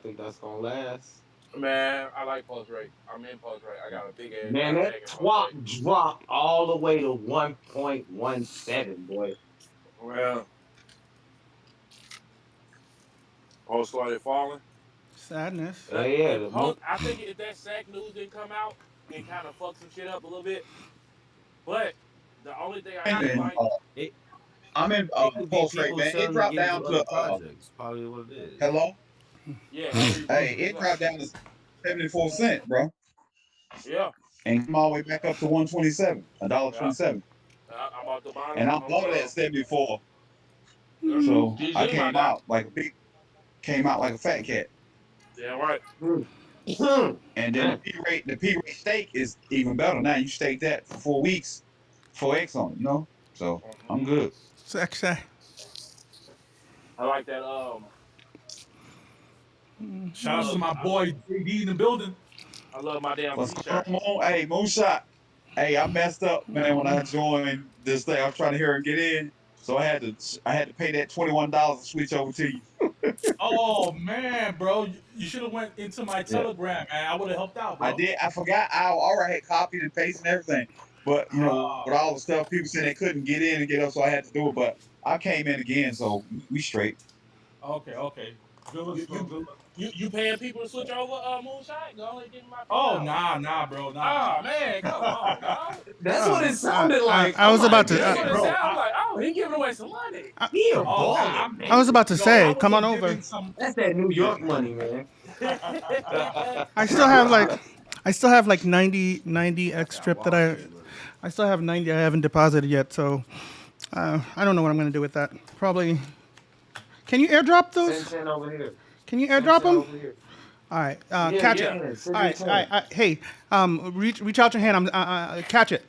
think that's gonna last. Man, I like post rate. I'm in post rate. I got a big ass Man, dry that stack in post twop rate. dropped all the way to 1.17, boy. Well, post started falling. Sadness. Yeah, That yeah. if post, I think if that sack news didn't come out, it kind of fucked some shit up a little bit. But the only thing I didn't And like, It I'm in it could be pulse rate, people man. It selling to dropped get into down other to projects. Probably what it is. hello. yeah, I hear you. Hey, What's it up? dropped down to 74 cents, bro, Yeah, and come all the way back up to 127, a dollar yeah. 27. I'm about to buy And me. I bought it at 74, Yeah. so I GG, my came guy. out like a fat cat. Yeah, right. Hmm. Hmm. And then Man. The P rate stake is even better. Now you stake that for 4 weeks, 4x on it, So I'm Hmm. good. Sexy. I like that. I Shout out to love. my boy JD in the building. I love my damn What's going t-shirt. on? Hey, Moonshot. Hey, I messed up, man, when I joined this thing. I was trying to hear him get in. So I had to pay that $21 to switch over to you. Oh man, bro, you should have went into my Yeah. Telegram, man. I would have helped out, I bro. did. I forgot. I already had copied and pasted and everything. But with all the stuff, people said they couldn't get in and get up, so I had to do it. But I came in again, so we straight. Okay, okay. Good looks, You bro. you Good look. you paying people to switch over moonshine? Go ahead, give me my Oh, $50. nah, bro, Oh nah. man, come on, dog. That's what it I, sounded I, like. I I'm was like, about to. That's what it damn, Bro, sounds like. Oh, he giving away some money. he a oh, baller, I man. was about to no, I say, was come on just over. giving some. That's that New York money, man. I still have like, I still have like 90 That's X that strip that Wall Street money. I still have 90 I haven't deposited yet. So I don't know what I'm gonna do with that. Probably. Can you airdrop Send those? 10 over here. Can you Send airdrop 10 them? over here. All right, Yeah, catch you it. Yeah. can. Send All me right, all right. 10. Hey, reach out your hand. Catch it.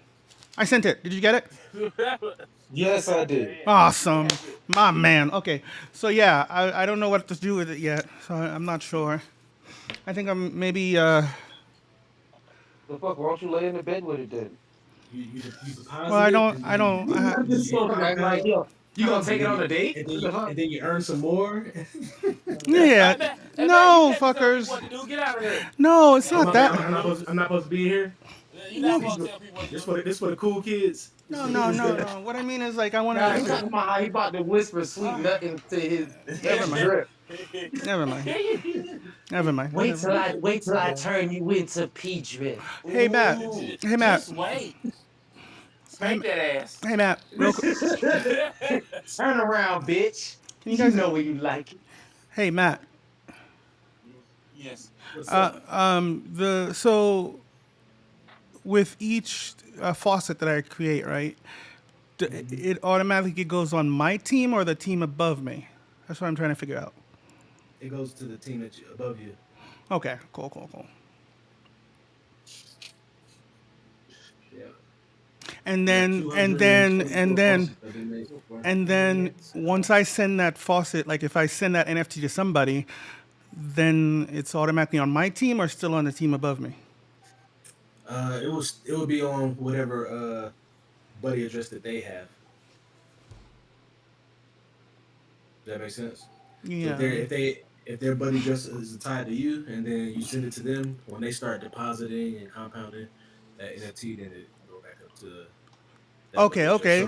I sent it. Did you get it? Yes, I Gotcha. did. Yeah. Awesome, Catch it. my man. Okay, so yeah, I don't know what to do with it yet, so I'm not sure. I think I'm maybe. The fuck, why don't you lay in the bed with it then? You Well, deposit it and then I'm just it supposed to act like, compound, yo, you gonna and take it then on you a date? and then What you the fuck? and then you earn some more. Yeah, Hey man, you no, can't be telling people fuckers. what to do. Get out of here. No, You it's can't Oh not my tell bad. people that. what to do. I'm not supposed to be here. You're not No, supposed to tell people what to This do. for the cool kids. This no, for the no, cool no, kids. no. What I mean is like I want Nah, he to. talking about how he about to whisper sweet nothing to Never his mind. drip. Never mind. Never mind. Whatever. Wait till I turn you into P drip. Hey Matt. Ooh, Hey Matt. just wait. Hey, Spank that ass. hey Matt. Real quick. Turn around, bitch. Can you You guys? know where you like it. Hey Matt. Yes. What's up? The so with each faucet that I create, right? Hmm. It automatically goes on my team or the team above me. That's what I'm trying to figure out. It goes to the team above you. Okay, cool, cool, cool. Yeah. And You got then and then and 224 then faucets that have been made so far. and then once I send that faucet, like if I send that NFT to somebody, then it's automatically on my team or still on the team above me. It will be on whatever buddy address that they have. Does that make sense? So Yeah. if their buddy address is tied to you, and then you send it to them, when they start depositing and compounding that NFT, then it go back up to that Okay, buddy address. okay.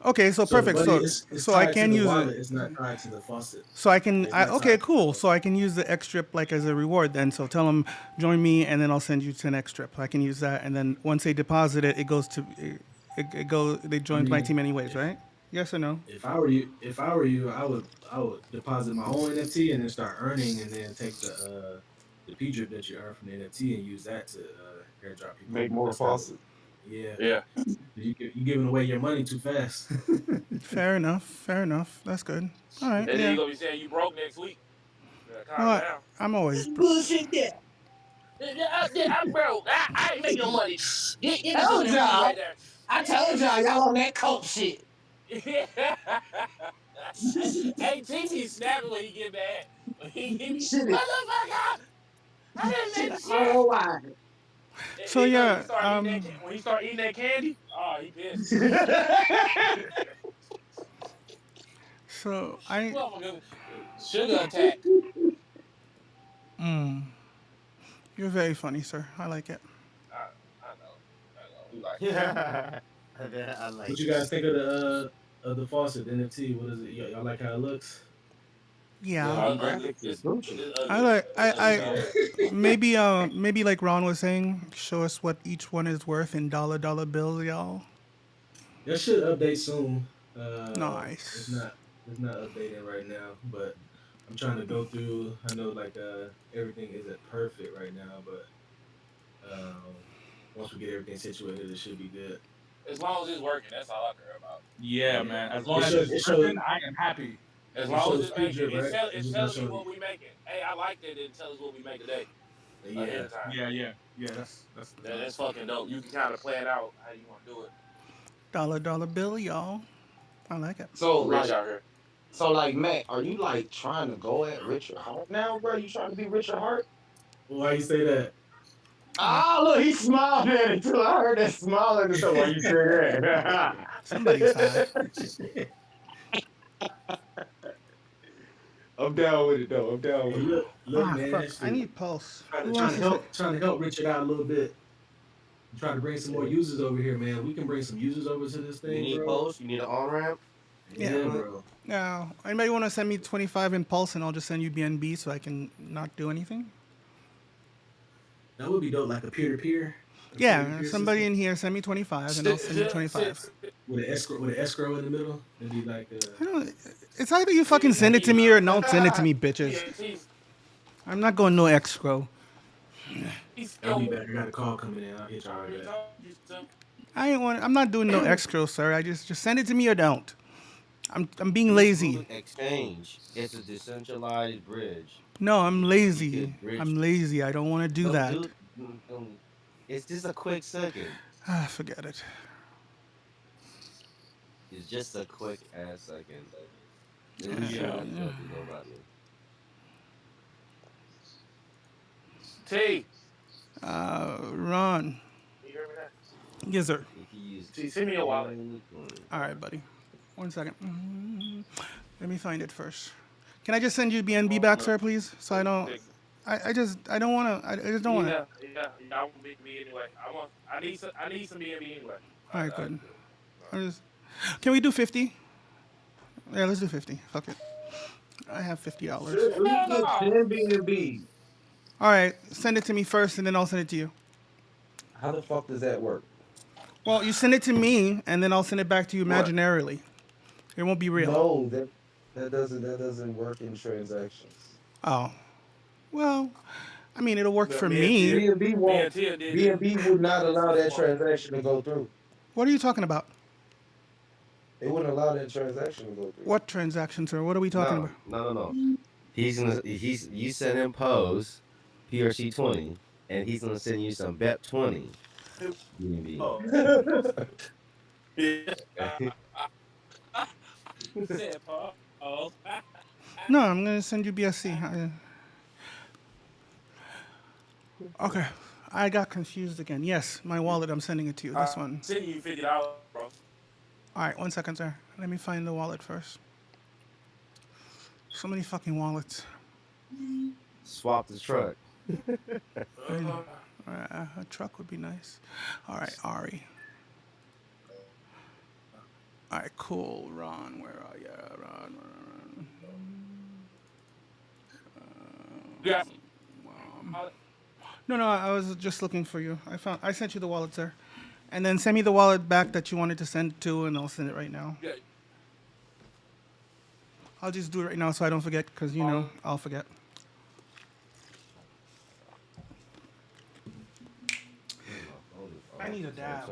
Okay, so So the perfect. buddy So is so I tied to can the use it. wallet. It's not tied to the faucet. So I can. It's not Okay, tied to the cool. So faucet. I can use the X strip like as a reward then. So tell them join me, and then I'll send you 10 X strip. I can use that, and then once they deposit it, it goes to it go. They I join my mean, team anyways, if right? Yes or no? if I were you, I would deposit my own NFT and then start earning, and then take the P drip that you earn from the NFT and use that to airdrop people. Make more That's kind of faucet. yeah. Yeah. You giving away your money too fast. Fair enough. Fair enough. That's good. All right. And then you Yeah. gonna be saying you broke next week. Calm Well, down. I'm always. Bullshit that. I'm broke. I ain't making no money. Get me some of Told that weed right y'all. there. I told y'all on that coke shit. Hey, TV snapping when he get mad. When he get me, Shit is motherfucker, I didn't shit make shit. all wide. So And look, he yeah. start eating that. When he start eating that candy, oh, he pissed. So I. Motherfucker, sugar attack. You're very funny, sir. I like it. I know. I know. We like it. Yeah, I What like you it. guys think of the faucet, the NFT? What is it? Y'all like how it looks? Yo, Yeah. them Ugly. graphics is Gucci. It's I ugly. like. It's ugly as I hell. maybe like Ron was saying, show us what each one is worth in dollar bills, y'all. That should update soon. It's Nice. not it's not updating right now, but I'm trying to go through. I know like everything isn't perfect right now, but once we get everything situated, it should be good. As long as it's working, that's all I care about. Yeah, Yeah. man. As It long as shows it's it shows working, I am happy. As it long as shows it's P making, drip, right? it's It's just not telling me showing what we making. Hey, I like that it tells us what we make today ahead yeah. of time. Yeah. That's the That's best. fucking dope. You can kind of plan out how you want to do it. Dollar bill, y'all. I like it. So I'm rich like, out here. Matt, are you like trying to go at Richard Hart now, bro? You trying to be Richard Hart? Why you say that? Uh, Ah, look, he smiled at it too. I heard that smile in the tone while you said that. Somebody's high. I'm down with it though. I'm down Hey, with it. look, Ah, man. fuck. I Shit. need pulse. Trying to Who trying wants to to say? help trying to help Richard out a little bit. Try to bring some more users over here, man. We can bring some users over to this You thing, need bro. post. You need an on ramp. Yeah. Yeah, bro. Now, anybody want to send me 25 in pulse, and I'll just send you BNB so I can not do anything? That would be dope, like a peer-to-peer. A Yeah, peer-to-peer somebody system in here send me 25, and I'll send you 25. with an escrow in the middle. It'd be like I don't. It's either you fucking send it to me or don't send it to me, bitches. I'm not going no escrow. I'll be back. I got a call coming in. I'll hit y'all right back. I'm not doing no escrow, sir. Just send it to me or don't. I'm being lazy. Exchange. It's a decentralized bridge. No, I'm You lazy. could bridge. I'm lazy. I don't want to do that. It's just a quick second. Ah, forget it. It's just a quick ass second. At Yeah, least you're yeah. not jumping nobody. T. Ron. You hear me now? Yes, sir. If you use T, send me a wallet. All right, buddy. 1 second. Let me find it first. Can I just send you BNB back, sir, please? So I don't. I don't want to. I just don't want to. Yeah. I want me anyway. I need some BNB anyway. All right, good. Can we do 50? Yeah, let's do 50. Fuck it. I have $50. You get 10 BNB. All right, send it to me first, and then I'll send it to you. How the fuck does that work? Well, you send it to me, and then I'll send it back to you imaginarily. It won't be real. No, that doesn't work in transactions. Oh. Well, I mean, it'll work for Me and me. Tia- BNB Me won't. and Tia did it. BNB would not allow that transaction to go through. What are you talking about? It wouldn't allow that transaction to go through. What transactions, sir? What are we talking about? No. You send him pose PRC20, and he's gonna send you some BEP20 BNB. Oh. Said Paul. Oh. No, I'm gonna send you BSC. Okay, I got confused again. Yes, my wallet. I'm sending it to you. This one. Sending you $50, bro. All right, 1 second, sir. Let me find the wallet first. So many fucking wallets. Swap the truck. A truck would be nice. All right, Ari. All right, cool. Ron, where are you? Ron. Yeah. No, I was just looking for you. I sent you the wallet, sir. And then send me the wallet back that you wanted to send to, and I'll send it right now. Yeah. I'll just do it right now so I don't forget, because, I'll forget. I need a dab.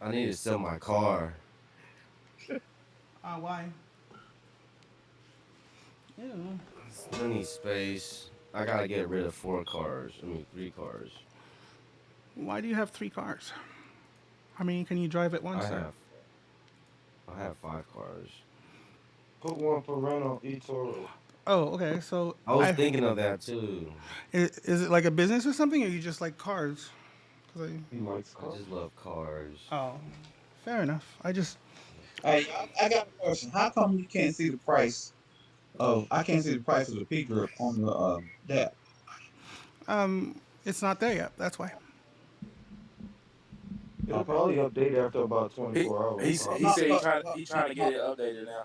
I need to sell my car. Why? Ew. I need space. I gotta get rid of 3 cars. Why do you have 3 cars? How many can you drive at once? I have 5 cars. Put one for rental, eToro. Oh, okay. So I was thinking of that too. Is it like a business or something, or you just like cars? He likes cars. I just love cars. Oh, fair enough. Hey, I got a question. How come you can't see the price Oh, I can't see the price of the P drip on the that. It's not there yet. That's why. It'll probably update after about He 24 he hours, he No, probably. said no, he trying to get it updated now.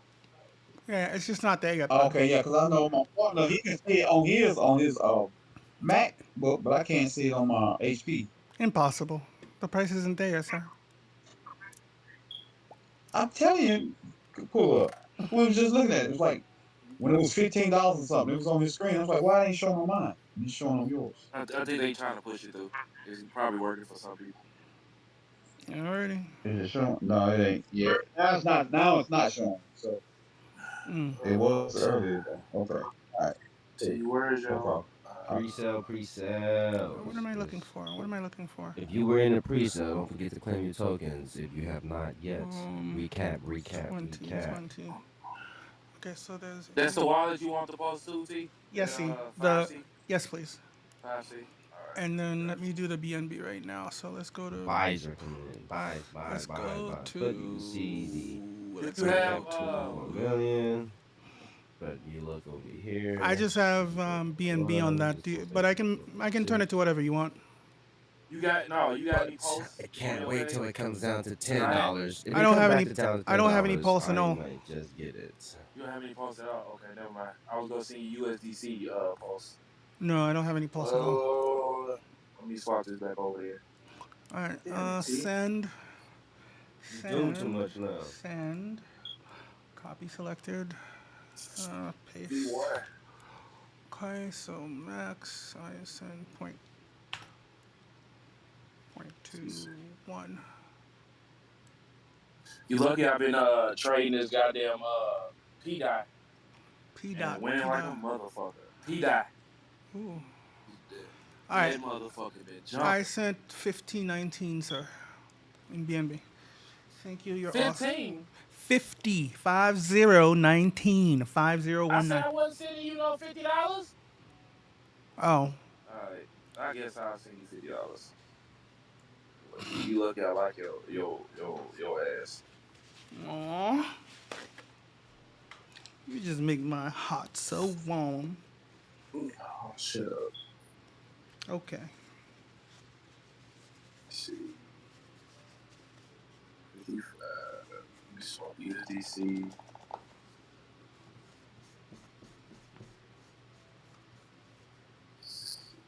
Yeah, it's just not there yet, bud. okay, yeah, because I know my partner he can see it on his Mac, but I can't see it on my HP. Impossible. The price isn't there yet, sir. I'm telling you, pull up. We was just looking at it. It was like when it was $15 or something. It was on his screen. I was like, why ain't showing on mine? It's showing on yours. I think they trying to push it through. It's probably working for some people. Alrighty. Is it showing? No, it ain't. Yeah, now it's not. Now it's not showing. So it was earlier though. Okay, all right, T, cool, where's no your? problem. Pre-sale, What pre-sales. am I looking for? What am I looking for? If you were in the pre-sale, don't forget to claim your tokens. If you have not yet, recap, recap, 20, recap. 20. Okay, so there's That's the wallet you want to post to, T? yes, see Five the C, yes, please. 5C. All right. And then let me do the BNB right now. So let's go to Buys are coming in. Buys, buys, let's buys, go buys. But you can see the to Do let's you go have recap 2.1 million. But you look over I here. just have You go BNB on that, just go but back to the I can turn it to whatever you want. you got any But posts I on can't your wait page? till it comes down to Cause I had $10. If I it don't comes have back any to down to I don't have any $10, pulse and I all. might just get it. you don't have any posts at all. Okay, never mind. I was gonna see USDC posts. No, I don't have any pulse and all. Oh, let me swap this back over here. All right, Damn it, T. You doing too send, much now. send, copy selected, See paste. why? Okay, so max I send point 0.21. You lucky I've been trading this goddamn P dot P and dot winning P like a dot. motherfucker. P dot. Ooh. All right, That motherfucker been I jumping. sent 1519, sir, in BNB. Thank you. You're awesome. 15. 5019 I said 5019. I wasn't sending you no $50. Oh, Alright. I guess I'll send you $50. You lucky I like your ass. aw, you just make my heart so warm. Oh, shut up. Okay. Let's see. 55. Let me swap USDC.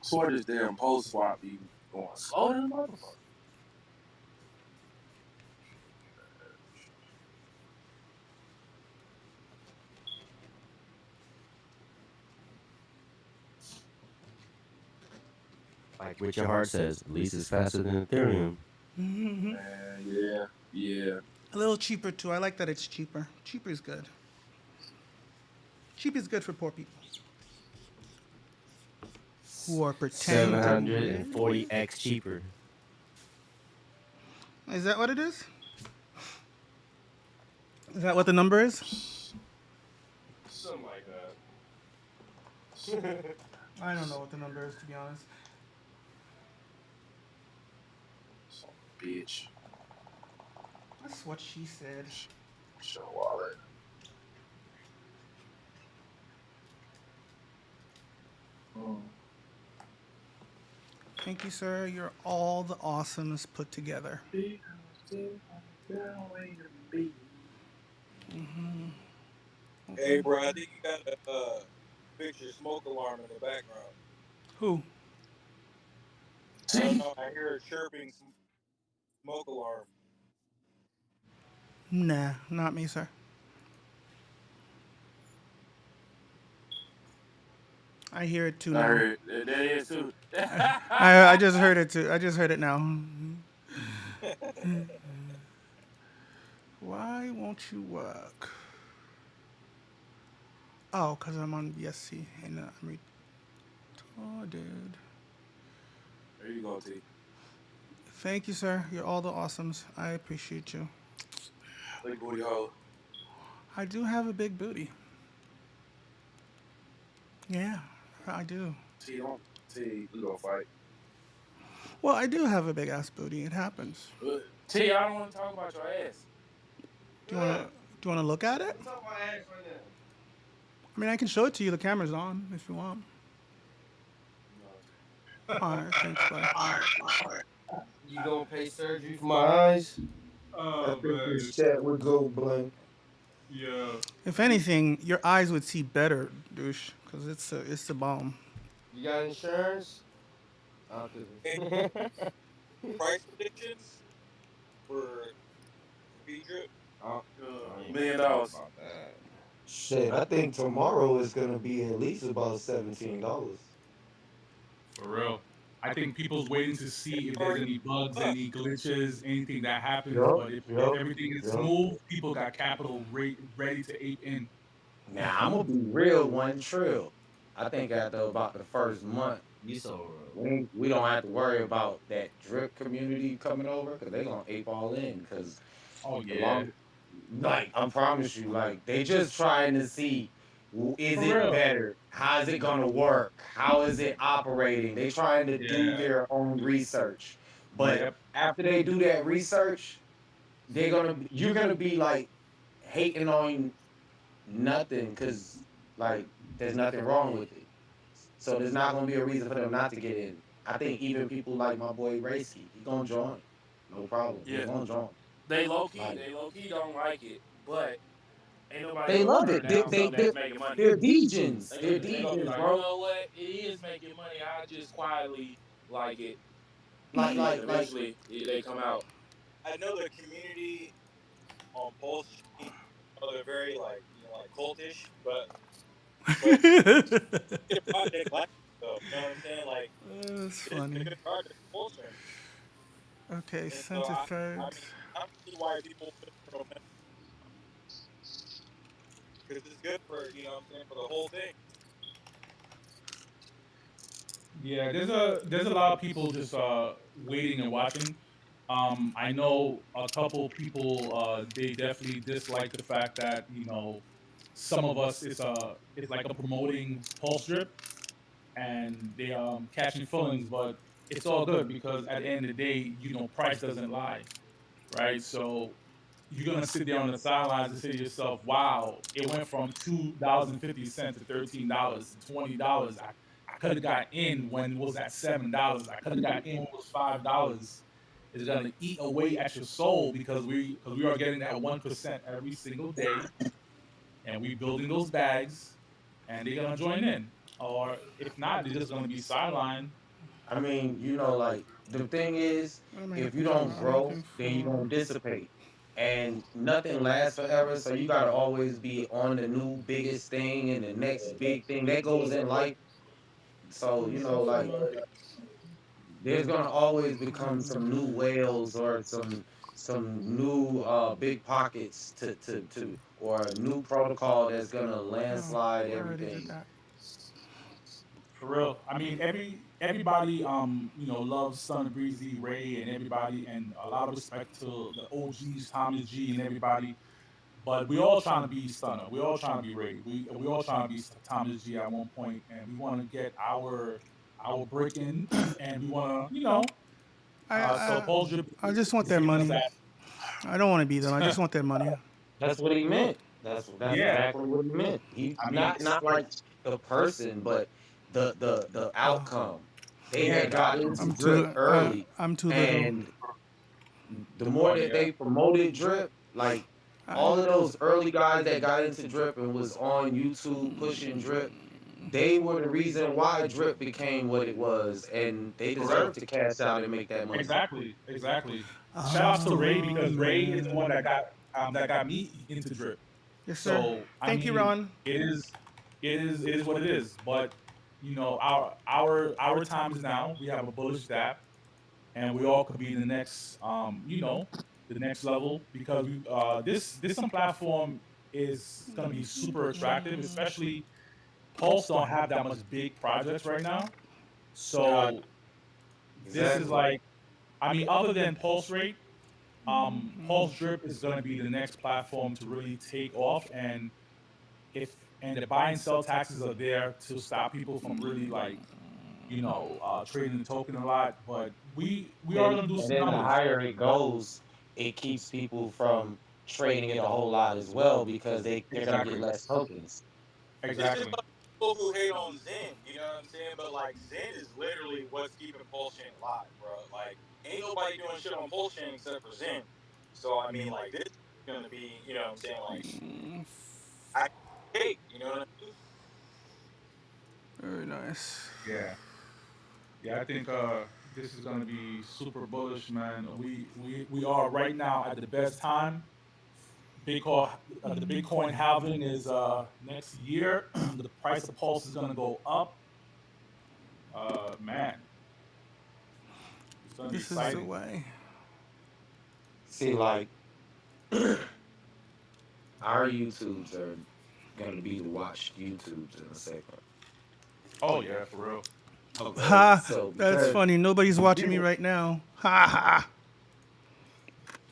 Swear this damn post swap be going slow than a motherfucker. Like what your heart says, at least it's faster than Ethereum. Man, yeah. Yeah. A little cheaper too. I like that it's cheaper. Cheaper is good. Cheap is good for poor people who are pretending to be rich. 740x cheaper. Is that what it is? Is that what the number is? Something like that. I don't know what the number is, to be honest. Some bitch. That's what she said. Show wallet. Thank you, sir. You're all the awesomeness put together. Hey, bro, I think you got to fix your smoke alarm in the background. Who? I don't know. I hear a chirping smoke alarm. Nah, not me, sir. I hear it too I now. heard that is too. I just heard it too. I just heard it now. Why won't you work? Oh, because I'm on BSC and I'm retarded. There you go, T. Thank you, sir. You're all the awesomes. I appreciate you. Big booty hole. I do have a big booty. Yeah, I do. T, don't. T, we gonna fight. Well, I do have a big ass booty. It happens. T, I don't want to talk about your ass. Do you wanna look at it? What's up my ass right now? I mean, I can show it to you. The camera's on if you want. All right, thanks, buddy. You gonna pay surgery for my eyes? I Oh think man, this chat would go blank. yeah. If anything, your eyes would see better, douche, because it's the bomb. You got insurance? Hey, 'Cause- price predictions for speed drip. I ain't Million gonna talk dollars. about that. Shit, I think tomorrow is gonna be at least about $17. For real. I think people's waiting to see if there's Already any bugs, up. any glitches, anything that happens. Yup, But if yup, everything is yup. smooth, people got capital ready to ape in. Now I'm gonna be real one trill. I think after about the first month, You so real. we don't have to worry about that drip community coming over because they're gonna ape all in. Because Oh the yeah, long, like I promise you, like they just trying to see is for it real. better? How is it gonna work? How is it operating? They trying to do Yeah. their own research. But Yep. after they do that research, you're gonna be like hating on nothing because like there's nothing wrong with it. So there's not gonna be a reason for them not to get in. I think even people like my boy Racy, he gonna join. No problem. He Yeah, gonna join. Like they low key don't like it, but ain't nobody they gonna love turn it. down something that's making money. They're DJs. They're They gonna be DJs, like, you bro. know what? It is making money. I just quietly like it, Like and then like like eventually they come out. I know the community on Pulse Street, they're very like like cultish, but it's a project like though. You know what I'm saying? Like That's it's a funny. good project, Pulse Stream. Okay, And so sent it I first. mean I can see why people put it on because it's good for what I'm saying for the whole thing. Yeah, there's a lot of people just waiting and watching. I know a couple people they definitely dislike the fact that some of us it's like a promoting pulse drip and they catching feelings, but it's all good because at the end of the day, price doesn't lie, right? So you're gonna sit there on the sidelines and say to yourself, "Wow, it went from $2.50 to $13 to $20. I could have got in when it was at $7. I could have got in when it was $5." It's gonna eat away at your soul because we are getting that 1% every single day, and we building those bags, and they're gonna join in, or if not, they're just gonna be sidelined. I mean, like the thing is, What am I if you looking for? don't I'm grow, looking then you're for. gonna dissipate. And nothing lasts forever, so you gotta always be on the new biggest thing and the next big thing that goes in life. So, like there's gonna always become some new whales or some new big pockets to or a new protocol that's gonna Oh, landslide I already did everything. that. For real. I mean, everybody loves Son of Breezy, Ray, and everybody, and a lot of respect to the OGs, Thomas G, and everybody. But we all trying to be Stunner. We all trying to be Ray. We all trying to be Thomas G at one point, and we want to get our break in, and we want to I so I Paul Drip I just want is their giving us money. I don't want to be them. I that. just want their money. That's what he meant. That's Yeah, exactly what he meant. He I mean, not like the person, but the outcome. They yeah, had the got outcome. into drip early, I'm too little. and the more Oh that yeah, they promoted drip, like I all of those early guys that got into drip and was on YouTube pushing drip, they were the reason why drip became what it was, and they for real. deserve to cash out and make that money. Exactly, exactly. Shout outs to Ray Oh because Ray is the one man. that got me into drip. Yes, sir. So I Thank you, mean, Ron. it is what it is. But our time is now. We have a bullish dap, and we all could be the next the next level because this some platform is gonna be super attractive, especially Pulse don't have that much big projects right now. Uh, So this is Exactly. like, I mean, other than Pulse Rate, Pulse Drip is going to be the next platform to really take off, and if and the buy and sell taxes are there to stop people from really like trading the token a lot. But we are going to do And some then the numbers. higher it goes, it keeps people from trading it a whole lot as well because they're gonna get Exactly. less tokens. It's just Exactly. like people who hate on Zen. You know what I'm saying? But like Zen is literally what's keeping Pulse Chain alive, bro. Like ain't nobody doing shit on Pulse Chain except for Zen. So I mean, like this is gonna be, you know what I'm saying? Like I cake. You know what I mean? Very nice. Yeah. Yeah, I think this is gonna be super bullish, man. We are right now at the best time. Bitcoin, the Bitcoin halving is next year. The price of Pulse is gonna go up. Man, it's gonna be This is the exciting. way. See, like our YouTubes are gonna be the watched YouTubes in a second. Oh yeah, for real. Okay, Ha! so That's because funny. Nobody's watching me people, right now. Ha ha!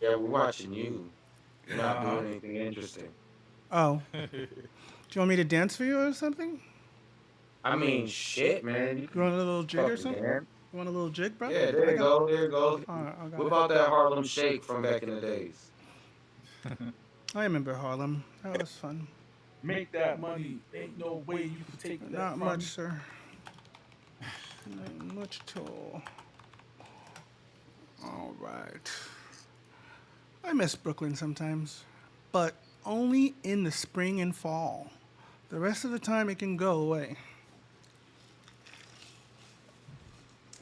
yeah, we're watching you. You're not Uh doing anything interesting. Oh, huh. do you want me to dance for you or something? I mean, shit, man, you You can want a little jig or fucking something? dance. You want a little jig, bro? Yeah, there I you got. go, there you go. All right, I got What it. about that Harlem Shake from back in the days? I remember Harlem. That was fun. Make that money. Ain't no way you can take that Not from much, me. sir. Not much at all. All right. I miss Brooklyn sometimes, but only in the spring and fall. The rest of the time, it can go away.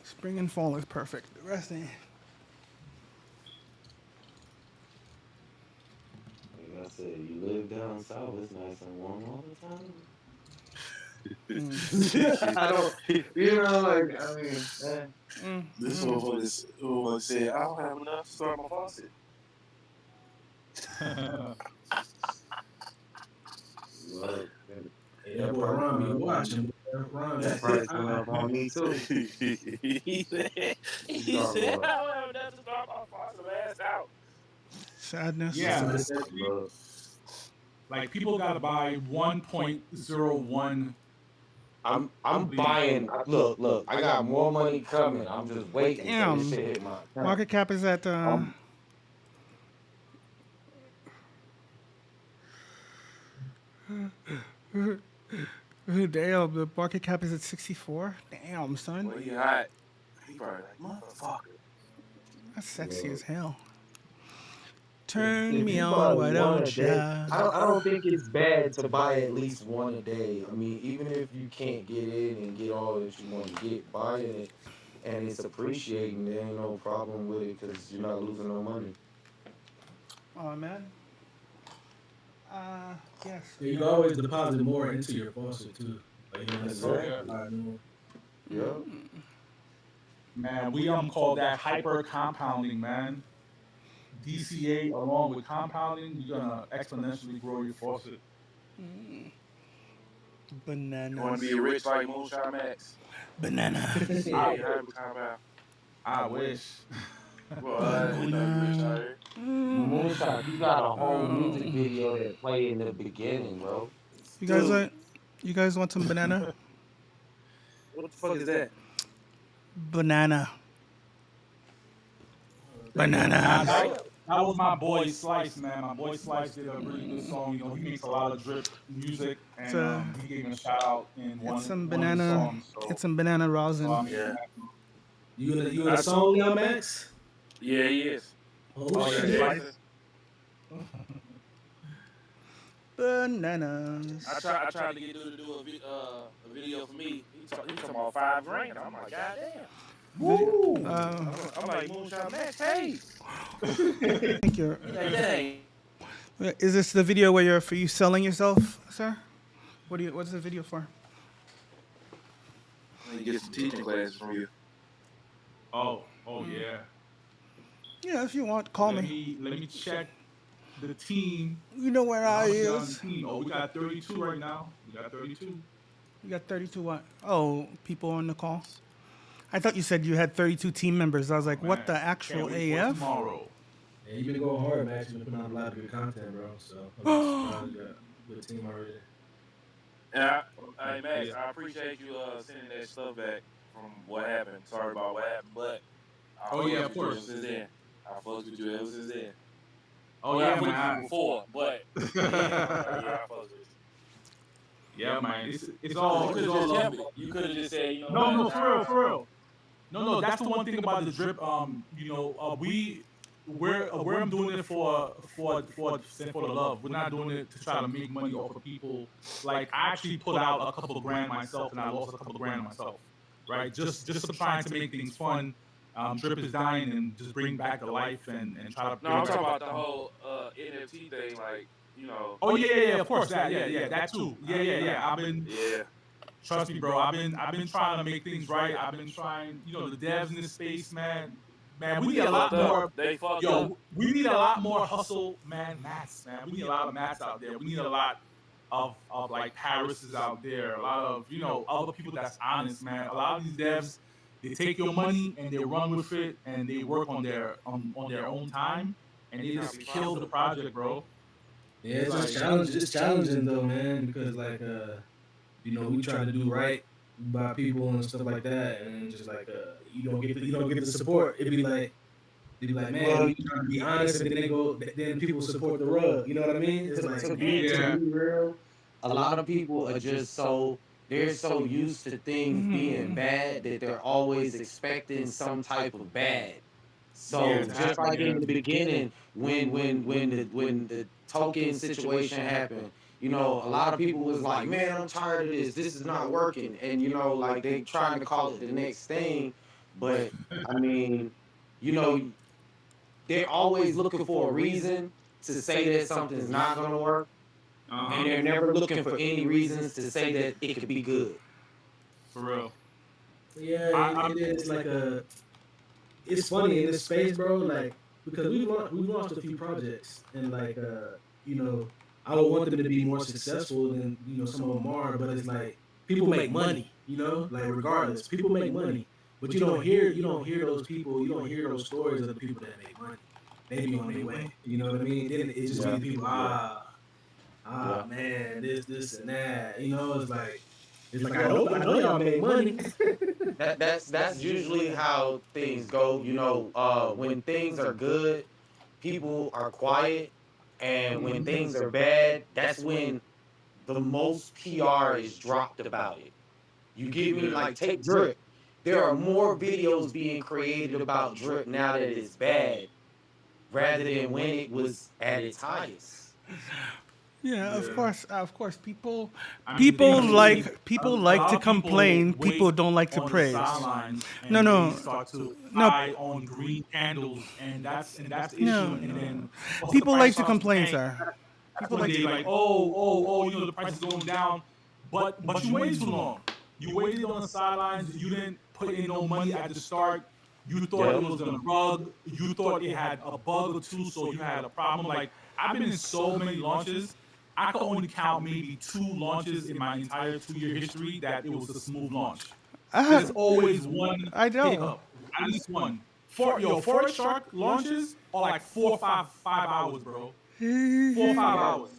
Spring and fall is perfect. The rest ain't. Like I said, you live down south, it's nice and warm all the time. I don't, like, I mean, This motherfucker said, I don't have enough to start my faucet. look, Hey, that that boy price Ron went be up on me. watching. Ron, That price went up on me too. he said, What you he talking said, about? I don't have enough to start my faucet. I'm ass out. Sadness. Yeah, somebody said to me, Look, like people gotta buy 1.01. I'm Please. buying. Look, I got more money coming. I'm just waiting until this Damn. shit hit my account. Market cap is at I'm damn, the market cap is at 64. Damn, son. Well, he hot. He probably like, motherfucker. That's sexy as look. hell. If Turn me you on, buy why one don't a day, ya? I don't think it's bad to buy at least one a day. I mean, even if you can't get in and get all that you want to get, buying it and it's appreciating, there ain't no problem with it because you're not losing no money. Oh, man. Yes. yeah, you can always deposit more into your faucet too. Like you don't necessarily have Yeah, to Exactly. buy new. Yep. man. We call that hyper compounding, man. DCA along with compounding, you're gonna exponentially grow your faucet. You want to Bananas. be rich like Moonshot Max? Bananas. Yeah, you hyper compound. I wish. Well, you know you rich out Banana. here. Moonshot, you got a whole music Um, video that play in the beginning, bro. you guys Dude, want? You guys want some banana? what the fuck is that? Banana. Nah, Bananas. that was my boy Slice, man. My boy Slice did a really good song. You know, he makes a lot of drip music, It's and a. he gave me a shout out in It's some one of his banana. songs. It's So, some banana rosin. I mean, Yeah, You in a I, song now, Max? yeah, he is. Oh oh yeah, shit! Yeah, Slice. Bananas. I tried to get dude to do a video for me. He talking about $5 grand. I'm like, God damn. Video. Woo! I'm like Moonshot Max. Hey, I think you're. he like that ain't. Is this the video where you're for you selling yourself, sir? What's the video for? Let me get some teaching classes from you. Oh yeah. Yeah, if you want, call me. Let me check the team. You know where How I many on the is. team? Oh, we got 32 right now. We got 32. You got 32 what? Oh, people on the call. I thought you said you had 32 team members. I was like, what Man, the can't actual wait for AF? tomorrow. Yeah, you've been going hard, Max. You've been putting out a lot of good content, bro. So I'm not surprised you got a good team already. And I Max, I appreciate you sending that stuff back from what happened. Sorry about what happened, but I Oh yeah, fucked of with you ever course. since then. I fucked with you ever since then. Oh Well, I yeah, fucked with you man. before, but then, yeah, I fucked with you. Yeah, man. It's Because you all could it's have all just love. kept it. You could have just said, you know No, what, no, for real, nah. for real. No, that's the one thing about the drip. Where I'm doing it for the love. We're not doing it to try to make money off of people. Like I actually put out a couple of grand myself, and I lost a couple of grand myself. Right, just trying to make things fun. Drip is dying, and just bring back the life and try to No, bring I'm back. talking about the whole NFT thing. Like, you know, Oh yeah, of course that, yeah, that too. Yeah. I've been yeah. Trust me, bro. I've been trying to make things right. I've been trying, the devs in this space, man. Man, we They need a lot fucked up. more. They fucked up. Yo, we need a lot more hustle, man. Mats, man. We need a lot of mats out there. We need a lot of like Paris's out there. A lot of other people that's honest, man. A lot of these devs, they take your money and they run with it and they work on their own time and they Trying to just be kill the profitable. project, bro. Yeah, It's it's just like, challenging. It's challenging though, man, because like we try to do right by people and stuff like that, and just like you don't get the support. It'd be like, man, Well, we trying to be honest, and then then people support the rug. You know what I mean? It's like, to be damn. to yeah, be real, a lot of people are just they're so used to things being bad that they're always expecting some type of bad. yeah, So to just happen, like yeah. in the beginning, when the token situation happened, a lot of people was like, "Man, I'm tired of this. This is not working," and like they trying to call it the next thing, but I mean, you know, they're always looking for a reason to say that something's not gonna work, Uh and huh. they're never looking for any reasons to say that it could be good. For real. Yeah, I it is like it's funny in this space, bro. Like because we've launched a few projects, and like you know, I would want them to be more successful than some of them are. But it's like people make money, like regardless, people make money. But you don't hear those people, you don't hear those stories of the people that make money. They be on their way. You know what I mean? Then it just be Yeah, the people, yeah. man, this and that. It's like I know y'all made money. That's usually how things go. When things are good, people are quiet, and when things are bad, that's when the most PR is dropped about it. You get me? Yeah. Like take drip. There are more videos being created about drip now that it's bad, rather than when it was at its highest. Yeah, of Yeah. course, of course. People, I mean, the thing people is, like people a like lot to of people complain. People wait don't like to on the praise. sidelines No, and they no, start to no, buy on green candles, and that's the issue. no, And no. then once the People price like to starts to complain, tank, sir. that's People when like they to. like, the price is going down. But you waited too long. You waited on the sidelines. You didn't put in no money at the start. You thought it Yep. was gonna rug. You thought it had a bug or two, so you had a problem. Like I've been in so many launches. I could only count maybe 2 launches in my entire 2-year history that it was a smooth launch. There's always one I know. hiccup, at least one. Forex Shark launches are like 4 or 5 hours, bro. 4 or 5 hours.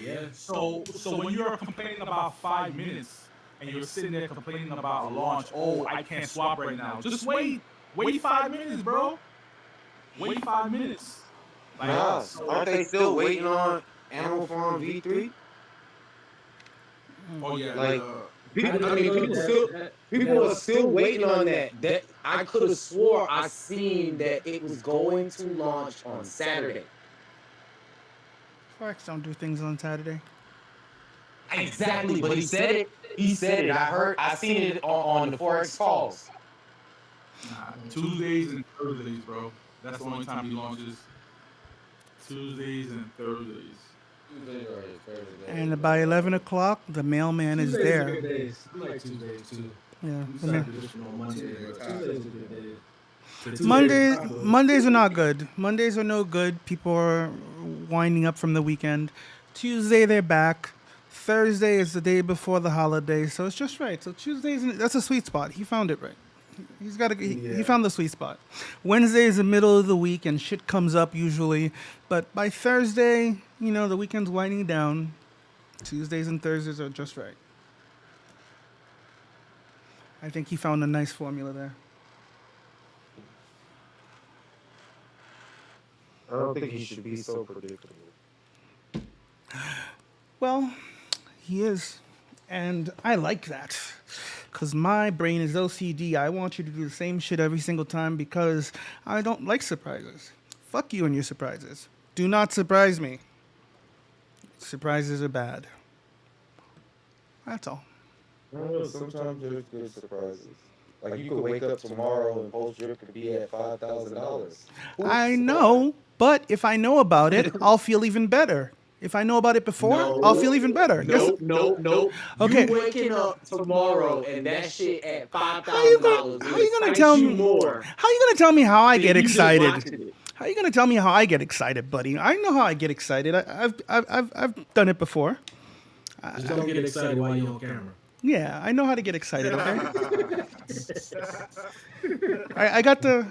Yeah. So when you're complaining about 5 minutes and you're sitting there complaining about a launch, oh, I can't swap right now. Just wait. Wait 5 minutes, bro. Wait 5 minutes. Like Nah, so. aren't they still waiting on Animal Farm V3? Oh yeah, Like, I people, didn't I mean, know people are still waiting on that. That I could have swore I seen that it was going to launch on Saturday. Forex don't do things on Saturday. Exactly, but he said it. He said it. I seen it on the Forex calls. Nah, Tuesdays and Thursdays, bro. That's the only time he launches. Tuesdays and Thursdays. Tuesday or Thursday, And by 11 o'clock, the mailman is Tuesdays are there. good days. I like Tuesdays too. Yeah, We the started ma- traditional on Mondays, but Tuesdays are good days. The Tuesdays are Monday popular. Mondays are not good. Mondays are no good. People are winding up from the weekend. Tuesday they're back. Thursday is the day before the holiday, so it's just right. So Tuesdays that's a sweet spot. He found it right. He Yeah. found the sweet spot. Wednesday is the middle of the week and shit comes up usually, but by Thursday, the weekend's winding down. Tuesdays and Thursdays are just right. I think he found a nice formula there. I don't think he should be so predictable. Well, he is. And I like that. Because my brain is OCD. I want you to do the same shit every single time because I don't like surprises. Fuck you and your surprises. Do not surprise me. Surprises are bad. That's all. I don't know, sometimes there's good surprises. Like you could wake up tomorrow and post drip could be at $5,000. Who'd I surprise? know, but if I know about it, I'll feel even better. If I know about it before, I'll No, feel even better. Yes. nope. You Okay. waking up tomorrow and that shit at five How you thousand gonna dollars how will you gonna excite tell you me more how you gonna tell me how I than get you just excited? watching it. How you gonna tell me how I get excited, buddy? I know how I get excited. I've done it before. Just don't get excited while you're on camera. Yeah, I know how to get excited. Okay. I got the.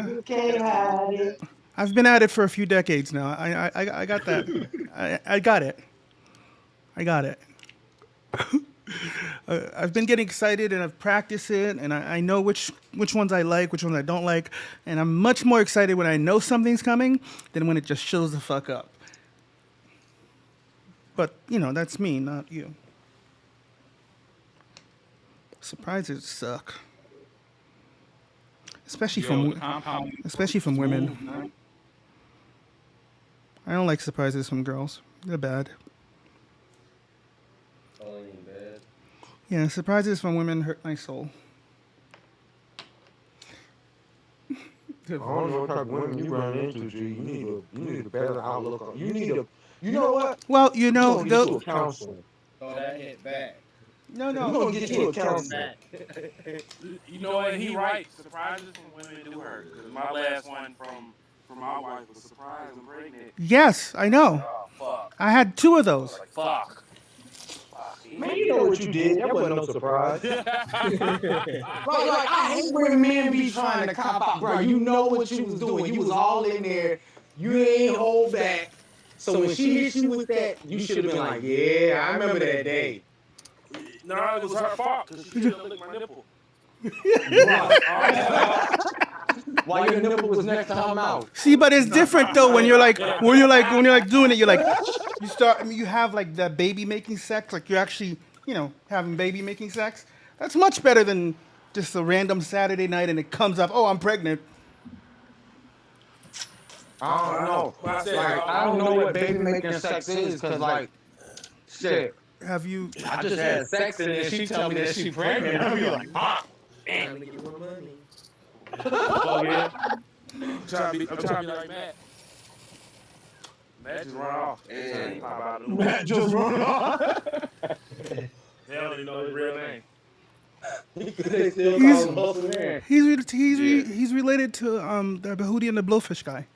You can't hide it. I've been at it for a few decades now. I got that. I got it. I got it. I've been getting excited and I've practiced it and I know which ones I like, which ones I don't like, and I'm much more excited when I know something's coming than when it just shows the fuck up. But that's me, not you. Surprises suck, especially Yo, from compound especially from smooth, women. man. I don't like surprises from girls. They're bad. Oh, ain't bad. Yeah, surprises from women hurt my soul. I don't know what type of women you run into, G. You need a better outlook on. You know what? Well, We're gonna get you a counselor. Oh, that hit back. no, We're no. gonna get you a Hit counselor. back. You know what? He right. Surprises from women do hurt. Cause my last one from my wife was surprised and pregnant. Yes, I know. Oh fuck. I had two of I was those. like fuck. Fuck. Man, you know what you did. That wasn't no surprise. Like I hate when men be trying to cop out, bro. You know what you was doing. You was all in there. You ain't hold back. So when she hit you with that, you should have been like, yeah, I remember that day. No, it was her fault because she should have licked my nipple. Right. Oh, While your nipple was next to her mouth. See, but it's different though when you're like doing it. You're like you start. I mean, you have like that baby making sex. Like you're actually having baby making sex. That's much better than just a random Saturday night and it comes up. Oh, I'm pregnant. I don't know. I said, Like, I don't know what baby making sex is, cause like, shit. Have you? I just had sex and then she tell me that she pregnant. I'll be like, fuck. Trying to get more money. fuck yeah. I'm trying to be like Matt. Matt just run off. He pop out of the Matt just run off. They don't even know his real name. They still He's- call him Hustle Man. He's related to the Behootie and the Blowfish guy.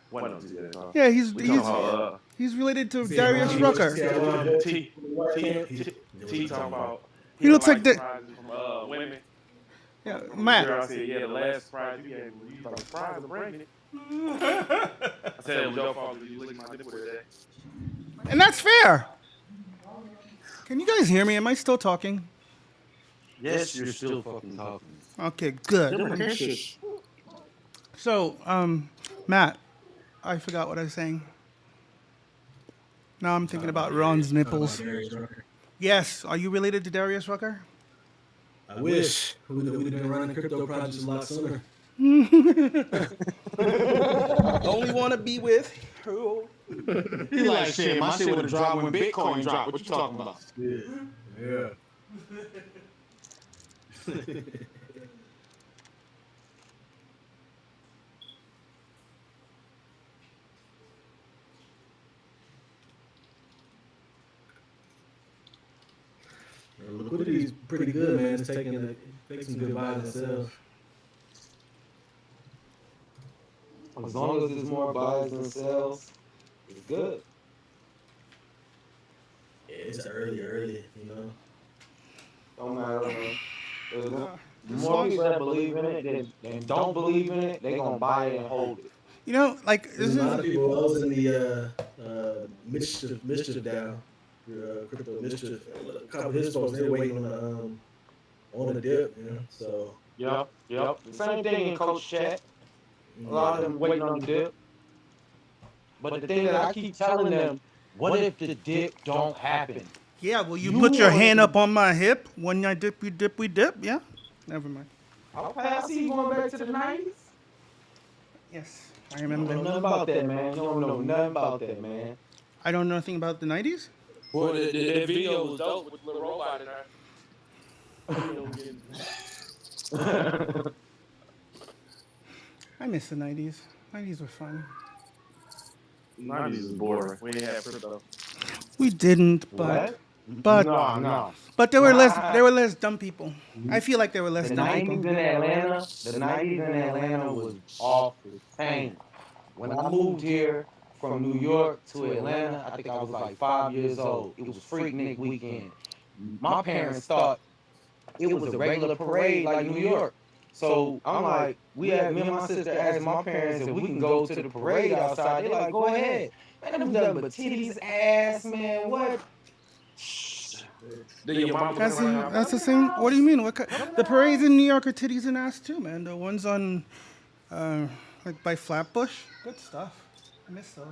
One of them. Yeah, he's related to Darius Rucker. T talking about. He looks like the surprises from women. yeah, Girl Matt. said, yeah, the last surprise you gave me, you like surprise I'm pregnant. I said it was your fault because you licked my nipple that day. And that's fair. Can you guys hear me? Am I still talking? Yes, you're still fucking talking. Okay, good. So, Matt, I forgot what I was saying. Now I'm thinking about Ron's nipples. Darius Rucker. Yes, are you related to Darius Rucker? I wish we'd have been running crypto projects a lot sooner. Only want to be with. He like, shit, my shit would have dropped when Bitcoin dropped. What you talking about? Yeah. Liquidity is pretty good, man. It's taking some good buys and sells. As long as there's more buys and sells, it's good. Yeah, it's early, you know. Don't matter, man. There's Uh, the more people that believe in it than don't believe in it, they gonna buy it and hold it. Like There's this a lot of is people. I was in the mischief down, crypto mischief. A couple of his folks, they're waiting on the dip, you know. So Yep. The same thing in Coach Chat. A lot of them waiting on the dip. But the thing that I keep telling them, What if the dip don't happen? Yeah, will you You put your hand wanted up on my hip when I dip, we dip, we dip? Yeah? Never mind. okay, I see you going back to the 90s. Yes, I You don't remember know them. nothing about that, man. You don't know nothing about that, man. I don't know anything about the 90s. Well, that video was dope with the little robot in there. You know, getting I miss the 90s. 90s were fun. 90s is boring. We ain't have crypto. We didn't, What? but No, no. but there were less dumb people. I feel like there were less The dumb 90s people. in Atlanta, the 90s in Atlanta was off the chain. When I moved here from New York to Atlanta, I think I was like 5 years old. It was Freaknik weekend. My parents thought it was a regular parade like New York. So I'm like, me and my sister asked my parents if we can go to the parade outside. They're like, go ahead. Man, it was nothing but titties, ass, man. What? Then your mama come around your That's house. the same. What do you mean? The parades in New York are titties and ass too, man. The ones on, like by Flatbush, good stuff. I miss those.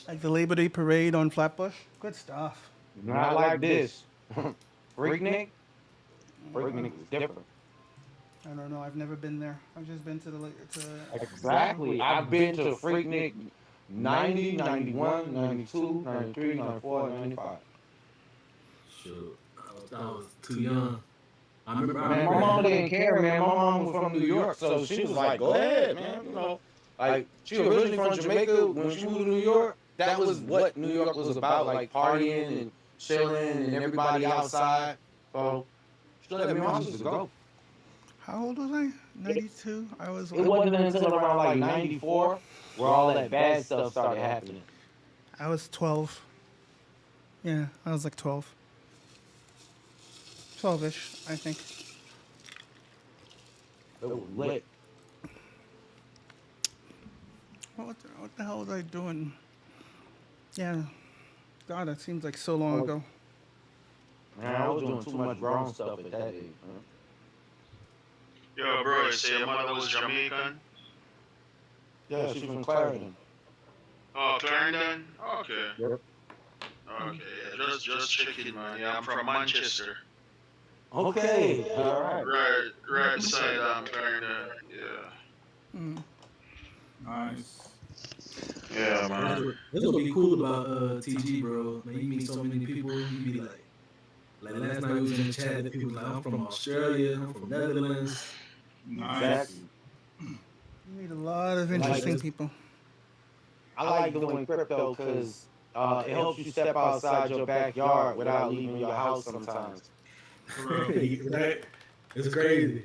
Like the Labor Day parade on Flatbush, good stuff. Not like this. Freaknik? Freaknik is different. I don't know. I've never been there. I've just been to Exactly. I've been to Freaknik 90, 91, 92, 93, 94, 95. Shoot, I was too young. I remember. I Man, my remember. mom didn't care, man. My mom was from New York, so she was like, go ahead, man. You know, like, she originally from Jamaica. When she moved to New York, that was what New York was about, like partying and chilling and everybody outside. So she let me my sister go. How old was I? 92. I was. It wasn't until around like 94 where all that bad stuff started happening. I was 12. Yeah, I was like 12. 12ish, I think. It was lit. What the hell was I doing? Yeah. God, that seems like so long ago. Man, I was doing too much wrong stuff at that age, man. Yo, bro, you say your mother was Jamaican? Yeah, she's from Clarendon. Oh, Clarendon? Okay. Yep. Okay, yeah, just checking, man. Yeah, I'm from Manchester. Okay. All right. Right side, Clarendon. Yeah. Nice. Yeah, man. That's what be cool about TG, bro. Man, you meet so many people. You be like last night we was in the chat. The people like, I'm from Australia. I'm from Netherlands. Nice. You meet a lot of interesting people. I like doing crypto because it helps you step outside your backyard without leaving your house sometimes. Right? It's crazy.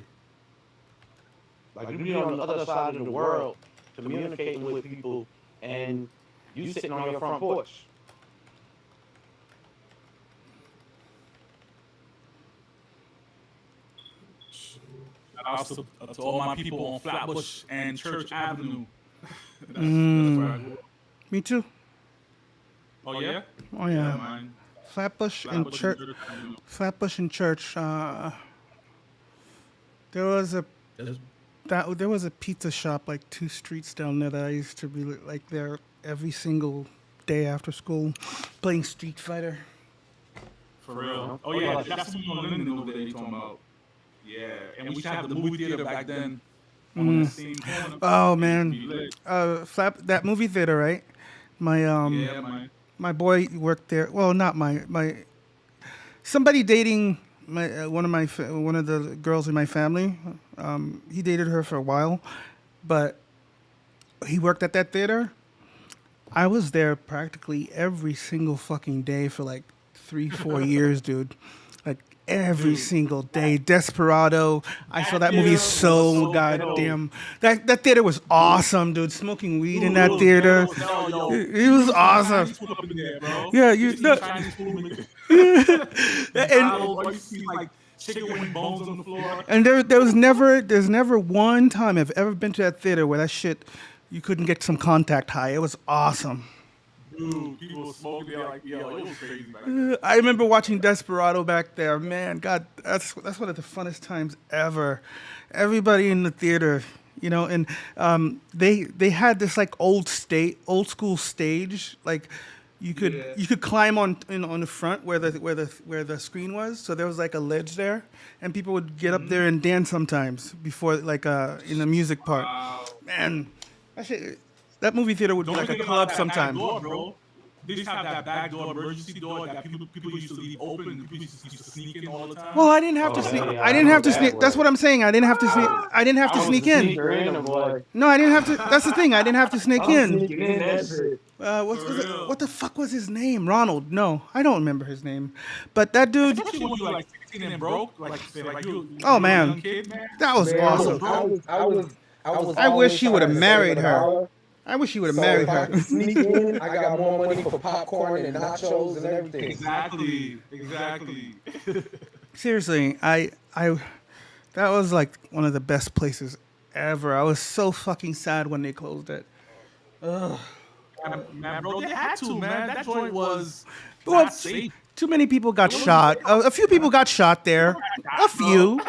Like you be on the other side of the world communicating with people and you sitting on your front porch. Shout out to all my people on Flatbush and Church Avenue. That's where I grew up. Me too. Oh yeah? Oh yeah. Man. Flatbush and Flatbush Church. Church Avenue. Flatbush and Church. There was a there was a pizza shop like 2 streets down there that I used to be like there every single day after school, playing Street Fighter. For real. Oh yeah, that's the one on Linden over there you talking about. Yeah, and we used to have the movie theater back then on that same corner. Oh Be man, lit. that movie theater, right? My Yeah, man. my boy worked there. Well, not my somebody dating my one of the girls in my family. He dated her for a while, but he worked at that theater. I was there practically every single fucking day for like 3-4 years, dude. Like every single day. Desperado. I saw that movie theater so was so goddamn. That theater was awesome, dude. Smoking weed in that theater. It was awesome. Chinese food up in there, bro. Yeah, You you see know, Chinese food in there. and Or you see like chicken wing bones on the floor. and there's never one time I've ever been to that theater where that shit you couldn't get some contact high. It was awesome. Dude, people were smoking there like, yo, it was crazy back then. I remember watching Desperado back there. Man, God, that's one of the funnest times ever. Everybody in the theater, you know, and they had this like old school stage, like you could climb on the front where the screen was, so there was like a ledge there, and people would get up there and dance sometimes before like in the music part. Man, that movie theater would be Don't like a forget club about that back sometime. door, bro. They just have that back door emergency door that people used to leave open and people used to sneak in all the time. Well, I didn't have to Oh, sneak. hell yeah, I I didn't know have to that sneak. That's what was. I'm saying. I didn't have to sneak. I didn't have I to was sneak a in. sneaker in them, boy. No, I didn't have to. That's the thing. I didn't have to sneak I'm in. sneaking in that shit. What the fuck was his name? Ronald? No, I don't remember his name. But that dude. Especially when you were like 16 and broke, like you Oh were a man, young kid, man. that was Man, awesome. look, I was I wish always he would trying have to save married a her. dollar. I wish he would have So married if I her. could sneak in, I got more money for popcorn and nachos and everything. Exactly. Seriously, that was like one of the best places ever. I was so fucking sad when they closed it. Man, bro, they had to, man. That joint was Well, not safe. too many people got shot. A few people got shot there. A few,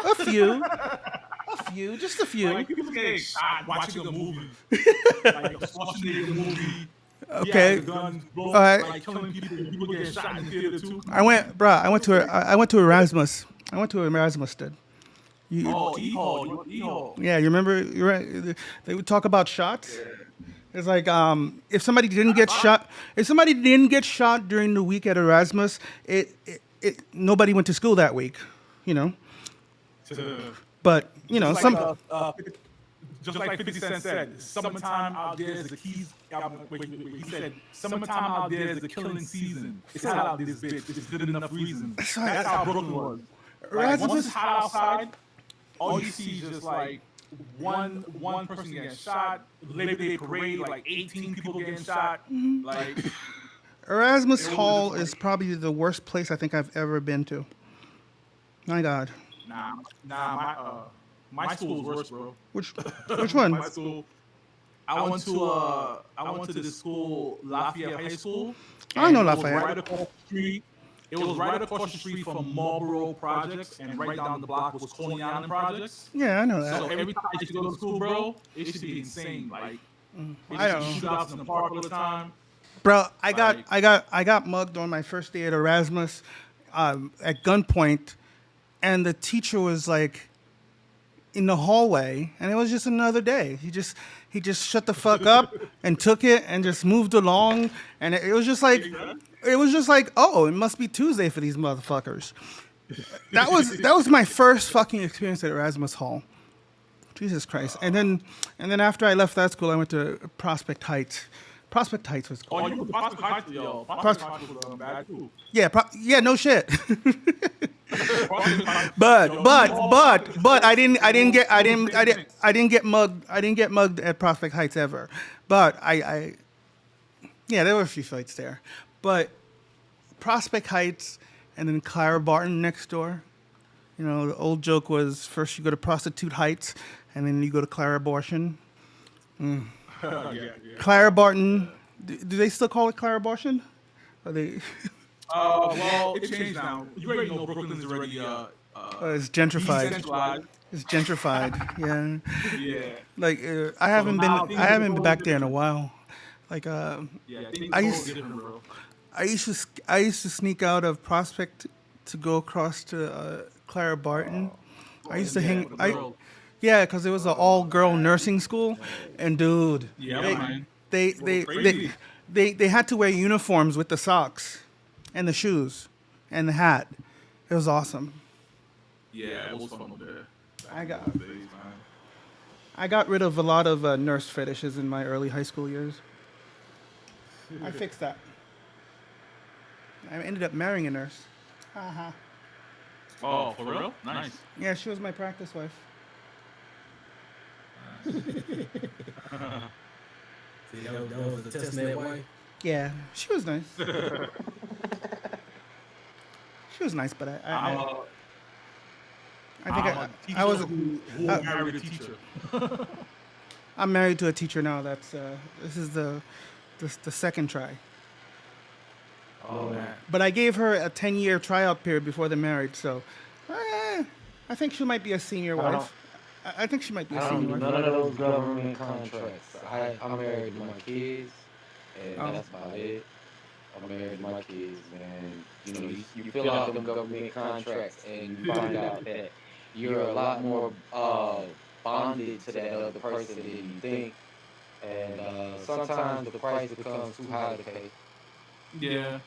just a few. Like people getting shot watching a movie, like a Schwarzenegger movie. Okay. Yeah, the guns blow, All right. like killing people getting shot in the theater too. I went to Erasmus. I went to Erasmus, did. Oh, E-Hall. Yeah, you remember? You're right. They would talk about shots. It's like if somebody didn't get shot during the week at Erasmus, nobody went to school that week, you know. But you know, Just like 50 Cent said, summertime out there is the keys. He said, summertime out there is the killing season. It's hot out this bitch. It's good enough reason. That's how Brooklyn was. Like, once it's hot outside, all you see is just like one person getting shot. Labor Day parade, like 18 people getting shot. Like Erasmus Hall is probably the worst place I think I've ever been to. My God. My school was worse, bro. Which one? My school. I went to this school, Lafayette High School. I know and Lafayette. It was right across the street from Marlboro Projects, and right down the block was Coney Island Projects. Yeah, I know that. So every time I used to go to school, bro, it should be insane. Like, I don't know. shootouts in the park all the time. Bro, I got mugged on my first day at Erasmus at gunpoint, and the teacher was like in the hallway, and it was just another day. He just shut the fuck up and took it and just moved along, and it was just like oh, it must be Tuesday for these motherfuckers. That was my first fucking experience at Erasmus Hall. Jesus Christ. And then after I left that school, I went to Prospect Heights. Prospect Heights was cool. Oh, you Prospect Heights, yo. Prospect Heights was bad too. Yeah, no shit. but I didn't get mugged at Prospect Heights ever. But yeah, there were a few fights there. But Prospect Heights and then Clara Barton next door. You know, the old joke was first you go to Prostitute Heights and then you go to Clara Abortion. Yeah. Clara Barton, do they still call it Clara Abortion? Are they? Well, it changed now. You already know Brooklyn's already It's gentrified. decentralized. It's gentrified. Yeah. Yeah. Like I haven't been back there in a while. Like Yeah, I I used- different, bro. I used to sneak out of Prospect to go across to Clara Barton. I used to hang. Yeah, because it was an all-girl nursing school, and dude, Yeah, man. they had to wear uniforms with the socks, and the shoes, and the hat. It was awesome. Yeah, it was fun over there. I got rid of a lot of nurse fetishes in my early high school years. I fixed that. I ended up marrying a nurse. Haha. Oh, for real? Nice. Yeah, she was my practice wife. See, that was the testnet wife. Yeah, she was nice. She was nice, but I think I was. Who married a teacher. I'm married to a teacher now. That's this is the second try. Oh man. But I gave her a 10-year tryout period before they married, so I think she might be a senior wife. I think she might be a I don't senior do wife. none of those government contracts. I'm married to my kids, and Oh. that's about it. I'm married to my kids, man. You know, you fill out them government contracts, and you find out that you're a lot more bonded to that other person than you think, and sometimes the price becomes too high to pay. Yeah.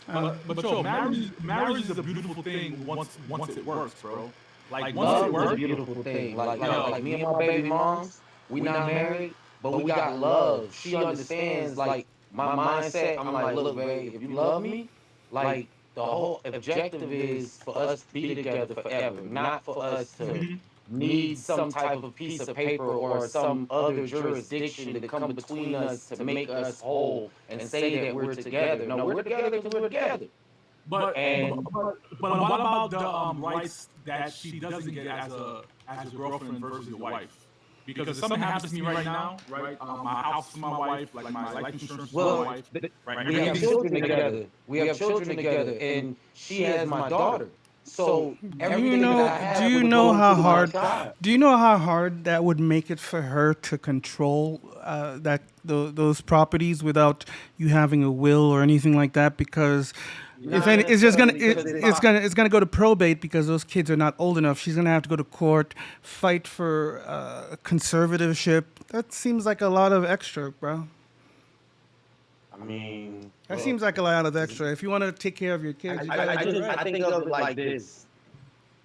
But yo, marriage is a beautiful thing once it works, bro. Like once it Love is a works, beautiful thing. Like yo, like me and my baby moms, we not married, but we got love. She understands like my mindset. I'm like, look, babe, if you love me, like the whole objective is for us to be together forever, not for us to mhm. need some type of piece of paper or some other jurisdiction to come between us to make us whole and say that we're together. No, we're together because we're together. But but, And but but what about the rights that she doesn't get as a girlfriend versus a wife? Because if something happens to me right now, right? My house is my wife, like my life insurance is my well, wife, right? we have Everything's children together. We have children together, and she has my daughter. So everything that I Do have you would know go how to my hard? child. Do you know how hard that would make it for her to control those properties without you having a will or anything like that? Because if Not any, it's just gonna necessarily because it's gonna go to probate because those kids are not old enough. She's gonna have to go to court, fight for conservatorship. That seems like a lot of extra, bro. I mean, That well, seems like a lot of extra. If you want to take care of your kids, you gotta I do just it. I think of it like this: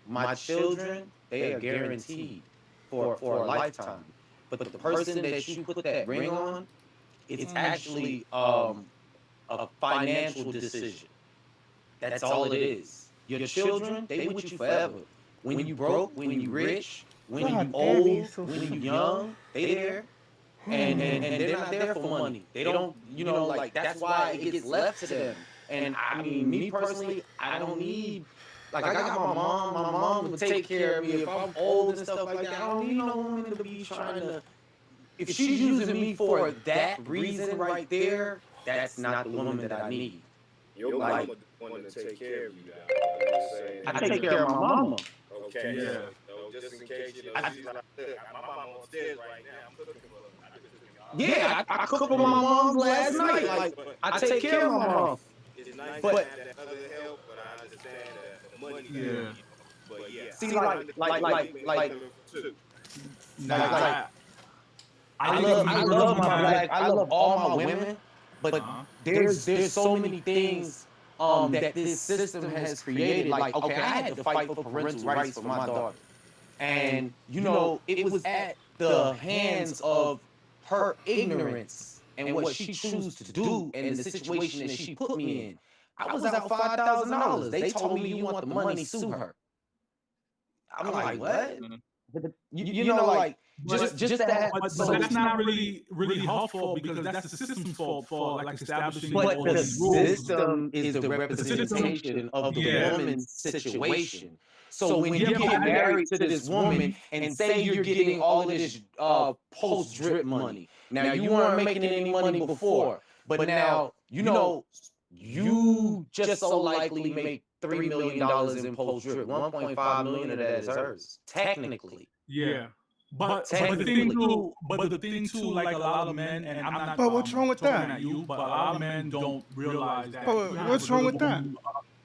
my children, they are guaranteed for a lifetime. But the person that you put that ring on, it's actually a financial decision. That's all it is. Your children, they with you forever. When you broke, when you rich, when you God damn, old, he's so when you sweet. young, they there. And they're not there for money. They don't, like that's why it gets left to them. And I mean, me personally, I don't need like I got my mom. My mom would take care of me if I'm old and stuff like that. I don't need no woman to be trying to. If she's using me for that reason right there, that's not the woman that I need. Your Like mama wanted to take care of you, though. I'm just saying. I take care of my mama. Okay, Yeah. so just in case, she's like, look, my mama upstairs right now. I'm cooking for her. I just cooking all day. Yeah, I cooked for my mom last night. Like I take care of my mom. It's nice But to have that other help, but I understand the money. Yeah. But yeah, see, like too. Nah, like I think I love my black. I love all my women, but there's so many things that this system has created. Like, okay, I had to fight for parental rights for my daughter, and it was at the hands of her ignorance and what she chose to do and the situation that she put me in. I was out $5,000. They told me you want the money, sue her. I'm like, what? Like just to have. but So that's not really her fault because that's the system's fault for like establishing but all the these rules. system is the representation of the Yeah. woman's situation. So when you Yeah, get but married to this woman and say you're getting all of this post drip money, now you weren't making any money before, but now you just so likely make $3 million in post drip. 1.5 million of that is hers, technically. Yeah. But the thing too, like a lot of men, and I'm not. But what's wrong with talking that? At you, but a lot of men don't realize that. But if you have what's a wrong good with that? woman,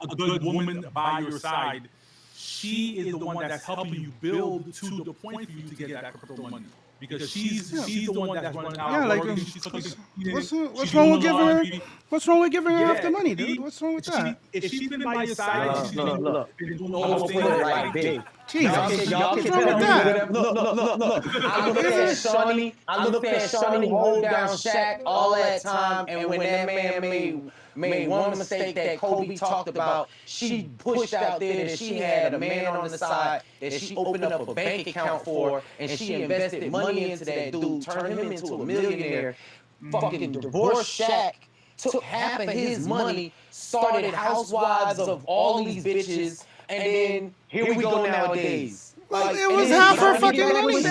a good woman by your side, she is the one that's helping you build to the point for you to get that crypto money. Because she's the one that's running out. Yeah, like she's cooking, what's wrong with giving her? What's wrong with giving her half the money, dude? What's wrong with that? If she's been by your side, she's been doing all those I'm gonna put it like things. this. Jesus, Y'all what's can wrong tell with me that? whatever. Look. I looked at Shawnee. I looked at Shawnee hold down Shaq all that time, and when that man made one mistake that Kobe talked about, she pushed out there that she had a man on the side that she opened up a bank account for, and she invested money into that dude, turned him into a millionaire. Fucking divorced Shaq. Took half of his money, started housewives of all these bitches, and then here we go nowadays. Well, it was half her fucking money.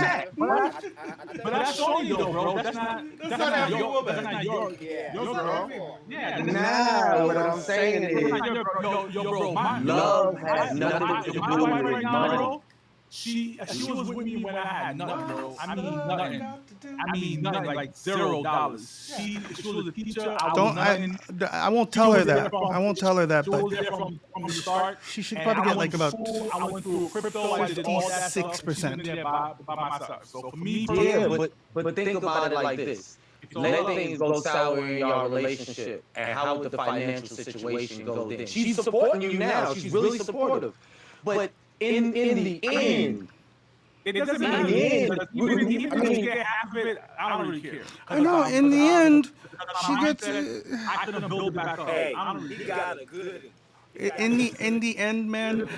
But that's Shawnee though, bro. That's not every your woman. That's not your girl. Yeah. Nah, what I'm saying is, Yo, bro. love has nothing to do My wife with right now, money. bro. she was with me when I had nothing, bro. I mean nothing. I mean nothing, like $0. She was a teacher. I was Don't nothing. I won't She tell her was there that. I won't tell her that, She but was there from the start. she should And probably I get went like about to school. I went through crypto. I did all that stuff. She's 56%. been there by myself. So for me, Yeah, personally, but think about it like this. it's all Let love. things go sour in your relationship, and how would the financial situation go then? She's supporting you now. She's really supportive, but in the end, It doesn't in matter. the end, Even if you get half of it, I don't really care. I know. In the end, she gets. I couldn't build it back up. Hey, I don't really he care. got a good. In the end, man,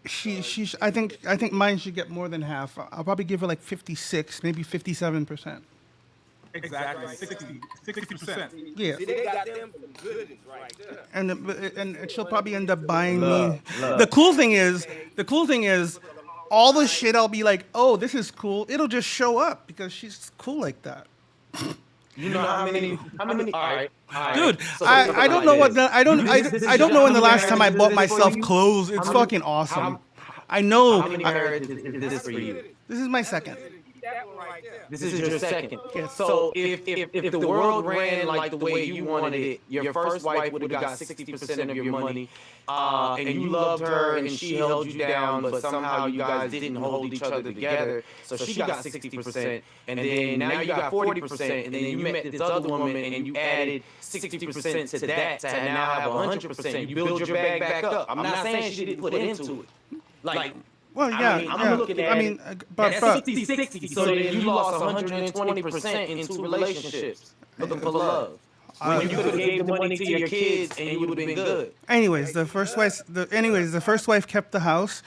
she. I think mine should get more than half. I'll probably give her like 56, maybe 57%. Exactly. 60%. Yeah, See, they got them some goodies right there. and she'll probably end up buying me. Love. The cool thing is, all the shit I'll be like, oh, this is cool. It'll just show up because she's cool like that. you know how many? All right, Dude, So I don't know like what this. I don't know when the last time I bought myself clothes. It's fucking awesome. I know. How many marriages is this for you? This is my second. That one right there. This is your second. So if the world ran like the way you wanted it, your first wife would have got 60% of your money, and you loved her and she held you down, but somehow you guys didn't hold each other together. So she got 60%, and then now you got 40%, and then you met this other woman and you added 60% to that to now have 100%. You build your bag back up. I'm not saying she didn't put into it. Like, Well, yeah, I mean, I'm yeah. looking at I mean, that's but 60-60. So then you lost 120% in two relationships looking for love. When you could have gave the money to your kids and you would have been good. anyways, the first wife kept the house.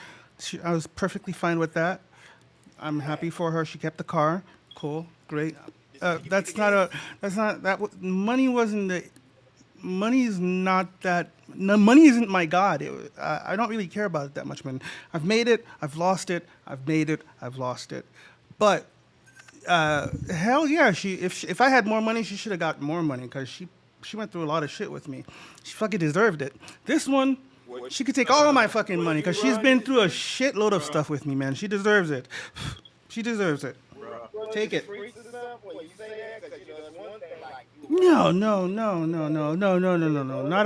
I was perfectly fine with that. I'm happy for her. She kept the car. Cool, great. Money wasn't the. Money is not that. No, money isn't my god. I don't really care about it that much, man. I've made it. I've lost it. I've made it. I've lost it. But hell yeah, if I had more money, she should have got more money because she went through a lot of shit with me. She fucking deserved it. This one, she could take all of my fucking money because she's been through a shitload of stuff with me, man. She deserves it. She deserves it. Take it. No. Not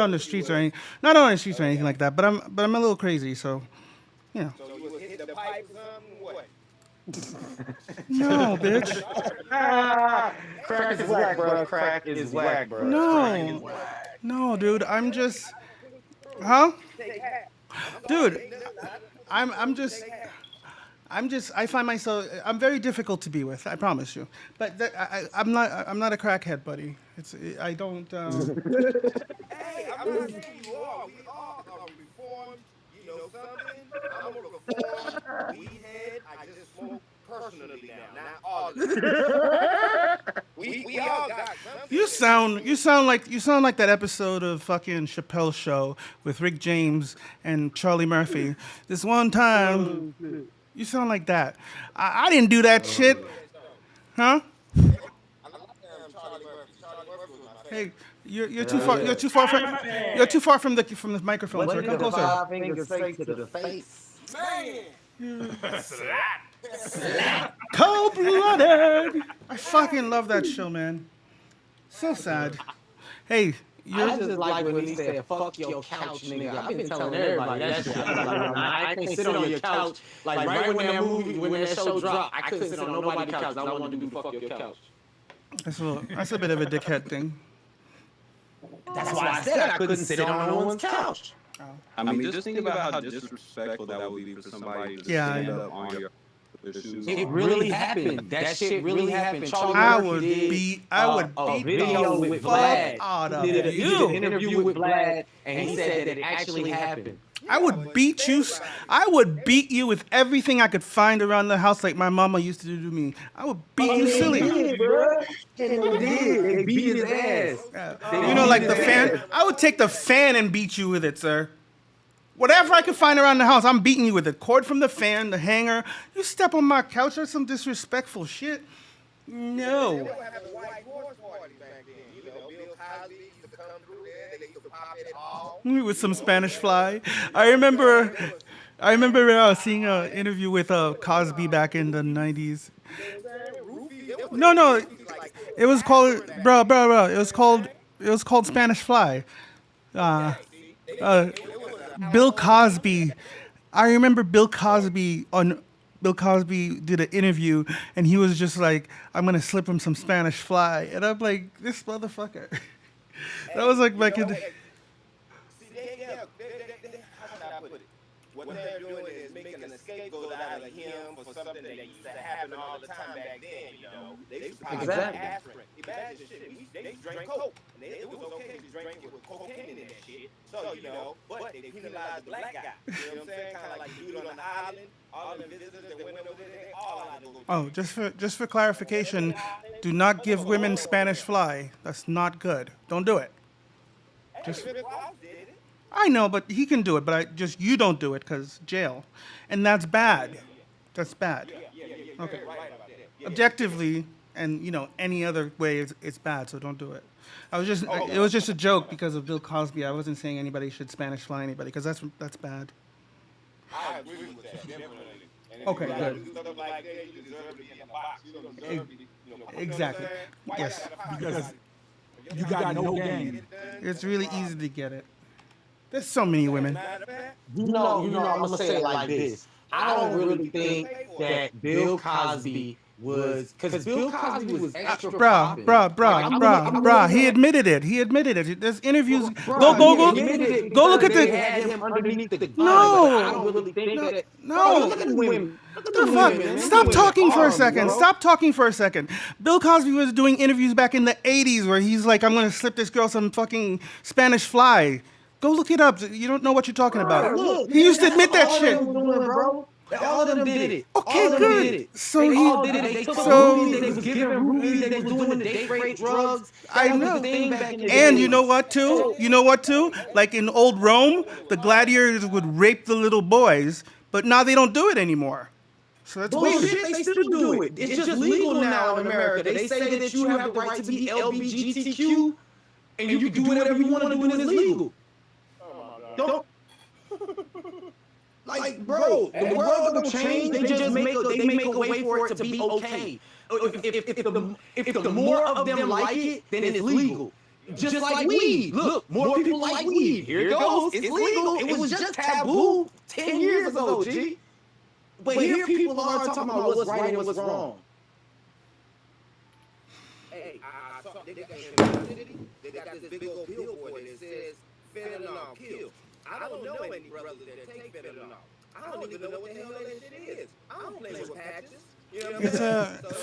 on the streets or anything. Not on the streets or anything like that. But I'm a little crazy, so yeah. So you would hit the pipe or something? What? No, bitch. Crack is whack, bro. Crack is whack, bro. No, dude. I'm just, huh? Dude, I find myself. I'm very difficult to be with. I promise you. But I'm not a crackhead, buddy. I don't. Hey, I'm not saying you are. We all are reformed. You know something? I'm a reformed weed head. I just smoke personally now, not all of it. We all got something. You sound like that episode of fucking Chappelle's Show with Rick James and Charlie Murphy. This one time, you sound like that. I didn't do that shit, huh? Hey, you're too far. You're too far from the microphone. Sir. Come closer. 5 fingers straight to the face. Cold-blooded. I fucking love that show, man. So sad. Hey, I just like when he said, "Fuck your couch, nigga." I've been telling everybody that shit. I can't sit on your couch. Like right when that show dropped, I couldn't sit on nobody's couch. I wanted to do fuck your couch. that's a bit of a dickhead thing. That's why I said I couldn't sit on no one's couch. I mean, just think about how disrespectful that would be for somebody to stand up on your shoes. It really happened. That shit really happened. Charlie I Murphy would did beat a video with Vlad. out of He did an you. interview with Vlad, and he said that it actually happened. I would beat you. I would beat you with everything I could find around the house, like my mama used to do to me. I would beat you silly. They beat his ass. You know, like the fan. I would take the fan and beat you with it, sir. Whatever I could find around the house, I'm beating you with it. Cord from the fan, the hanger. You step on my couch, that's some disrespectful shit. No. They would have a white horse party back then. You know, Bill Cosby used to come through there. They used to pop it all. With some Spanish fly. I remember I remember seeing an interview with Cosby back in the '90s. You know what I'm saying? Rufy, there was No, a no, Rufy like it was called, actor that bro. okay. It was called Spanish Fly. Uh, Okay, see, uh, it was a Bill household name. Cosby. I remember Bill Cosby did an interview and he was just like, "I'm gonna slip him some Spanish Fly," and I'm like, "This motherfucker." That was Hey, like back in. hey, see, how should I put it? What they're doing is making a scapegoat out of him for something that used to happen all the time back then. You know, they used to pop Exactly. aspirin. Imagine shit. They used to drink coke, and it was okay to drink it with cocaine in that shit. So but they penalized the black guy. You know what I'm saying? Kind of like the dude on the island. All the visitors that went over there, they all had to go Oh, drink. just for On whatever clarification, island. do not Hold give on, hold women on, hold on. Spanish Fly. That's not good. Don't do it. Hey, Just Rick Ross did it. I know, but he can do it. But you don't do it because jail, and that's Oh bad. yeah, That's bad. you're Okay. right about that. Objectively, and any other way, it's bad. So don't do it. Oh It was no. just a joke because of Bill Cosby. I wasn't saying anybody should Spanish Fly anybody because that's bad. I agree with that, definitely. And if you Okay, gotta good. do stuff like that, you deserve to be in the box. You don't deserve to be, you know what I'm Exactly. saying? Why Yes. you gotta fight Because somebody? If you your got guy no get game. it done, It's that's a really problem. easy to get it. There's so many As a women. matter of fact, I'm gonna say it like this. I don't really they'll think pay for it. that Bill Cosby was because Bill Cosby was extra Bruh, popping. bruh, Like bruh, I'm bruh, bruh. looking He at admitted it. He admitted it. There's interviews. bruh, he admitted it Go look because at they the. had him underneath the gun. But I No, don't really think no, that, bro. no. Look at the women. Look at The the fuck? women, man. Them Stop women talking for a armed, second. bro. Stop talking for a second. Bill Cosby was doing interviews back in the '80s where he's like, "I'm gonna slip this girl some fucking Spanish Fly." Go look it up. You don't know what you're talking about. Bruh, look, He man, used to that's what admit that all of shit. them was doing, bro. All of them did it. All Okay, of them did good. it. So They he, all did it. They took so rubies. They was giving rubies. They was doing the date rape drugs. I That was the know. thing back in the And you know days. what too? So You know what too? Like in old Rome, the gladiators would rape the little boys, but now they don't do it anymore. So that's weird. bullshit, they still do it. It's just legal now in America. They say that you have the right to be LBGTQ and you can do whatever you want to do and it's legal. Don't like, bro. The world don't change. They just make a way for it to be okay. If the more of them like it, then it's legal. Just like weed. Look, more people like weed. Here it goes. It's legal. It was just taboo 10 years ago, G. But here people are talking about what's right and what's wrong. Hey, I saw they got in my city. They got this big old billboard that says fentanyl kills. I don't know any brothers that take fentanyl. I don't even know what the hell that shit is. I don't play with patches. You know what I'm It's saying? a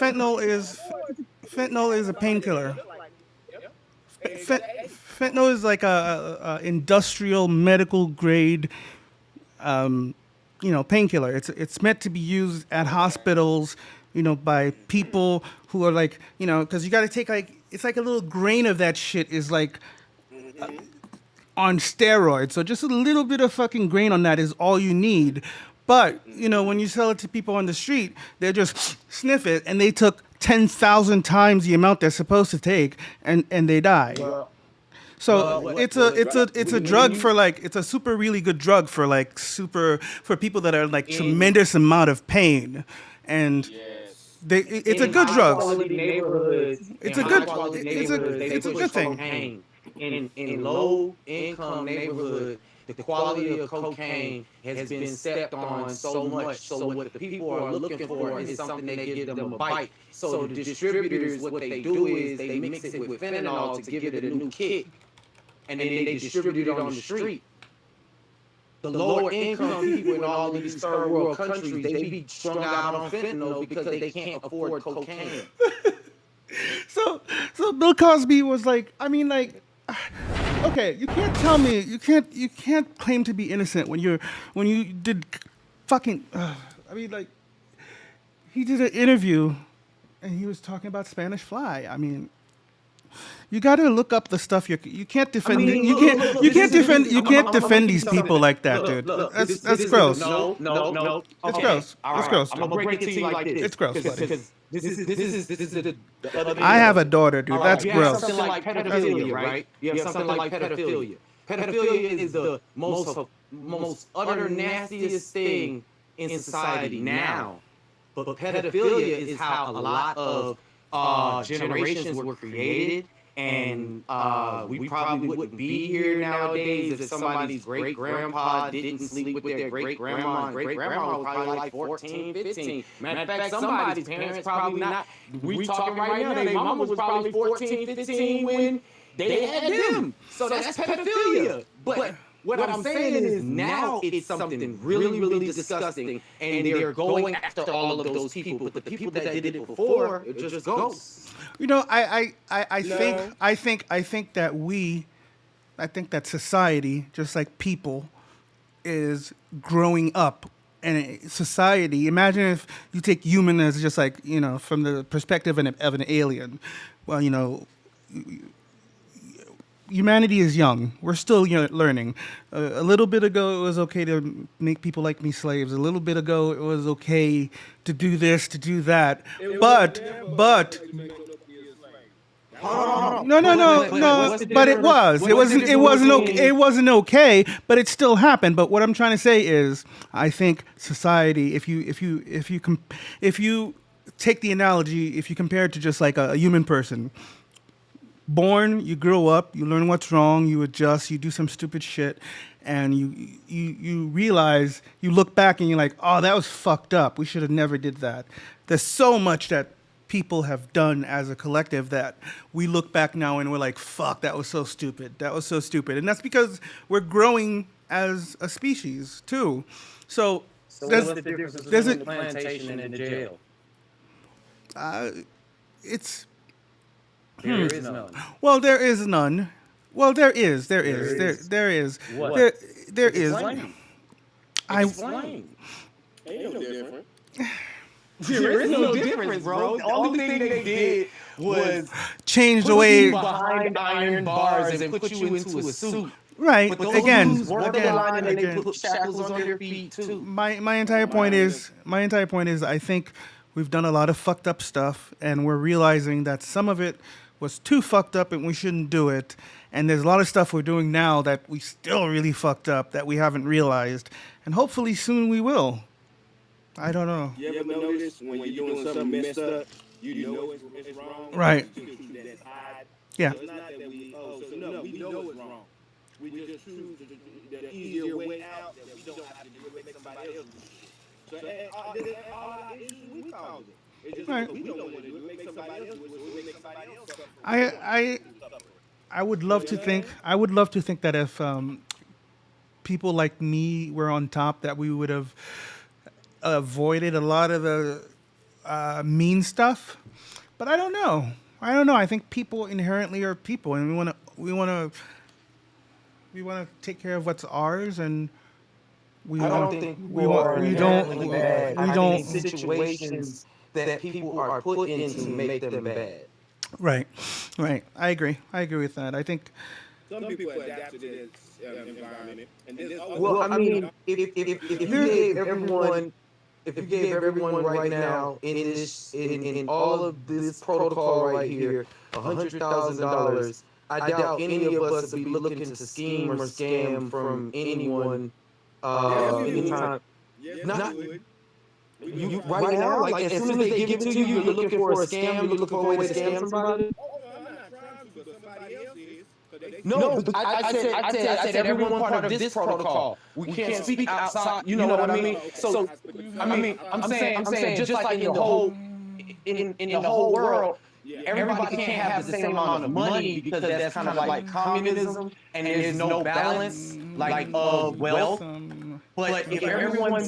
fentanyl is a painkiller. Fentanyl is like a industrial medical grade, painkiller. It's meant to be used at hospitals, by people who are like, because you got to take like it's like a little grain of that shit is like on steroids. So just a little bit of fucking grain on that is all you need. But, when you sell it to people on the street, they just sniff it and they took 10,000 times the amount they're supposed to take and they die. So it's a drug for like it's a super really good drug for like for people that are like tremendous amount of pain. And it's a good drug. It's a good it's a good thing. In low income neighborhood, the quality of cocaine has been stepped on so much. So what the people are looking for is something that give them a bite. So the distributors, what they do is they mix it with fentanyl to give it a new kick, and then they distribute it on the street. The lower income people in all of these third world countries, they be strung out on fentanyl because they can't afford cocaine. So Bill Cosby was like, I mean, like, okay, you can't tell me you can't claim to be innocent when you did fucking. I mean, like, he did an interview, and he was talking about Spanish Fly. I mean. You got to look up the stuff you can't defend. You can't defend these people like that, dude. That's gross. No. It's Okay, gross. all It's right. gross. I'm gonna break it to you like this. It's gross, buddy. Because this is the other thing. I have a daughter, dude. All right, That's you have gross. something like pedophilia, right? You have something like pedophilia. Pedophilia is the most utter nastiest thing in society now. But pedophilia is how a lot of generations were created, and we probably wouldn't be here nowadays if somebody's great grandpa didn't sleep with their great grandma, and great grandma was probably like 14, 15. Matter of fact, somebody's parents probably not. We talking right now, their mama was probably 14, 15 when they had them. So that's pedophilia. But what I'm saying is now it's something really, really disgusting, and they're going after all of those people. But the people that did it before, it just ghosts. You know, I think that society, just like people, is growing up. And society, imagine if you take human as just like, from the perspective of an alien. Well, humanity is young. We're still learning. A little bit ago, it was okay to make people like me slaves. A little bit ago, it was okay to do this, to do that. But no. But it was. It wasn't. It wasn't okay. It wasn't okay. But it still happened. But what I'm trying to say is, I think society. If you take the analogy, if you compare it to just like a human person. Born, you grow up, you learn what's wrong, you adjust, you do some stupid shit, and you realize, you look back and you're like, oh, that was fucked up. We should have never did that. There's so much that people have done as a collective that we look back now and we're like, fuck, that was so stupid. That was so stupid. And that's because we're growing as a species, too. So what's the difference between the plantation and the jail? It's... There is none. Well, there is none. Well, there is. There is. There is. What? There is. Explain. Ain't no different. There is no difference, bro. The only thing they did was change the way behind iron bars and put you into a suit. Right. But again, they put shackles on your feet too. My entire point is, I think we've done a lot of fucked up stuff, and we're realizing that some of it was too fucked up and we shouldn't do it. And there's a lot of stuff we're doing now that we still really fucked up that we haven't realized. And hopefully soon we will. I don't know. You ever notice when you're doing something messed up, you know it's wrong? Right. Yeah. So it's not that we know it's wrong. We just choose the easier way out that we don't have to do it, make somebody else do it. So all our issues we cause it. It's just because we don't want to do it, make somebody else do it, so we make somebody else suffer. I would love to think that if people like me were on top, that we would have avoided a lot of the mean stuff. But I don't know. I think people inherently are people, and we want to take care of what's ours, and we don't situations that people are put in to make them bad. Right. I agree with that. I think some people adapt to this environment, and well, I mean, if you gave everyone. If you gave everyone right now in all of this protocol right here $100,000, I doubt any of us would be looking to scheme or scam from anyone. Anytime. Yes, not you right now. Like as soon as they give it to you, you're looking for a scam. You're looking for a way to scam somebody. I'm not trying to, but somebody else is. No, I said everyone part of this protocol. We can't speak outside. You know what I mean? So, I'm saying just like in the whole in the whole world, everybody can't have the same amount of money because that's kind of like communism, and there's no balance like of wealth. But if everyone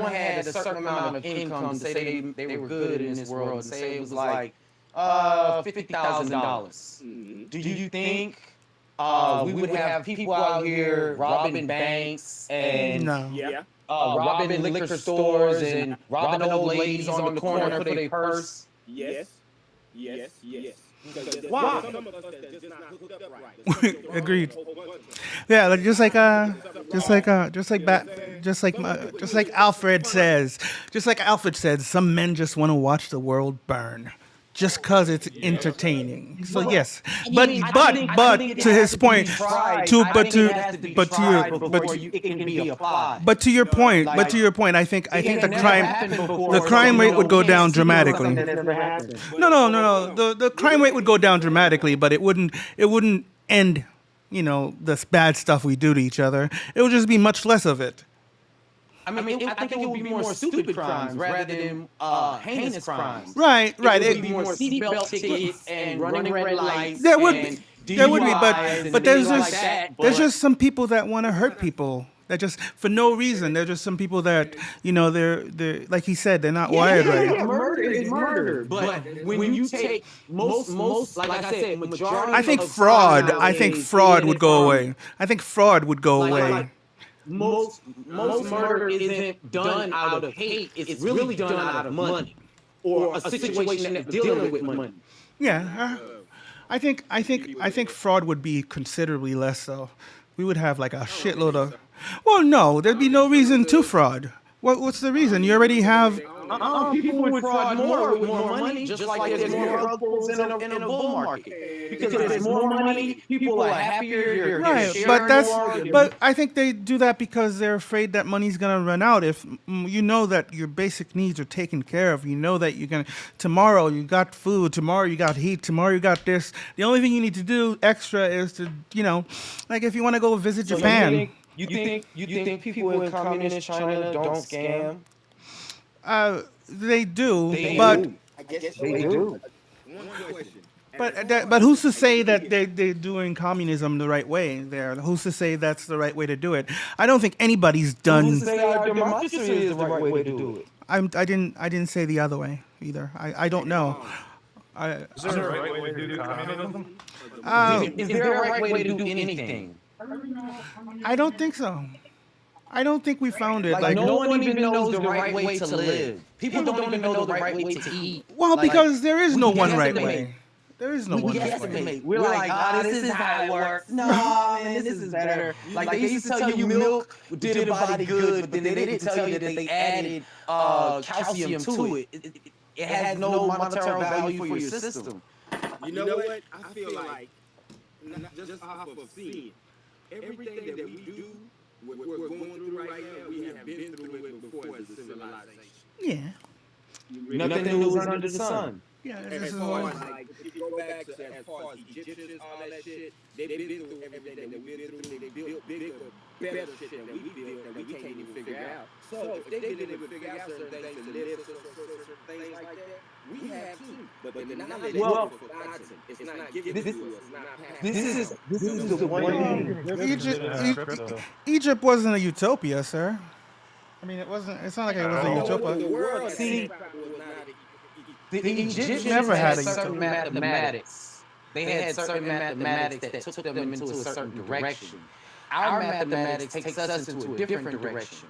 had a certain amount of income, say they were good in this world, say it was like $50,000. Do you think we would have people out here robbing banks and robbing liquor stores and robbing old ladies on the corner for their purse? Yes. Why? Agreed. Yeah, like just like Alfred says. Just like Alfred said, some men just want to watch the world burn. just because it's entertaining. So yes, I but mean, but it to has his to be point, tried. to I but think to it has to be but to tried your before it can be applied. but to your point, Like, I think it the never crime happened before. the crime so, rate would go you can't down speak on dramatically. something that's never happened. No. The crime rate would go down dramatically, but it wouldn't end, this bad stuff we do to each other. It would just be much less of it. I mean, I think it would be more stupid crimes rather than heinous crimes. Right. It would be more seatbelt tickets and running red lights There would and there would be, DUIs and but things there's like just that. there's But just some people that want to hurt people. That just for no reason. There's just some people that they're like he said, they're not wired right. murder is murder. But when you take most like I said, majority I think of fraud. crime I think nowadays fraud is would go away. I think fraud would go like away. most murder isn't done out of hate. It's really done out of money or a situation that they're dealing with money. Yeah, I think fraud would be considerably less though. We would have like a shitload of. Well, no, there'd be no reason to fraud. What's the reason? You already have. People would fraud more with more money, just like there's more rug pulls in a bull market. Because there's more money, people are happier. You're Right, sharing more. but I think they do that because they're afraid that money's gonna run out. If you know that your basic needs are taken care of, you know that you're gonna tomorrow you got food, tomorrow you got heat, tomorrow you got this. The only thing you need to do extra is to like if you want to go visit Japan. You think people in communist China don't scam? They do, They but do. I guess They do. one question. but who's to say that they're doing communism the right way there? Who's to say that's the right way to do it? I don't think anybody's done. Who's to say our democracy is the right way to do it? I didn't say the other way either. I don't know. Is there a right way to do communism? Is there a right way to do anything? I don't think so. I don't think we found it. Like no one even knows the right way to live. People don't even know the right way to eat. Well, because there is no we one right guesstimate. way. There is no We one right way. guesstimate. We're like, this is how it works. No, man, this is better. Like they used to tell you milk did a body good, but then they didn't tell you that they added calcium to it. It has no monetary value for your system. You know what? I feel like just off of seeing everything that we do, what we're going through right now, we have been through it before as a civilization. Yeah. Nothing new is under the sun. Yeah. And This as is far all. as like, if you go back to as far as Egyptians, all that shit, they've been through everything that we've been through. They built bigger, better shit than we built that we can't even figure out. So if they didn't even figure out certain things to live, certain things like that, we have too. But the knowledge is forgotten. It's not given to us. It's not passed. This is the one. Egypt wasn't a utopia, sir. I mean, it wasn't. It's not like it was a utopia. The world See, the Egyptians never had had a certain mathematics. They had certain mathematics that took them into a certain direction. Our mathematics takes us into a different direction.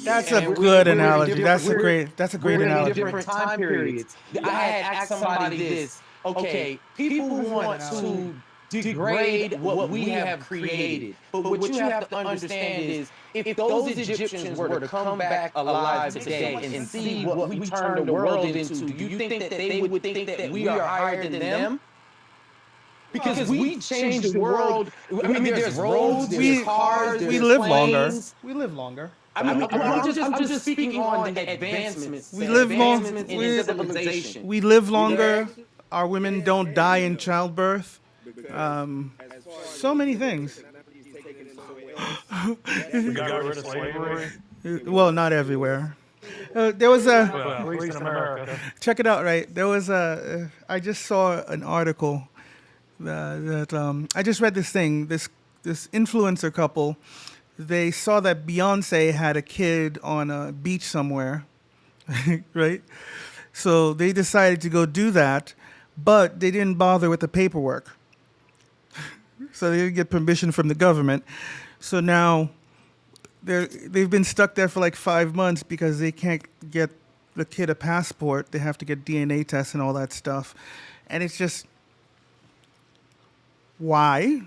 That's a good analogy. That's a we're- great We're in analogy. different time periods. I had asked somebody this. Okay, people want to degrade what we have created, but what you have to understand is if those Egyptians were to come back alive today and see what we turned the world into, do you think that they would think that we are higher than them? Because we changed the world. I mean, there's roads, there's cars, there's We live longer. planes. We live longer. I mean, I'm just speaking on the advancements. We live long- advancements in we- civilization. We live longer. Our women don't die in childbirth. So many things. We got rid of slavery. Well, not everywhere. There was a. Well, at least in America. Check it out, right? There was a. I just saw an article that I just read this thing. This influencer couple, they saw that Beyonce had a kid on a beach somewhere, right? So they decided to go do that, but they didn't bother with the paperwork. So they didn't get permission from the government. So now they've been stuck there for like 5 months because they can't get the kid a passport. They have to get DNA tests and all that stuff. And it's just, why?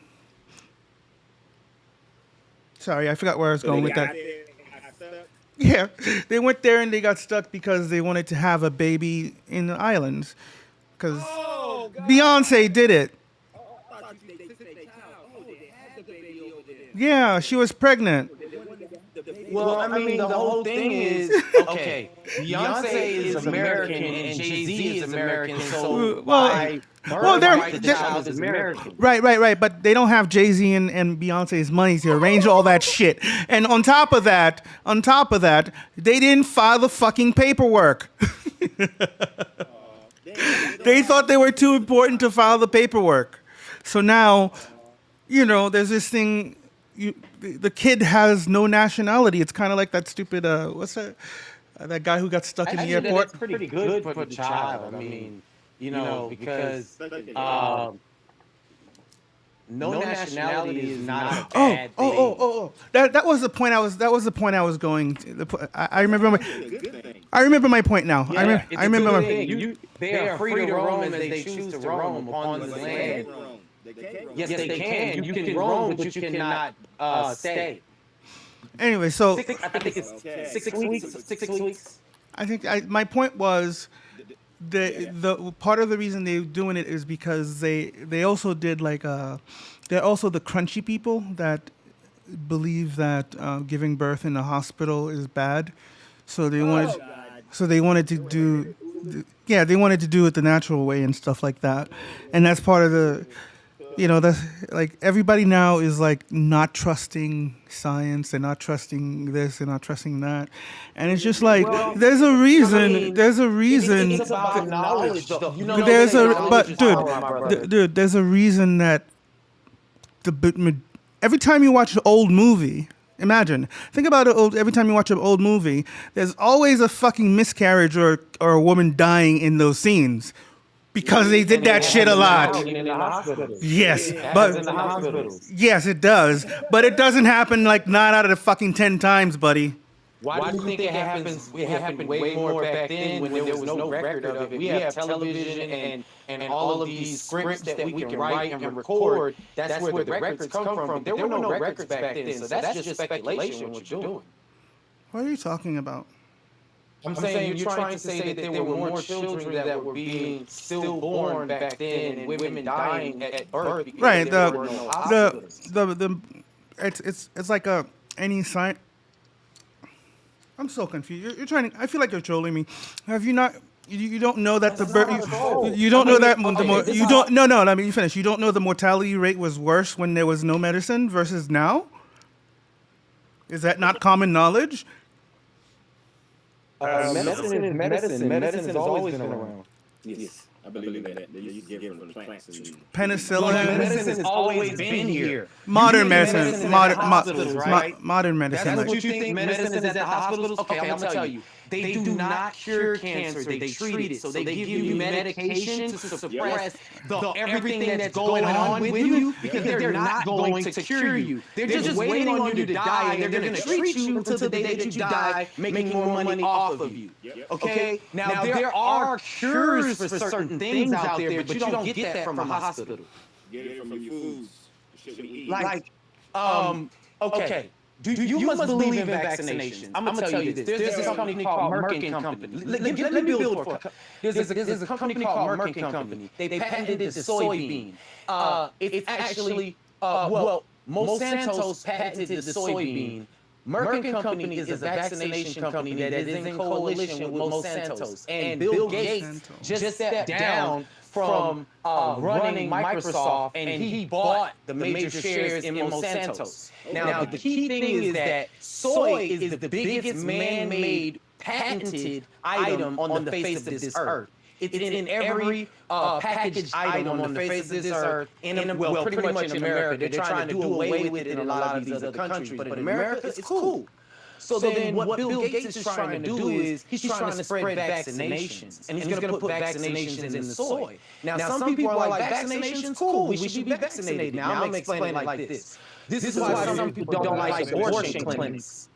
Sorry, I forgot where I was going with that. Yeah, they went there and they got stuck because they wanted to have a baby in the islands. because Oh, God. Beyonce did it. Oh, I thought you said they child. Oh, they had the baby over there. Yeah, she was pregnant. Well, I mean, the whole thing is okay. Beyonce is American and Jay-Z is American, so by birthright the child is American. Right. But they don't have Jay-Z and Beyonce's money to arrange all that shit. And on top of that, they didn't file the fucking paperwork. They thought they were too important to file the paperwork. So now, there's this thing. The kid has no nationality. It's kind of like that stupid what's that? That guy who got stuck in the airport. That's pretty good for the child. I mean, because no nationality is not a bad thing. Oh. That was the point I was going to. I remember my point now. Yeah, I remember my thing. They are free to roam as they choose to roam upon the land. Yes, they can. You can roam, but you cannot stay. Anyway, so I think it's 6 weeks. 6 weeks. I think my point was the part of the reason they're doing it is because they also did they're also the crunchy people that believe that giving birth in a hospital is bad, so they wanted to do it the natural way and stuff like that, and that's part of the. That's like everybody now is like not trusting science. They're not trusting this. They're not trusting that, and it's just like there's a reason. There's a reason. It's about knowledge. Dude, there's a reason that every time you watch an old movie, think about it. Every time you watch an old movie, there's always a fucking miscarriage or a woman dying in those scenes. Because they did that shit a lot. Yes, yes, it does. But it doesn't happen like 9 out of the fucking 10 times, buddy. Why do you think it happens? It happened way more back then when there was no record of it. We have television and all of these scripts that we can write and record. That's where the records come from. There were no records back then, so that's just speculation what you're doing. What are you talking about? I'm saying you're trying to say that there were more children that were being stillborn back then and women dying at birth. Right. There were no hospitals. It's like any sign. I'm so confused. You're trying to. I feel like you're trolling me. Have you not? You don't know that the birth. You don't know that the more. You don't. No. Let me finish. You don't know the mortality rate was worse when there was no medicine versus now. Is that not common knowledge? Medicine is medicine. Medicine has always been around. Yes, I believe that. They used to give them the plants. Penicillin. Medicine has always been here. Modern medicine. Modern medicine. That's what you think medicine is at the hospitals? Okay, I'm gonna tell you. They do not cure cancer. They treat it. So they give you medication to suppress everything that's going on with you because they're not going to cure you. They're just waiting on you to die, and they're going to treat you until the day that you die, making more money off of you. Okay? Now, there are cures for certain things out there, but you don't get that from a hospital. Get it from your foods. Shit we eat. Like, okay. You must believe in vaccinations. I'm gonna tell you this. There's this company called Merck and Company. Let me build for a. There's a company called Merck and Company. They patented the soybean. It's actually Monsanto's patented the soybean. Merck and Company is a vaccination company that is in coalition with Monsanto's. And Bill Gates just stepped down from running Microsoft, and he bought the major shares in Monsanto's. Now, the key thing is that soy is the biggest man-made patented item on the face of this earth. It's in every packaged item on the face of this earth, pretty much in America. They're trying to do away with it in a lot of these other countries, but in America, it's cool. So then what Bill Gates is trying to do is he's trying to spread vaccinations, and he's going to put vaccinations in the soy. Now, some people are like, vaccinations, cool, we should be vaccinated. Now, I'm going to explain it like this. This is why some people don't like abortion clinics.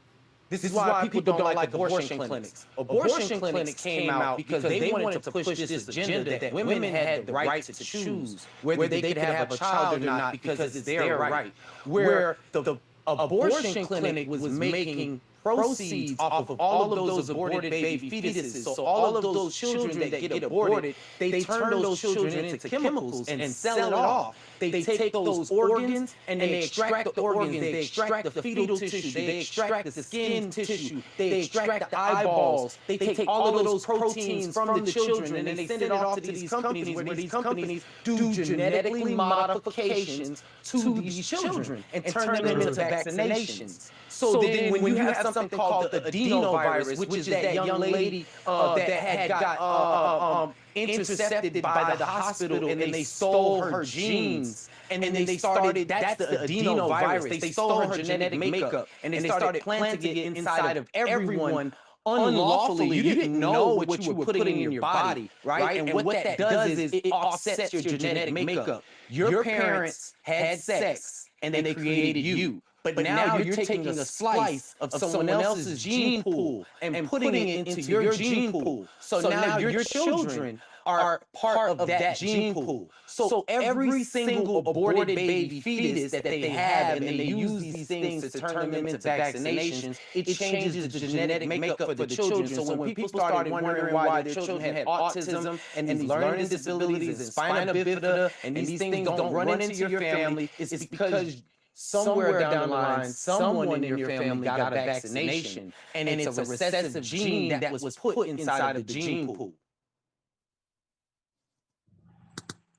This is why people don't like abortion clinics. Abortion clinics came out because they wanted to push this agenda that women had the right to choose whether they could have a child or not because it's their right. Where the abortion clinic was making proceeds off of all of those aborted baby fetuses. So all of those children that get aborted, they turn those children into chemicals and sell it off. They take those organs and they extract the organs, they extract the fetal tissue, they extract the skin tissue, they extract the eyeballs, they take all of those proteins from the children and they send it off to these companies where these companies do genetically modifications to these children and turn them into vaccinations. So then when you have something called the adenovirus, which is that young lady that had got intercepted by the hospital and they stole her genes, and then they started, that's the adenovirus, they stole her genetic makeup and they started planting it inside of everyone unlawfully. You didn't know what you were putting in your body, right? And what that does is it offsets your genetic makeup. Your parents had sex and they created you. But now you're taking a slice of someone else's gene pool and putting it into your gene pool. So now your children are part of that gene pool. So every single aborted baby fetus that they have, and they use these things to turn them into vaccinations, it changes the genetic makeup for the children. So when people started wondering why their children had autism and these learning disabilities and spina bifida, and these things don't run into your family, it's because somewhere down the line, someone in your family got a vaccination, and it's a recessive gene that was put inside of the gene pool.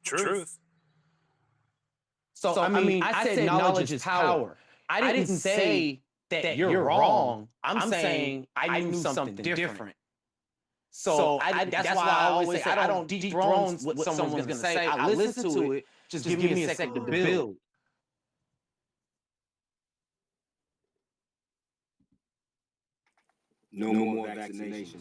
Truth. So, I mean, I said knowledge is power. I didn't say that you're wrong. I'm saying I knew something different. So that's why I always say I don't dethrone what someone's going to say. I listen to it. Just give me a second to build. No more vaccinations.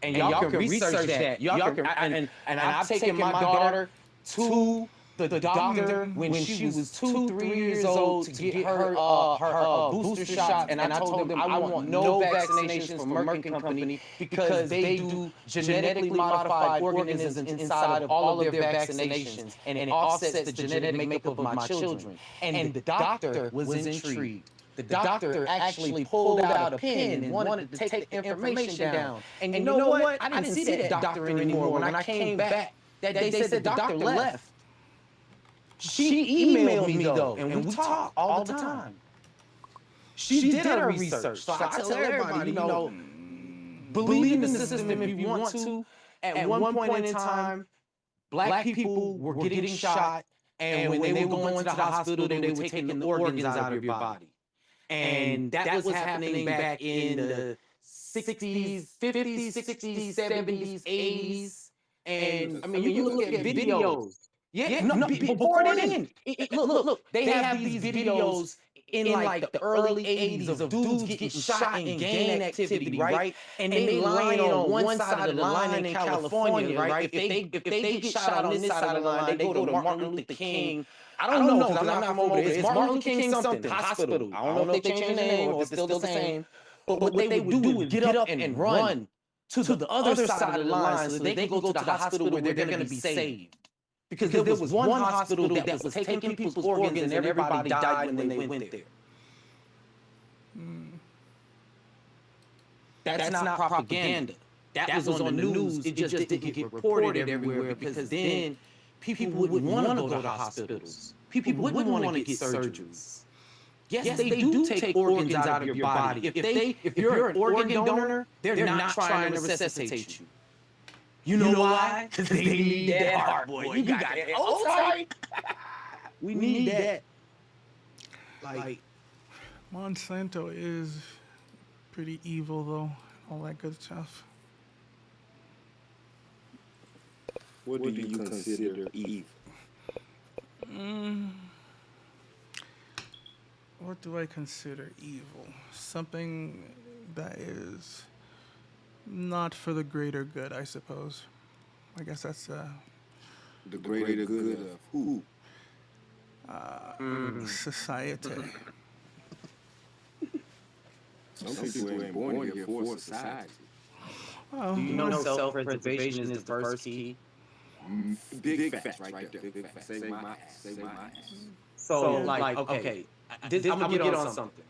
And y'all can research that. Y'all can, and I've taken my daughter to the doctor when she was 2-3 years old to get her booster shots, and I told them I want no vaccinations from Merck and Company because they do genetically modified organisms inside of all of their vaccinations, and it offsets the genetic makeup of my children. And the doctor was intrigued. The doctor actually pulled out a pen and wanted to take the information down. And you know what? I didn't see that doctor anymore. When I came back, they said the doctor left. She emailed me though, and we talk all the time. She did her research. So I tell everybody, you know, believe in the system if you want to. At one point in time, black people were getting shot, and when they were going to the hospital, they were taking the organs out of your body. And that was happening back in the 60s, 50s, 60s, 70s, 80s. And I mean, you look at videos. Yeah, no, before then. Look, they have these videos in like the early 80s of dudes getting shot in gang activity, right? And they lying on one side of the line in California, right? If they get shot on this side of the line, they go to Martin Luther King. I don't know, because I'm not from over there. It's Martin Luther King something, hospital. I don't know if they changed the name or if it's still the same. But what they would do is get up and run to the other side of the line so they can go to the hospital where they're going to be saved. Because there was one hospital that was taking people's organs and everybody died when they went there. That's not propaganda. That was on the news. It just didn't get reported everywhere because then people wouldn't want to go to hospitals. People wouldn't want to get surgeries. Yes, they do take organs out of your body. If you're an organ donor, they're not trying to resuscitate you. You know why? Because they need that heart, boy. You got that. Oh, sorry. We need that. Like, Monsanto is pretty evil, though. All that good stuff. What do you consider evil? What do I consider evil? Something that is not for the greater good, I suppose. I guess that's The greater good of who? Society. Some people ain't born here for society. Well, do you know self-preservation is the first key? Big facts right there. Big facts. Say my ass. Say my ass. So like, okay, I'm gonna get on something.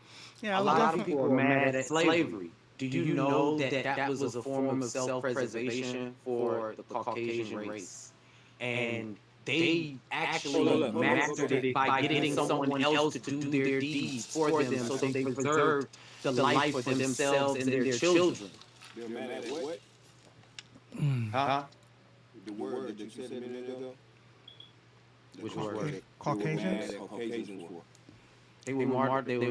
Yeah, A lot of people are mad at slavery. Do you know that that was a form of self-preservation for the Caucasian race? And they actually mastered it by getting someone else to do their deeds for them, so they preserved the life for themselves and their children. They're mad at what? Huh? The word that you said a minute ago. Which word? Caucasians? Caucasians for. They were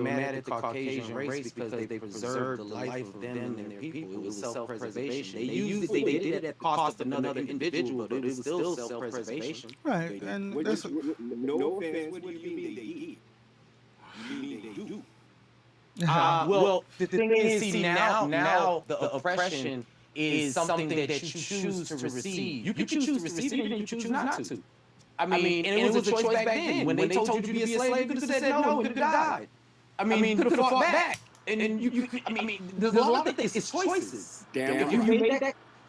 mad at the Caucasian race because they preserved the life of them and their people. It was self-preservation. They did it at the cost of another individual, but it was still self-preservation. Right, and that's No offense. What do you mean they did? You mean they do? Well, the thing is, see, now the oppression is something that you choose to receive. You can choose to receive it, and you can choose not to. I mean, and it was a choice back then. When they told you to be a slave, you could have said no, you could have died. I mean, you could have fought back. And you I mean, there's a lot of things. It's choices. Damn.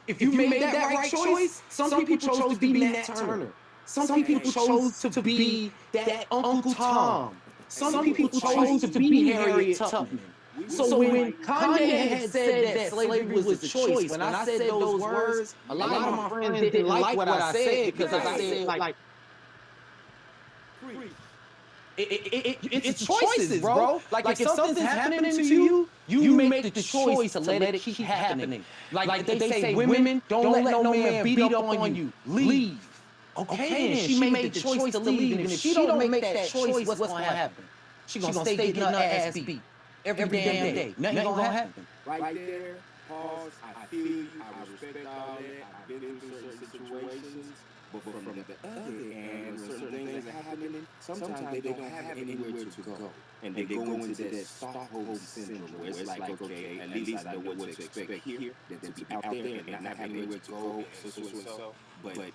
If you made that right choice, some people chose to be Nat Turner. Some people chose to be that Uncle Tom. Some people chose to be Harriet Tubman. So when Kanye had said that slavery was a choice, when I said those words, a lot of my friends didn't like what I said because I said like it's choices, bro. Like if something's happening to you, you make the choice to let it keep happening. Like they say, women, don't let no man beat up on you. Leave. Okay, then she made the choice to leave, and if she don't make that choice, what's gonna happen? She gonna stay getting her ass beat every damn day. Nothing gonna happen. Right there, pause. I feel you. I respect all that. I've been through certain situations. But from the other end, when certain things are happening, sometimes they don't have anywhere to go. And they go into that Stockholm syndrome where it's like, okay, at least I know what to expect here, than to be out there and not have anywhere to go, so.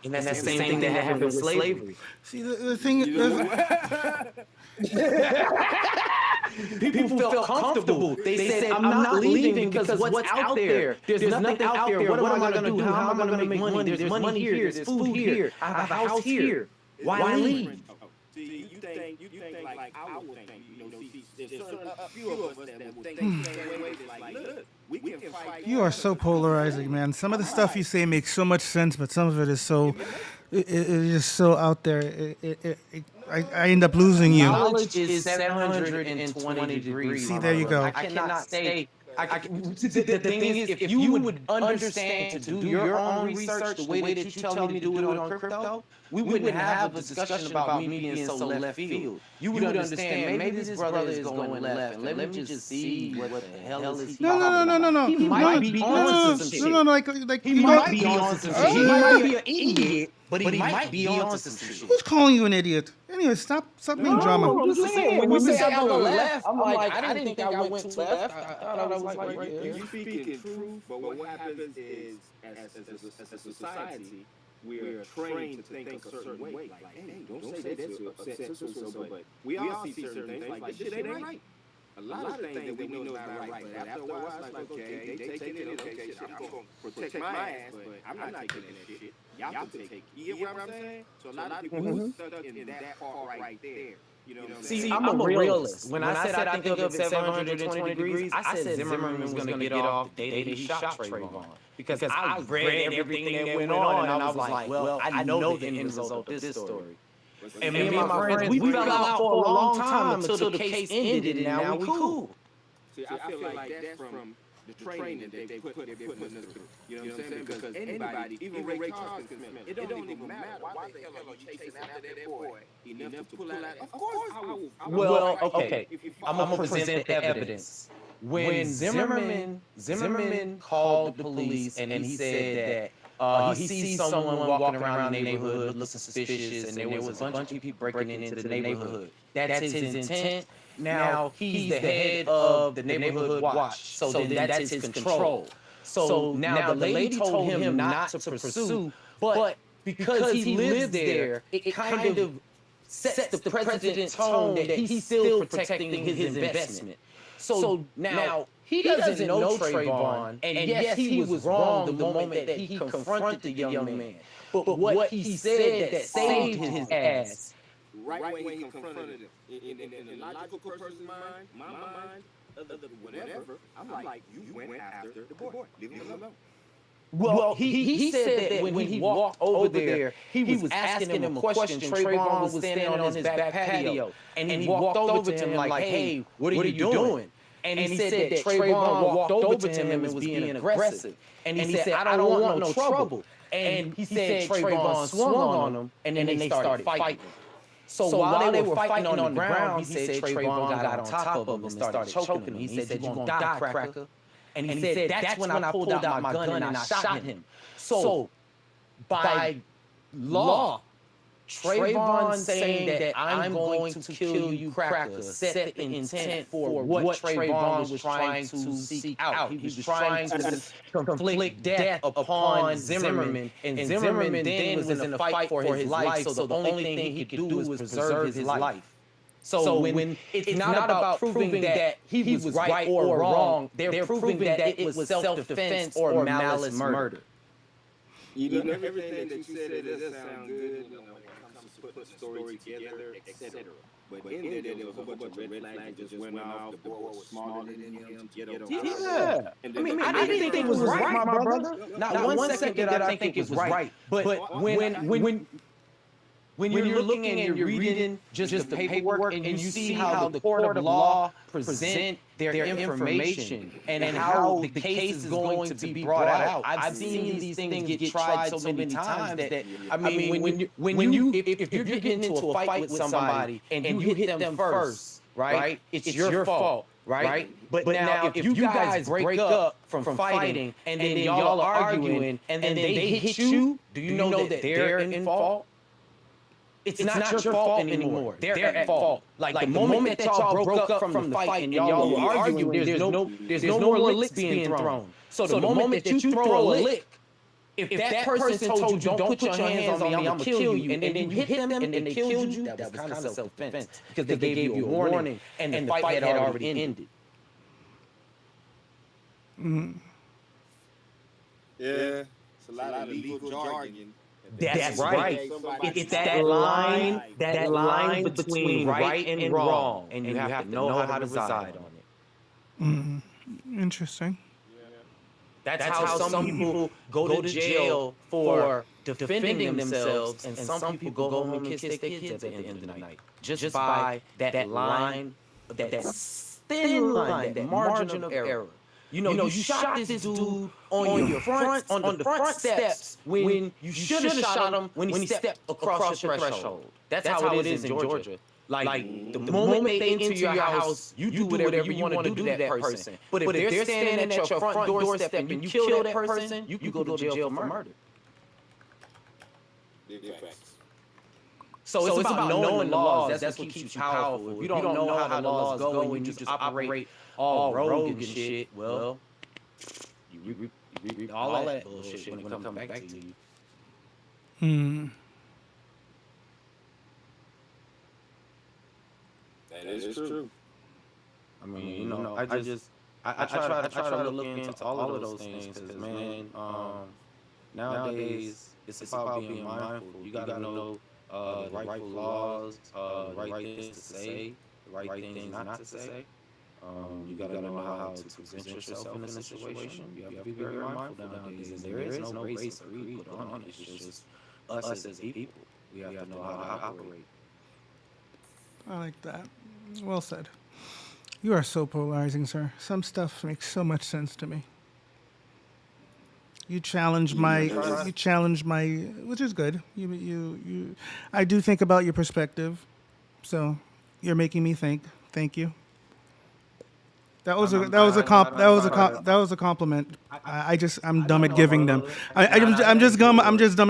And that's the same thing that happened with slavery. see the thing. People felt comfortable. They said, I'm not leaving because what's out there? There's nothing out there. What am I going to do? How am I going to make money? There's money here. There's food here. I have a house here. Why leave? See, you think like I would think, there's a few of us that would think the same way. Like, look, we can fight. You are so polarizing, man. Some of the stuff you say makes so much sense, but some of it is so, it is just so out there. I end up losing you. Knowledge is 720 degrees. See, there you go. I cannot say. The thing is, if you would understand to do your own research the way that you tell me to do it on crypto, we wouldn't have a discussion about me being so left field. You would understand maybe this brother is going left, and let me just see what the hell is he talking about. No. He might be on some shit. No, like He might be on some shit. He might be an idiot, but he might be on some shit. Who's calling you an idiot? Anyway, stop being drama. I'm just saying, when you say I go left, I'm like, I didn't think I went to left. I thought I was like right there. You speaking truth, but what happens is, as a society, we're trained to think a certain way. Like, hey, don't say that to upset so. But we all see certain things like this shit ain't right. A lot of things that we know is not right, but after a while, it's like, okay, they taking it, okay, shit, I'm gonna protect my ass, but I'm not taking that shit. Y'all can take it. You get what I'm saying? So a lot of people are stuck in that part right there. You know what I'm saying? See, I'm a realist. When I said I think of it 720 degrees, I said Zimmerman was going to get off the day that he shot Trayvon. Because I read everything that went on, and I was like, well, I know the end result of this story. And me and my friends, we fell out for a long time until the case ended, and now we cool. See, I feel like that's from the training that they're putting us through. You know what I'm saying? Because anybody, even Ray Charles can smell it. It don't even matter. Why the hell are you chasing after that boy enough to pull out? Of course I will. Well, okay. I'm going to present the evidence. When Zimmerman called the police and he said that he sees someone walking around the neighborhood looking suspicious, and there was a bunch of people breaking into the neighborhood. That's his intent. Now he's the head of the neighborhood watch, so then that's his control. So now the lady told him not to pursue, but because he lives there, it kind of sets the president's tone that he's still protecting his investment. So now he doesn't know Trayvon, and yes, he was wrong the moment that he confronted the young man. But what he said that saved his ass right when he confronted him. In a logical person's mind, my mind, whatever, I'm like, you went after the boy. Leave him alone. Well, he said that when he walked over there, he was asking him a question. Trayvon was standing on his back patio, and he walked over to him like, "Hey, what are you doing?" And he said that Trayvon walked over to him and was being aggressive. And he said, "I don't want no trouble." And he said Trayvon swung on him, and then they started fighting. So while they were fighting on the ground, he said Trayvon got on top of him and started choking him. He said, "You gonna die, cracker." And he said, "That's when I pulled out my gun and I shot him." So by law, Trayvon saying that I'm going to kill you, cracker, set the intent for what Trayvon was trying to seek out. He was trying to conflict death upon Zimmerman, and Zimmerman then was in a fight for his life, so the only thing he could do was preserve his life. So when it's not about proving that he was right or wrong, they're proving that it was self-defense or malice murder. You know, everything that you said, it does sound good, when it comes to putting the story together, etc. But in there was a whole bunch of red flags that just went off. The boy was smarter than him to get on top. Yeah. I mean, I didn't think it was right, my brother. Not one second did I think it was right. But when you're looking and you're reading just the paperwork and you see how the court of law present their information and how the case is going to be brought out, I've seen these things get tried so many times that, I mean, if you're getting into a fight with somebody and you hit them first, right, it's your fault, right? But now if you guys break up from fighting and then y'all are arguing and then they hit you, do you know that they're in fault? It's not your fault anymore. They're at fault. Like the moment that y'all broke up from the fight and y'all were arguing, there's no more licks being thrown. So the moment that you throw a lick, if that person told you, don't put your hands on me, I'm gonna kill you, and then you hit them and they killed you, that was kind of self-defense because they gave you a warning and the fight had already ended. Mm-hmm. Yeah, it's a lot of legal jargon. That's right. It's that line between right and wrong, and you have to know how to reside on it. Mm-hmm. Interesting. That's how some people go to jail for defending themselves, and some people go home and kiss their kids at the end of the night. Just by that line, that thin line, that margin of error. You know, you shot this dude on the front steps when you should have shot him when he stepped across your threshold. That's how it is in Georgia. Like the moment they enter your house, you do whatever you want to do to that person. But if they're standing at your front doorstep and you kill that person, you can go to jail for murder. So it's about knowing the laws. That's what keeps you powerful. If you don't know how the laws go and you just operate all rogue and shit, well, you reap all that bullshit when it comes back to you. That is true. I mean, you know, I try to look into all of those things because, man, nowadays it's about being mindful. You gotta know the rightful laws, the right things to say, the right things not to say. You gotta know how to present yourself in a situation. You have to be very mindful nowadays. And there is no race or creed put on it. It's just us as people. We have to know how to operate. I like that. Well said. You are so polarizing, sir. Some stuff makes so much sense to me. You challenge my, which is good. I do think about your perspective, so you're making me think. Thank you. That was a compliment. I'm dumb at giving them. I'm just dumb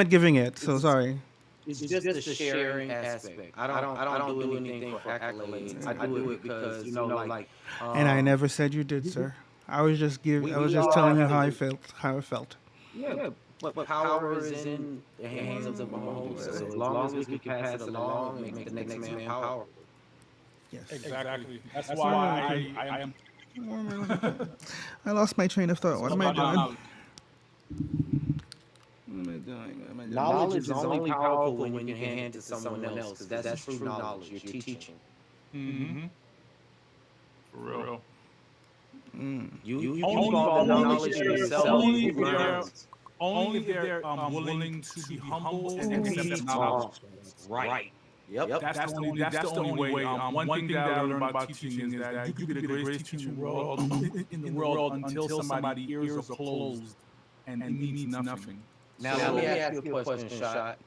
at giving it. So sorry. It's just the sharing aspect. I don't do anything for accolades. I do it because like. And I never said you did, sir. I was just telling you how I felt. Yeah, but power is in the hands of the Lord. So as long as we can pass it along and make the next man powerful. Yes, exactly. That's why I am. I lost my train of thought. What am I doing? am I doing? What am I doing? Knowledge is only powerful when you can hand it to someone else, because that's true knowledge. You're teaching. Mm-hmm. For real. You can keep all the knowledge to yourself. Only Who learns? if they're willing to be humble and accept knowledge. Right. Yep. That's the only way. One thing that I learned about teaching is that you could be the greatest teacher in the world until somebody's ears are closed and it means nothing. Now let me ask you a question, Shot.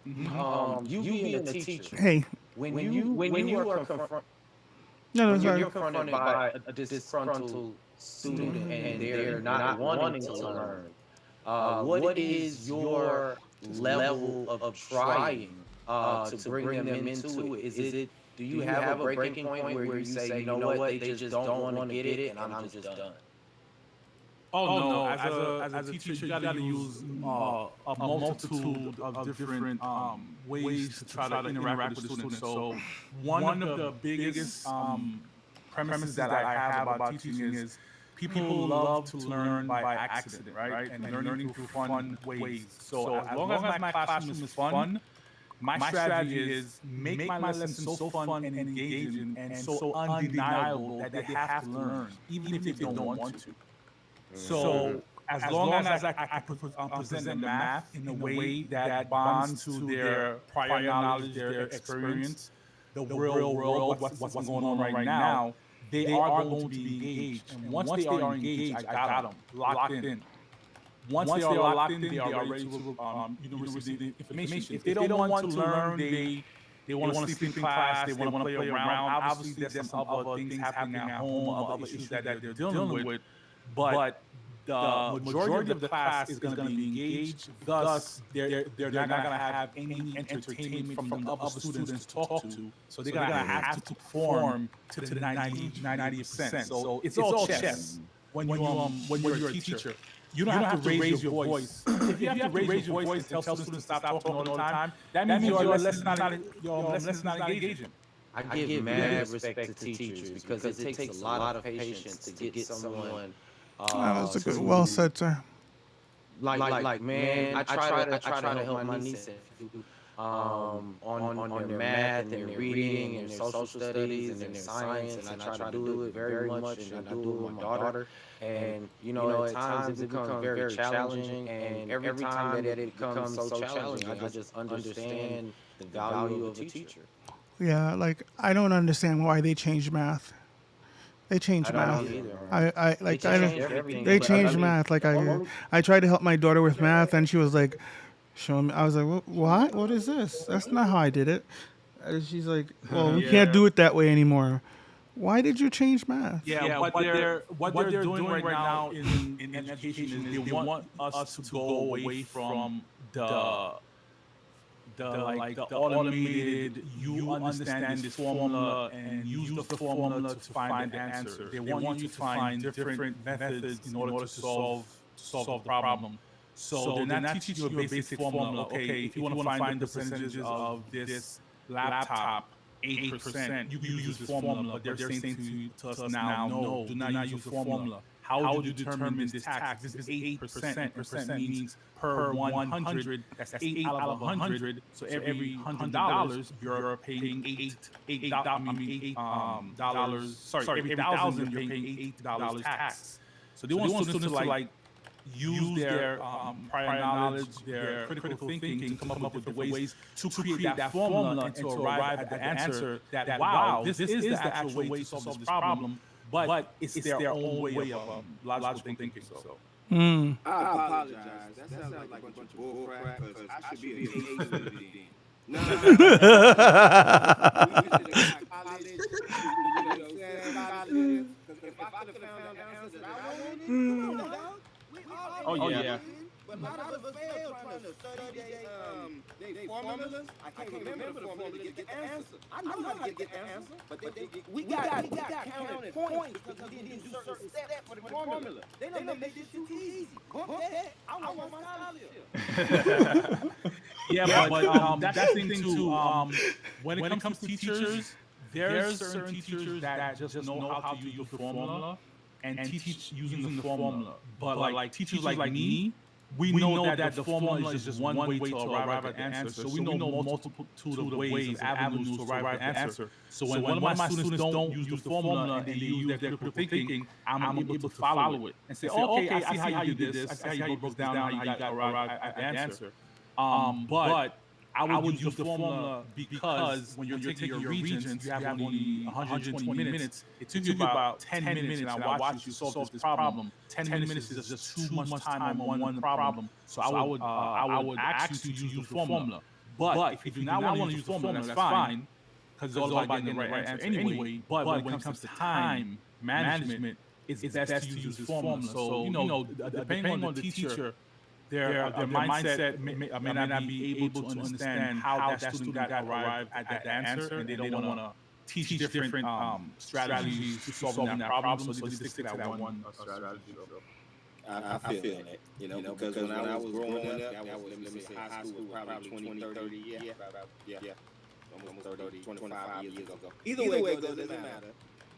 You being a teacher, Hey. when you are confronted. No, When sorry. you're confronted by a disgruntled student and they're not wanting to learn, what is your level of trying to bring them into it? Is it, do you have a breaking point where you say, you know what, they just don't want to get it and I'm just done? Oh no! As a teacher, you got to use a multitude of different ways to try to interact with the students. So one of the biggest premises that I have about teaching is people love to learn by accident, right? And learning through fun ways. So as long as my classroom is fun, my strategy is make my lesson so fun and engaging and so undeniable that they have to learn, even if they don't want to. So as long as I present the math in a way that bonds to their prior knowledge, their experience, the real world, what's going on right now, they are going to be engaged. And once they are engaged, I got them locked in. Once they are locked in, they are ready to receive the information. If they don't want to learn, they want to sleep in class, they want to play around. Obviously, there's some other things happening at home, other issues that they're dealing with. But the majority of the class is going to be engaged. Thus, they're not going to have any entertainment from the other students to talk to. So they're going to have to perform to the 90%. So it's all chess when you're a teacher. You don't have to raise your voice. If you have to raise your voice and tell students to stop talking all the time, that means your lesson is not engaging. I give mad respect to teachers because it takes a lot of patience to get someone. That's a good. Well said, sir. Like man, I try to help my niece on their math and their reading and their social studies and their science, and I try to do it very much, and I do it with my daughter. And at times it becomes very challenging, and every time that it becomes so challenging, I just understand the value of a teacher. Yeah, like I don't understand why they changed math. They changed math. They changed math. Like I tried to help my daughter with math, and she was like, "Show me." I was like, "What? What is this? That's not how I did it." And she's like, "Well, we can't do it that way anymore." Why did you change math? Yeah, what they're doing right now in education is they want us to go away from the automated, you understand this formula and use the formula to find the answer. They want you to find different methods in order to solve the problem. So they're not teaching you a basic formula. Okay, if you want to find the percentages of this laptop, 8%, you use this formula, but they're saying to us now, no, do not use the formula. How would you determine this tax? This is 8%. Percent means per 100. That's 8 out of 100. So every $100, you're paying $8 dollars. Sorry, every 1,000, you're paying $8 tax. So they want students to like use their prior knowledge, their critical thinking to come up with the ways to create that formula and to arrive at the answer that wow, this is the actual way to solve this problem. But it's their own way of logical thinking. So. I apologize. That sounds like a bunch of bullcrap because I should be an AA student then. No. We should have got college, colleges. Because if I could have found the answer that I wanted, come on, dog. Oh yeah. But a lot of us fail trying to study they formulas. I can't remember the formula to get the answer. I know how to get the answer, but we got counted points because we didn't do certain steps for the formula. They don't make this too easy. I want my scholarship. Yeah, but that's the thing too. When it comes to teachers, there's certain teachers that just know how to use the formula and teach using the formula. But like teachers like me, we know that the formula is just one way to arrive at the answer. So we know multitude of ways, avenues to arrive at the answer. So when one of my students don't use the formula and they use their critical thinking, I'm able to follow it and say, okay, I see how you did this. I see how you broke this down, how you got arrived at the answer. But I would use the formula because when you're taking your regents, you have only 120 minutes. It took you about 10 minutes, and I watched you solve this problem. 10 minutes is just too much time on one problem. So I would ask you to use the formula. But if you do not want to use the formula, that's fine, because it's all about getting the right answer anyway. But when it comes to time management, it's best to use this formula. So, depending on the teacher, their mindset may not be able to understand how that student got arrived at that answer, and they don't want to teach different strategies to solving that problem. So they just stick to that one strategy. I feel that, because when I was growing up, that was, let me say, high school was probably 20, 30 years, yeah, almost 30, 25 years ago. Either way it goes, it doesn't matter.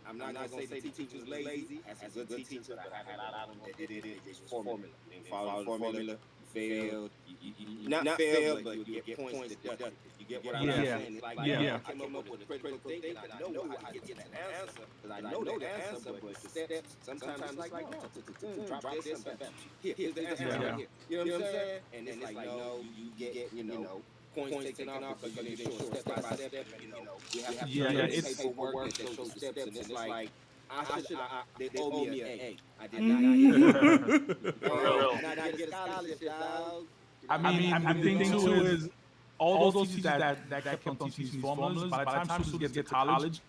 I'm not going to say the teacher was lazy. As a good teacher, but I had a lot of them that did it just formula. They follow the formula, you failed, you not failed, but you get points deducted. You get what I'm saying? Like, I came up with a critical thinking, I know how to get to the answer, because I know the answer, but the steps, sometimes it's like, no, drop this, here's the answer right here. You know what I'm saying? And it's like, no, you get, points taken off because you didn't show step by step, we have to do paperwork that shows the steps, and it's like, they owe me an A. I did not get a scholarship, dog. The thing too is, all those teachers that kept on teaching these formulas, by the time students get to college,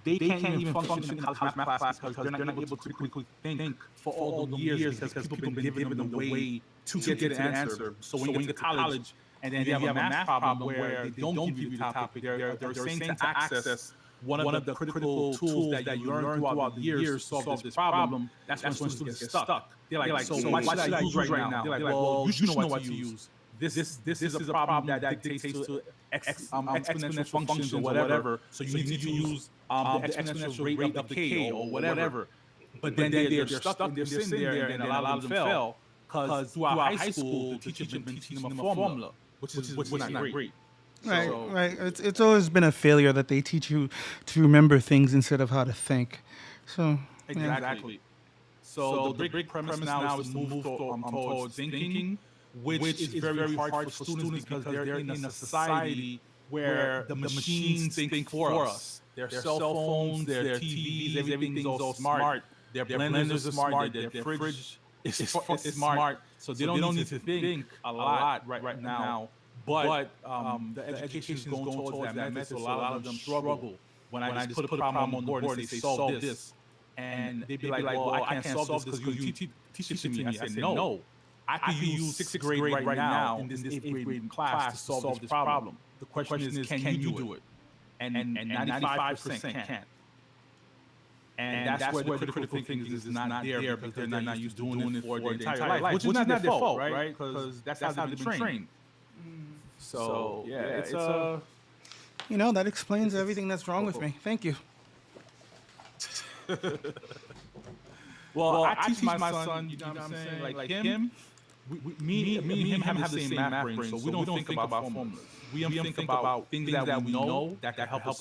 they can't even function in college math class because they're not able to quickly think for all the years because people have been giving them the way to get to the answer. So when you get to college and then you have a math problem where they don't give you the topic, they're saying to access one of the critical tools that you learn throughout the years to solve this problem, that's when students get stuck. They're like, so what should I use right now? They're like, well, you should know what to use. This is a problem that dictates to exponential functions or whatever. So you need to use the exponential rate of decay or whatever. But then they're stuck and they're sitting there, and a lot of them fail because throughout high school the teacher's been teaching them a formula, which is not great. Right. It's always been a failure that they teach you to remember things instead of how to think. So exactly. So the big premise now is to move towards thinking, which is very hard for students because they're in a society where the machines think for us. Their cell phones, their TVs, everything's all smart. Their blenders are smart. Their fridge is smart. So they don't need to think a lot right now. But the education is going towards that method, so a lot of them struggle. When I just put a problem on the board and say, solve this, and they'd be like, well, I can't solve this because you teach it to me. I said, no. I could use sixth grade right now in this eighth grade class to solve this problem. The question is, can you do it? And 95% can't. And that's where the critical thinking is not there because they're not used to doing it for their entire life, which is not their fault, right? Because that's how they've been trained. So yeah, it's that explains everything that's wrong with me. Thank you. Well, I teach my son, you know what I'm saying? Like him, me and him have the same math brain, so we don't think about formulas. We think about things that we know that can help us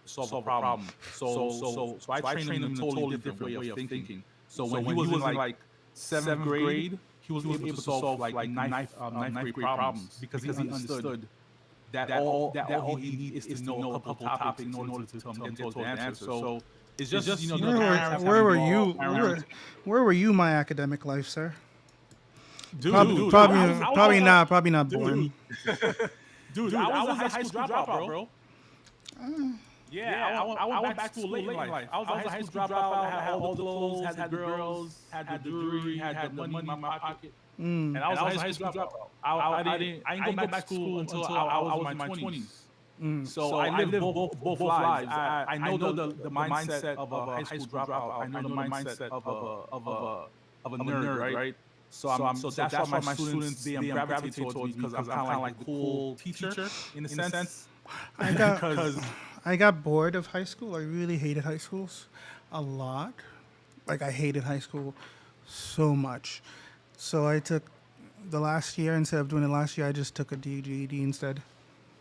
solve a problem. So I train him in a totally different way of thinking. So when he was in like seventh grade, he was able to solve like ninth grade problems because he understood that all he needs is to know a couple topics in order to get towards the answer. So it's just where were you my academic life, sir? Probably not born. Dude, I was a high school dropout, bro. Yeah, I went back to school late in life. I was a high school dropout. I had all the clothes, had the girls, had the jewelry, had the money in my pocket. And I was a high school dropout. I didn't go back to school until I was in my 20s. So I lived both lives. I know the mindset of a high school dropout. I know the mindset of a nerd, right? So that's why my students they gravitate towards me because I'm kind of like the cool teacher in a sense. I got bored of high school. I really hated high schools a lot. Like I hated high school so much. So I took the last year, instead of doing it last year, I just took a GED instead.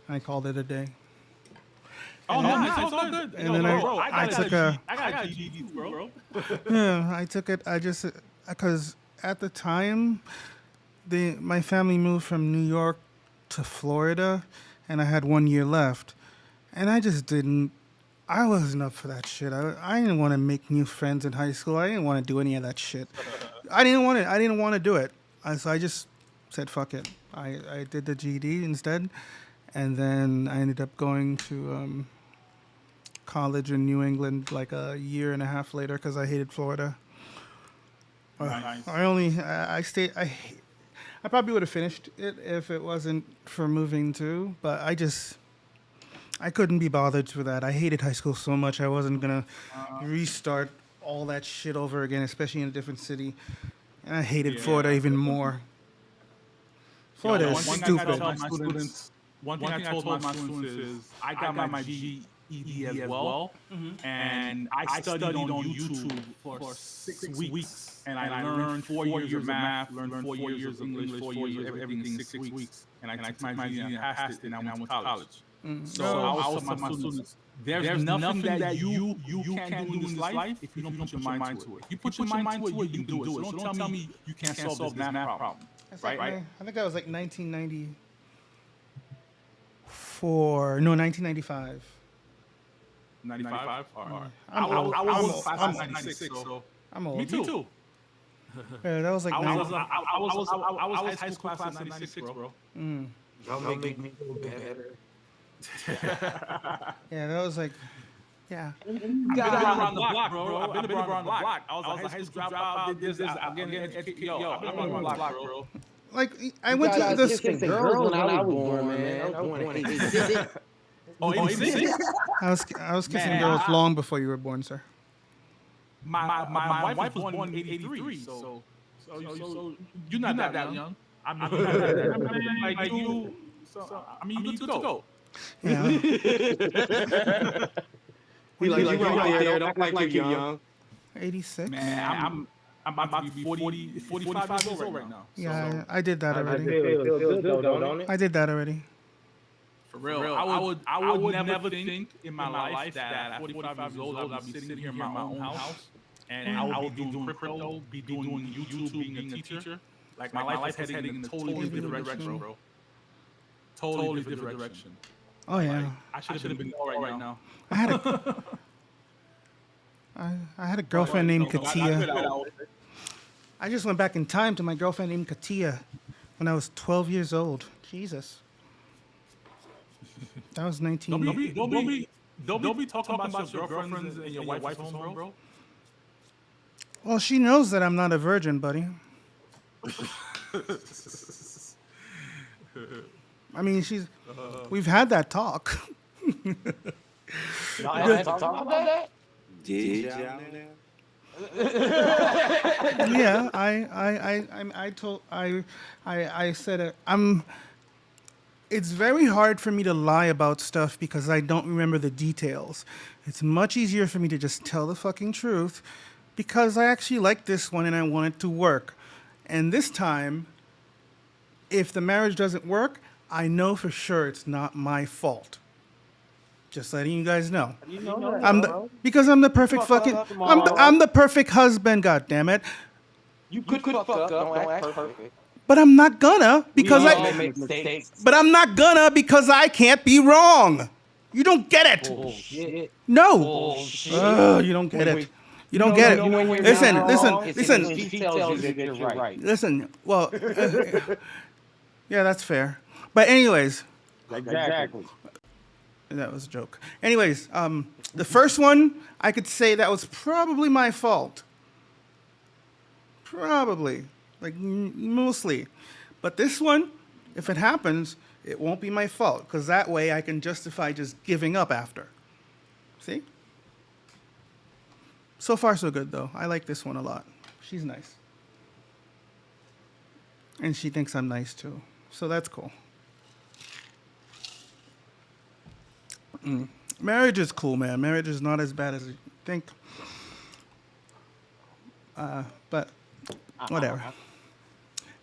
I called it a day. Oh, nice. It's all good. And then I took a, I got a GED too, bro. yeah, I took it, I just, because at the time, my family moved from New York to Florida, and I had 1 year left. And I just didn't, I wasn't up for that shit. I didn't want to make new friends in high school. I didn't want to do any of that shit. I didn't want to do it. So I just said, fuck it. I did the GED instead. And then I ended up going to college in New England like a year and a half later because I hated Florida. Nice. I stayed, I probably would have finished it if it wasn't for moving too, but I couldn't be bothered with that. I hated high school so much. I wasn't going to restart all that shit over again, especially in a different city. And I hated Florida even more. Florida is stupid. One thing I told my students is I got my GED as well, and I studied on YouTube for 6 weeks, and I learned 4 years of math, learned 4 years of English, 4 years of everything in 6 weeks, and I took my GED and I passed it, and I went to college. So I was telling my students, there's nothing that you can't do in this life if you don't put your mind to it. If you put your mind to it, you can do it. So don't tell me you can't solve this math problem. Right? I think that was like 1995. 95? I'm old. I was class of 96, so I'm old. me too. Yeah, that was like I was high school class of 96, bro. Don't make me feel better. Yeah, that was like, yeah. I've been around the block, bro. I've been around the block. I was a high school dropout, did this, I'm getting educated. Yo, I've been around the block, bro. Like, I went to this. Girls when I was born, man. I was born in 86. Oh, 86? I was kissing girls long before you were born, sir. My wife was born in 83, so you're not that young. I'm not that like you. So, I mean, you good to go. Yeah. He like you right there. Don't act like you're young. 86. Man, I'm about to be 45 years old right now. Yeah, I did that already. Feel good though, don't it? I did that already. For real, I would never think in my life that at 45 years old I'll be sitting here in my own house and I would be doing crypto, be doing YouTube, being a teacher. Like my life is heading in a totally different direction, bro. Totally different direction. Oh yeah. Like, I should have been all right now. I had a girlfriend named Katia. I just went back in time to my girlfriend named Katia when I was 12 years old. Jesus. That was 19. Don't be talking about your girlfriends and your wife's home, bro. Well, she knows that I'm not a virgin, buddy. I mean, we've had that talk. Y'all had to talk about that? Yeah, I said it. It's very hard for me to lie about stuff because I don't remember the details. It's much easier for me to just tell the fucking truth because I actually like this one and I want it to work. And this time, if the marriage doesn't work, I know for sure it's not my fault. Just letting you guys know. You know that, because I'm the perfect fucking. I'm the perfect husband. God damn it. You could fuck up. Don't act perfect. But I'm not gonna because make mistakes. But I'm not gonna because I can't be wrong. You don't get it. Bullshit. No. Bullshit. You don't get it. You don't get it. Listen. She tells you that you're right. Listen. Well, yeah, that's fair. But anyways. Exactly. That was a joke. Anyways, the first one, I could say that was probably my fault. Probably. Like, mostly. But this one, if it happens, it won't be my fault, because that way I can justify just giving up after. See? So far, so good, though. I like this one a lot. She's nice. And she thinks I'm nice, too. So that's cool. Marriage is cool, man. Marriage is not as bad as you think. But whatever.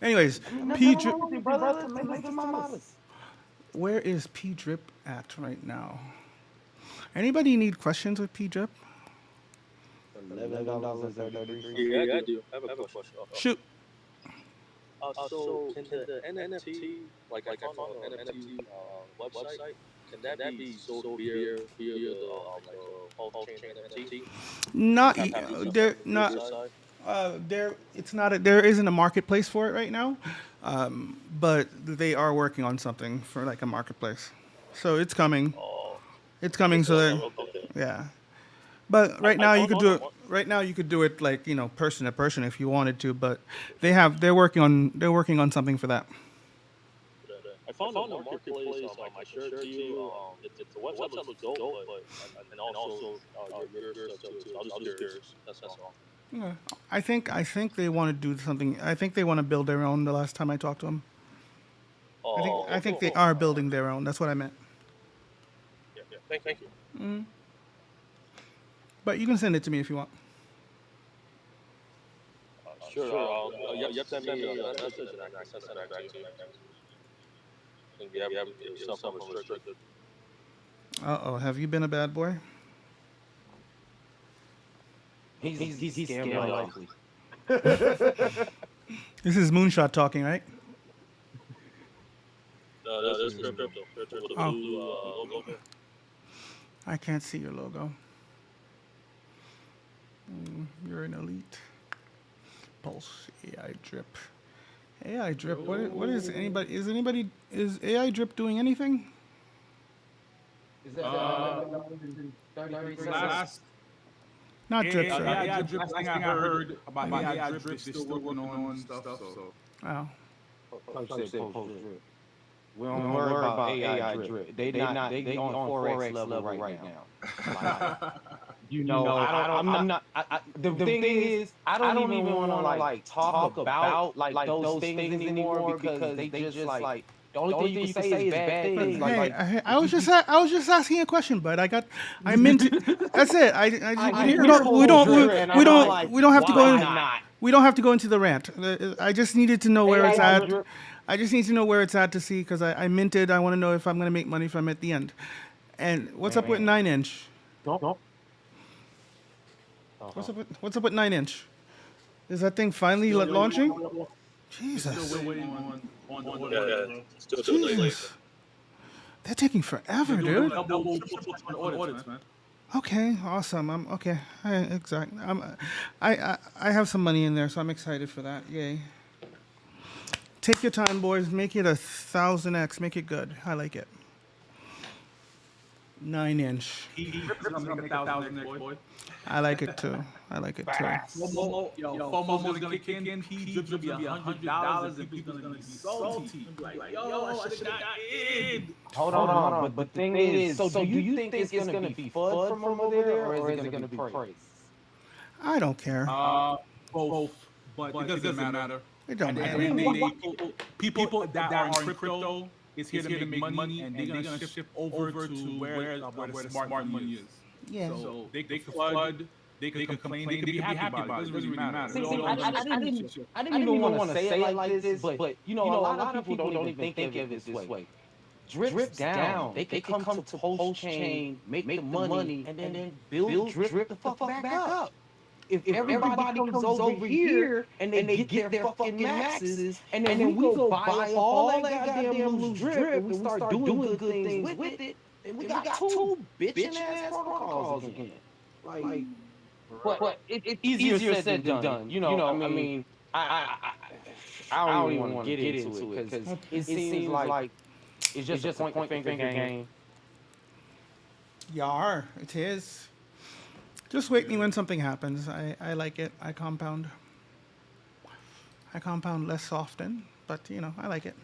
Anyways, Nothing P wrong drip. with it, brother. Make us tamales. Where is P drip at right now? Anybody need questions with P drip? $11.33. Yeah, I do. I have a question. Shoot. So can the NFT, like I found on an NFT website, can that be sold via the like off-chain NFT? Not Have you seen there. something on Not your side? there. It's not. There isn't a marketplace for it right now, but they are working on something for like a marketplace. So it's coming. Oh, It's coming. it's So that okay. yeah. But right I now you found could on do a it. Right now you could do it like person to person if you wanted to. But they're working on something for that. I found a marketplace. I shared it to you. The website looks dope, but and also your stuff too. So I was just curious. That's all. Yeah. I think they want to do something. I think they want to build their own. The last time I talked to them, I Oh, think they okay. are building their own. That's what I meant. Yeah. Thank you. But you can send it to me if you want. Sure. You have to send me a message and I can send it back to you. And we have yourself unrestricted. Have you been a bad boy? He's scammed likely. This is Moonshot talking, right? No, this is crypto. Crypto with a blue logo. I can't see your logo. You're an elite. Pulse AI drip. AI drip. What is anybody? Is AI drip doing anything? Is that Last Not drip, yeah, sir. yeah, drip. Last thing I heard about AI drip, they're still working on stuff. So Oh. post drip. We don't worry about AI drip. They on forex level right now. I'm not. The thing is, I don't even want to like talk about like those things anymore because they just like the only thing you can say is bad things. I was just asking a question, but I meant to, that's it. We don't have to go in, we don't have to go into the rant. I just needed to know where it's at. I just need to know where it's at to see because I minted. I want to know if I'm going to make money from at the end. And what's up with 9-inch? What's up with 9-inch? Is that thing finally launching? Jesus. Still waiting on the order. Still Jesus. They're taking forever, dude. double audits, man. Okay, awesome. I'm okay. Exactly. I have some money in there, so I'm excited for that. Yay. Take your time, boys. Make it 1000x. Make it good. I like it. 9-inch. gonna make 1,000 next, boy. I like it too. I like it too. FOMO's gonna kick in. P drip's gonna be $100, and people's gonna be salty. Like, yo, I should have got in. Hold on. But the thing is, so do you think it's gonna be FUD from over there, or is it gonna be praise? I don't care. Both, but it doesn't matter. It don't matter. People that are in crypto is here to make money, and they're gonna shift over to where the smart money is. Yeah. So they could flood, they could complain, they could be happy about it. It doesn't really matter. I didn't even want to say it like this, but you know, a lot of people don't even think of it this way. Drips down. They come to post chain, make the money, and then build drip the fuck back up. If everybody comes over here and they get their fucking maxes, and then we go buy up all that goddamn loose drip and we start doing good things with it, then we got two bitchin' ass protocols again. Like, but it's easier said than done. You know, I mean, I don't even want to get into it because it seems like it's just a point finger game. Yar, it is. Just wait me when something happens. I like it. I compound. I compound less often, but I like it.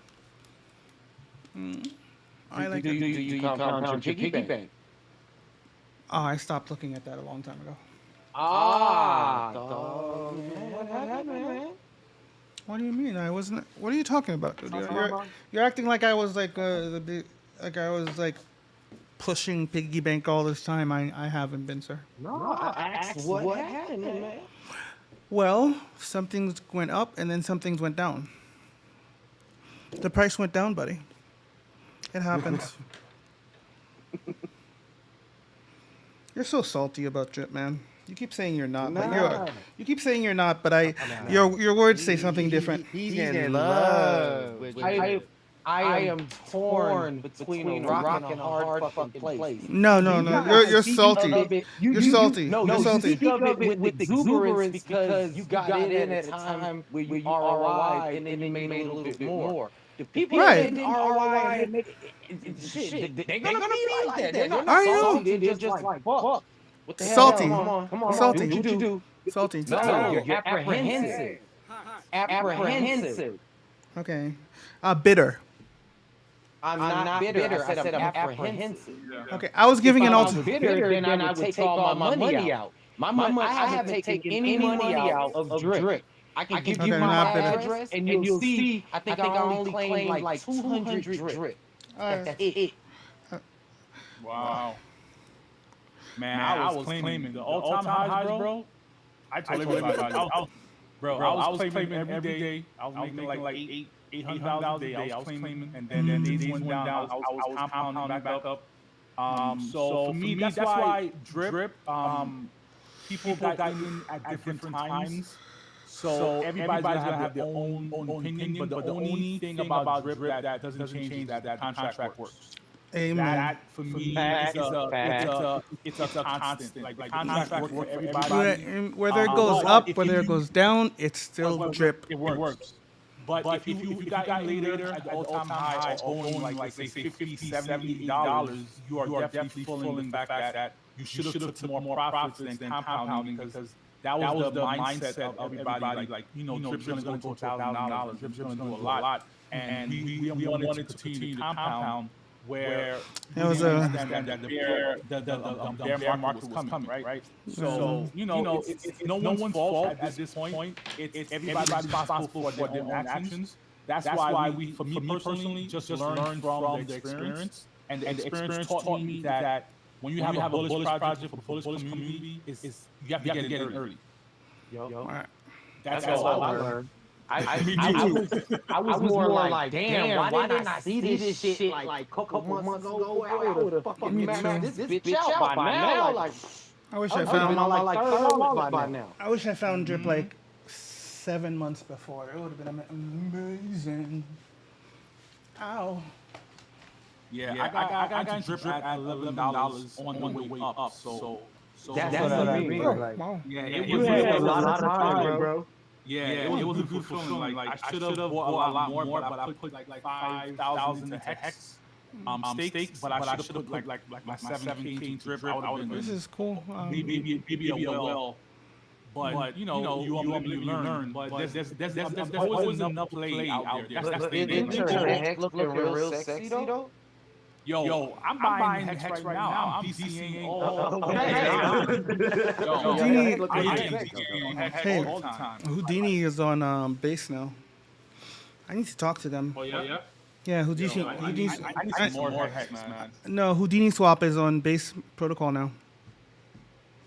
I like Do it. you compound your piggy bank? Oh, I stopped looking at that a long time ago. Dog, man, what happened, man? What do you mean? I wasn't. What are you talking about, dude? You're acting like I was like pushing piggy bank all this time. I haven't been, sir. No, I asked what happened, man. Well, some things went up and then some things went down. The price went down, buddy. It happens. You're so salty about drip, man. You keep saying you're not, but you're. Nah, You keep saying you're not, but nah. your words say something different. He's in love with I drip. I am torn between a rock and a hard fucking place. No, no, You no. guys You're speak salty. of it. You're salty. No, You're you salty. speak of it with exuberance because you got in at a time where you ROI and then you made a little bit more. The people that Right. didn't ROI and make shit, they're gonna be like that. They're not I know. salty. They're just like fuck. What the hell? Salty. Come on. Salty. Do what you do. Salty. No, you're apprehensive. Apprehensive. Okay. Bitter. I'm not bitter. I said I'm apprehensive. Okay. I was giving an If I was ultimate. bitter, then I would take all my money out. I haven't taken any money out of drip. I can give you Okay, my not bitter. address, and you'll see. I think I only claimed like 200 drip. That's it. Wow. Man, I was claiming the all-time highs, bro. I told everybody, I was claiming every day. I was making like $800 a day. I was claiming, and then these went down. I was compounding back up. So for me, that's why drip. People got in at different times. So everybody's gonna have their own opinion. But the only thing about drip that doesn't change is that the contract works. Amen. That for me it's a constant. Like the contract work for everybody. Whether it goes up, whether it goes down, it's still drip. It works. But if you got in later at the all-time high or going like let's say $50, $70, $80, you are definitely feeling the fact that you should have took more profits than compounding because that was the mindset of everybody. Like drip's gonna go to $1,000, drip's gonna do a lot, and we wanted to continue to compound. Where it was the bear market was coming, right? So it's no one's fault at this point. It's everybody's responsible for their own actions. That's why for me personally, just learned from the experience, and the experience taught me that when you have a bullish project, a bullish community, is you have to get it early. That's all I learned. I was more like, damn, why didn't I see this shit like a couple months ago? I would have fucking maxed this bitch out by now. Like, I wish I I've found been on like third wallet by now. I wish I found drip like 7 months before. It would have been amazing. Ow. Yeah, I got drip at $11 on the way up. So that's what I mean. Wow. Yeah, You had a lot of time, bro. Yeah, it was a good feeling. Like I should have bought a lot more, but I put like 5,000 into hex stakes, but I should have put like my 7K in drip. I would have been This is cool. maybe a well. But you ultimately learn. But there's always enough play out there. That's the Isn't your hex looking real sexy though? Yo, I'm buying hex right now. I'm DCing all the time. Houdini is on base now. I need to talk to them. Oh yeah. Yeah, Houdini. I need some more hex, man. No, Houdini swap is on base protocol now.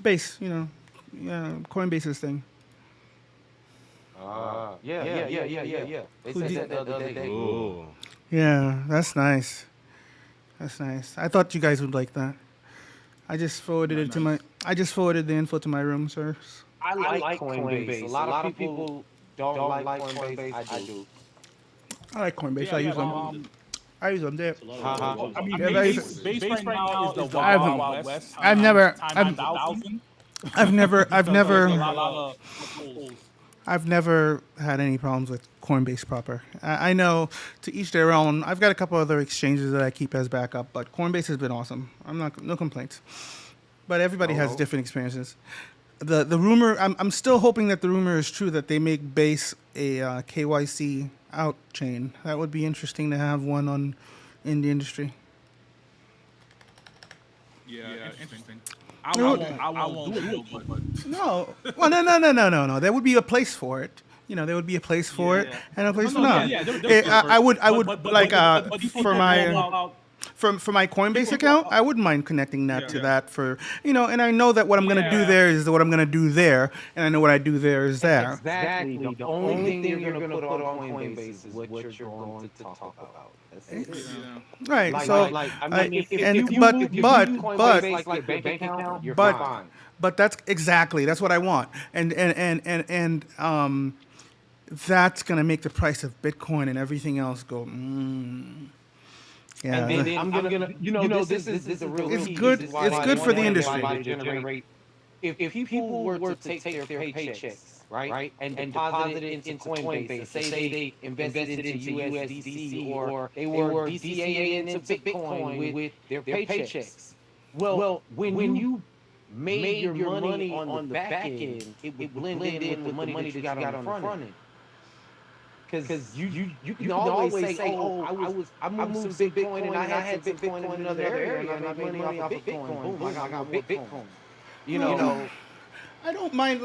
Base, Coinbase's thing. Yeah. They said that the other day. Ooh. Yeah, that's nice. That's nice. I thought you guys would like that. I just forwarded the info to my room, sir. I like Coinbase. A lot of people don't like Coinbase. I do. I like Coinbase. I use them. I use them there. I mean, Yeah, base right now is the Wild West. I've never had any problems with Coinbase proper. I know to each their own. I've got a couple other exchanges that I keep as backup, but Coinbase has been awesome. No complaints. But everybody has different experiences. The rumor, I'm still hoping that the rumor is true that they make Base a KYC out chain. That would be interesting to have one in the industry. Yeah, interesting. I won't do it, but No. Well, no. There would be a place for it. There would be a place for it and a place for not. I would like for for my Coinbase account, I wouldn't mind connecting that to Yeah. that for and I know that what I'm gonna do Yeah. there is what I'm gonna do there, and I know what I do there is there. Exactly. The only thing you're gonna put on Coinbase is what you're going to talk about. That's it. Yeah. Right. Like, So, I mean, and if you but use but Coinbase like your bank account, you're but fine. but that's what I want, and that's gonna make the price of Bitcoin and everything else go. Yeah, And then I'm gonna, this is a real it's key. good. This is why It's I good for want the industry. everybody to generate. If people were to take their paychecks, right, and deposit it into Coinbase, and say they invested into USDC or they were DCAing into Bitcoin with their paychecks. Well, when you made your money on the back end, it would blend in with the money that you got on the front end. Because you can always say, oh, I moved some Bitcoin and I had some Bitcoin in another area and I made money off of Bitcoin. Boom, I got more Bitcoin. You know, I don't mind.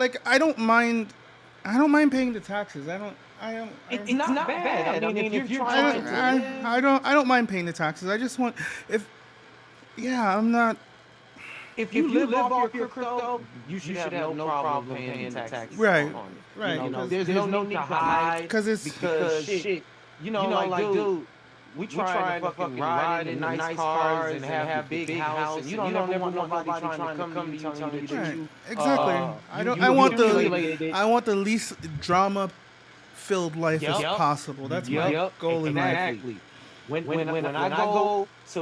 I don't mind paying the taxes. it's not bad. I mean, if you're trying to, I don't mind paying the taxes. I just want if yeah, I'm not. if you live off your crypto, you should have no problem paying the taxes Right, on it. right, There's no need to hide because it's because shit, like dude, we trying to fucking ride in nice cars and have big house, and you don't ever want nobody trying to come to you telling you that right, you exactly. I want the least drama filled life as possible. That's my goal in life. exactly. When I go to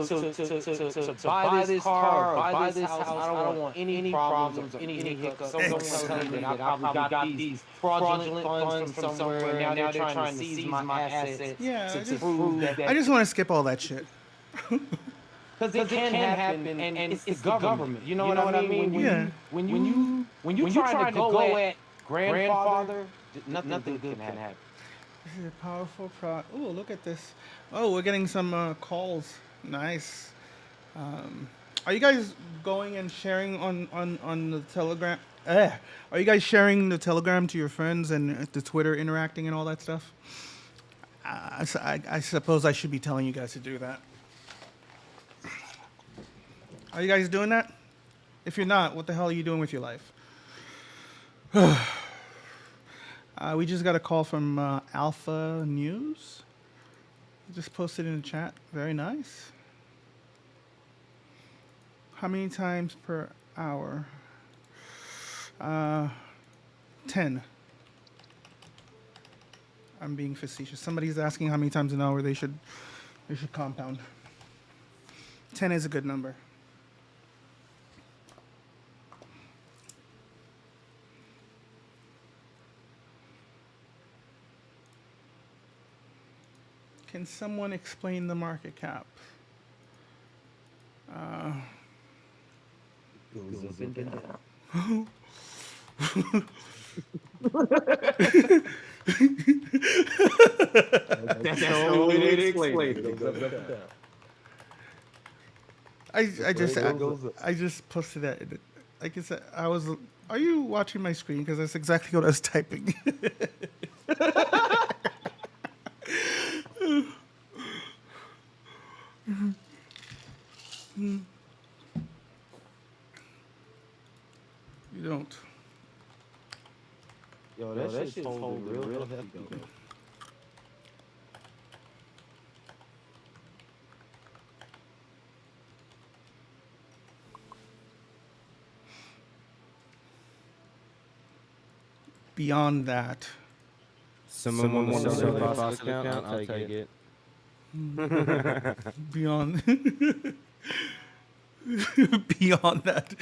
buy this car or buy this house, I don't want any problems or any hiccups. Someone telling me that I probably got these fraudulent funds from somewhere, and now they're trying to seize my assets Yeah, to prove that. I just want to skip all that shit. Because it can happen, and it's the government. You know what I mean? Yeah. When you trying to go at grandfather, nothing good can happen. This is a powerful pro. Oh, look at this. Oh, we're getting some calls. Nice. Are you guys going and sharing on the Telegram? Are you guys sharing the Telegram to your friends and the Twitter interacting and all that stuff? I suppose I should be telling you guys to do that. Are you guys doing that? If you're not, what the hell are you doing with your life? We just got a call from Alpha News. Just posted in the chat. Very nice. How many times per hour? 10. I'm being facetious. Somebody's asking how many times an hour they should compound. 10 is a good number. Can someone explain the market cap? Goes up and down. That's the only way to explain it. It goes up and down. I just posted that. Like I said, Are you watching my screen? Because that's exactly what I was typing. You don't. Yo, that shit's holding real hefty though. Beyond that, Someone want to sell their Fox account? I'll take it. beyond beyond that,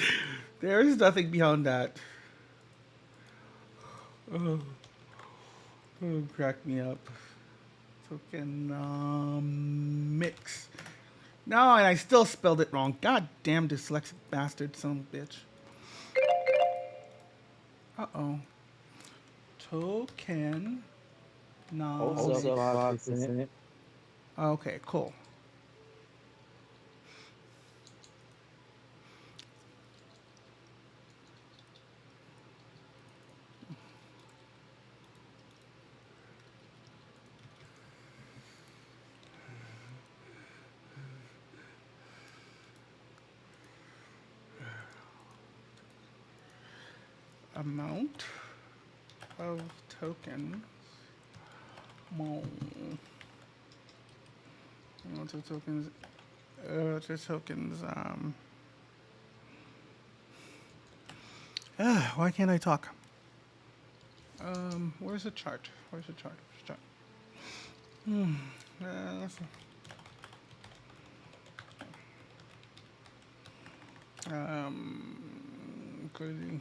there is nothing beyond that. Oh, crack me up. Token mix. No, and I still spelled it wrong. God damn dyslexic bastard, son of a bitch. Uh-oh. Token. No. Also 5%. Okay, cool. amount of tokens. Amount of tokens. Why can't I talk? Where's the chart? Where's the chart? Let's see. Crazy.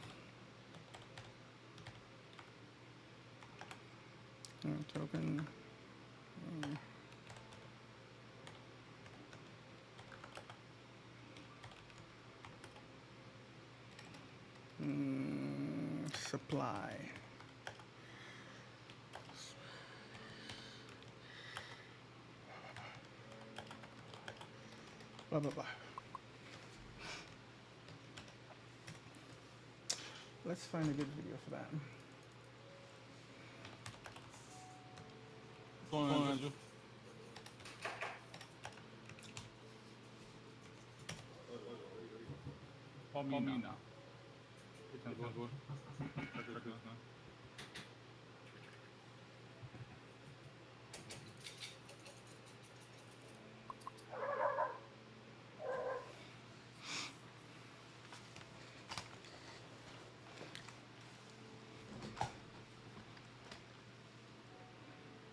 Token. Supply. Blah, blah, blah. Let's find a good video for that. What's going on, Andrew? Call me now.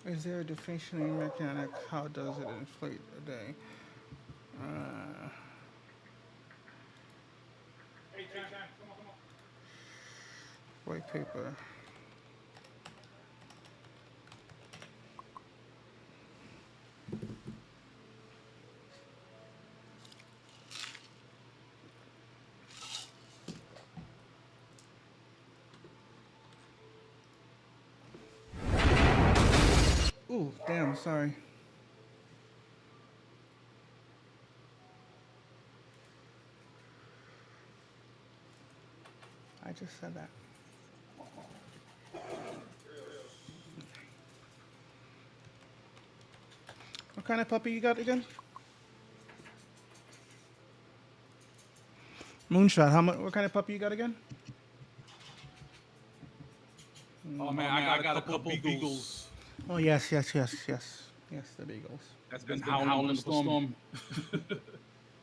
Is there a deflationary mechanic? How does it inflate a day? Hey, John, come on. White paper. Ooh, damn, sorry. I just said that. What kind of puppy you got again? Moonshot, how much? What kind of puppy you got again? Oh man, I got a couple beagles. Oh yes, the beagles. That's been howling in the storm.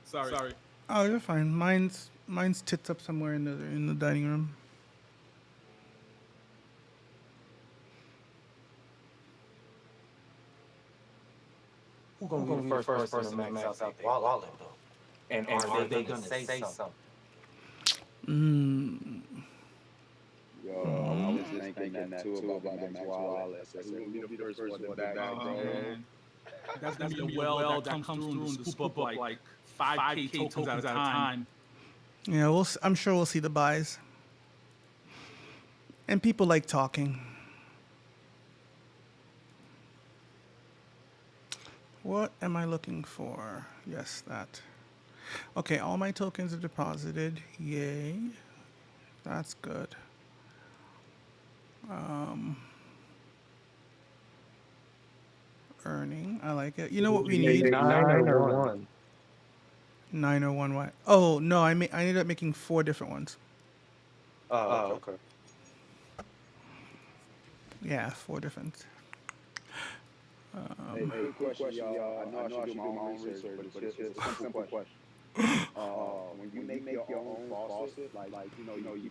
Sorry. Oh, you're fine. Mine's tits up somewhere in the dining room. Who's gonna be the first person to max out their wallet though? And are they gonna say something? Yo, I was just thinking that too about the Max Wallet. I said, who's gonna be the first one to back, bro? That's gonna be a well that comes through and scoop up like 5K tokens at a time. Yeah, I'm sure we'll see the buys. And people like talking. What am I looking for? Yes, that. Okay, all my tokens are deposited. Yay. That's good. Earning. I like it. You know what we need? 9 or 1? 901 what? Oh, no, I ended up making 4 different ones. Oh, okay. Yeah, 4 different. Hey, quick question, y'all. I know I should do my own research, but it's just a simple question. When you make your own faucet, like you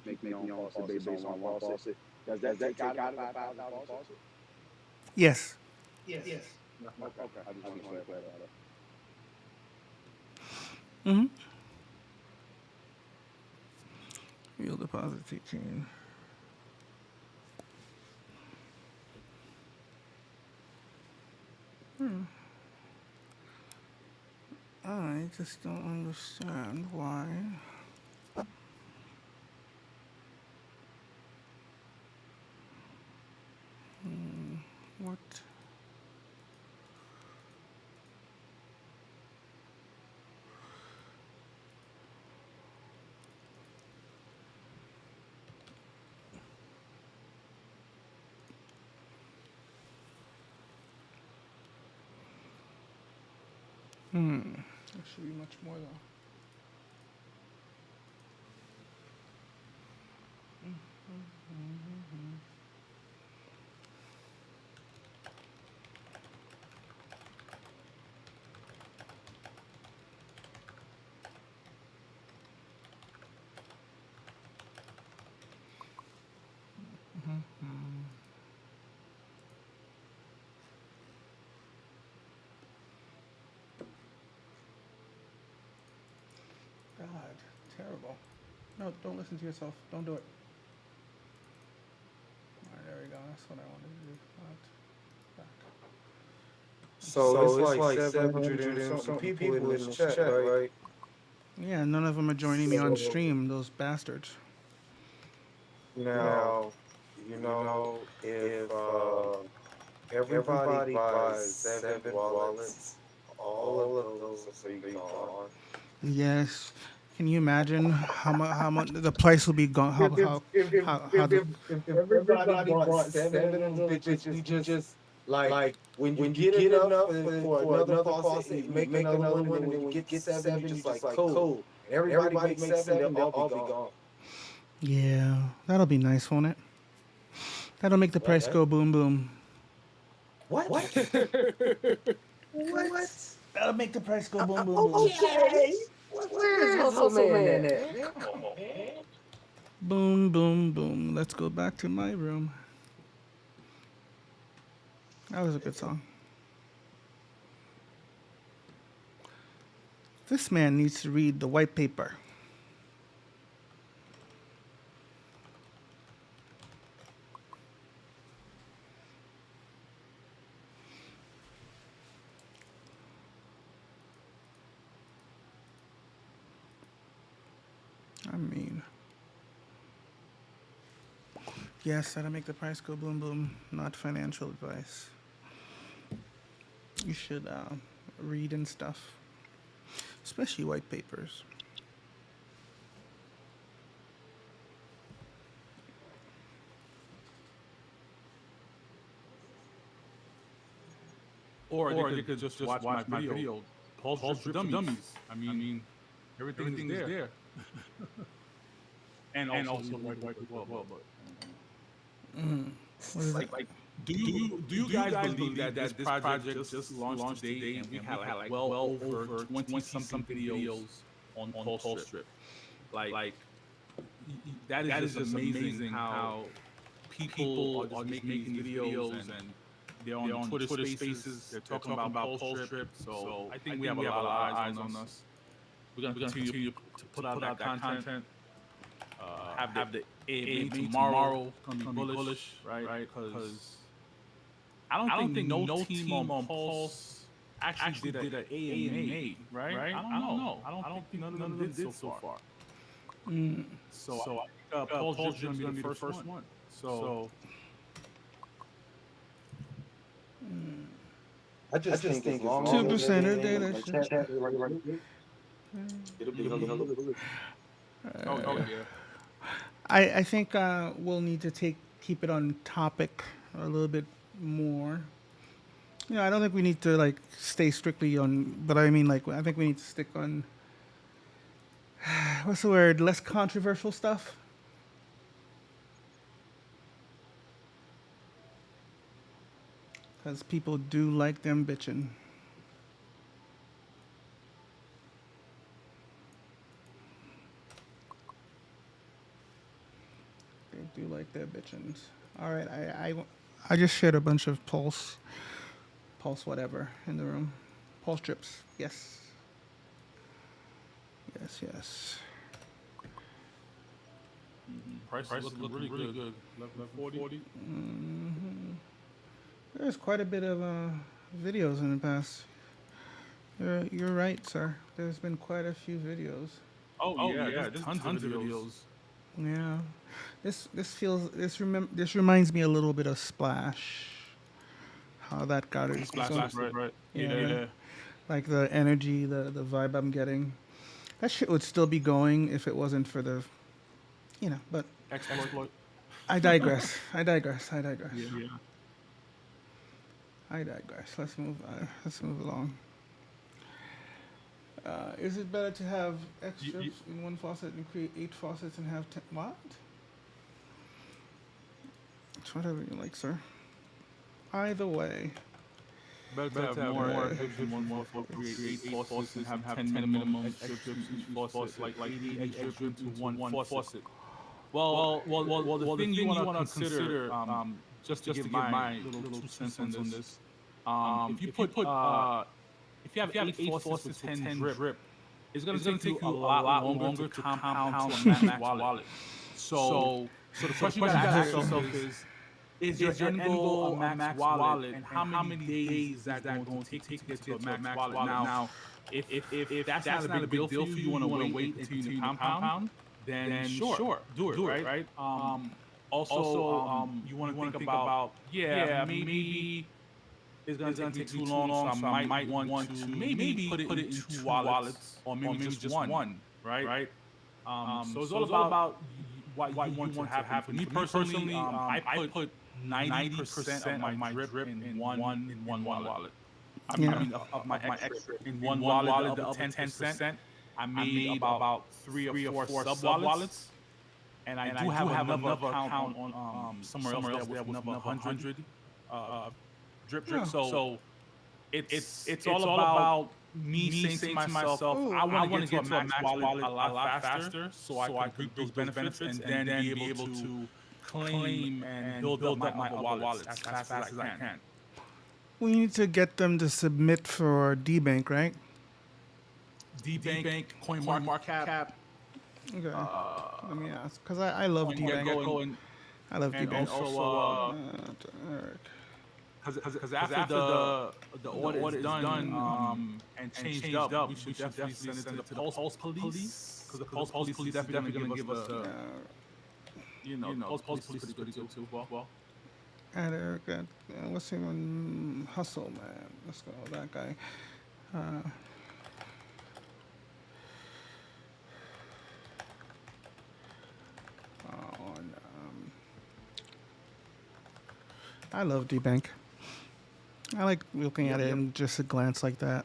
make your own faucet based on one faucet, does that take out of the $5,000 faucet? Yes. Okay. I just want to clarify that. Mm-hmm. Real deposit teaching. I just don't understand why. What? There should be much more though. God, terrible. No, don't listen to yourself. Don't do it. All right, there we go. That's what I wanted to do. Back. So it's like 700 and something people in this chat, right? Yeah, none of them are joining me on So stream. Those bastards. now, if everybody buys 7 wallets, all of those will be gone. Yes. Can you imagine how much the price will be gone? If if if if How if the if, if everybody bought 7 of them bitches, we just like when you get enough for another faucet, and you make another one, and then when you get to seven, you just like cool. And everybody makes seven, they'll all be gone. Yeah, that'll be nice, won't it? That'll make the price go boom boom. What? What? That'll make the price go boom boom boom. Okay. Where's Hustle Man at? Man, come on, man. Boom boom boom. Let's go back to my room. That was a good song. This man needs to read the white paper. I mean, yes, that'll make the price go boom boom. Not financial advice. You should read and stuff, especially white papers. Or they could just watch my video. Pulse for dummies. I mean, everything is there. and also white as well. But What is it? like, do you guys believe that this project just launched today and we had like well over 20 something videos on Pulse Strip? Like that is just amazing how people are just making these videos and they're on Twitter Spaces. They're talking about Pulse Strip. So I think we have a lot of eyes on us. We're gonna continue to put out that content. Have the AMA tomorrow gonna be bullish, right? Because I don't think no team on Pulse actually did an AMA, right? I don't know. I don't think none of them did so far. So I think Pulse is gonna be the first one. So I just think as long 2% as of data. it'll be bullish. oh yeah. I think we'll need to keep it on topic a little bit more. You know, I don't think we need to like stay strictly on, but I mean, like, I think we need to stick on what's the word? Less controversial stuff. Because people do like them bitching. They do like their bitchings. All right, I just shared a bunch of pulse whatever in the room. Pulse strips. Yes. Yes. Price is looking really good. 1140. There's quite a bit of videos in the past. You're right, sir. There's been quite a few videos. Oh yeah, there's tons of videos. Yeah. This reminds me a little bit of Splash. How that got it. Splash, right. Yeah. Like the energy, the vibe I'm getting. That shit would still be going if it wasn't for the, but Exploit. I digress. Yeah. I digress. Let's move along. Is it better to have X strips in one faucet and create 8 faucets and have 10? What? It's whatever you like, sir. Either way. Better to have more strips in one faucet, create 8 faucets and have 10 minimum strips each faucet, like 80 strips into one faucet. The thing you want to consider, just to give my little 2 cents on this, if you put if you have 8 forces to 10 drip, it's gonna take you a lot longer to compound to a max wallet. So the question you gotta ask yourself is your end goal a max wallet, and how many days is that going to take to get to a max wallet? Now, if that's not a big deal for you, you want to wait and continue to compound, then sure, do it, right? Also, you want to think about, yeah, maybe it's gonna take me too long, so I might want to maybe put it in two wallets, or maybe just one, right? So it's all about what you want to happen. For me personally, I put 90% of my drip in one wallet. I mean, of my X in one wallet. The other 10%, I made about three or four sub wallets, and I do have another account on somewhere else there with another 100 drip. So it's all about me saying to myself, I want to get to a max wallet a lot faster, so I can reap those benefits and then be able to claim and build up my other wallets as fast as I can. We need to get them to submit for D-Bank, right? D-Bank, CoinMarketCap. Okay. Let me ask, because I love D-Bank. I love D-Bank. And also, because after the audit is done and changed up, we should definitely send it to the Pulse Police, because the Pulse Police is definitely going to give us the, Pulse Police is pretty good too. Well. And Eric, what's his name? Hustle, man. Let's go, that guy. I love D-Bank. I like looking at it in just a glance like that.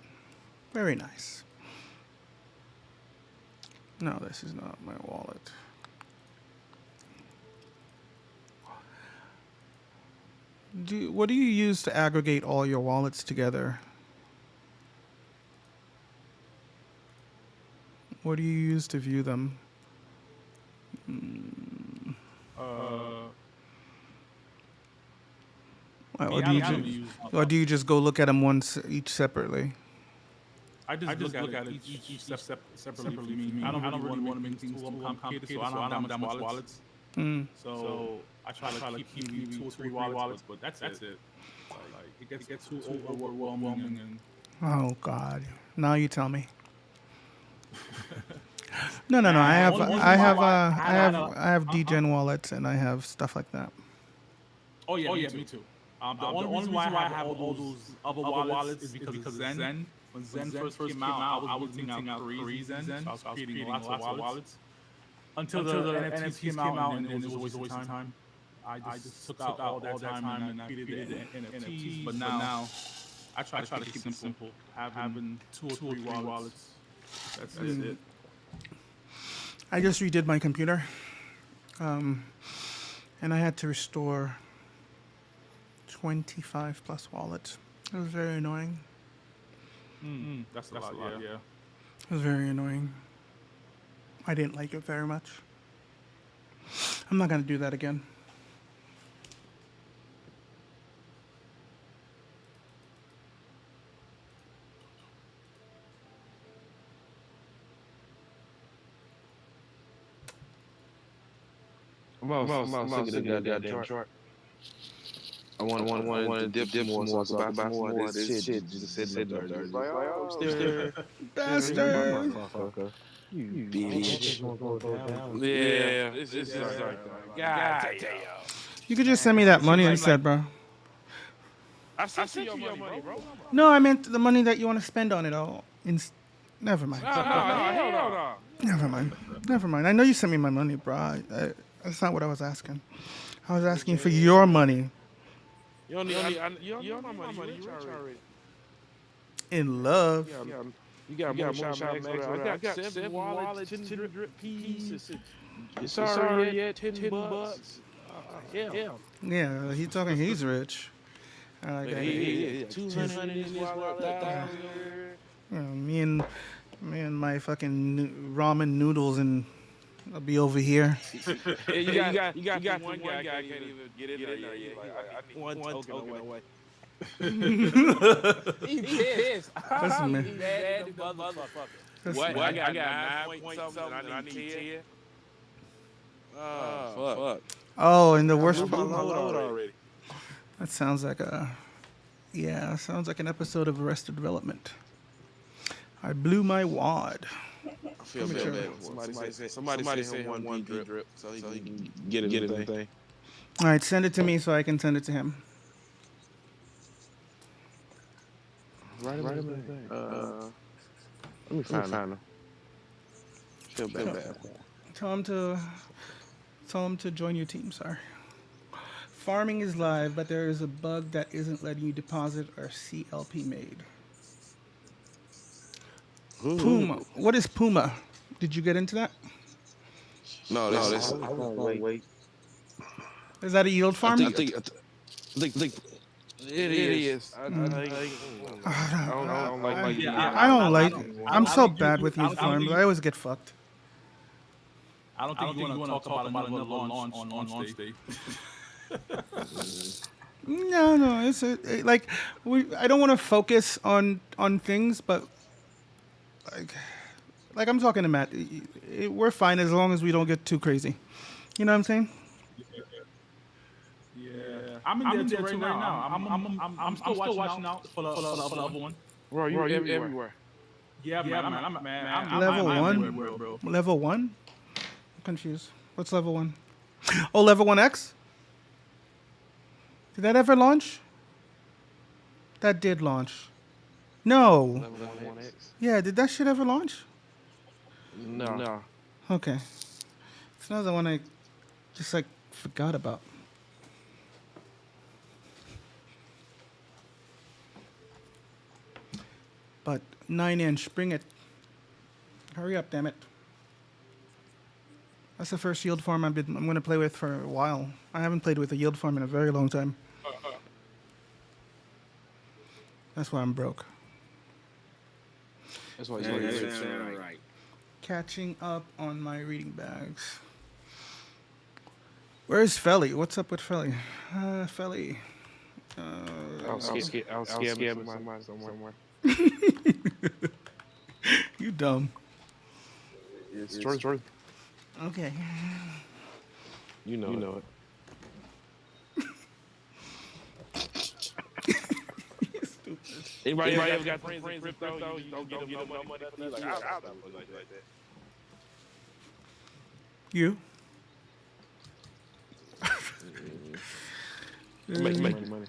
Very nice. No, this is not my wallet. What do you use to aggregate all your wallets together? What do you use to view them? Or do you just go look at them each separately? I just look at it each separately for me. I don't really want to make things too complicated, so I don't have that much wallets. So I try to keep maybe 2 or 3 wallets, but that's it. Like, it gets too overwhelming. And oh God! Now you tell me. No. I have degen wallets and I have stuff like that. Oh yeah, me too. The only reason why I have all those other wallets is because Zen. When Zen first came out, I was thinking out crazy Zen. So I was creating lots of wallets. Until the NFTs came out, and then it was always a time. I just took out all that time and I created the NFTs. But now I try to keep them simple. Having 2 or 3 wallets. That's it. I just redid my computer, and I had to restore 25 plus wallets. It was very annoying. That's a lot, yeah. It was very annoying. I didn't like it very much. I'm not going to do that again. I'm out sick of the goddamn chart. I want to dip more so I can buy some more of this shit. Just sitting up there. Like, oh, bastard. You bitch. Yeah, it's just like that. God damn. You could just send me that money instead, bro. I sent you your money, bro. No, I meant the money that you want to spend on it all. Never mind. No. Never mind. I know you sent me my money, bro. That's not what I was asking. I was asking for your money. You don't need my money. You rich already. In love. You got more shot max. I got 7 wallets, 10 drip pieces. It's already at $10. Yeah, he's talking. He's rich. Yeah, 200 in this wallet. Me and my fucking ramen noodles and I'll be over here. Yeah, you got the one guy can't even get in there yet. He's like, I need one token away. He pissed. Listen, He man. mad as a motherfucker. Listen, What? man. I got 9 point something and I need 10. Oh fuck! Oh, and the I worst blew my part. load already. That sounds like a. Yeah, sounds like an episode of Arrested Development. I blew my wad. I feel bad. Somebody say him one drip so he can get anything. All right, send it to me so I can send it to him. Write him in the thing. Let me find him. Feel bad. Tell him to join your team, sir. Farming is live, but there is a bug that isn't letting you deposit or CLP made. Puma. What is Puma? Did you get into that? No, this. Wait. Is that a yield farm? I think it is. I don't like. I don't like. I'm so bad with yield farm, but I always get fucked. I don't think you want to talk about another launch on stage. No, it's like I don't want to focus on things, but like I'm talking to Matt. We're fine as long as we don't get too crazy. You know what I'm saying? Yeah, I'm in there too right now. I'm still watching out for the other one. Bro, you everywhere. Yeah, man. I'm level one, everywhere, bro. Level 1. I'm confused. What's level 1? Oh, level 1X. Did that ever launch? That did launch. No. Level 1X. Yeah, did that shit ever launch? No. Okay. It's another one I just like forgot about. But 9-inch, bring it. Hurry up, damn it. That's the first yield farm I'm going to play with for a while. I haven't played with a yield farm in a very long time. That's why I'm broke. That's why you're right. Catching up on my reading bags. Where's Felly? What's up with Felly? Felly. I'll scam him somewhere. You dumb. It's true. Okay. You know it. Anybody ever got friends in crypto? You don't get them no money. Like, I'll like that. You? Make money.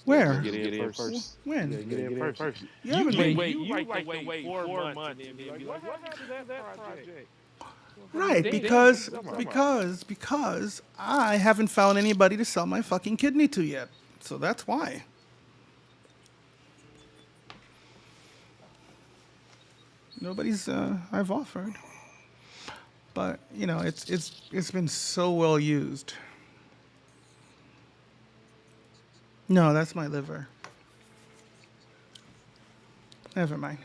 Where? Get in first. When? Get in first. You haven't You been. like to wait 4 months and be like, what happened to that project? Right, because I haven't found anybody to sell my fucking kidney to yet. So that's why. Nobody's I've offered. But, you know, it's been so well used. No, that's my liver. Never mind.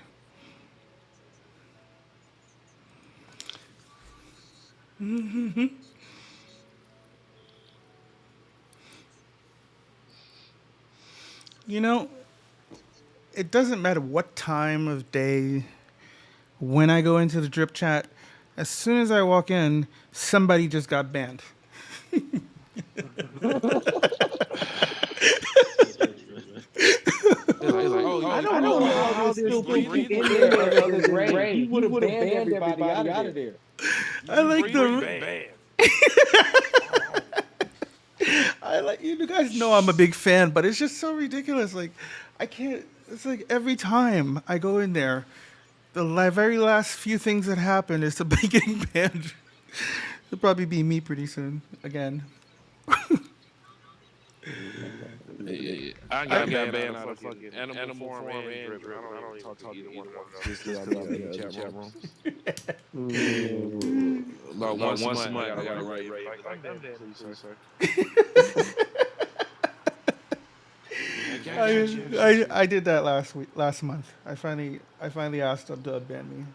You know, it doesn't matter what time of day, when I go into the drip chat, as soon as I walk in, somebody just got banned. I don't know how there's still people in there other than Ray. He would have banned everybody out of there. I like the. I like you guys know I'm a big fan, but it's just so ridiculous. Like, I can't. It's like every time I go in there, the very last few things that happen is somebody getting banned. It'll probably be me pretty soon again. I got banned out of fucking animal farm and drip. I don't even talk to either one of them. Just in the chat room. About once a month, I gotta write. Like I'm dead, please, sir. I did that last month. I finally asked them to ban me.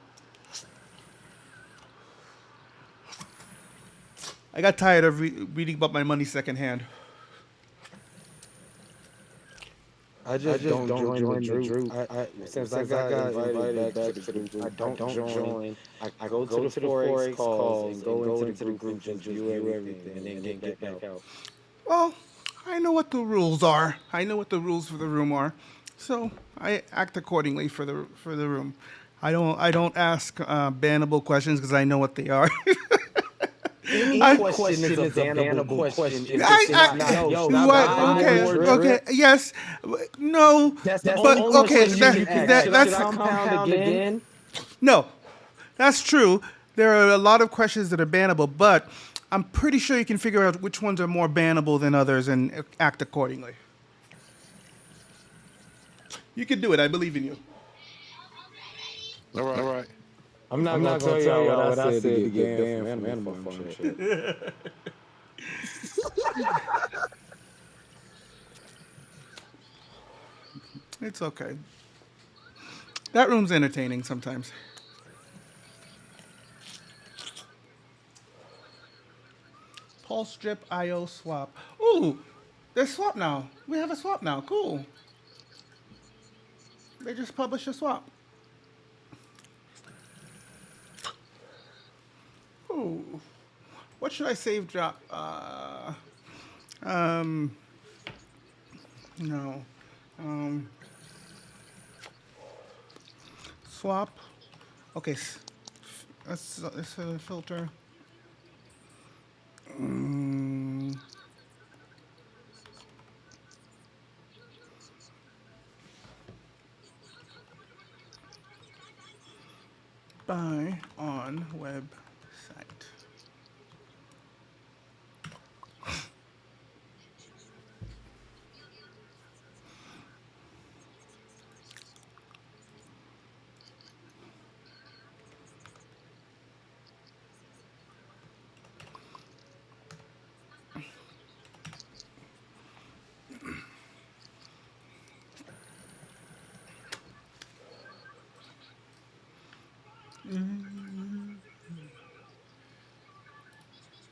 I got tired of reading about my money secondhand. I just don't join the group. I since I got invited back to the group, I don't join. I go to the Forex calls and go into the group and just view everything and then get back out. Well, I know what the rules are. I know what the rules for the room are, so I act accordingly for the room. I don't ask bannable questions because I know what they are. Any I, question is a bannable question if I, it's not yo, what? buy Okay, more okay, drip. yes, no, That's the but only okay, question you can ask. Should that's I compound again? no, that's true. There are a lot of questions that are bannable, but I'm pretty sure you can figure out which ones are more bannable than others and act accordingly. You can do it. I believe in you. All right. I'm not gonna tell y'all what I said to get banned from Animal Farm shit. It's okay. That room's entertaining sometimes. Pulse strip IO swap. Ooh, there's swap now. We have a swap now. Cool. They just published a swap. Ooh. What should I save drop? Um, no. Um, swap. Okay. Let's filter. Mm, buy on website.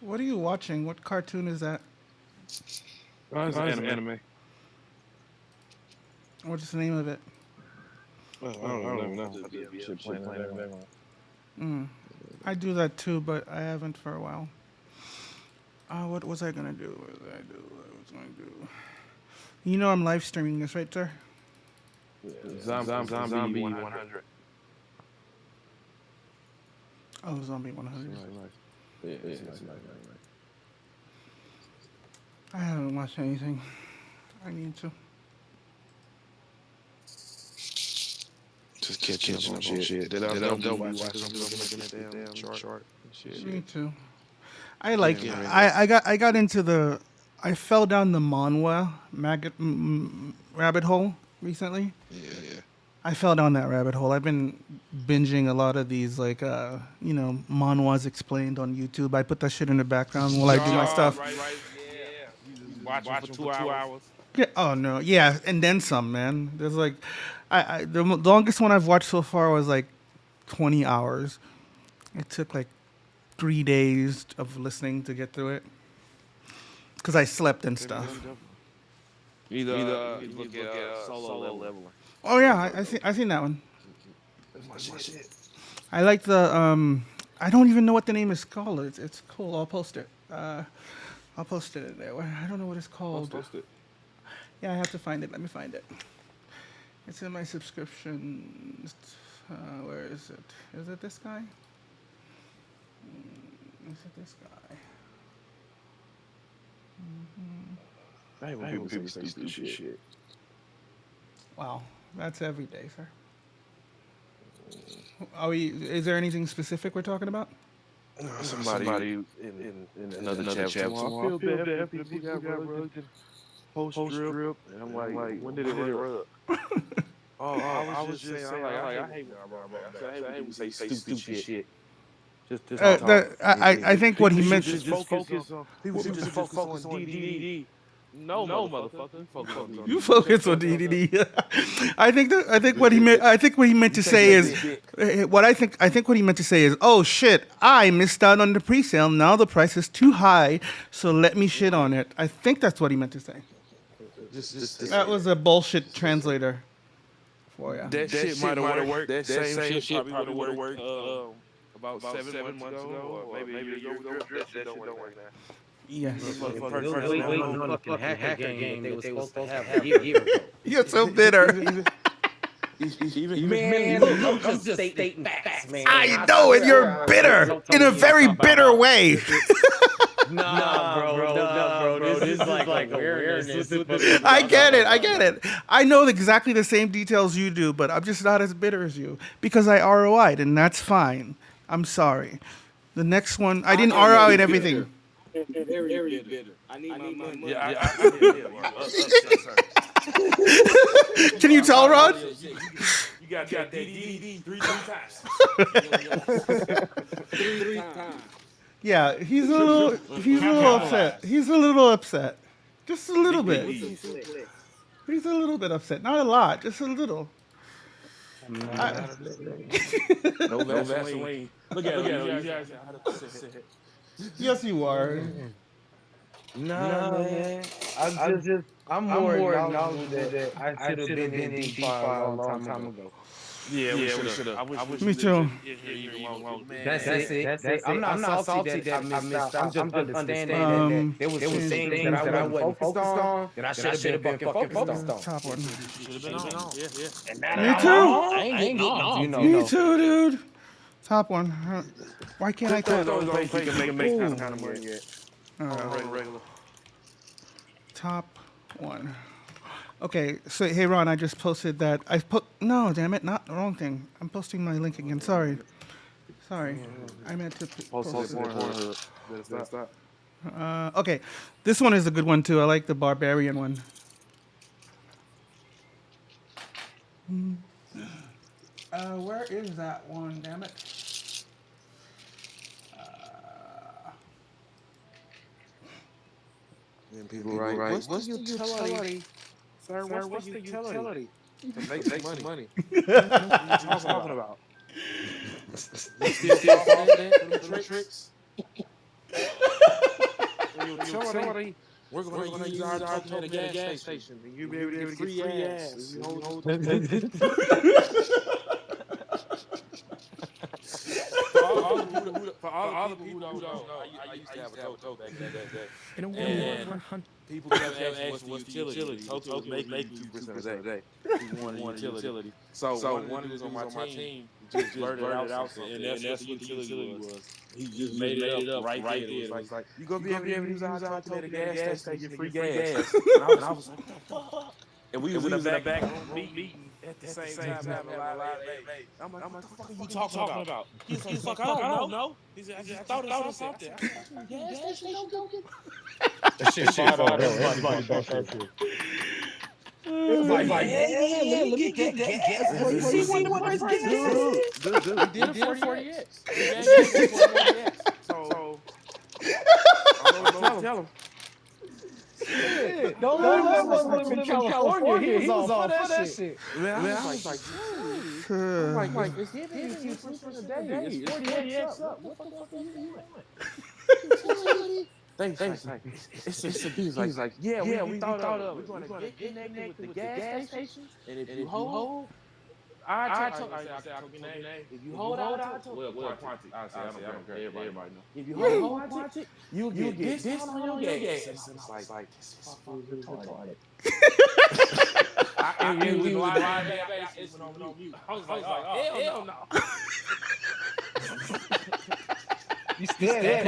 What are you watching? What cartoon is that? Oh, it's anime. What's the name of it? I don't even know. I just be shit playing in the background. I do that too, but I haven't for a while. What was I gonna do? What was I do? What was I gonna do? You know I'm live streaming this, right, sir? Zombie 100. Oh, Zombie 100. Yeah, it's nice. I haven't watched anything. I need to. Just catching up on shit. That I don't be watching because I'm looking at the damn chart and shit. Me too. I got into the. I fell down the manhwa rabbit hole recently. Yeah. I fell down that rabbit hole. I've been binging a lot of these manhwas explained on YouTube. I put that shit in the background while I do my stuff. Right. Yeah. You just watch for 2 hours. Yeah. Oh no. Yeah. And then some, man. There's like, the longest one I've watched so far was like 20 hours. It took like 3 days of listening to get through it because I slept and stuff. Either you look at solo leveling. Oh yeah, I seen that one. That's my shit. I like the I don't even know what the name is called. It's cool. I'll post it. I'll post it in there. I don't know what it's called. Post it. Yeah, I have to find it. Let me find it. It's in my subscriptions. Where is it? Is it this guy? Is it this guy? I hate when people say stupid shit. Wow, that's every day, sir. Is there anything specific we're talking about? Somebody in another chapter. I feel bad. People got rugged and post drip. And I'm like, when did it rub? I was just saying, I hate when we say stupid shit. I think what he meant. People should just focus on DDD. No, motherfucker. You focus on DDD. I think what he meant. I think what he meant to say is what I think what he meant to say is, oh shit, I missed out on the pre-sale. Now the price is too high, so let me shit on it. I think that's what he meant to say. That was a bullshit translator for you. That shit might have worked. That same shit probably would have worked about 7 months ago, or maybe a year ago. That shit don't work now. Yes. Fucking hacker game that they was supposed to have a year ago. You're so bitter. Man, look, I'm just stating facts, man. I know it. You're bitter in a very bitter way. Nah, bro. This is like awareness. I get it. I know exactly the same details you do, but I'm just not as bitter as you because I ROI'd, and that's fine. I'm sorry. The next one, I didn't ROI everything. Very bitter. I need my money. Yeah, Can you tell, Rod? You got DDD 3 times. 3 times. Yeah, he's a little upset. He's a little upset. Just a little bit. He's a little bit upset. Not a lot, just a little. No Vaseline. Look at it. You guys know how to sit it. Yes, you are. Nah, man. I'm more acknowledging that I should have been in DeFi a long time ago. Yeah, we should have. Me too. That's it. I'm not salty that I missed out. I'm just understanding that there was some things that I wasn't focused on that I should have been fucking focused on. Top one. Should have been on. Yeah. Me too. I ain't getting on. You know. Me too, dude. Top one. Why can't I Don't talk? place you can make kind of money yet. Regular. Top one. Okay, so hey Ron, I just posted that. No, damn it, not the wrong thing. I'm posting my link again. Sorry. I meant to post it. Okay, this one is a good one too. I like the barbarian one. Where is that one? Damn it. And people right. What's the utility? Sir, what's the utility? To make some money. What are you talking about? Still the tricks? Utility. We're going to use our token at a gas station, and you'll be able to get free ass. For all the people who don't know, I used to have a token back in that day. And people kept asking what's the utility. Token was making 2% a day. He wanted utility. So one of the dudes on my team just blurted out, and that's what the utility was. He just made it up right there. It was like, you're going to be able to use our token at a gas station to get free gas. And I was like, what the fuck? And we was in the back room meeting at the same time having a lot of debate. I'm like, what the fuck are you talking about? He's like, fuck, I don't know. He said, I just thought it was something. Gas station token? That shit fire on everybody about that shit. It was like, yeah, let me get that gas. See what price gas is? We did it for 40X. So, I don't know. Tell him. Don't live in California. He was all for that shit. Man, I was like, dude. Like, it's giving you 2% a day. It's 40X up. What the fuck are you doing? Thanks. He's like, yeah, we thought of it. We're going to get connected with the gas station. And if you hold, I told your name. If you hold out, well, Quantic. I don't care. Everybody know. If you hold Quantic, you'll get discount on your gas. It's like, this is fucking retarded. And we was live on mute. I was like, oh, hell no. You still Matt,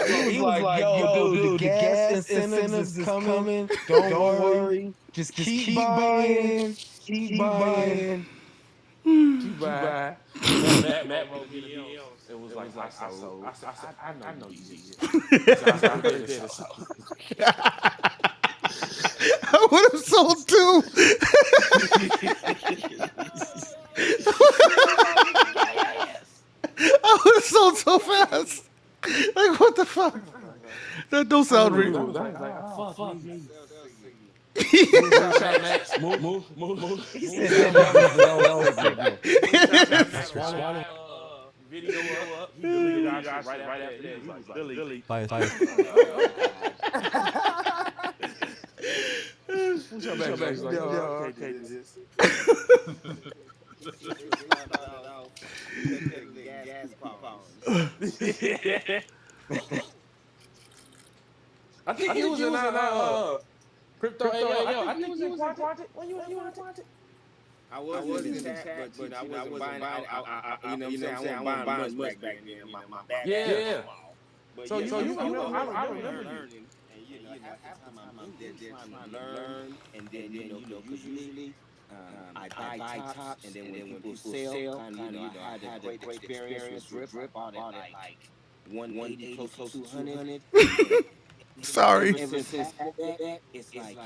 he was like, yo, dude, the gas incentives is coming. Don't worry. Just keep buying. Keep buying. Matt wrote me DMs. It was like, I know you did it. I would have sold too. I would have sold so fast. Like, what the fuck? That don't sound real. I was like, oh fuck me. Cell signal. Move shot next. Move. He said that nigga's cell signal. Swallow video up. He deleted our shit right after that. He was like, Billy. What's your back? Like, no, I can't do this. They started off taking gas coupons. I think he was in crypto AO. I think he was in Project. When you in Project? I was in the chat, but I wasn't buying. You know what I'm saying? I wasn't buying much back then. My bad. Yeah. But So yeah, you know, I remember learning, and half the time I'm in there trying to learn, and then because usually I buy tops, and then when people sell, I had a great experience with Drip. Bought it like 180 close to 200. Sorry. Ever since that, it's like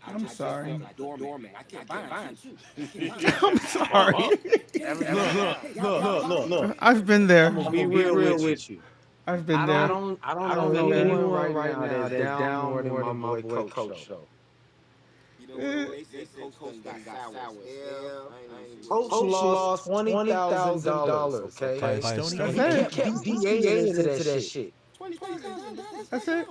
I'm sorry. felt like dormant. I kept buying too. I'm sorry. Look. I've been there. I'm gonna be real with you. I've been I there. don't know anyone right now that's down more than my boy Coach though. You know, they said Coach got sour as hell. Coach lost $20,000. Okay, That's he kept DAing into that shit. That's it.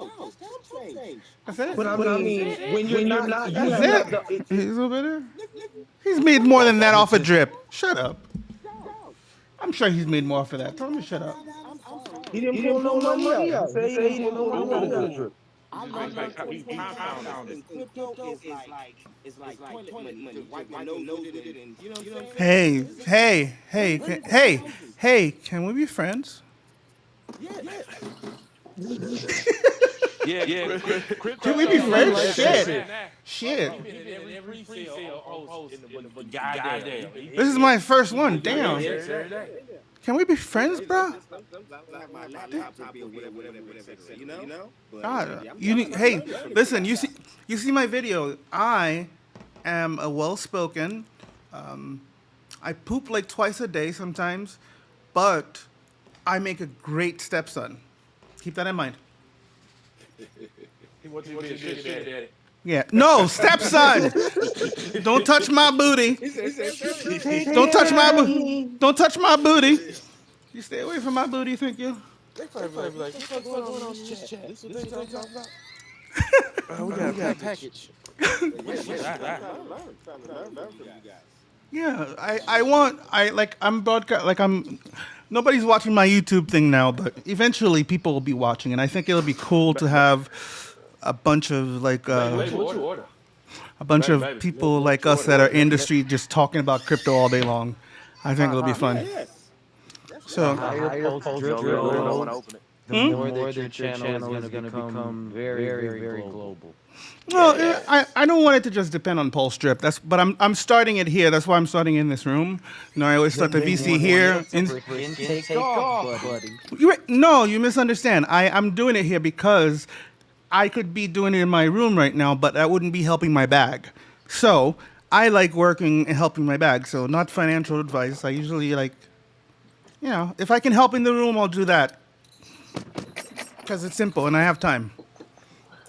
That's it. But I mean, when you're not, you That's have it. He's over there. He's made more than that off a drip. Shut up. I'm sure he's made more for that. Tell him to shut up. He didn't pull no money out. He said he didn't pull no money out of drip. I learned like compounding. Crypto is like toilet money. Wipe my nose with it, and you know what I'm saying? Hey, can we be friends? Yeah. Can we be friends? Shit. Every pre-sale post in the goddamn. This is my first one. Damn. Can we be friends, bro? My laptop be whatever, you know? God, hey, listen. You see my video. I am a well-spoken. I poop like twice a day sometimes, but I make a great stepson. Keep that in mind. He wants you to be a sugar daddy. Yeah. No, stepson. Don't touch my booty. Don't touch my booty. Don't touch my booty. You stay away from my booty, thank you. They probably be like, what's going on in this chat? This is what they talking about. We got a package. Yeah, I'm broadcast, nobody's watching my YouTube thing now, but eventually people will be watching, and I think it'll be cool to have a bunch of What you order? a bunch of people like us that are industry just talking about crypto all day long. I think it'll be fun. So, the more that your channel is going to become very, very, very global. well, I don't want it to just depend on Pulse Drip. But I'm starting it here. That's why I'm starting in this room. I always start the VC here. Take off, buddy. No, you misunderstand. I'm doing it here because I could be doing it in my room right now, but that wouldn't be helping my bag. So I like working and helping my bag. So not financial advice. I usually if I can help in the room, I'll do that. Because it's simple and I have time.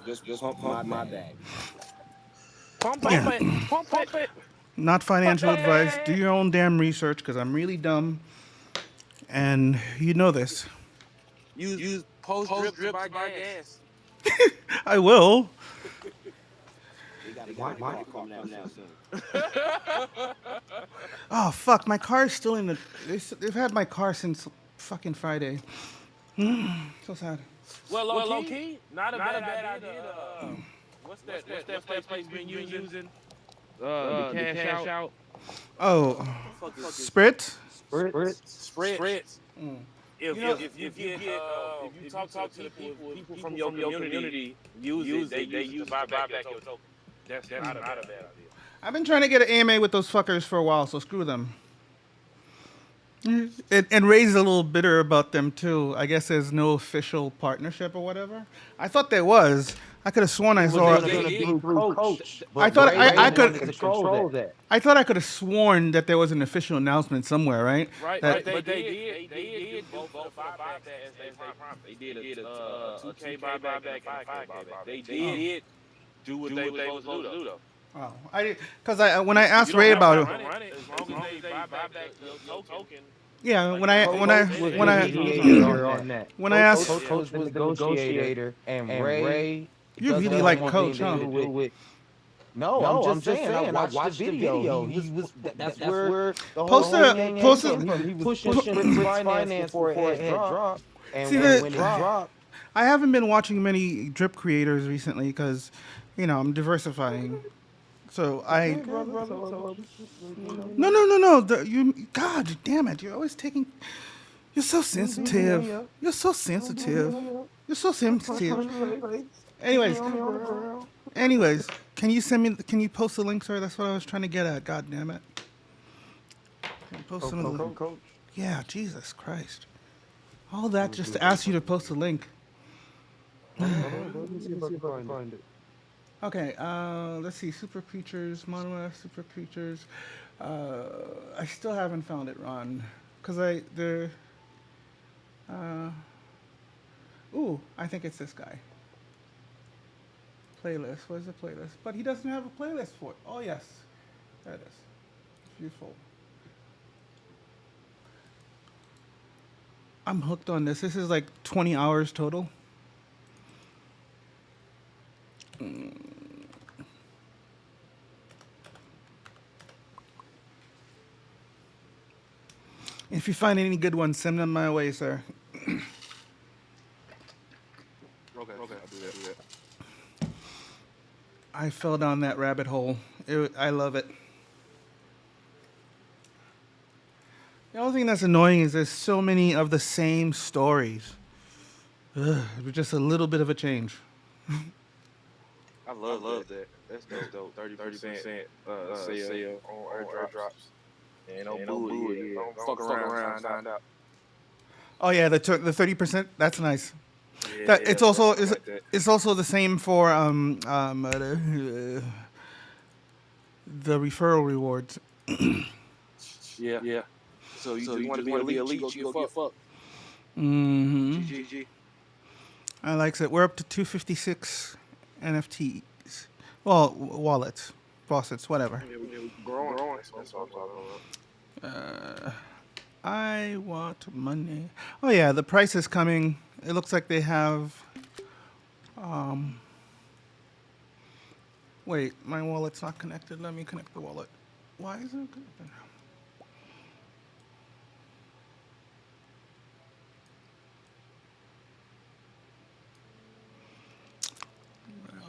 Just pump my bag. Pump it. Not financial advice. Do your own damn research because I'm really dumb. And you know this. Use post drip to buy gas. I will. Oh, fuck. My car's still in the... They've had my car since fucking Friday. So sad. Well, low key, not a bad idea. What's that place been using? The cash out. Oh. Spritz? Spritz. If you talk to the people from your community use it, they use to buy back your token. That's not a bad idea. I've been trying to get an AMA with those fuckers for a while, so screw them. And Ray's a little bitter about them too. I guess there's no official partnership or whatever. I thought there was. I could have sworn I It was saw. gonna be through Coach, I but thought Ray I wanted could. to control that. I thought I could have sworn that there was an official announcement somewhere, right? Right, That but they did do both of the buybacks as they promised. They did a 2K buyback and a 5K buyback. They did do what they was supposed to do though. oh, I did because I when I You asked don't Ray have to about it. run it as long as they buy back your token. Yeah, Like they Coach say was they when the gonna I do. mediator on that. when I asked, Coach was the negotiator, and Ray you doesn't really have like anything Coach, to huh? do with. No, I'm just saying. I watched the video. He was that's where the Post whole a thing post came from. a. He was pushing Fritz finance before it had dropped, See and the. when it dropped, I haven't been watching many drip creators recently because, I'm diversifying. So I. okay, brother. So you know, No. God damn it! You're always taking. You're so you beating sensitive. me up. You're so Don't beat sensitive. me up. You're so sensitive. Punch me in the face. Kick me Anyways, on the ground. anyways, can you send me? Can you post the link, sir? That's what I was trying to get at. God damn it! Can you post some of the. Coach. Yeah, Jesus Christ! All that just to ask you to post a link. Hold on, bro. Let me see if I can find it. Okay, let's see. Super Creatures, Monolith, Super Creatures. I still haven't found it, Ron. Cause uh, I think it's this guy. Playlist. Where's the playlist? But he doesn't have a playlist for it. Oh yes, there it is. Beautiful. I'm hooked on this. This is like 20 hours total. If you find any good ones, send them my way, sir. Okay, I'll do that. I fell down that rabbit hole. I love it. The only thing that's annoying is there's so many of the same stories. With just a little bit of a change. I love that. That's dope. 30% sale on airdrops. Ain't no bullshit. Don't fuck around, find out. Oh yeah, the 30%. That's nice. Yeah, That it's also stuff like that. it's also the same for the referral rewards. Yeah. So you just want to be elite, you go get fucked. Mm-hmm. GG. I like it. We're up to 256 NFTs. Well, wallets, faucets, whatever. Yeah, we growing. That's what I'm talking about. I want money. Oh yeah, the price is coming. It looks like they have. Wait, my wallet's not connected. Let me connect the wallet. Why isn't it connected?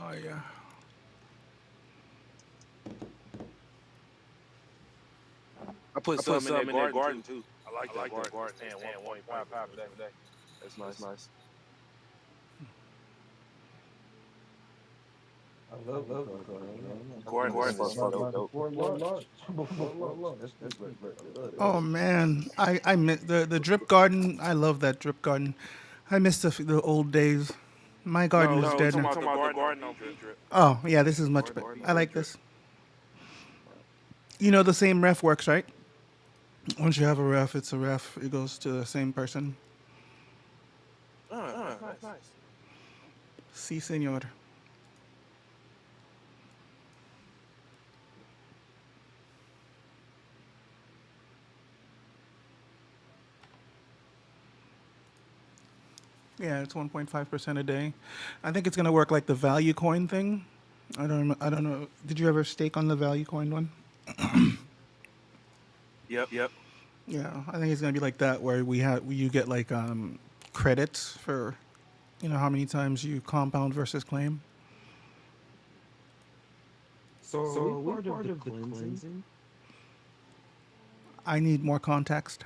Oh yeah. I put some in that garden too. I like that garden. Paying 1.5 for that. That's nice. I love Garden is dope. Oh man, I miss the drip garden. I love that drip garden. I miss the old days. My garden is dead now. Talking about the garden on drip. Oh yeah, this is much better. I like this. You know the same ref works, right? Once you have a ref, it's a ref. It goes to the same person. Nice. Si, senor. Yeah, it's 1.5% a day. I think it's gonna work like the value coin thing. I don't know. Did you ever stake on the value coin one? Yep. Yeah, I think it's gonna be like that, where you get like credits for, how many times you compound versus claim. So are we part of the cleansing? I need more context.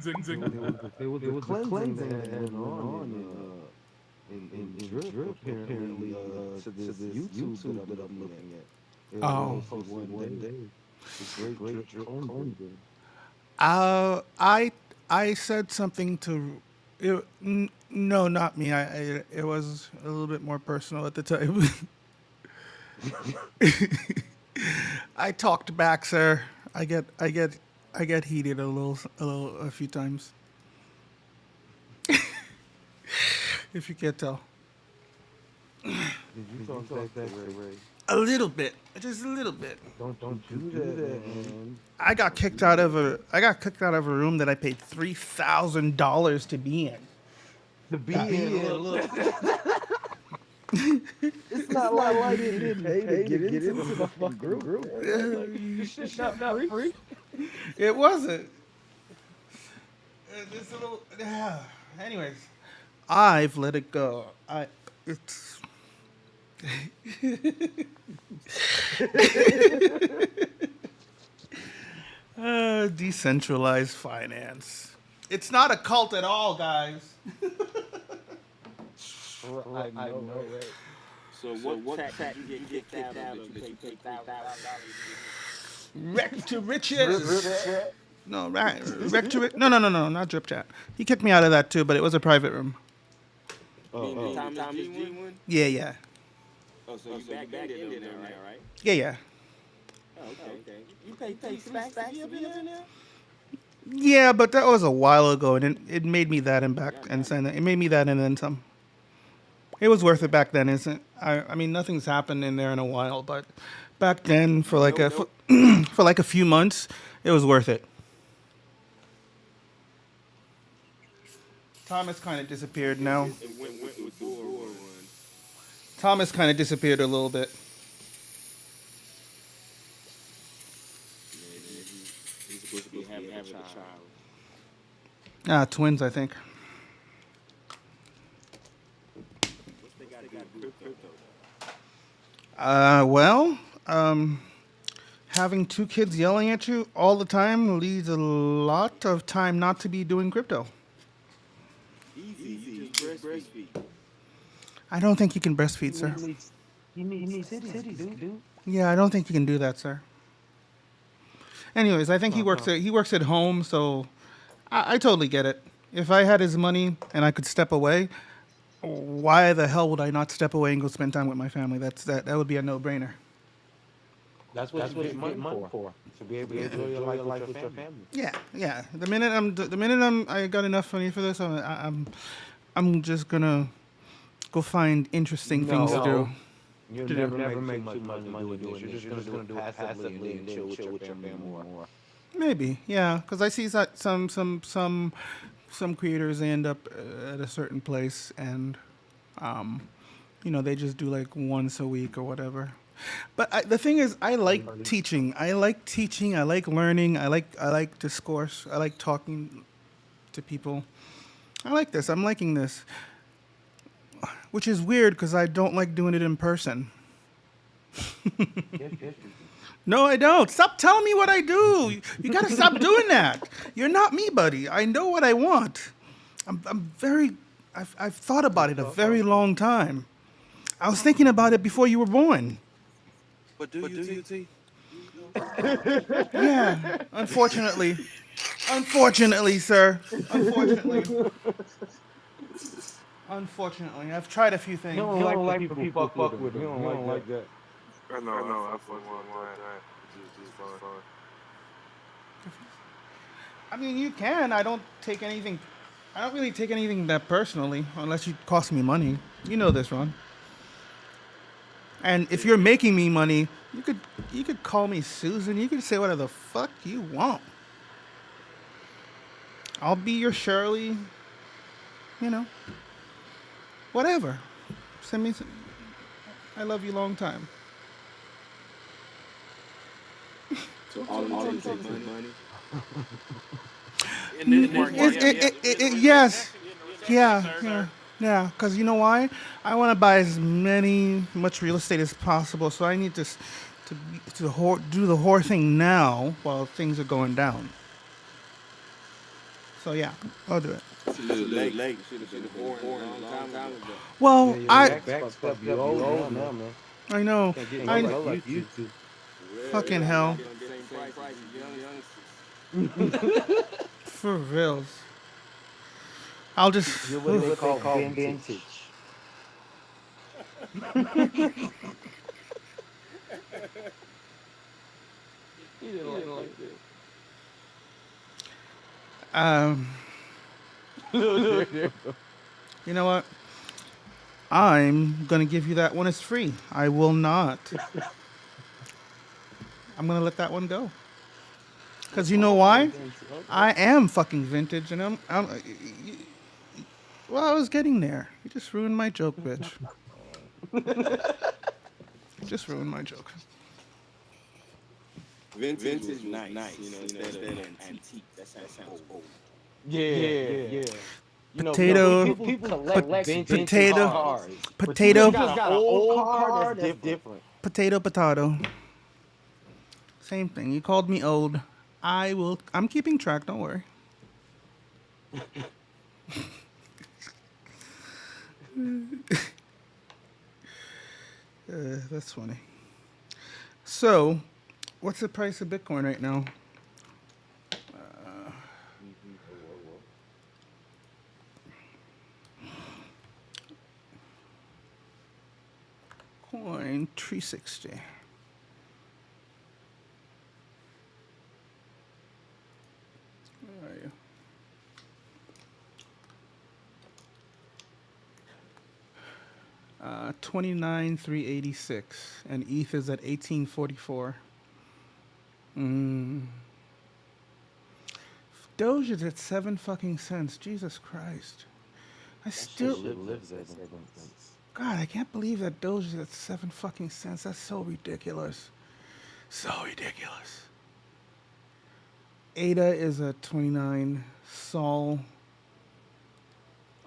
Zing, zing. There was a cleansing that went on in drip apparently to this YouTube that I'm looking at. It was posted one day. The great drip cleansing. I said something to No, not me. It was a little bit more personal at the time. I talked back, sir. I get heated a few times. If you can't tell, Did you talk back to Ray? a little bit, just a little bit. Don't you do that, man. I got kicked out of a room that I paid $3,000 to be in. The BN, look. It's not like you didn't pay to get into the fucking group. Like, this shit not free. It wasn't. Just a little. Anyways, I've let it go. It's. Decentralized finance. It's not a cult at all, guys. I know, right? So what tax did you get kicked out of that you paid $3,000? Wreck to riches. No, right. Wreck to No, no, no, no, not drip chat. He kicked me out of that too, but it was a private room. Thomas G one? Yeah, yeah. Oh, so you back in there, right? Yeah, yeah. Oh, okay. You pay stacks to be up in there? Yeah, but that was a while ago, and it made me that and back and send it. It made me that and then some. It was worth it back then, isn't? I mean, nothing's happened in there in a while, but back then, for like for like a few months, it was worth it. Thomas kind of disappeared now. It went with the one. Thomas kind of disappeared a little bit. He's supposed to be having a child. Twins, I think. What's they got to do with crypto? Well, having two kids yelling at you all the time leaves a lot of time not to be doing crypto. Easy. You just breastfeed. I don't think you can breastfeed, sir. You need cities, dude. Yeah, I don't think you can do that, sir. Anyways, I think he works at home, so I totally get it. If I had his money and I could step away, why the hell would I not step away and go spend time with my family? That would be a no-brainer. That's what you get money for. To be able to enjoy your life with your family. Yeah. The minute I got enough money for this, I'm just gonna go find interesting things to do. You'll never make too much money doing this. You're just gonna do it passively and chill with your family more. Maybe, yeah, because I see that some creators they end up at a certain place and, they just do like once a week or whatever. But the thing is, I like teaching. I like learning. I like discourse. I like talking to people. I like this. I'm liking this. Which is weird because I don't like doing it in person. Yes. No, I don't. Stop telling me what I do. You got to stop doing that. You're not me, buddy. I know what I want. I've thought about it a very long time. I was thinking about it before you were born. But do you, T? Yeah, unfortunately, sir. Unfortunately, I've tried a few things. You don't like people fuck with you. You don't like that. I know. I fuck one time. Just fun. I mean, you can. I don't really take anything that personally, unless you cost me money. You know this, Ron. And if you're making me money, you could call me Susan. You could say whatever the fuck you want. I'll be your Shirley. Whatever. Send me some. I love you long time. So all you take money. Yes. Yeah. Because you know why? I want to buy as much real estate as possible. So I need to do the whore thing now while things are going down. So yeah, I'll do it. It's a little late. Should have been born a long time ago. Well, I know. Fucking hell. For reals. I'll just. You're what they call vintage. He didn't like that. Um, Look, there you go. you know what? I'm gonna give you that one as free. I will not. I'm gonna let that one go. Cause you know Okay, why? vintage. Okay. I am fucking vintage, and well, I was getting there. You just ruined my joke, bitch. You just ruined my joke. Vintage was nice, instead of antique. That sounds old. Yeah. No, Potato, people pot, collect vintage potato, cars, but you potato, just got an old car. That's different. potato, potato. Same thing. You called me old. I will. I'm keeping track. Don't worry. That's funny. So, what's the price of Bitcoin right now? Coin 360. Where are you? 29,386, and ETH is at 1844. Mm. Doge is at 7 fucking cents. Jesus Christ. I That shit still. lives at 7 cents. God, I can't believe that Doge is at 7 fucking cents. That's so ridiculous. So ridiculous. ADA is at 29. Sol.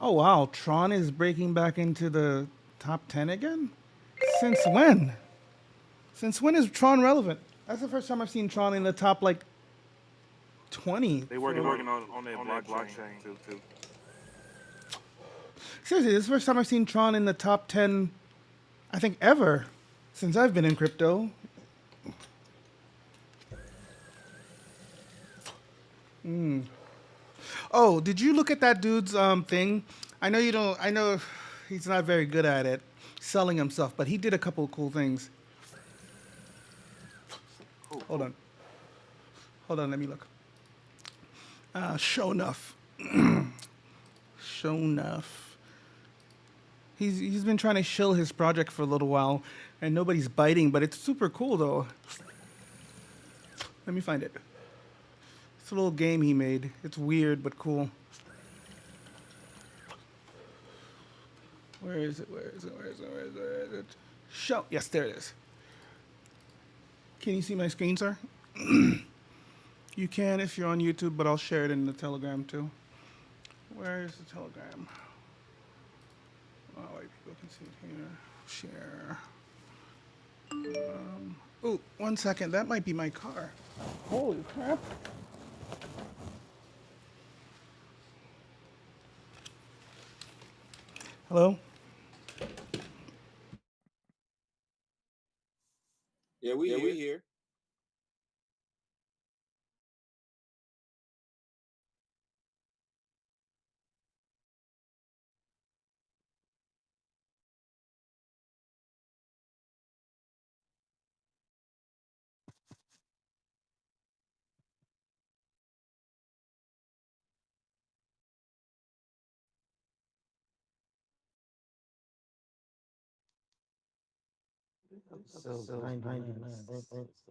Oh wow, Tron is breaking back into the top 10 again? Since when? Since when is Tron relevant? That's the first time I've seen Tron in the top like 20. They working on that blockchain too. Seriously, this is the first time I've seen Tron in the top 10, I think, ever since I've been in crypto. Oh, did you look at that dude's thing? I know you don't. I know he's not very good at it, selling himself, but he did a couple of cool things. Hold on. Hold on. Let me look. Show enough. Show enough. He's been trying to shill his project for a little while, and nobody's biting. But it's super cool though. Let me find it. It's a little game he made. It's weird but cool. Where is it? Where is it? Where is it? Where is it? Where is it? Show. Yes, there it is. Can you see my screen, sir? You can if you're on YouTube, but I'll share it in the Telegram too. Where is the Telegram? Oh, wait, people can see it here. Share. Oh, 1 second. That might be my car. Holy crap. Hello? Yeah, we here. So 99 cents.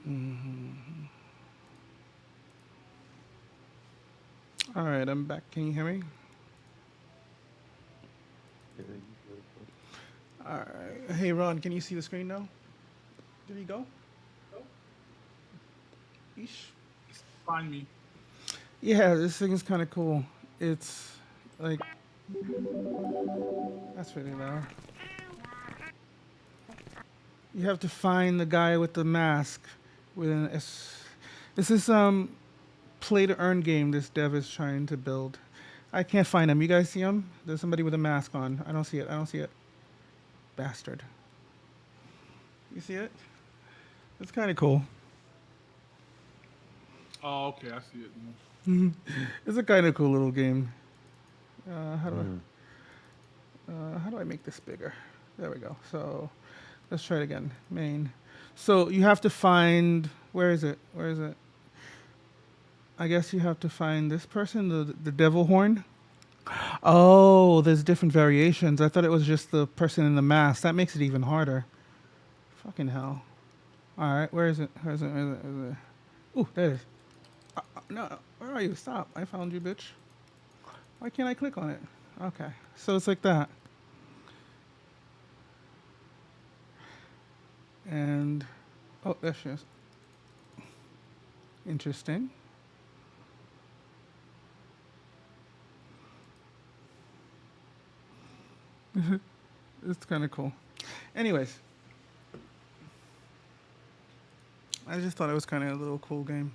Hmm. All right, I'm back. Can you hear me? Yeah, you good, bro. All right. Hey, Ron, can you see the screen now? Did he go? Eesh. Find me. Yeah, this thing is kind of cool. It's like that's really loud. You have to find the guy with the mask with an S. This is play to earn game this dev is trying to build. I can't find him. You guys see him? There's somebody with a mask on. I don't see it. I don't see it. Bastard. You see it? It's kind of cool. Oh, okay, I see it now. It's a kind of cool little game. Uh, how do Mm. how do I make this bigger? There we go. So let's try it again. Main. So you have to find where is it? Where is it? I guess you have to find this person, the devil horn. Oh, there's different variations. I thought it was just the person in the mask. That makes it even harder. Fucking hell. All right, where is it? Where is it? Where is it? Where is it? Ooh, there it is. No, no, where are you? Stop. I found you, bitch. Why can't I click on it? Okay, so it's like that. And, oh, there she is. Interesting. It's kind of cool. Anyways, I just thought it was kind of a little cool game.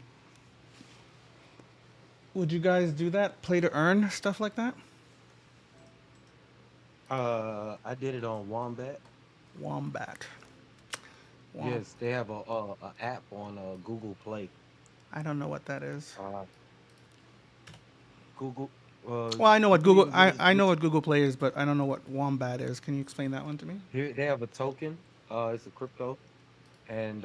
Would you guys do that? Play to earn stuff like that? I did it on Wombat. Wombat. Womp. Yes, they have a app on Google Play. I don't know what that is. Uh, Google. Well, I know You what can Google. even get I, it. I know what Google Play is, but I don't know what Wombat is. Can you explain that one to me? Here they have a token. It's a crypto, and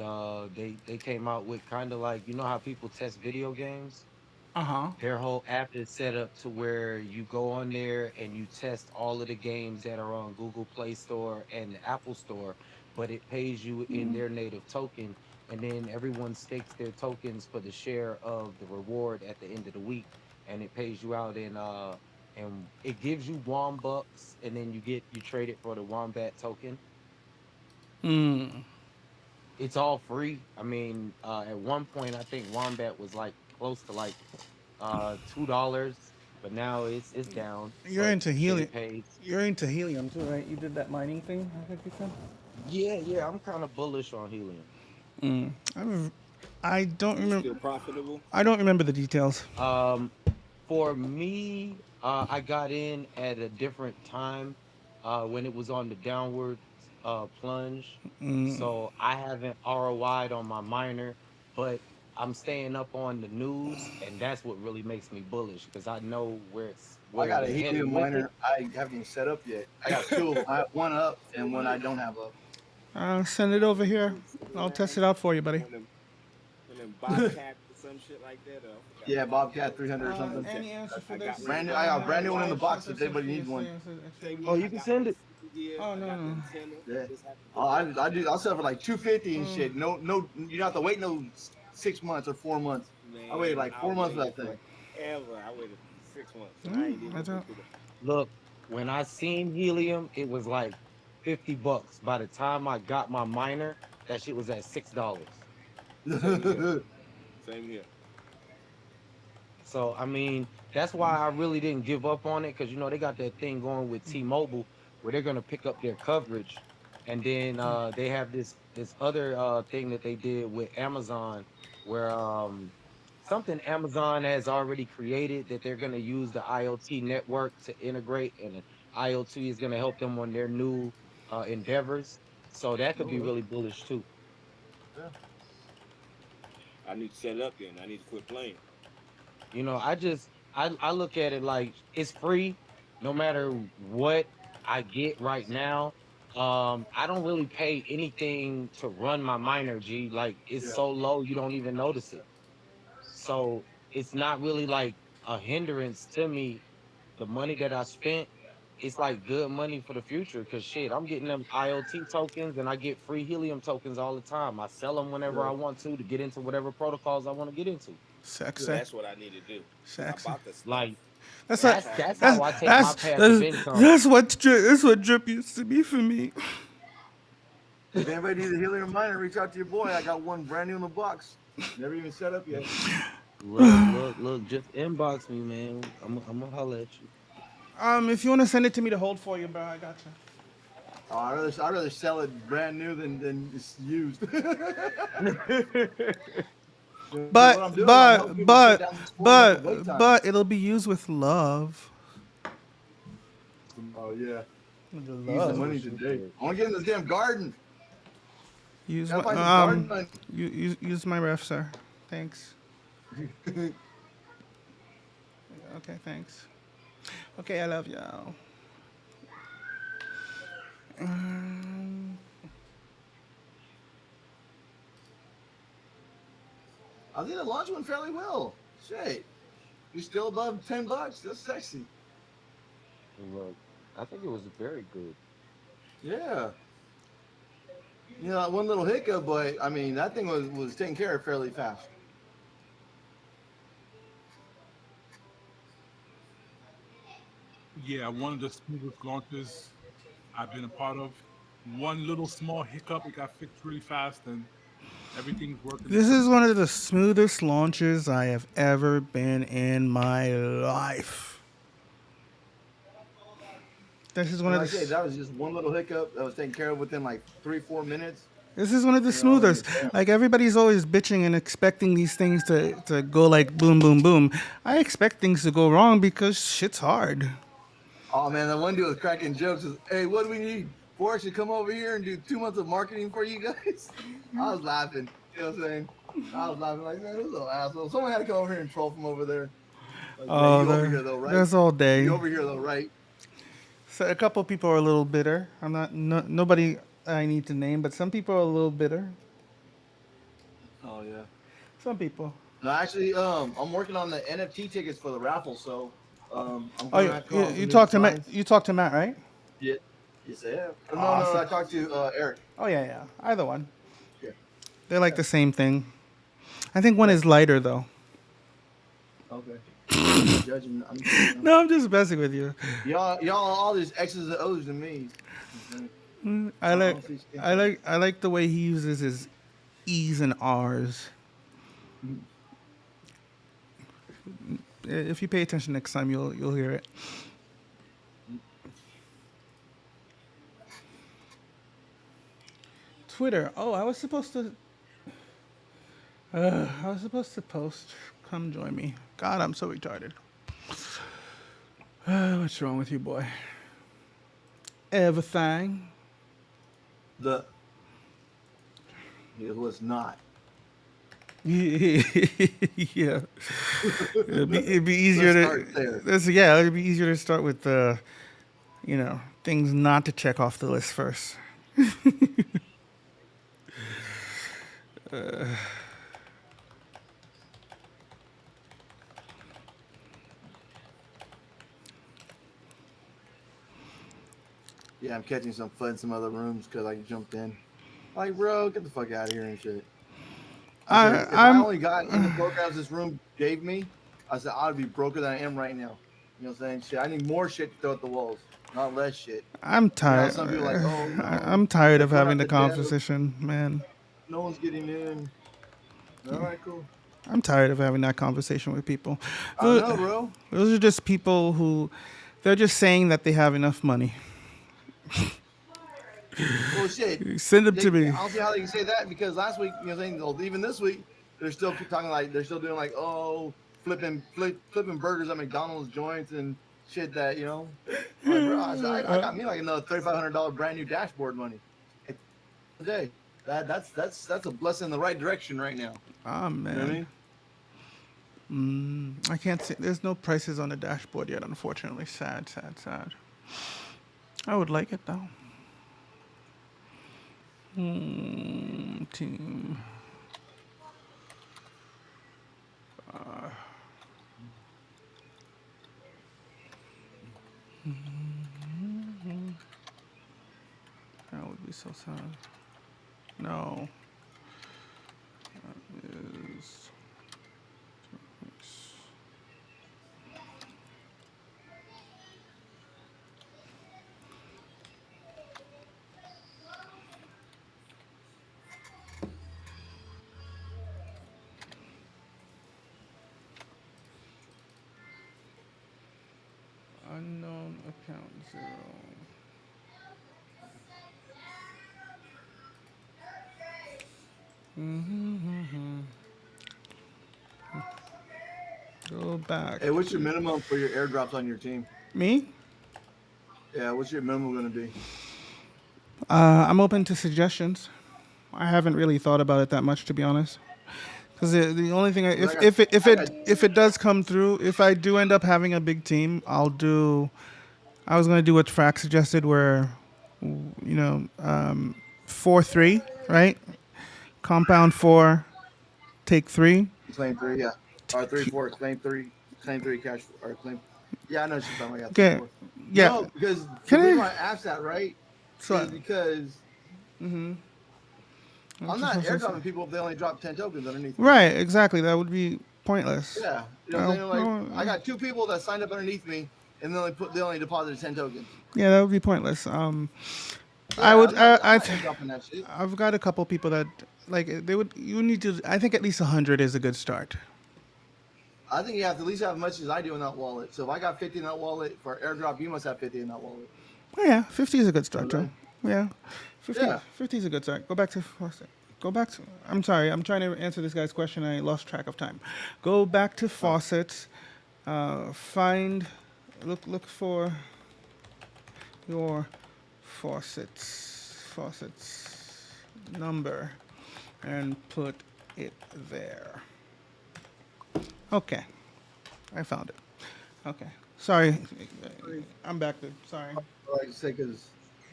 they came out with kind of like you know how people test video games. Uh huh. Their whole app is set up to where you go on there and you test all of the games that are on Google Play Store and the Apple Store, but it pays you in their native token. And then everyone stakes their tokens for the share of the reward at the end of the week. And it pays you out in and it gives you Wombucks and then you trade it for the Wombat token. Hmm. It's all free. I mean, at one point I think Wombat was like close to like $2, but now it's down. You're But into shit, helium. it pays. You're into helium too, right? You did that mining thing. I think you said. Yeah, yeah, I'm kind of bullish on helium. I, rem- I don't Is it remember. still profitable? I don't remember the details. Um, for me, I got in at a different time, when it was on the downward plunge. So I haven't ROI'd on my miner, but I'm staying up on the news, and that's what really makes me bullish because I know I where got a they're headed helium with it. miner. I haven't even set up yet. I got two of them. I have one up and one I don't have up. Send it over here. What I'll I test asked it out you? for you, buddy. One of them Bobcats or some shit like that. Or I forgot Yeah, what they Bobcat 300 or something. Any answer for I got this? one of Brand new. them. I got a brand new one in the Why box such if a anybody needs one. Oh, I you can got send it. yeah, Oh I no got the no. tenner. I Yeah. just haven't Oh, put that I bitch do. in. I'll sell for like 250 and shit. No, no, you don't have to wait no 6 months or 4 months. I waited Man, like I 4 months for waited that thing. forever. I waited 6 months, and I ain't even That's been a, through the. Look, when I seen helium, it was like $50. By the time I got my miner, that shit was at $6. Same here. Same here. So I mean, that's why I really didn't give up on it because you know they got that thing going with T-Mobile where they're gonna pick up their coverage, and then they have this other thing that they did with Amazon where something Amazon has already created that they're gonna use the IoT network to integrate, and IoT is gonna help them on their new endeavors. So that could be Oh, really bullish too. yeah. I need to set it up then. I need to quit playing. You know, I look at it like it's free no matter what I get right now. I don't really pay anything to run my miner, G. Like it's Yeah. so low you don't even notice it. So it's not really like a hindrance to me. The money that I spent it's like good money for the future. Cause shit, I'm getting them IoT tokens and I get free helium tokens all the time. I sell them whenever I Look, want to get into whatever protocols I want to get into. Sexy, that's what I need to do. I sexy. bought the stuff. Like That's Now I'm what. trying to that's get how That's I my take my that's passive that's income. that's what drip used to be for me. If anybody needs a helium miner, reach out to your boy. I got one brand new in the box. Never even set up yet. Look, just inbox me, man. I'm gonna holler at you. If you want to send it to me to hold for you, bro, I got you. Oh, I'd rather sell it brand new than it's used. Because what But I'm doing, I'm helping but people cut but down this 4 months of wait but time. but it'll be used with love. Oh yeah, With ease the That's love. what money she today. said. I want to get in this damn garden. Use Gotta my find some garden money. use my ref, sir. Thanks. Okay, thanks. Okay, I love y'all. I think the launch went fairly well. Shit, you're still above $10. That's sexy. Look, I think it was very good. Yeah. One little hiccup, but I mean that thing was taken care of fairly fast. Yeah, one of the smoothest launches I've been a part of. One little small hiccup, it got fixed really fast, and everything's working This is perfect. one of the smoothest launches I have ever been in my life. This is one And of like the I say, that was just one little hiccup that was taken care of within like 3-4 minutes. this is one of the smoothest. And bam. Like everybody's always bitching and expecting these things to go like boom boom boom. I expect things to go wrong because shit's hard. Oh man, the one dude was cracking jokes. Was, hey, what do we need? Forrest should come over here and do 2 months of marketing for you guys. I was laughing. You know what I'm saying? I was laughing like, man, this little asshole. Someone had to come over here and troll from over there. Like, yeah, Oh, you over here though, right? that's all You day. over here though, right? So a couple people are a little bitter. I'm not nobody I need to name, but some people are a little bitter. Oh yeah. Some people. No, actually, I'm working on the NFT tickets for the raffle, so I'm Oh, gonna have to come up with you some new talked to Matt. designs. You talked to Matt, right? Yeah. Yes, I have. Oh, no, I Awesome. talked to Eric. Oh yeah, yeah. Either one. Yeah. They're like Yeah. the same thing. I think one Yeah. is lighter though. Okay. I'm not judging. No, I'm just messing with you. Y'all all these X's and O's to me. I I like don't see skin I colors. like I like the way he uses his E's and R's. If you pay attention next time, you'll hear it. Twitter. Oh, I was supposed to post. Come join me. God, I'm so retarded. What's wrong with you, boy? Everything. The It was not. Yeah. It'd be easier Let's start to. there. It'd be easier to start with things not to check off the list first. Yeah, I'm catching some fun in some other rooms because I jumped in. Like, bro, get the fuck out of here and shit. I said, if I I'm only got in the programs this room gave me, I said I would be broker than I am right now. You know what I'm saying? Shit, I need more shit to throw at the walls, not less shit. I'm You know how tired. some people are like, oh no, I'm tired they're of throwing having out the the dev. conversation, man. No one's getting in. All right, cool. I'm tired of having that conversation with people. I know, bro. Those are just people who they're just saying that they have enough money. Well, shit. Send them to I me. don't see how they can say that because last week, you know, what I'm saying, well, even this week, they're still talking like they're still doing like, oh, flipping burgers at McDonald's joints and shit that I'm like, bro, I said, I got me like another $3,500 brand new dashboard money today. That's a blessing in the right direction right now. Ah, You know what I man. mean? I can't see. There's no prices on the dashboard yet, unfortunately. Sad, sad, sad. I would like it though. Team. so sad. No. Is unknown account 0. Mm-hmm. Go back. Hey, what's your minimum for your airdrops on your team? Me? Yeah, what's your minimum going to be? I'm open to suggestions. I haven't really thought about it that much, to be honest. Because the only thing, if it does come through, if I do end up having a big team, I'll do. I was gonna do what Frack suggested, where, 4-3, right? Compound 4, take 3. Claim 3, yeah. Or 3-4, claim 3, cash, or claim. Yeah, I know she's talking about 3 Okay, 4. yeah. No, because the Can reason I? why I asked that, right, So, is because I'm I'm just not gonna say airdropping people if they only drop 10 tokens underneath me. right, exactly. That would be pointless. Yeah, you know what I'm saying? Like, I got 2 people that signed up underneath me, and they only deposited 10 tokens. Yeah, that would be pointless. Yeah, I would. I'm not airdropping that shit. I've got a couple people that like they would. You need to. I think at least 100 is a good start. I think you have to at least have as much as I do in that wallet. So if I got 50 in that wallet for airdrop, you must have 50 in that wallet. Oh, yeah, 50 is a good start too. Okay. Yeah, 50. Yeah. 50 is a good start. Go back to. Go back to. I'm sorry. I'm trying to answer this guy's question. I lost track of time. Go back to faucets. Find. Look for your faucets number and put it there. Okay, I found it. Okay, sorry, I'm back there. Sorry. Like I say, because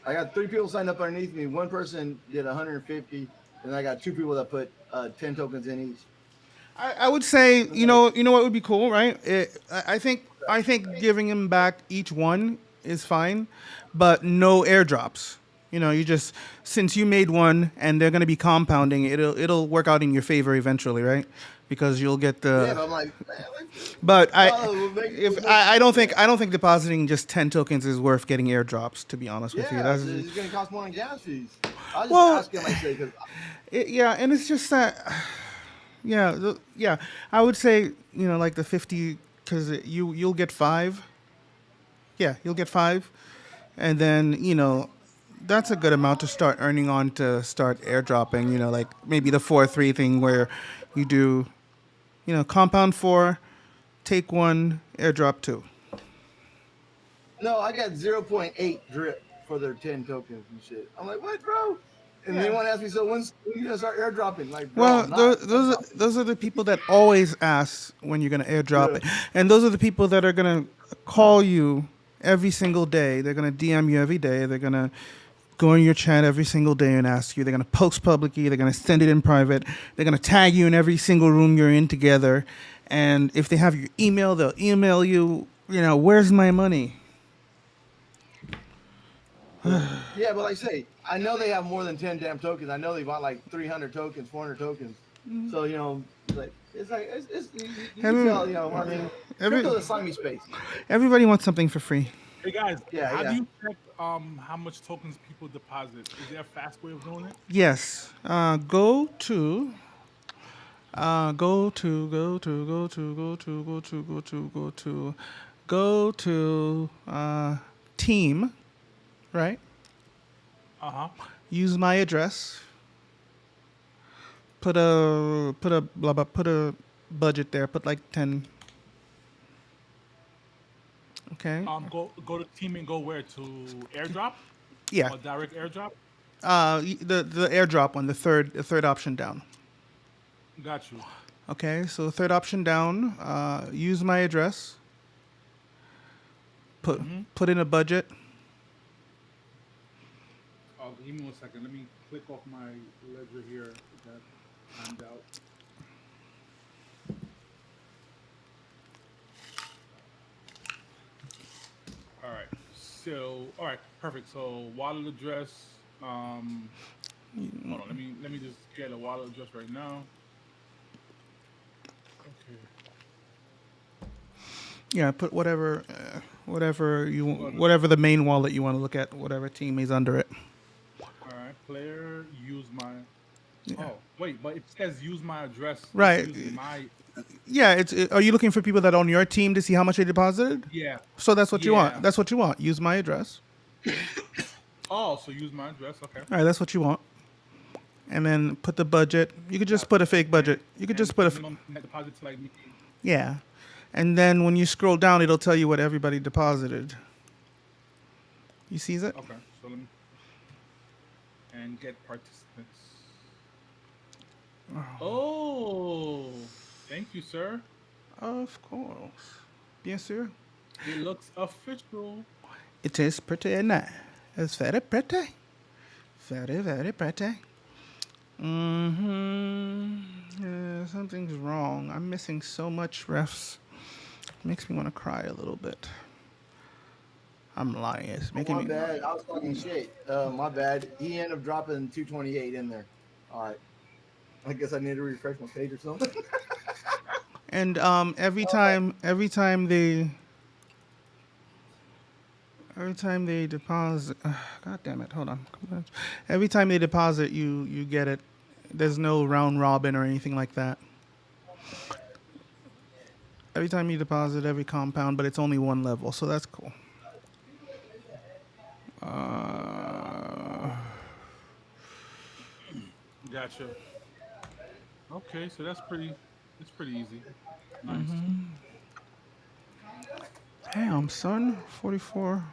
I got 3 people signed up underneath me. One person did 150, and I got 2 people that put 10 tokens in each. I would say what would be cool, right? I think giving him back each one is fine, but no airdrops. You just since you made one and they're gonna be compounding, it'll work out in your favor eventually, right? Because you'll get the. Yeah, but I'm like, man, But I don't think yeah. depositing just 10 tokens is worth getting airdrops. To be honest with you, Yeah, that's it's going to cost more than gas fees. I was just well, asking, like, say, because yeah, and it's just that. Yeah, yeah. I would say like the 50 because you'll get 5. Yeah, you'll get 5, and then that's a good amount to start earning on to start airdropping. Like maybe the 4-3 thing where you do compound 4, take 1, airdrop 2. no, I got 0.8 drip for their 10 tokens and shit. I'm like, what, bro? And they want to ask me, so when you gonna start airdropping? Like, bro, Well, I'm not. those are the people that always ask when you're gonna airdrop it, and those are the people that are gonna call you every single day. They're gonna DM you every day. They're gonna go in your chat every single day and ask you. They're gonna post publicly. They're gonna send it in private. They're gonna tag you in every single room you're in together. And if they have your email, they'll email you. Where's my money? Yeah, but like I say, I know they have more than 10 damn tokens. I know they bought like 300 tokens, 400 tokens. So, like it's you can tell, I mean, crypto is a slimy space. Everybody wants something for free. Hey guys, Yeah, how yeah. do you check how much tokens people deposit? Is there a fast way of doing it? Yes. Go to go to go to go to go to go to go to go to go to team, right? Use my address. Put a blah blah. Put a budget there. Put like 10. Okay. Go to team and go where to airdrop? Yeah. Or direct airdrop? The airdrop one, the third option down. Got you. Okay, so third option down. Use my address. Put in a budget. Give me 1 second. Let me click off my ledger here. That timed out. All right. So, all right, perfect. So, wallet address, Um, hold on. Let me just get a wallet address right now. Okay. Yeah, put whatever Hold on. whatever the main wallet you want to look at, whatever team is under it. All right. Player use my. Yeah. Oh wait, but it says use my address. It's Right. using my. Yeah. Are you looking for people that own your team to see how much they deposited? Yeah. So that's what you want. Yeah. That's what you want. Use my address. Oh, so use my address. Okay. All right. That's what you want. And then put the budget. You could just put a fake budget. You could just And put minimum net deposit to like me. yeah. And then when you scroll down, it'll tell you what everybody deposited. You see it? Okay. So let me and get participants. Oh, thank you, sir. Of course. Bien sûr. It looks official. It is pretty nice. It's very pretty. Very, very pretty. Yeah, something's wrong. I'm missing so much refs. Makes me want to cry a little bit. I'm lying. It's making My me. bad. I was talking shit. My bad. He ended up dropping 228 in there. All right. I guess I need to refresh my page or something. And every time they deposit, God damn it, hold on. Every time they deposit, you get it. There's no round robin or anything like that. Every time you deposit every compound, but it's only one level, so that's cool. Gotcha. Okay, so that's pretty. It's pretty easy. Nice. Damn, son, 44.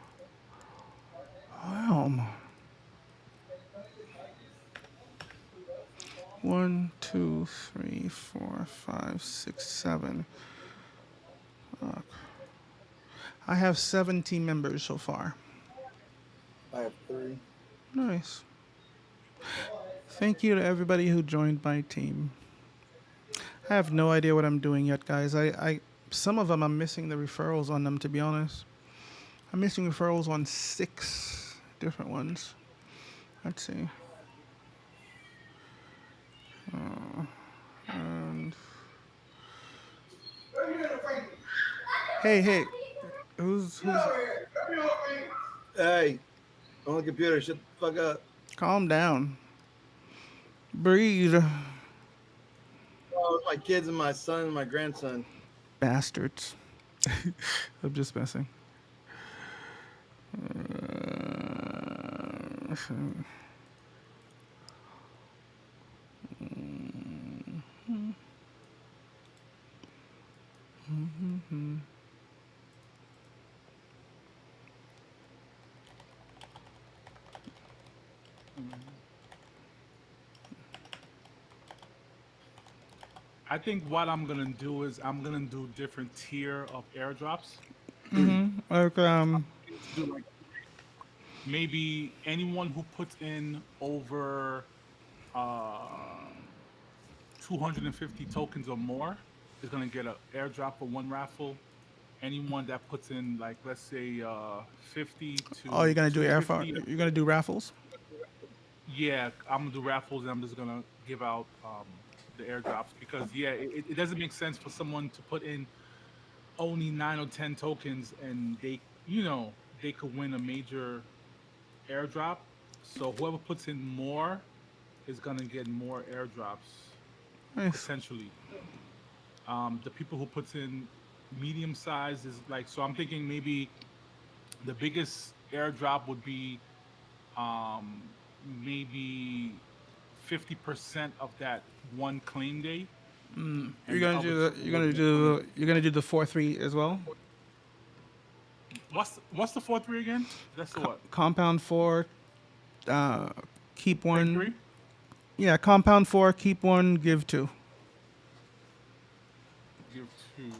Damn. 1, 2, 3, 4, 5, 6, 7. Fuck. I have 7 team members so far. I have 3. Nice. Thank you to everybody who joined my team. I have no idea what I'm doing yet, guys. Some of them I'm missing the referrals on them, to be honest. I'm missing referrals on 6 different ones. Let's see. And hey, who's Hey, on the computer, shut the fuck up. calm down. Breathe. Oh, it's my kids and my son and my grandson. Bastards. I'm just messing. I think what I'm gonna do is I'm gonna do different tier of airdrops. Like, Do like maybe anyone who puts in over uh, 250 tokens or more is gonna get an airdrop for one raffle. Anyone that puts in like let's say 50 oh, you're to gonna do air. 250, You're gonna do raffles. yeah, I'm gonna do raffles and I'm just gonna give out the airdrops because yeah, it doesn't make sense for someone to put in only 9 or 10 tokens and they could win a major airdrop. So whoever puts in more is gonna get more airdrops Nice. potentially. The people who puts in medium size is like so. I'm thinking maybe the biggest airdrop would be um, maybe 50% of that one claim day, You're and the gonna other do. You're gonna do the 4-3 as well. what's the 4-3 again? That's the what? Compound 4. Uh, keep Claim one. three? Yeah, compound 4. Keep 1. Give 2. Give two.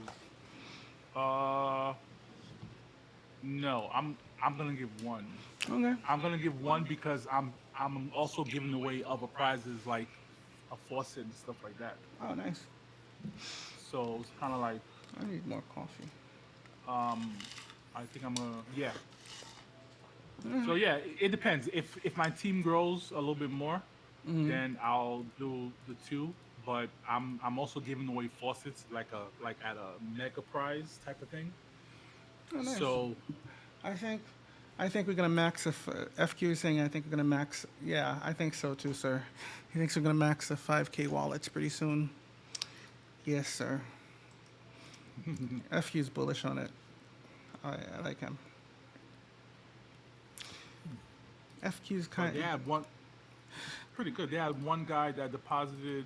No, I'm gonna give one. Okay. I'm gonna give one because I'm also giving away other prizes like a faucet and stuff like that. Oh, nice. So it's kind of like I need more coffee. um, I think I'm gonna yeah. So yeah, it depends. If my team grows a little bit more, then I'll do the two. But I'm also giving away faucets like at a mega prize type of thing. Oh, nice. So I think, I think we're gonna max if FQ is saying I think we're gonna max. Yeah, I think so too, sir. He thinks we're gonna max the 5K wallets pretty soon. Yes, sir. FQ's bullish on it. I like him. FQ's but kind. they had one pretty good. They had one guy that deposited.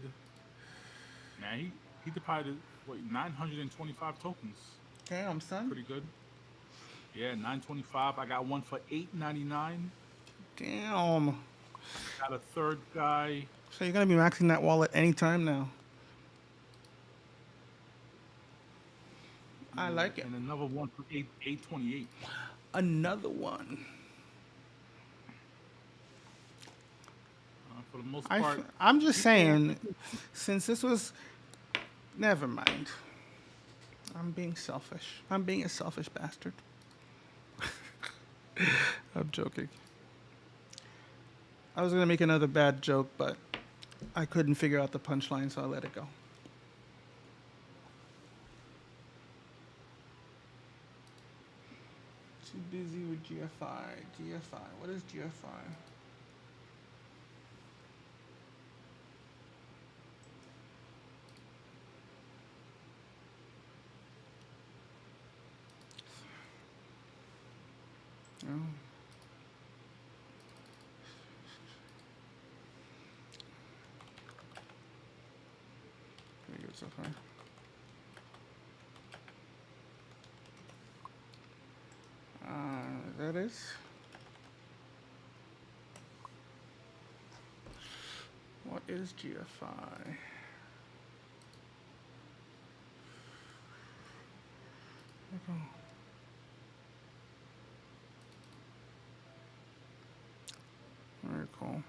Man, he deposited what 925 tokens. Damn, son. Pretty good. Yeah, 925. I got one for 899. Damn. Got a third guy. So you're gonna be maxing that wallet anytime now. I Yeah, like it. and another one for 828. Another one. For the most part, I'm just saying, since this was, never mind. I'm being selfish. I'm being a selfish bastard. I'm joking. I was gonna make another bad joke, but I couldn't figure out the punchline, so I let it go. Too busy with GFI. GFI. What is GFI? Oh. Pretty good so far. That is. What is GFI? Okay. Very cool.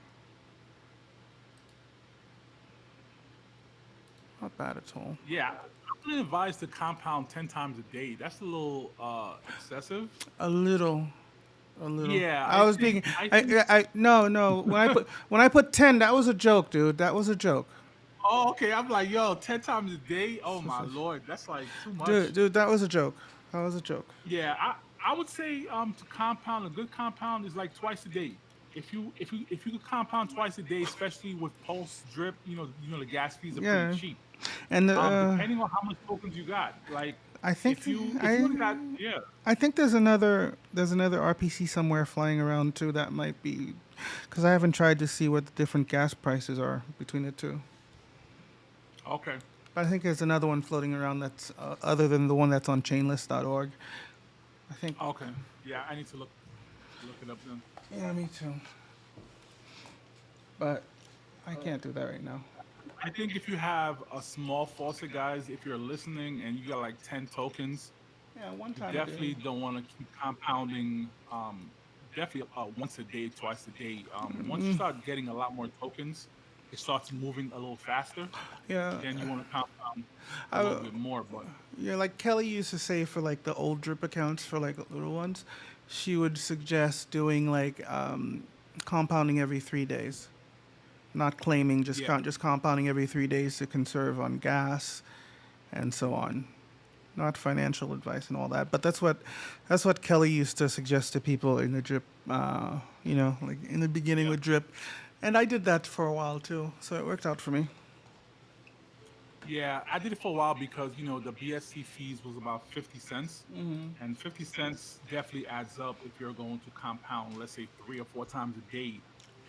Not bad at all. yeah, I wouldn't advise to compound 10 times a day. That's a little excessive. A little. A little. Yeah, I was being. No, no. When I put 10, that was a joke, dude. That was a joke. Oh, okay. I'm like, yo, 10 times a day. Oh my lord, that's like too much. Dude, that was a joke. That was a joke. Yeah, I would say to compound a good compound is like twice a day. If you could compound twice a day, especially with pulse drip, the gas fees are pretty Yeah. cheap. And Depending on how much tokens you got, like I think if you only got I think there's another RPC somewhere flying around too that might be, because I haven't tried to see what the different gas prices are between the two. okay. But I think there's another one floating around that's other than the one that's on chainlist.org. I think. Okay. Yeah, I need to look it up then. Yeah, me too. But I can't do that right now. I think if you have a small faucet, guys, if you're listening and you got like 10 tokens, Yeah, one you time. definitely don't want to keep compounding. Definitely once a day, twice a day. Once you start getting a lot more tokens, it starts moving a little faster. Yeah. Then you want to compound a little bit more. But Yeah, like Kelly used to say for like the old drip accounts for like little ones, she would suggest doing like compounding every 3 days, not claiming just Yeah. just compounding every 3 days to conserve on gas, and so on. Not financial advice and all that, but that's what Kelly used to suggest to people in the drip. Like in the beginning with drip, and I did that for a while too, so it worked out for me. yeah, I did it for a while because the BSC fees was about 50 cents, and 50 cents definitely adds up if you're going to compound, let's say 3 or 4 times a day,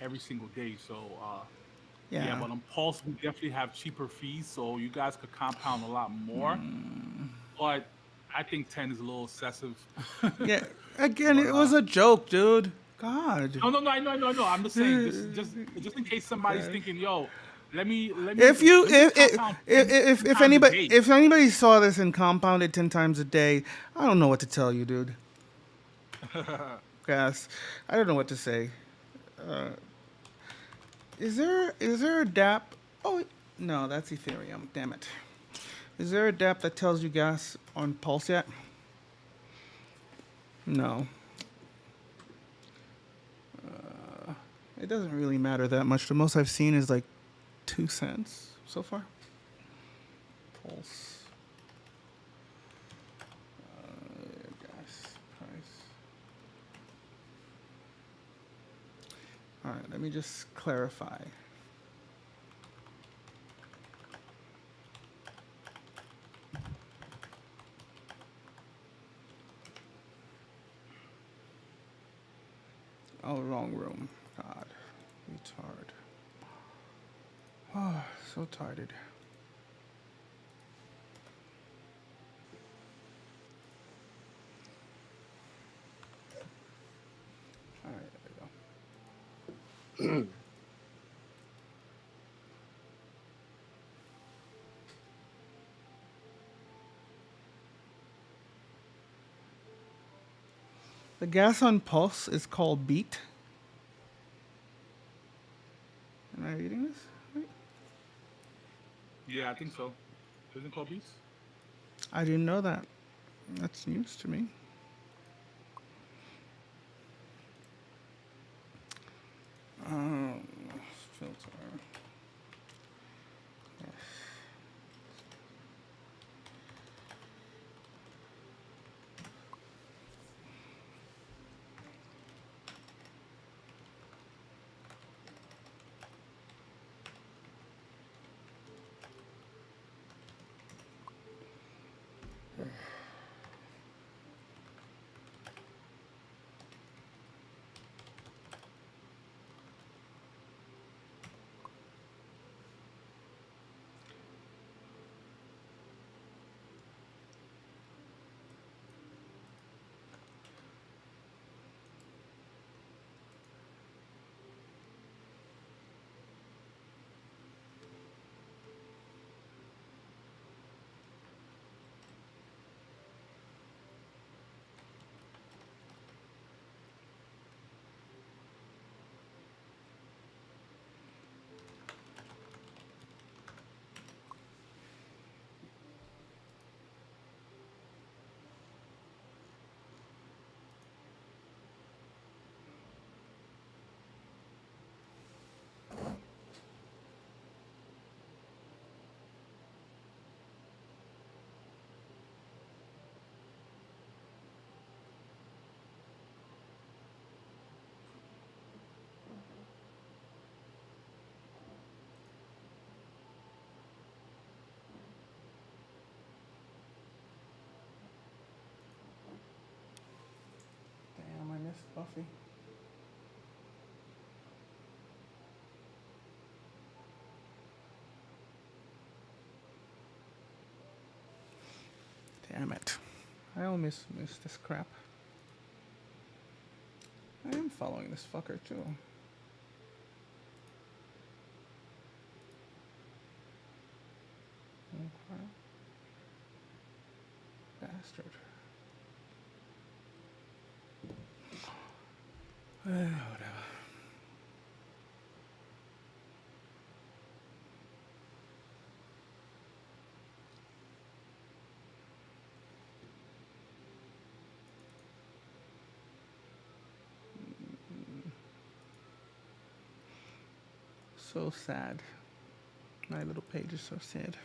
every single day. So yeah, Yeah. but on Pulse we definitely have cheaper fees, so you guys could compound a lot more. But I think 10 is a little excessive. Yeah. Again, But it was a joke, dude. God. no, I know. I'm just saying, just in case somebody's thinking, yo, let me If you let me compound 10 if times a anybody day. if anybody saw this and compounded 10 times a day, I don't know what to tell you, dude. Gas. I don't know what to say. Is there a DApp? Oh no, that's Ethereum. Damn it. Is there a DApp that tells you gas on Pulse yet? No. It doesn't really matter that much. The most I've seen is like 2 cents so far. Pulse. Gas price. All right, let me just clarify. Oh, wrong room. God, retard. Oh, so tired. All right, there we go. The gas on Pulse is called Beat. Am I reading this? Right? Yeah, I think so. Isn't it called Beats? I didn't know that. That's news to me. Um, Filter. Damn, I missed Buffy. Damn it. I almost missed this crap. I am following this fucker too. Okay. Bastard. Whatever. So sad. My little page is so sad.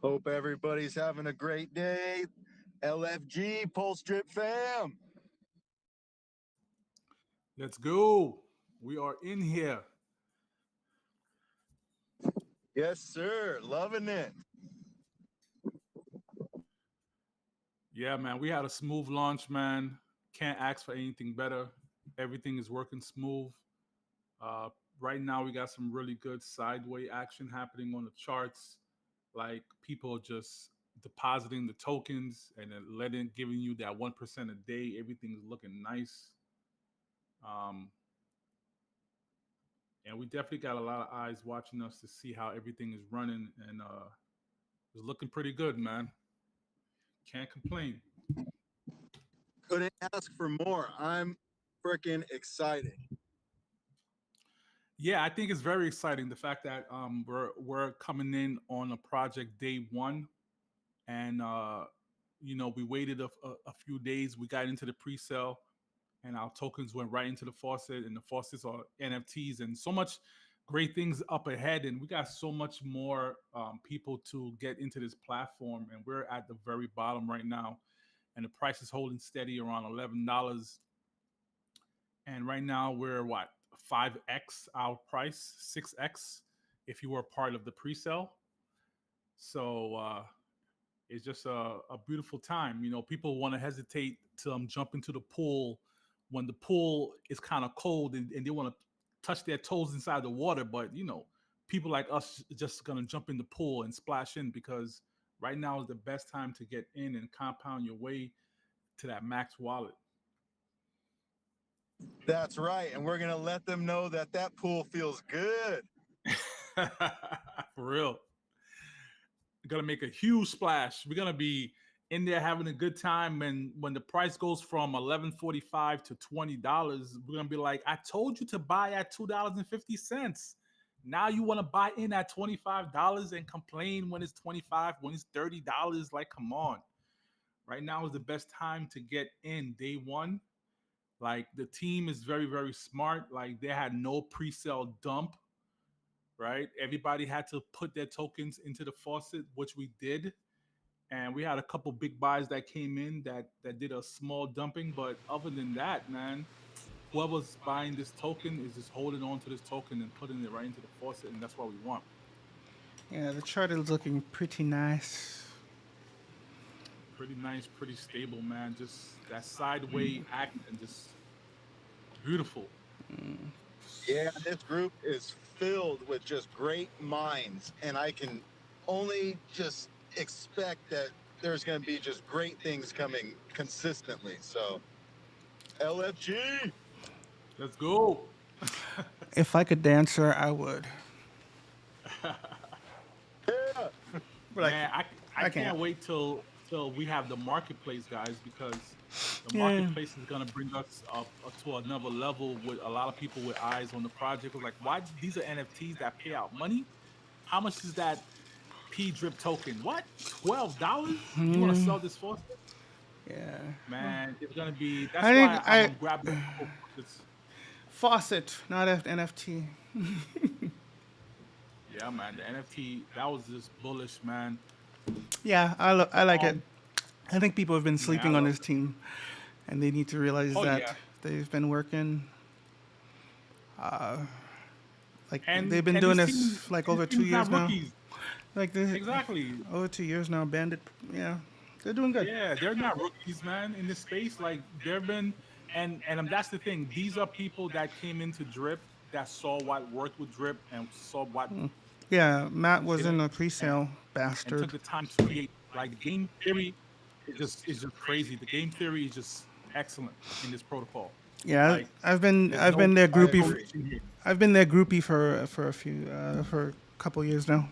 Hope everybody's having a great day. LFG, Pulse Drip fam. Let's go. We are in here. Yes, sir. Loving it. Yeah, man. We had a smooth launch, man. Can't ask for anything better. Everything is working smooth. Uh, right now, we got some really good sideway action happening on the charts. Like people are just depositing the tokens and then giving you that 1% a day. Everything's looking nice. Um, and we definitely got a lot of eyes watching us to see how everything is running, and it's looking pretty good, man. Can't complain. Couldn't ask for more. I'm freaking excited. Yeah, I think it's very exciting the fact that we're coming in on a project day one, and we waited a few days. We got into the pre-sale, and our tokens went right into the faucet, and the faucets are NFTs, and so much great things up ahead, and we got so much more people to get into this platform, and we're at the very bottom right now, and the price is holding steady around $11. And right now we're what, 5x our price, 6x if you were part of the pre-sale. So it's just a beautiful time. People want to hesitate to jump into the pool when the pool is kind of cold, and they want to touch their toes inside the water. But people like us just gonna jump in the pool and splash in, because right now is the best time to get in and compound your way to that max wallet. That's right. And we're going to let them know that that pool feels good. For real. We're gonna make a huge splash. We're gonna be in there having a good time, and when the price goes from $11.45 to $20, we're gonna be like, I told you to buy at $2.50. Now you want to buy in at $25 and complain when it's 25, when it's $30. Like, come on. Right now is the best time to get in day one. Like, the team is very, very smart. Like, they had no pre-sale dump, right? Everybody had to put their tokens into the faucet, which we did. And we had a couple big buys that came in that did a small dumping. But other than that, man, whoever's buying this token is just holding on to this token and putting it right into the faucet, and that's what we want. Yeah, the chart is looking pretty nice. Pretty nice, pretty stable, man. Just that sideway action, just beautiful. Yeah, this group is filled with just great minds, and I can only just expect that there's going to be just great things coming consistently. So, LFG. Let's go. If I could dance her, I would. Yeah. But Man, I I can't. can't wait till we have the marketplace, guys, because the Yeah. marketplace is gonna bring us up to another level with a lot of people with eyes on the project. Was like, why these are NFTs that pay out money? How much is that P drip token? What? $12? You want to Yeah. sell this for? Yeah. Man, it's gonna be. That's I why think I'm I grabbing a couple faucets. faucet, not NFT. Yeah, man, the NFT that was just bullish, man. Yeah, I like it. Um, I think people have been man, I sleeping on love this it. team, and they need to realize Oh that yeah, they've been working. Like they've and been and doing this team, this for like this over two team's years not now. rookies. Like the Exactly. over 2 years now. Bandit. Yeah, they're doing good. Yeah, they're not rookies, man, in this space. Like there've been, and that's the thing. These are people that came into Drip, that saw what worked with Drip and saw what Yeah, Matt was in didn't, the and pre-sale, and took bastard. the time to create. Like the game theory is just crazy. The game theory is just excellent in this protocol. Yeah, Like there's I've no been their I groupie. agree. bullshit here. I've been their groupie for a few for a couple years now.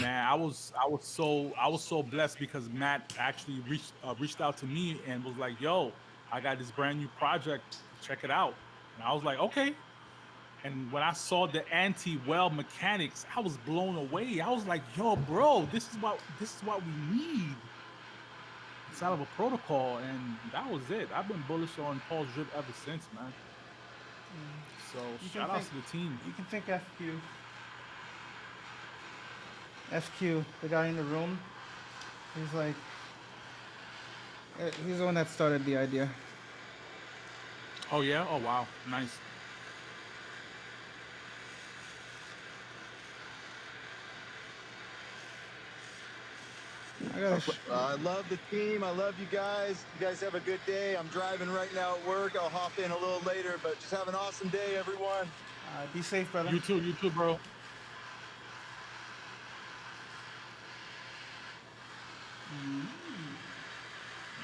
Man, I was so blessed because Matt actually reached out to me and was like, "Yo, I got this brand new project. Check it out." And I was like, "Okay." And when I saw the anti-well mechanics, I was blown away. I was like, "Yo, bro, this is what we need inside of a protocol." And that was it. I've been bullish on Paul's drip ever since, man. So You can shout think outs to the team. you can think FQ. FQ, the guy in the room, he's like, he's the one that started the idea. Oh yeah. Oh wow. Nice. I gotta. I love the team. I love you guys. You guys have a good day. I'm driving right now at work. I'll hop in a little later, but just have an awesome day, everyone. Be safe, brother. You too, bro.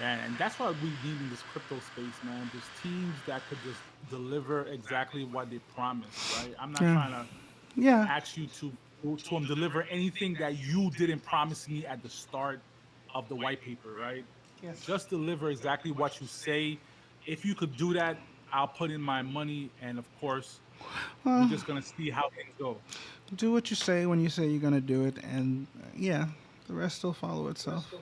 And that's what we need in this crypto space, man. Just teams that could just deliver exactly what they promised, right? I'm not Yeah. trying to Yeah. ask you to deliver anything that you didn't promise me at the start of the white paper, right? Yes. Just deliver exactly what you say. If you could do that, I'll put in my money, and of course, we're Well, just gonna see how things go. do what you say when you say you're gonna do it, and yeah, the rest will follow itself.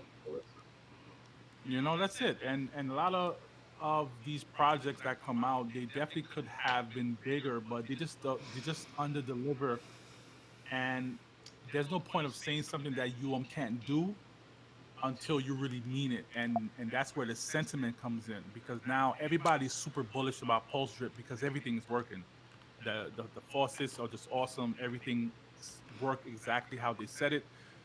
You know, that's it. And a lot of these projects that come out, they definitely could have been bigger, but they just under deliver, and there's no point of saying something that you can't do until you really mean it, and that's where the sentiment comes in, because now everybody's super bullish about Pulse Drip because everything is working. The faucets are just awesome. Everything work exactly how they said it.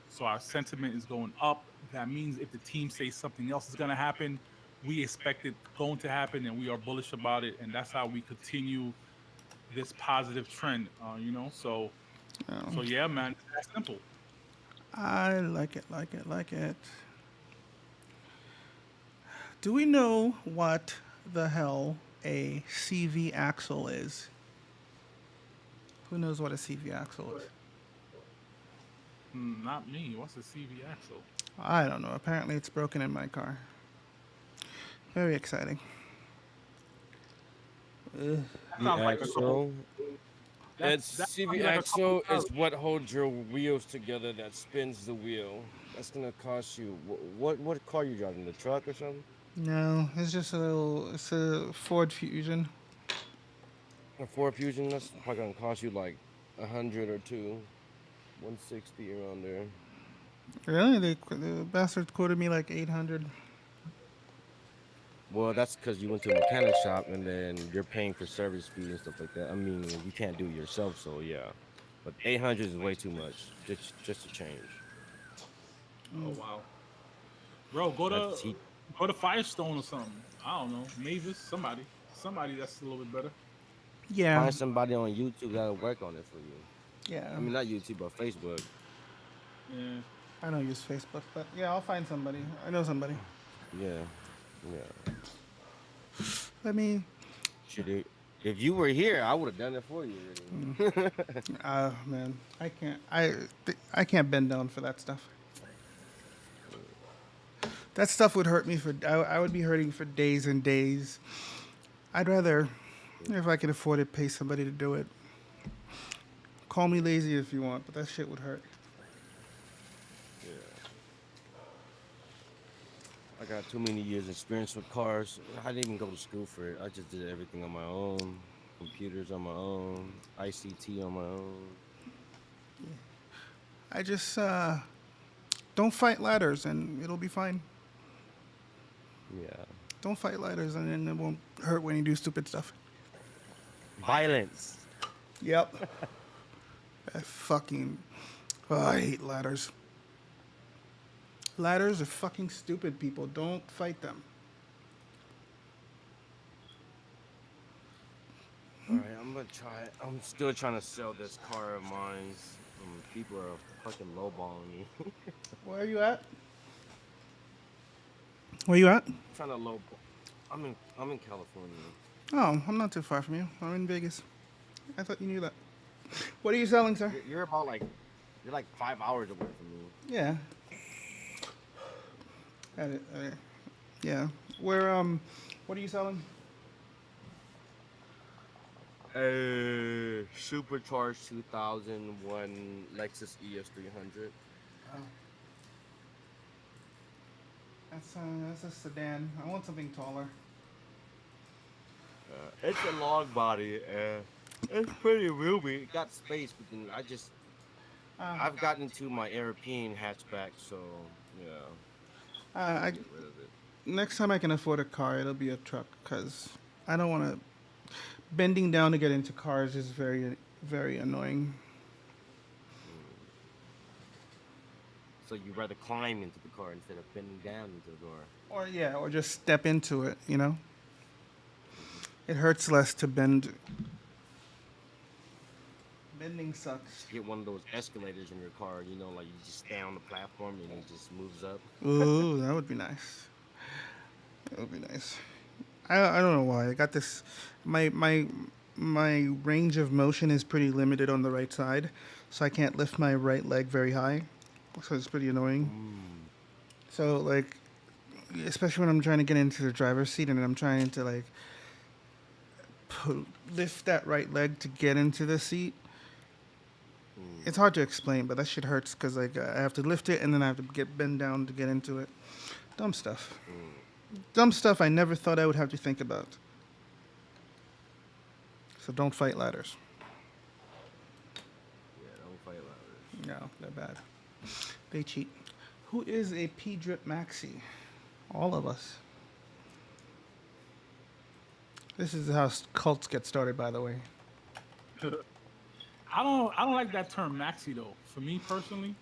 So our sentiment is going up. That means if the team says something else is going to happen, we expect it going to happen, and we are bullish about it. And that's how we continue this positive trend. So yeah, man, it's that simple. I like it, like it, like it. Do we know what the hell a CV axle is? Who knows what a CV axle is? Not me. What's a CV axle? I don't know. Apparently, it's broken in my car. Very exciting. That The sounds like a couple. actual That's it's that sounds CV like a couple axle dollars. is what holds your wheels together that spins the wheel. That's gonna cost you what car you driving? The truck or something? No, it's just a little. It's a Ford Fusion. A Ford Fusion, that's probably gonna cost you like 100 or two, 160 around there. Really? The bastard quoted me like 800. Well, that's because you went to a mechanic shop and then you're paying for service fee and stuff like that. I mean, you can't do it yourself, so yeah. But 800 is way too much just to change. Oh wow, bro, That's he go to Firestone or something. I don't know, Mavis, somebody that's a little bit better. Yeah. find somebody on YouTube that'll work on it for you. I Yeah. mean, not YouTube, but Facebook. Yeah. I don't use Facebook, but yeah, I'll find somebody. I know somebody. Yeah, yeah. Let me. Should it, if you were here, I would have done it for you already. Man, I can't. I can't bend down for that stuff. That stuff would hurt me for. I would be hurting for days and days. I'd rather, if I can afford it, pay somebody to do it. Call me lazy if you want, but that shit would hurt. Yeah. I got too many years experience with cars. I didn't even go to school for it. I just did everything on my own. Computers on my own. ICT on my own. I just don't fight ladders, and it'll be fine. Yeah. Don't fight ladders, and then it won't hurt when you do stupid stuff. Violence. Yep. I fucking. Oh, I hate ladders. Ladders are fucking stupid, people. Don't fight them. All right, I'm gonna try it. I'm still trying to sell this car of mine. People are fucking lowballing me. Where are you at? Where you at? Trying to lowball. I'm in California. Oh, I'm not too far from you. I'm in Vegas. I thought you knew that. What are you selling, sir? You're about like you're like 5 hours away from me. Yeah. Yeah. Where what are you selling? A supercharged 2001 Lexus ES300. Oh. That's a sedan. I want something taller. It's a long body. It's pretty roomy. It got space, but then I've gotten into my European hatchback, so yeah, I'm gonna I get rid of it. next time I can afford a car, it'll be a truck because I don't want to. Bending down to get into cars is very annoying. Mm. So you rather climb into the car instead of bending down into the car. Or yeah, or just step into it. You know, Hmm. it hurts less to bend. Bending sucks. Get one of those escalators in your car. You know, like you just stay on the platform and it just moves up. Ooh, that would be nice. That would be nice. I don't know why I got this. My range of motion is pretty limited on the right side, so I can't lift my right leg very high. So it's pretty annoying. Mm. So like, especially when I'm trying to get into the driver's seat and I'm trying to like lift that right leg to get into the seat. Mm. It's hard to explain, but that shit hurts because like I have to lift it and then I have to get bend down to get into it. Dumb stuff. Mm. Dumb stuff I never thought I would have to think about. So don't fight ladders. Yeah, don't fight ladders. No, they're bad. They cheat. Who is a P drip maxi? All of us. This is how cults get started, by the way. I don't like that term maxi though. For me personally,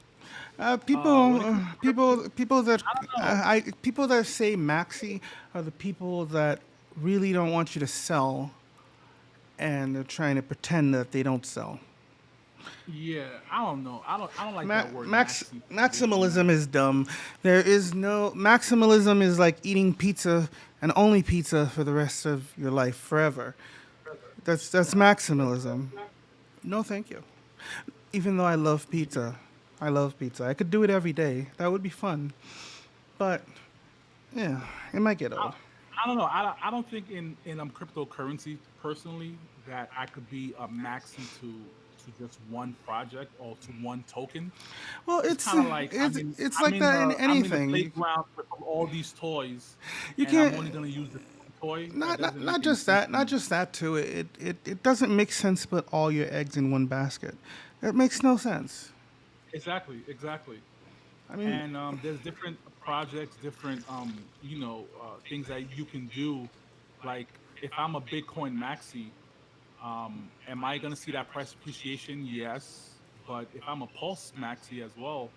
when People, it comes to crypto, people that I don't know. people that say maxi are the people that really don't want you to sell, and they're trying to pretend that they don't sell. Yeah, I don't know. I don't like that word maxi situation. Maximalism is dumb. There is no maximalism is like eating pizza and only pizza for the rest of your life forever. That's maximalism. No, thank you. Even though I love pizza, I love pizza. I could do it every day. That would be fun. But yeah, it might get I, old. I don't know. I don't think in cryptocurrency personally that I could be a maxi to just one project or to one token. Well, It's kind of like it's I'm like in that in the anything. playground with all these toys, You and I'm can't. only gonna use the toy. That Not doesn't not make any just sense that. to Not me. just that too. It doesn't make sense to put all your eggs in one basket. It makes no sense. Exactly. I mean, And there's different projects, different things that you can do. Like if I'm a Bitcoin maxi, am I gonna see that price appreciation? Yes, but if I'm a Pulse maxi as well,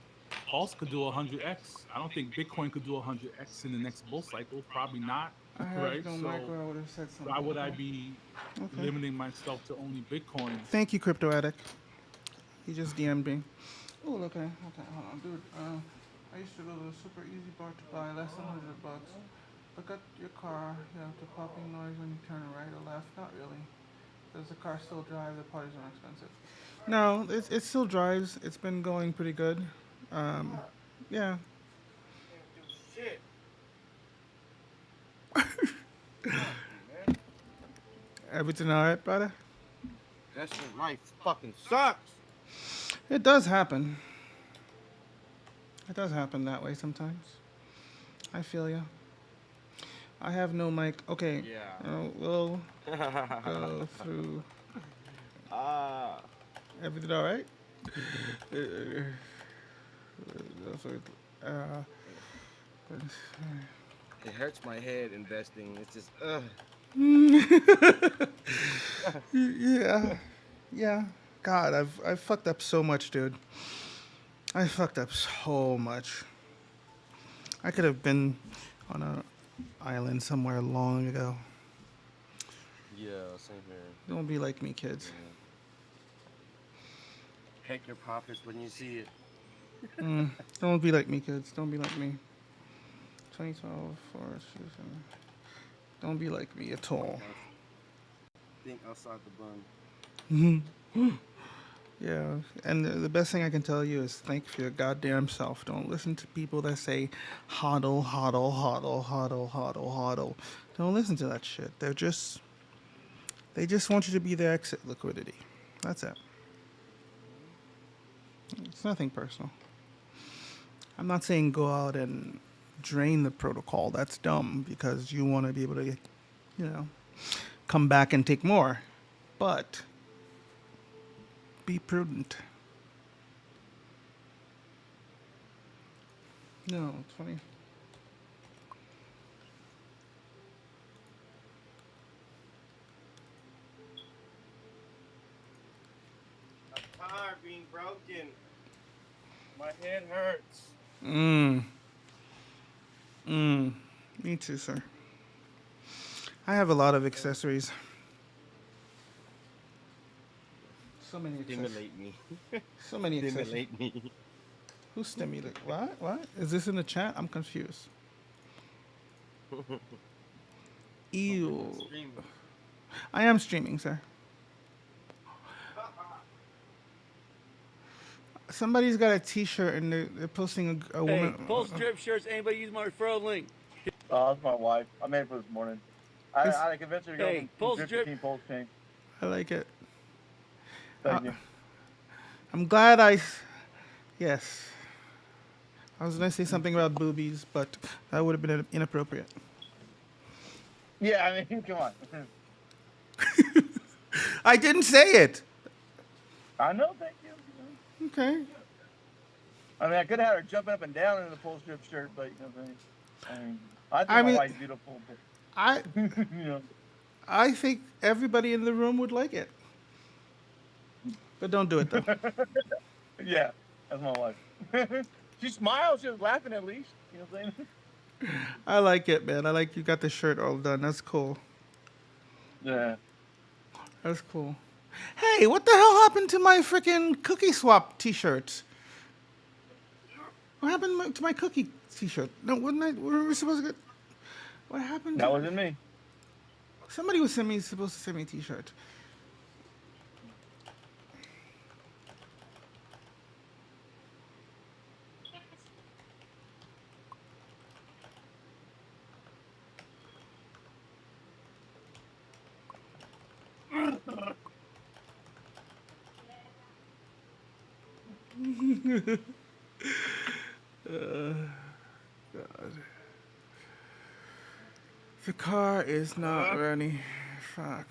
Pulse could do 100x. I don't think Bitcoin could do 100x in the next bull cycle. Probably not, I had right? no So micro. I would have said why something. would I Okay. be Okay. limiting myself to only Bitcoin? Thank you, crypto addict. He just DM'd me. Oh, okay. Okay. Hold on, dude. I used to go to a super easy bar to buy less than $100. Look at your car. You have the popping noise when you turn right or left. Not really. Does the car still drive? The parts are expensive. No, it still drives. It's been going pretty good. Um, yeah. Can't do shit. Fuck you, man. Everything all right, brother? That shit life fucking sucks. It does happen. It does happen that way sometimes. I feel ya. I have no mic. Okay. Yeah. We'll go through Ah. everything all right? Uh, It hurts my head investing. It's just yeah. Yeah. God, I've fucked up so much, dude. I fucked up so much. I could have been on a island somewhere long ago. Yeah, same here. Don't be like me, kids. Yeah. Check your pockets when you see it. Don't be like me, kids. Don't be like me. 2012 Forest Season. Don't be like me at all. Think outside the bun. Yeah, and the best thing I can tell you is think for your goddamn self. Don't listen to people that say hodl, hodl, hodl, hodl, hodl, hodl. Don't listen to that shit. They just want you to be their exit liquidity. That's it. It's nothing personal. I'm not saying go out and drain the protocol. That's dumb because you want to be able to, come back and take more. But be prudent. No, 20. I'm tired of being broken. My head hurts. Mm. Mm. Me too, sir. I have a lot of accessories. So many accessories. Stimulate me. So many accessories. Stimulate me. Who stimulate? What? What? Is this in the chat? I'm confused. Hope you're not Ew. streaming. I am streaming, sir. Somebody's got a T-shirt and they're posting a woman. Hey, Pulse Drip Shirts. Anybody use my referral link? Oh, that's my wife. I made it for this morning. I convinced her to go Hey, from Pulse drip to Drip. Team Pulse Chain. I like it. Thank you. I'm glad Yes. I was gonna say something about boobies, but that would have been inappropriate. Yeah, I mean, come on. I didn't say it. I know, thank you. Okay. I mean, I could have had her jumping up and down in the Pulse Drip shirt, but you know what I mean? I think I my mean, wife's beautiful, but I you know. I think everybody in the room would like it, but don't do it though. Yeah, that's my wife. She smiled. She was laughing at least. You know what I'm saying? I like it, man. I like you got the shirt all done. That's cool. Yeah. That's cool. Hey, what the hell happened to my freaking cookie swap T-shirts? What happened to my cookie T-shirt? No, wasn't I? Were we supposed to get? What happened? That wasn't me. Somebody was supposed to send me a T-shirt. God. The car is not ready. Fuck.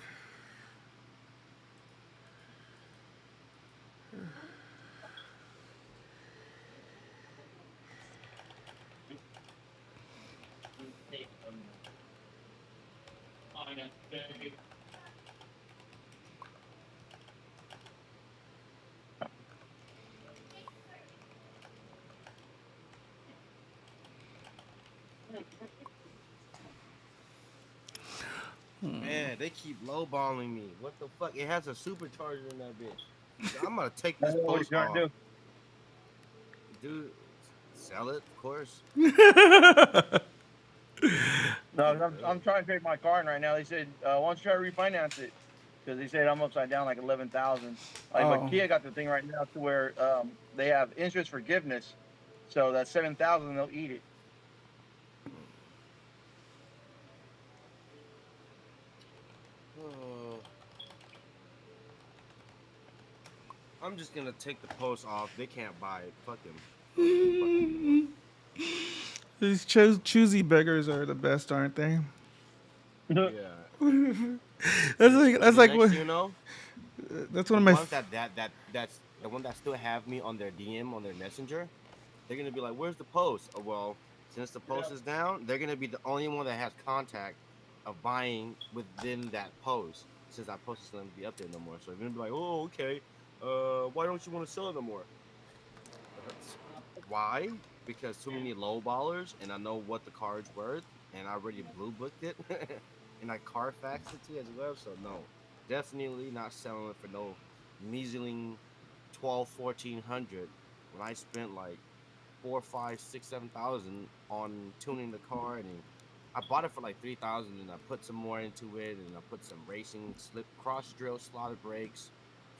Man, they keep lowballing me. What the fuck? It has a supercharger in that bitch. I'm gonna take this What are you post trying to off. do? Dude, sell it, of course. No, I'm trying to take my car in right now. They said, why don't you try to refinance it? Because they said I'm upside down like 11,000. Like, but Kia got the thing right now to where they have interest forgiveness. So that's 7,000. They'll eat it. I'm just gonna take the post off. They can't buy it. Fuck them. These choosy beggars are the best, aren't they? Yeah. That's like what you know. That's one of my. Ones that's the one that still have me on their DM on their messenger. They're gonna be like, "Where's the post?" Oh, well, since the post is down, they're gonna be the only one that has contact of buying within that post. Since that post is gonna be up there no more, so they're gonna be like, "Oh, okay. Why don't you want to sell it no more?" Why? Because too many low ballers, and I know what the card's worth, and I already blue booked it, and I Carfaxed it too as well. So no, definitely not selling it for no measly 12-1400 when I spent like 4, 5, 6, 7 thousand on tuning the car, and I bought it for like 3,000, and I put some more into it, and I put some racing slip cross drill slotted brakes,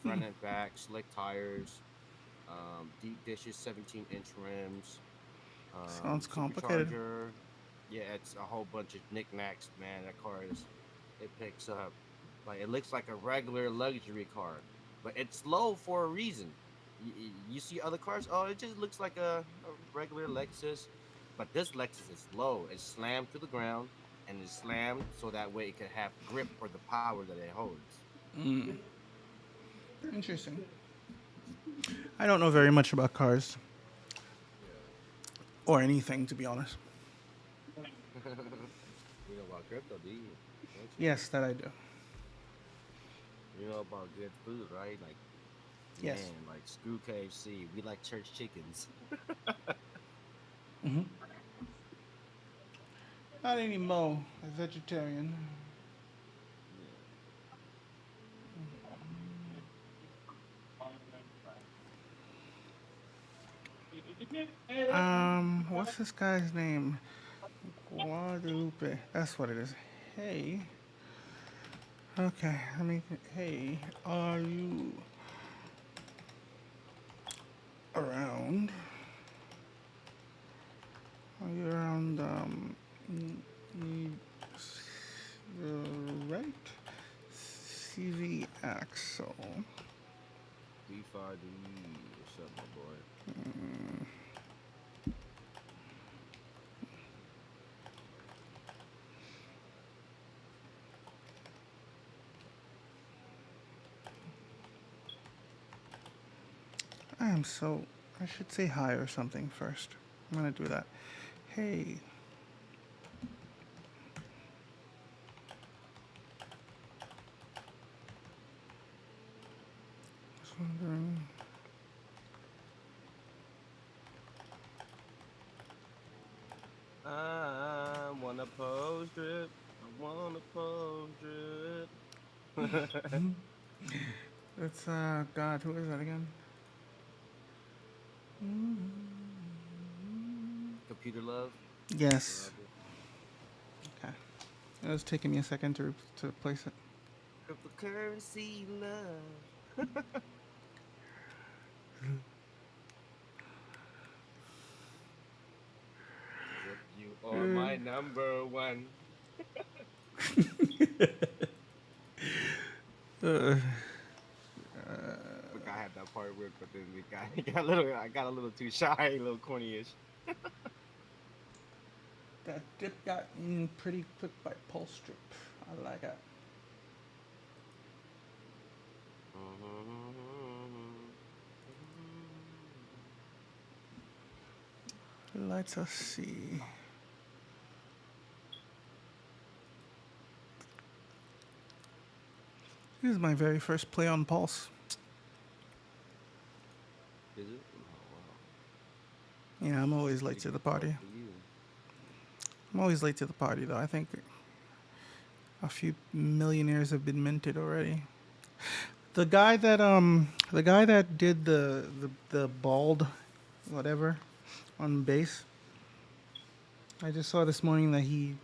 front and back, slick tires, deep dishes, 17-inch rims, Sounds complicated. supercharger. Yeah, it's a whole bunch of knickknacks, man. That car it picks up. Like, it looks like a regular luxury car, but it's low for a reason. You see other cars, oh, it just looks like a regular Lexus, but this Lexus is low. It's slammed to the ground, and it's slammed so that way it can have grip for the power that it holds. Interesting. I don't know very much about cars. or anything, to be honest. You know about crypto, do you? Don't you? Yes, that I do. You know about good food, right? Like, Yes. man, like screw KFC. We like church chickens. Hmm. Not anymore. A vegetarian. What's this guy's name? Guadalupe. That's what it is. Hey. Okay. I mean, hey, are you around? Are you around? The right? CV Axel. DeFi, what's up, my boy? I am so. I should say hi or something first. I'm gonna do that. Hey. Just wondering. I wanna pose drip. I wanna pose drip. It's God. Who is that again? Computer love. Yes. Okay. It was taking me a second to place it. Cryptocurrency love. Drip, you are my number one. Uh, Look, I had that part work, but then it got a little. I got a little too shy, a little corny-ish. That dip got in pretty quick by pulse strip. I like it. Let us see. This is my very first play on Pulse. Is it? Oh wow. Yeah, I'm always late to the party. I'm always late to the party, though. I think a few millionaires have been minted already. The guy that did the bald, whatever, on base. I just saw this morning that he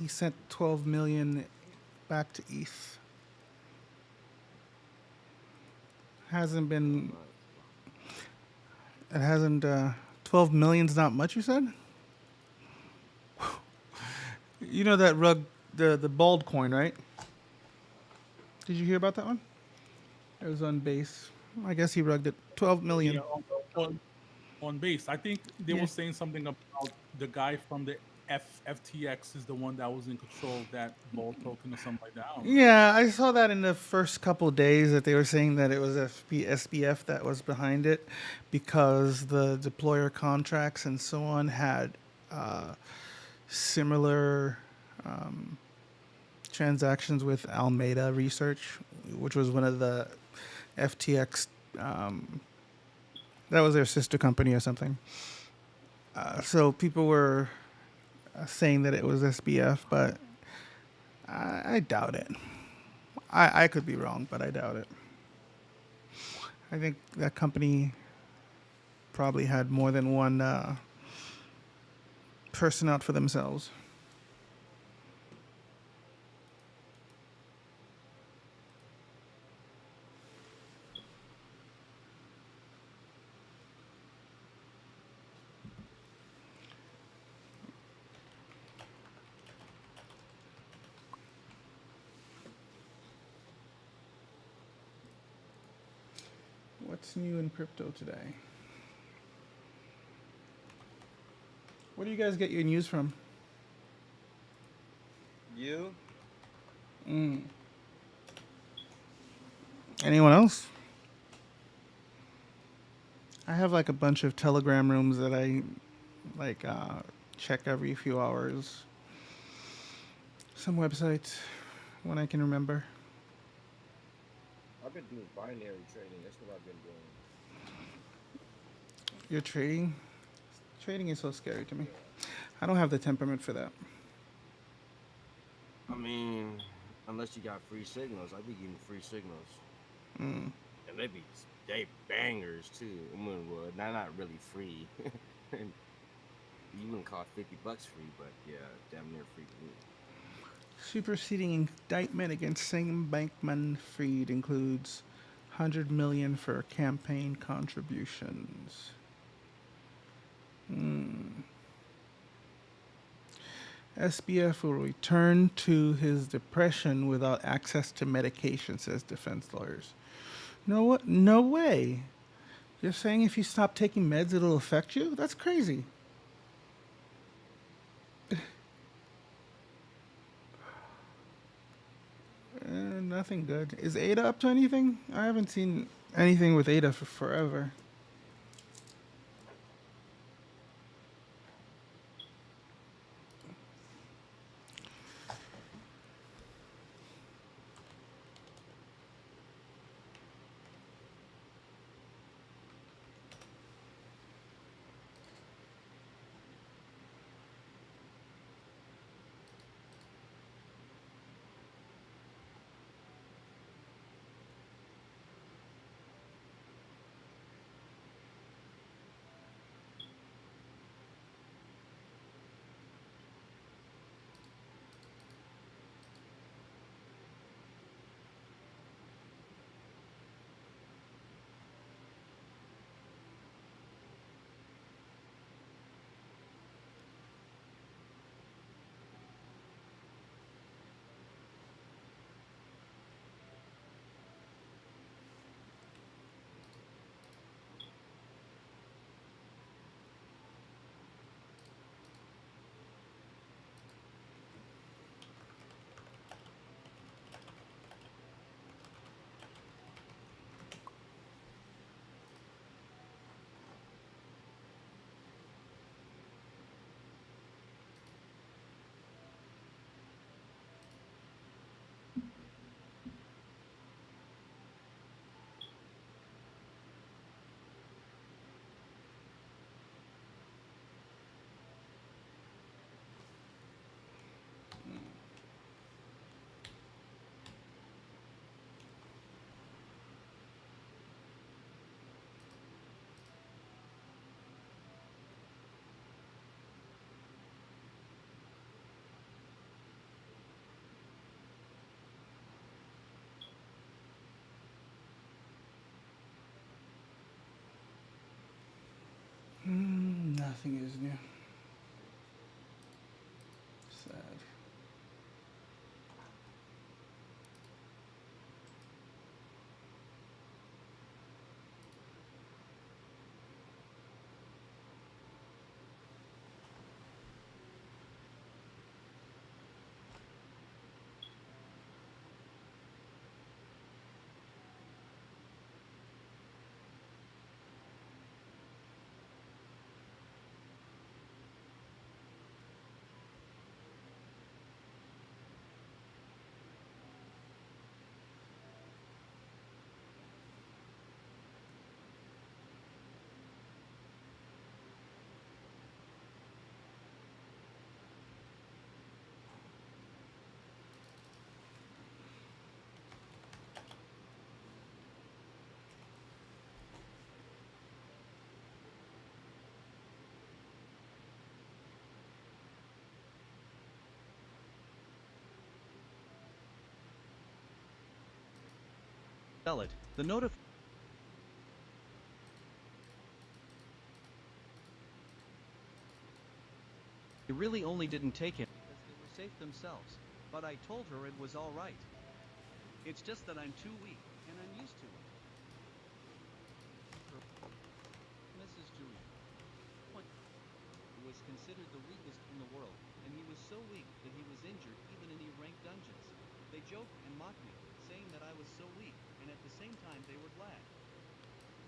sent 12 million back to ETH. Hasn't been. It hasn't. 12 million's not much. You said. You know that rug, the bald coin, right? Did you hear about that one? It was on base. I guess he rugged it. 12 million. Yeah, on base. I think they Yeah. were saying something about the guy from the FTX is the one that was in control of that ball token or something like that. I don't know. Yeah, I saw that in the first couple days that they were saying that it was SBF that was behind it because the deployer contracts and so on had similar transactions with Almeida Research, which was one of the FTX. That was their sister company or something. So people were saying that it was SBF, but I doubt it. I could be wrong, but I doubt it. I think that company probably had more than one person out for themselves. What's new in crypto today? Where do you guys get your news from? You? Anyone else? I have like a bunch of Telegram rooms that I like check every few hours. Some websites when I can remember. I've been doing binary trading. That's what I've been doing. You're trading. Trading is so scary to me. Yeah. I don't have the temperament for that. I mean, unless you got free signals, I be getting free signals, Mm. and they bangers too. I mean, well, not really free. And you wouldn't call it $50 free, but yeah, damn near free to me. Superseding indictment against Sam Bankman-Fried includes 100 million for campaign contributions. Mm. SBF will return to his depression without access to medication, says defense lawyers. No what? No way. You're saying if you stop taking meds, it'll affect you? That's crazy. Nothing good. Is Ada up to anything? I haven't seen anything with Ada for forever. Nothing is new. Sad. Sell it. The notif. They really only didn't take him because they were safe themselves. But I told her it was all right. It's just that I'm too weak, and I'm used to it. Mrs. Julian was considered the weakest in the world, and he was so weak that he was injured even in E-ranked dungeons. They joked and mocked me, saying that I was so weak, and at the same time they were glad.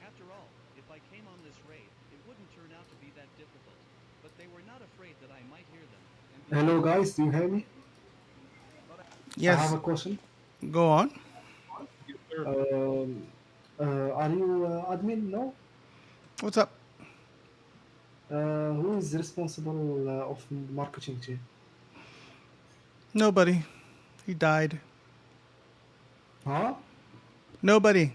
After all, if I came on this raid, it wouldn't turn out to be that difficult. but they were not afraid that I might hear them. And Hello, besides, guys. Do you hear me? I have Yes. a question. Go on. Yes, sir. Um, are you admin? No. What's up? Who is responsible of marketing team? Nobody. He died. Huh? Nobody.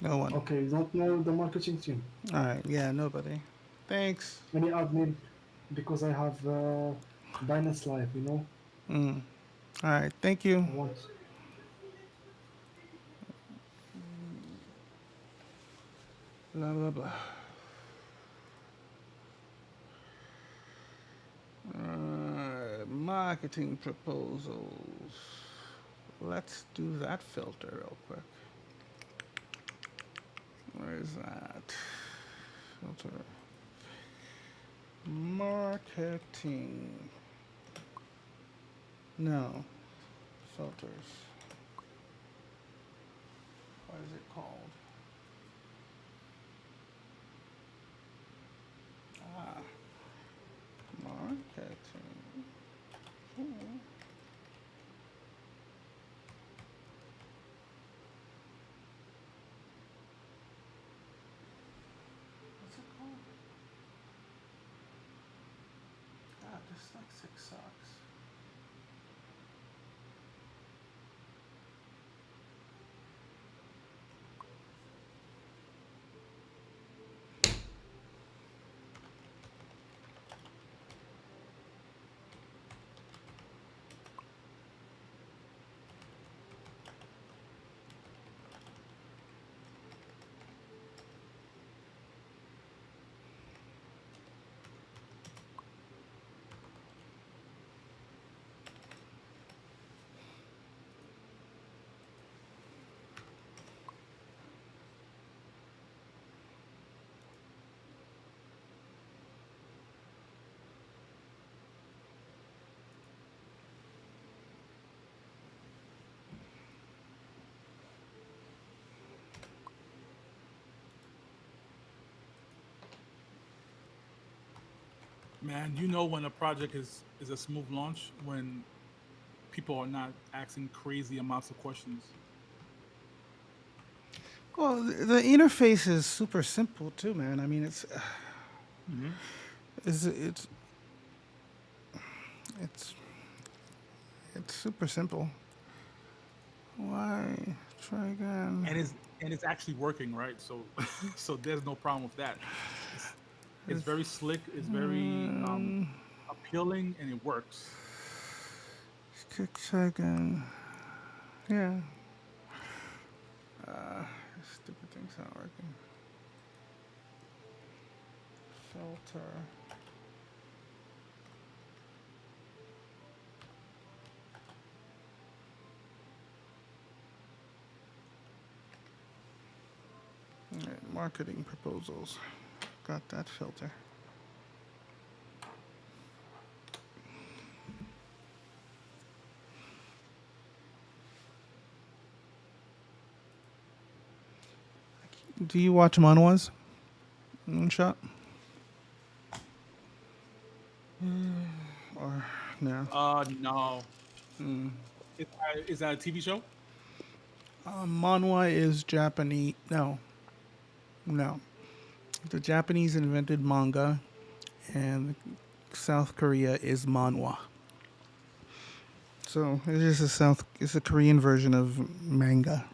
No one. Okay, you don't know the marketing team. All right. Yeah, nobody. Thanks. Any admin? Because I have Binance Live. You know. Mm. All right. Thank you. I want. Blah blah blah. Marketing proposals. Let's do that filter real quick. Where is that? Filter. Marketing. No. Filters. What is it called? Ah. Marketing. Hmm. What's it called? God, dyslexic sucks. Man, you know when a project is a smooth launch when people are not asking crazy amounts of questions. Well, the interface is super simple too, man. I mean, Hmm. it's it's it's super simple. Why? Try again. And it's actually working, right? So so there's no problem with that. It's, it's very slick. It's very appealing, and it works. 6 second. Yeah. Stupid thing's not working. Filter. All right, marketing proposals. Got that filter. Do you watch manhwas? Moonshot? Or no? No. Mm. Is that a TV show? Manhwa is Japanese. No, no. The Japanese invented manga, and South Korea is manhwa. So it is a South. It's a Korean version of manga.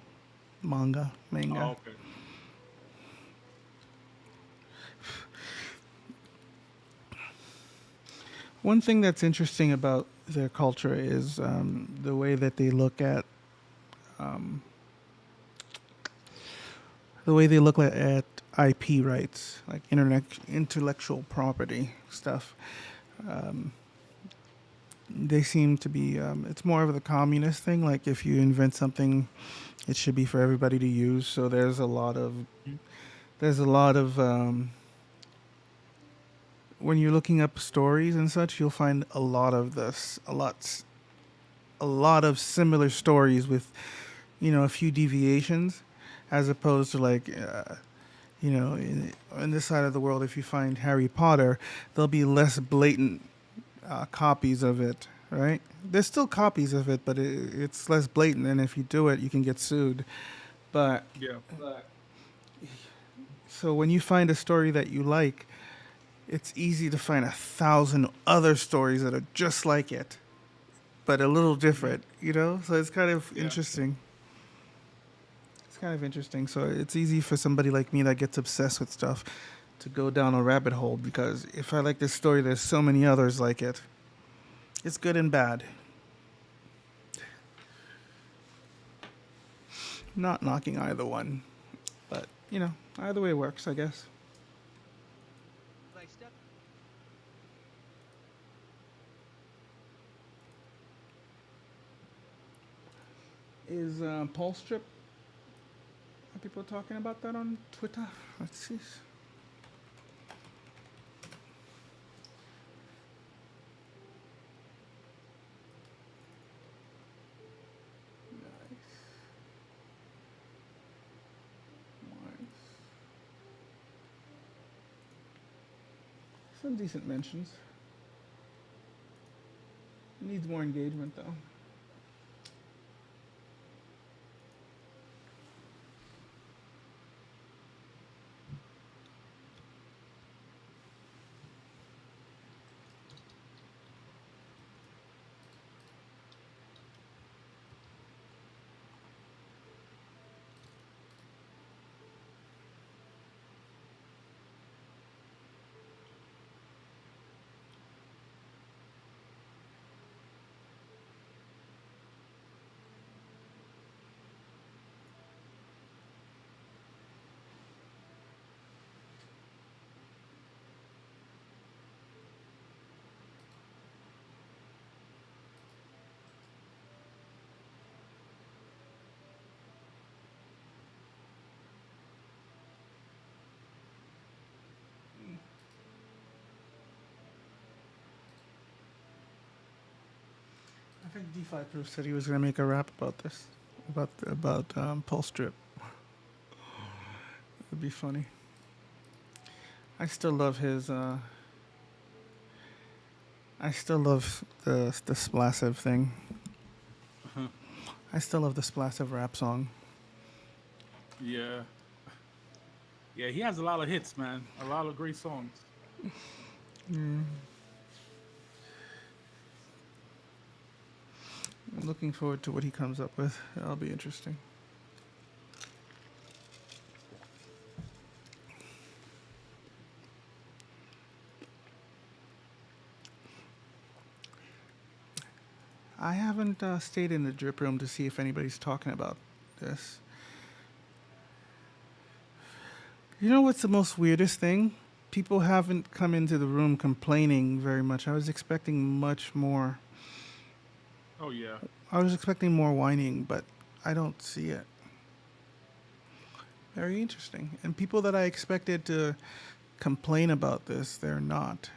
Manga. Oh, Manga. okay. One thing that's interesting about their culture is the way that they look at um, the way they look at IP rights, like internet intellectual property stuff. Um, they seem to be. It's more of the communist thing. Like if you invent something, it should be for everybody to use. So there's a lot of when you're looking up stories and such, you'll find a lot of this, a lot of similar stories with, a few deviations, as opposed to like You know, in this side of the world, if you find Harry Potter, there'll be less blatant copies of it, right? There's still copies of it, but it's less blatant. And if you do it, you can get sued. But Yeah. so when you find a story that you like, it's easy to find 1,000 other stories that are just like it, but a little different, you know? So it's kind of Yeah. interesting. It's kind of interesting. So it's easy for somebody like me that gets obsessed with stuff to go down a rabbit hole because if I like this story, there's so many others like it. It's good and bad. Not knocking either one, but you know, either way works, I guess. Thy step Is Pulse Trip? Are people talking about that on Twitter? Let's see. Some decent mentions. Needs more engagement though. I think DeFi Proof said he was gonna make a rap about this, about Pulse Drip. It'd be funny. I still love his. I still love the Splassive thing. I still love the Splassive rap song. Yeah. Yeah, he has a lot of hits, man. A lot of great songs. Mm. I'm looking forward to what he comes up with. That'll be interesting. I haven't stayed in the drip room to see if anybody's talking about this. You know what's the most weirdest thing? People haven't come into the room complaining very much. I was expecting much more. Oh yeah. I was expecting more whining, but I don't see it. Very interesting. And people that I expected to complain about this, they're not,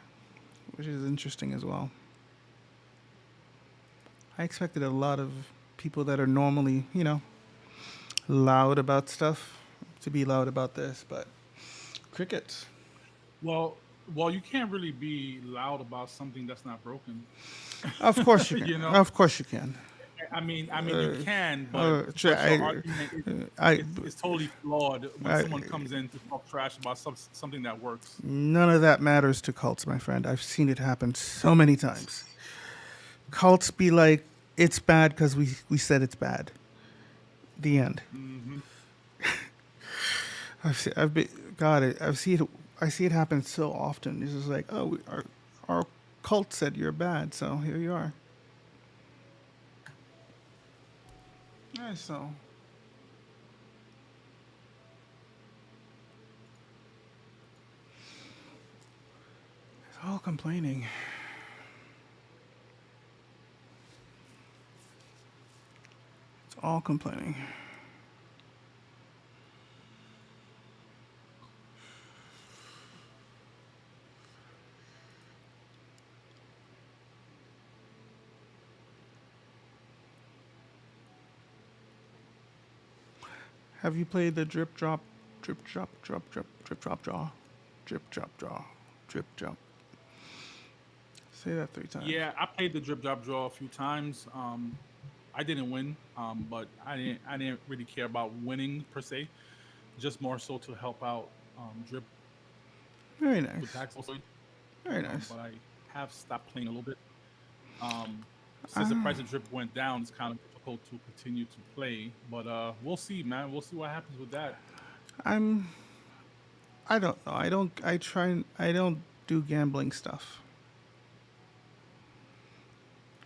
which is interesting as well. I expected a lot of people that are normally, you know, loud about stuff to be loud about this, but crickets. Well, you can't really be loud about something that's not broken. Of course you can. You know. Of course you can. I mean, you can, but your argument is totally flawed when someone comes in to talk trash about something that works. None of that matters to cults, my friend. I've seen it happen so many times. Cults be like, it's bad because we said it's bad. The end. Mm-hmm. I see it happen so often. It's just like, oh, our cult said you're bad, so here you are. Yeah, so. It's all complaining. It's all complaining. Have you played the drip drop Drip, drop, draw. Drip, drop, draw. Drip, drop. Say that 3 times. Yeah, I played the drip drop draw a few times. I didn't win, but I didn't really care about winning per se. Just more so to help out drip Very with nice. tax also. Very nice. But I have stopped playing a little bit. Since the Ah. price of drip went down, it's kind of difficult to continue to play. But we'll see, man. We'll see what happens with that. I'm. I don't know. I don't. I try. I don't do gambling stuff.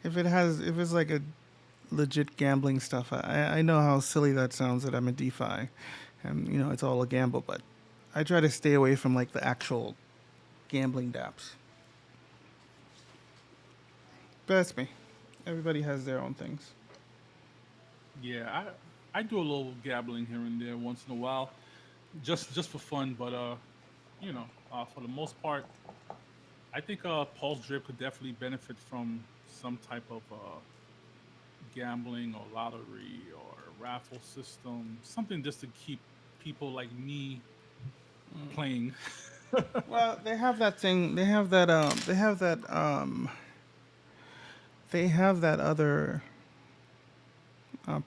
If it's like a legit gambling stuff, I know how silly that sounds that I'm a DeFi, and it's all a gamble. But I try to stay away from like the actual gambling dApps. But that's me. Everybody has their own things. Yeah, I do a little gambling here and there once in a while, just for fun. But for the most part, I think Pulse Drip could definitely benefit from some type of gambling or lottery or raffle system, something just to keep people like me playing. Well, they have that thing. They have that. They have that. They have that other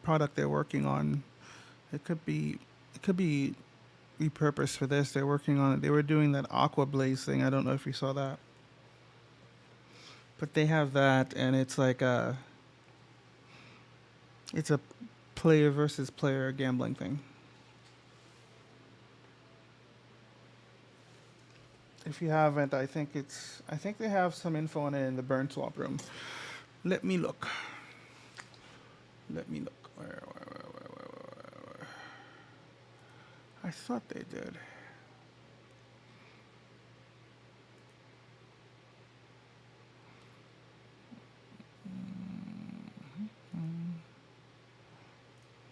product they're working on. It could be. It could be repurposed for this. They're working on it. They were doing that Aqua Blaze thing. I don't know if you saw that. But they have that, and it's like a. It's a player versus player gambling thing. If you haven't, I think they have some info on it in the burn swap room. Let me look. Let me look. Where? I thought they did.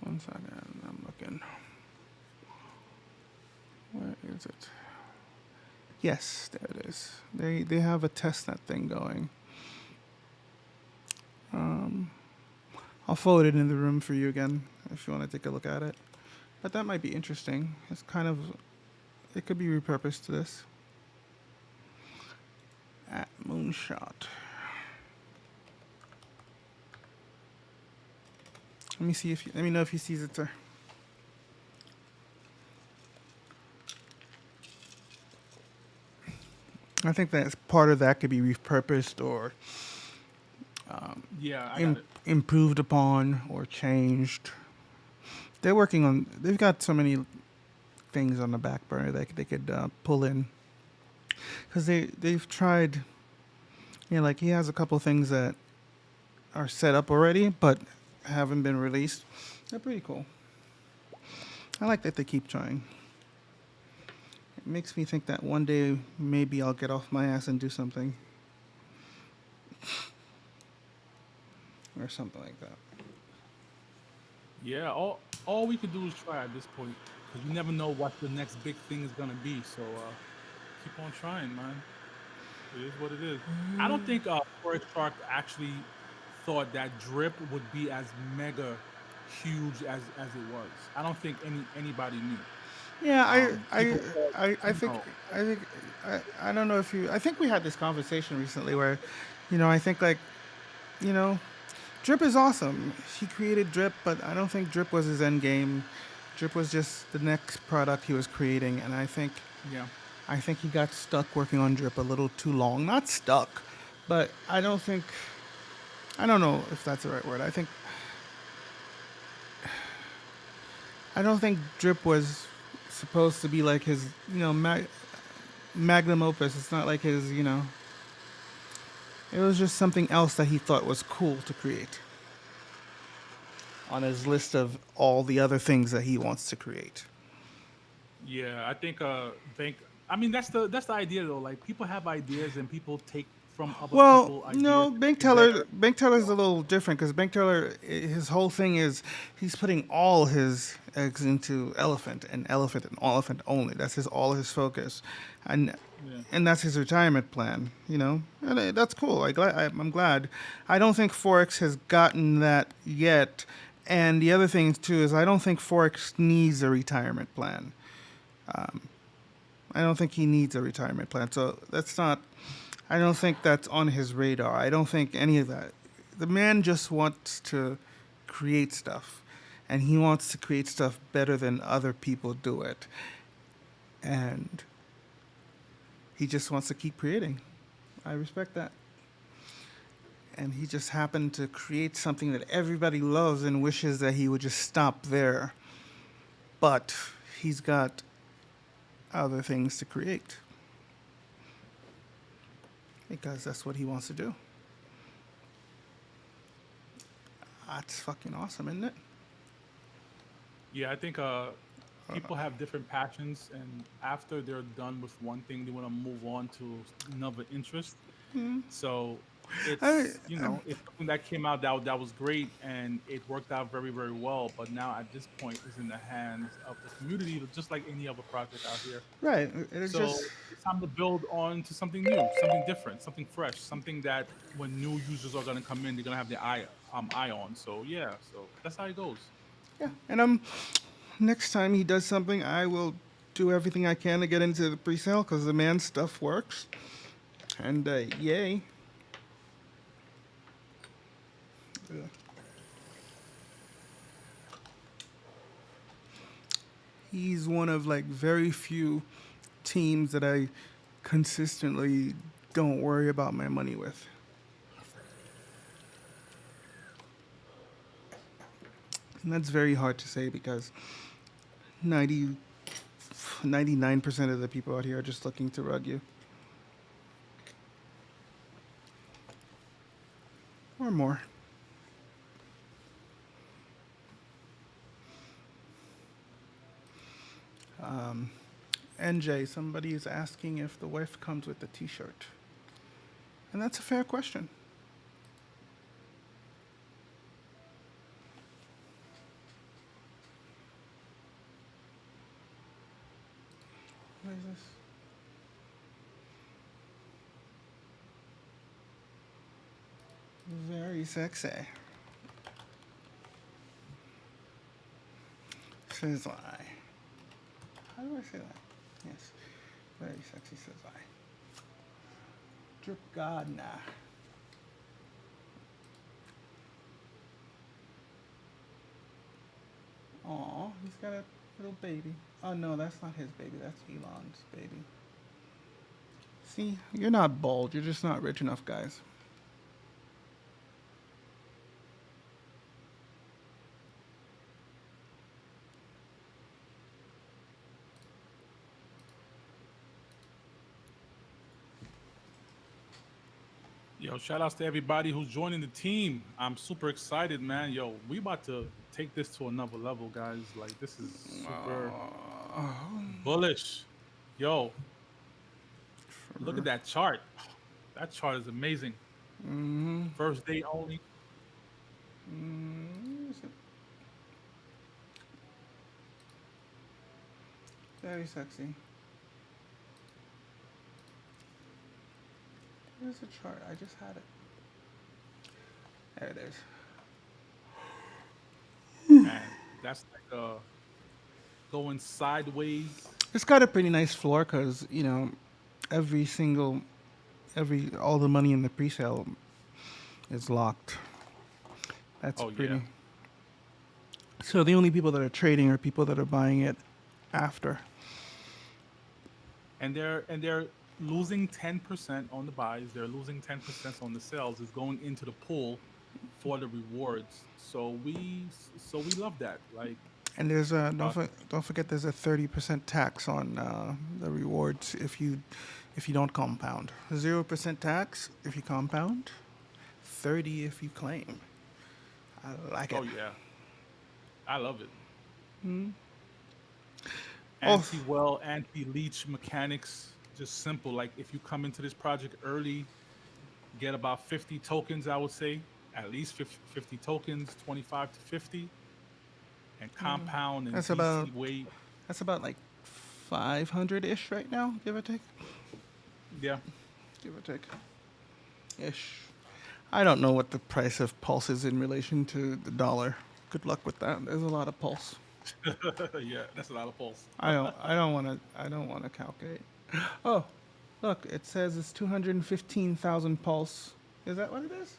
One second, I'm looking. Where is it? Yes, there it is. They have a testnet thing going. I'll forward it in the room for you again if you want to take a look at it. But that might be interesting. It's kind of, it could be repurposed to this. At Moonshot. Let me see if you, let me know if he sees it, sir. I think that part of that could be repurposed or Yeah, I got it. improved upon or changed. They're working on. They've got so many things on the back burner that they could pull in because they've tried. Like he has a couple things that are set up already but haven't been released. They're pretty cool. I like that they keep trying. It makes me think that one day maybe I'll get off my ass and do something. Or something like that. Yeah, all we could do is try at this point because you never know what the next big thing is gonna be. So keep on trying, man. It is what it is. I don't think Forex Shark actually thought that drip would be as mega huge as it was. I don't think anybody knew. Yeah, People thought, I think know, I think I don't know if you. I think we had this conversation recently where, I think like, you know, Drip is awesome. He created Drip, but I don't think Drip was his end game. Drip was just the next product he was creating, and yeah. I think he got stuck working on Drip a little too long. Not stuck, but I don't think. I don't know if that's the right word. I don't think Drip was supposed to be like his, magnum opus. It's not like his, It was just something else that he thought was cool to create on his list of all the other things that he wants to create. Yeah, I think I mean that's the idea though. Like people have ideas and people take from other Well, people ideas. no, and Bank make it better. Teller. Bank Teller's a little different because Bank Teller, his whole thing is he's putting all his eggs into Elephant and Elephant only. That's all his focus, and Yeah. and that's his retirement plan. And that's cool. I'm glad. I don't think Forex has gotten that yet. And the other thing too is I don't think Forex needs a retirement plan. I don't think he needs a retirement plan. So that's not. I don't think that's on his radar. I don't think any of that. The man just wants to create stuff, and he wants to create stuff better than other people do it, and he just wants to keep creating. I respect that. And he just happened to create something that everybody loves and wishes that he would just stop there. But he's got other things to create because that's what he wants to do. That's fucking awesome, isn't it? Yeah, I think people have different passions, and after they're done with one thing, they want to move on to another interest. Mm. So I, it's it's something that came out that was great, and it worked out very very well. But now at this point, is in the hands of the community, just like any other project out here. right. It's So just it's time to build on to something new, something different, something fresh, something that when new users are gonna come in, they're gonna have their eye on. So yeah, so that's how it goes. yeah. And next time he does something, I will do everything I can to get into the pre-sale because the man's stuff works. And yay. Yeah. He's one of like very few teams that I consistently don't worry about my money with. And that's very hard to say because 99% of the people out here are just looking to rug you. Or more. NJ, somebody is asking if the wife comes with the t-shirt. And that's a fair question. What is this? Very sexy. Says I. How do I say that? Yes. Very sexy, says I. Drip God, nah. Aw, he's got a little baby. Oh no, that's not his baby. That's Elon's baby. See, you're not bald. You're just not rich enough, guys. Yo, shout outs to everybody who's joining the team. I'm super excited, man. Yo, we about to take this to another level, guys. Like this is super bullish. Yo, look at that chart. That chart is amazing. Mm-hmm. First day only. Very sexy. Where's the chart? I just had it. There it is. Man, that's like going sideways. It's got a pretty nice floor because, all the money in the pre-sale is locked. That's pretty. Yeah. So the only people that are trading are people that are buying it after. And they're losing 10% on the buys. They're losing 10% on the sales. Is going into the pool for the rewards. So we love that. Like. And there's don't forget there's a 30% tax on the rewards if you don't compound. 0% tax if you compound. 30 if you claim. I like it. Oh yeah, I love it. Hmm. Anti-well, anti-leech mechanics, just simple. Like if you come into this project early, get about 50 tokens. I would say at least 50 tokens, 25 to 50. And compound and that's DC about weight. That's about like 500-ish right now, give or take. Yeah, give or take. Ish. I don't know what the price of pulse is in relation to the dollar. Good luck with that. There's a lot of pulse. Yeah, that's a lot of pulse. I don't want to calculate. Oh, look, it says it's 215,000 pulse. Is that what it is?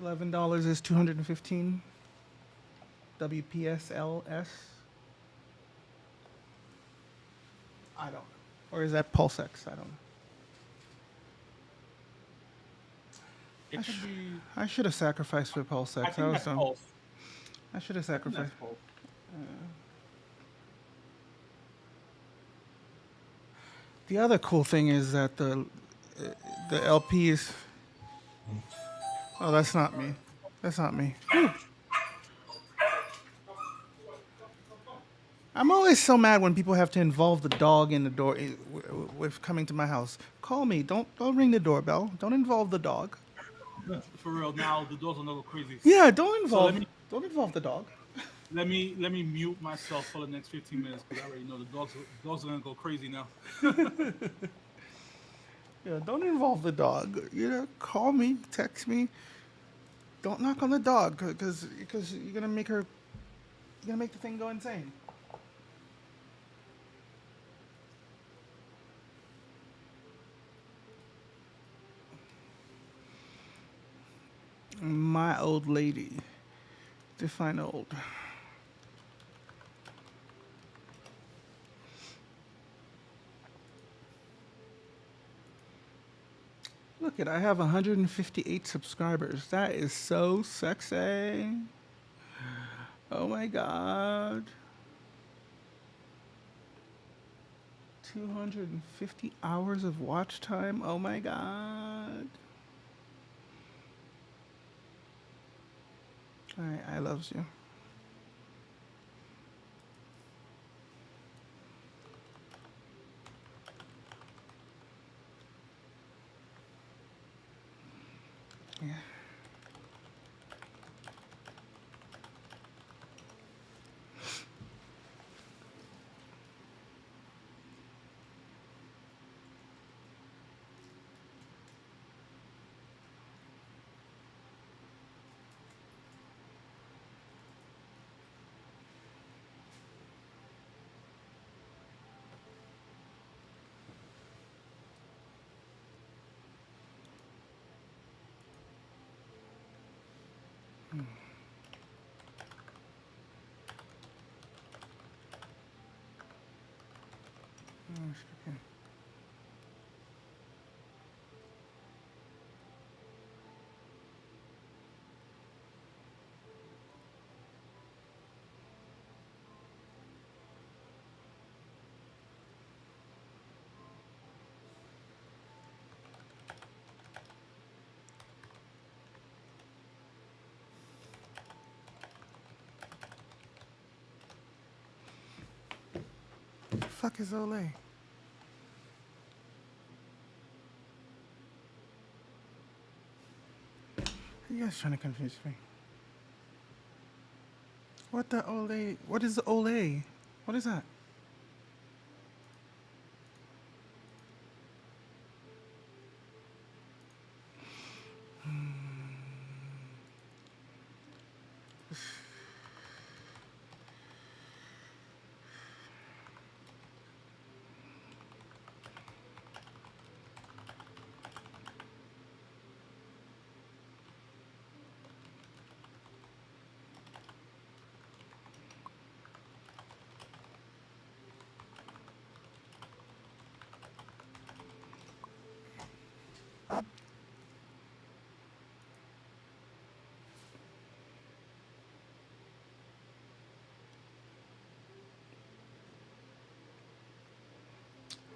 $11 is 215 WPSLS. I don't know. Or is that PulseX? I don't know. It could be. I should have sacrificed for I PulseX. I think was that's dumb. pulse. I should have I think that's sacrificed. pulse. The other cool thing is that the LP is. Oh, that's not me. That's not me. Whew. I'm always so mad when people have to involve the dog in the door with coming to my house. Call me. Don't ring the doorbell. Don't involve the dog. For real, now the dogs are gonna go crazy. Yeah, So don't involve the dog. let me mute myself for the next 15 minutes because I already know the dogs are gonna go crazy now. Yeah, don't involve the dog. You know, call me, text me. Don't knock on the dog because you're gonna make the thing go insane. My old lady. Define old. Look at I have 158 subscribers. That is so sexy. Oh my god. 250 hours of watch time. Oh my god. I loves you. Yeah. Okay. The fuck is Olay? You guys trying to confuse me? What the Olay? What is the Olay? What is that?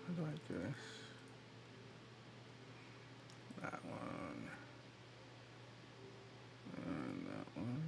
How do I do this? That one. And that one.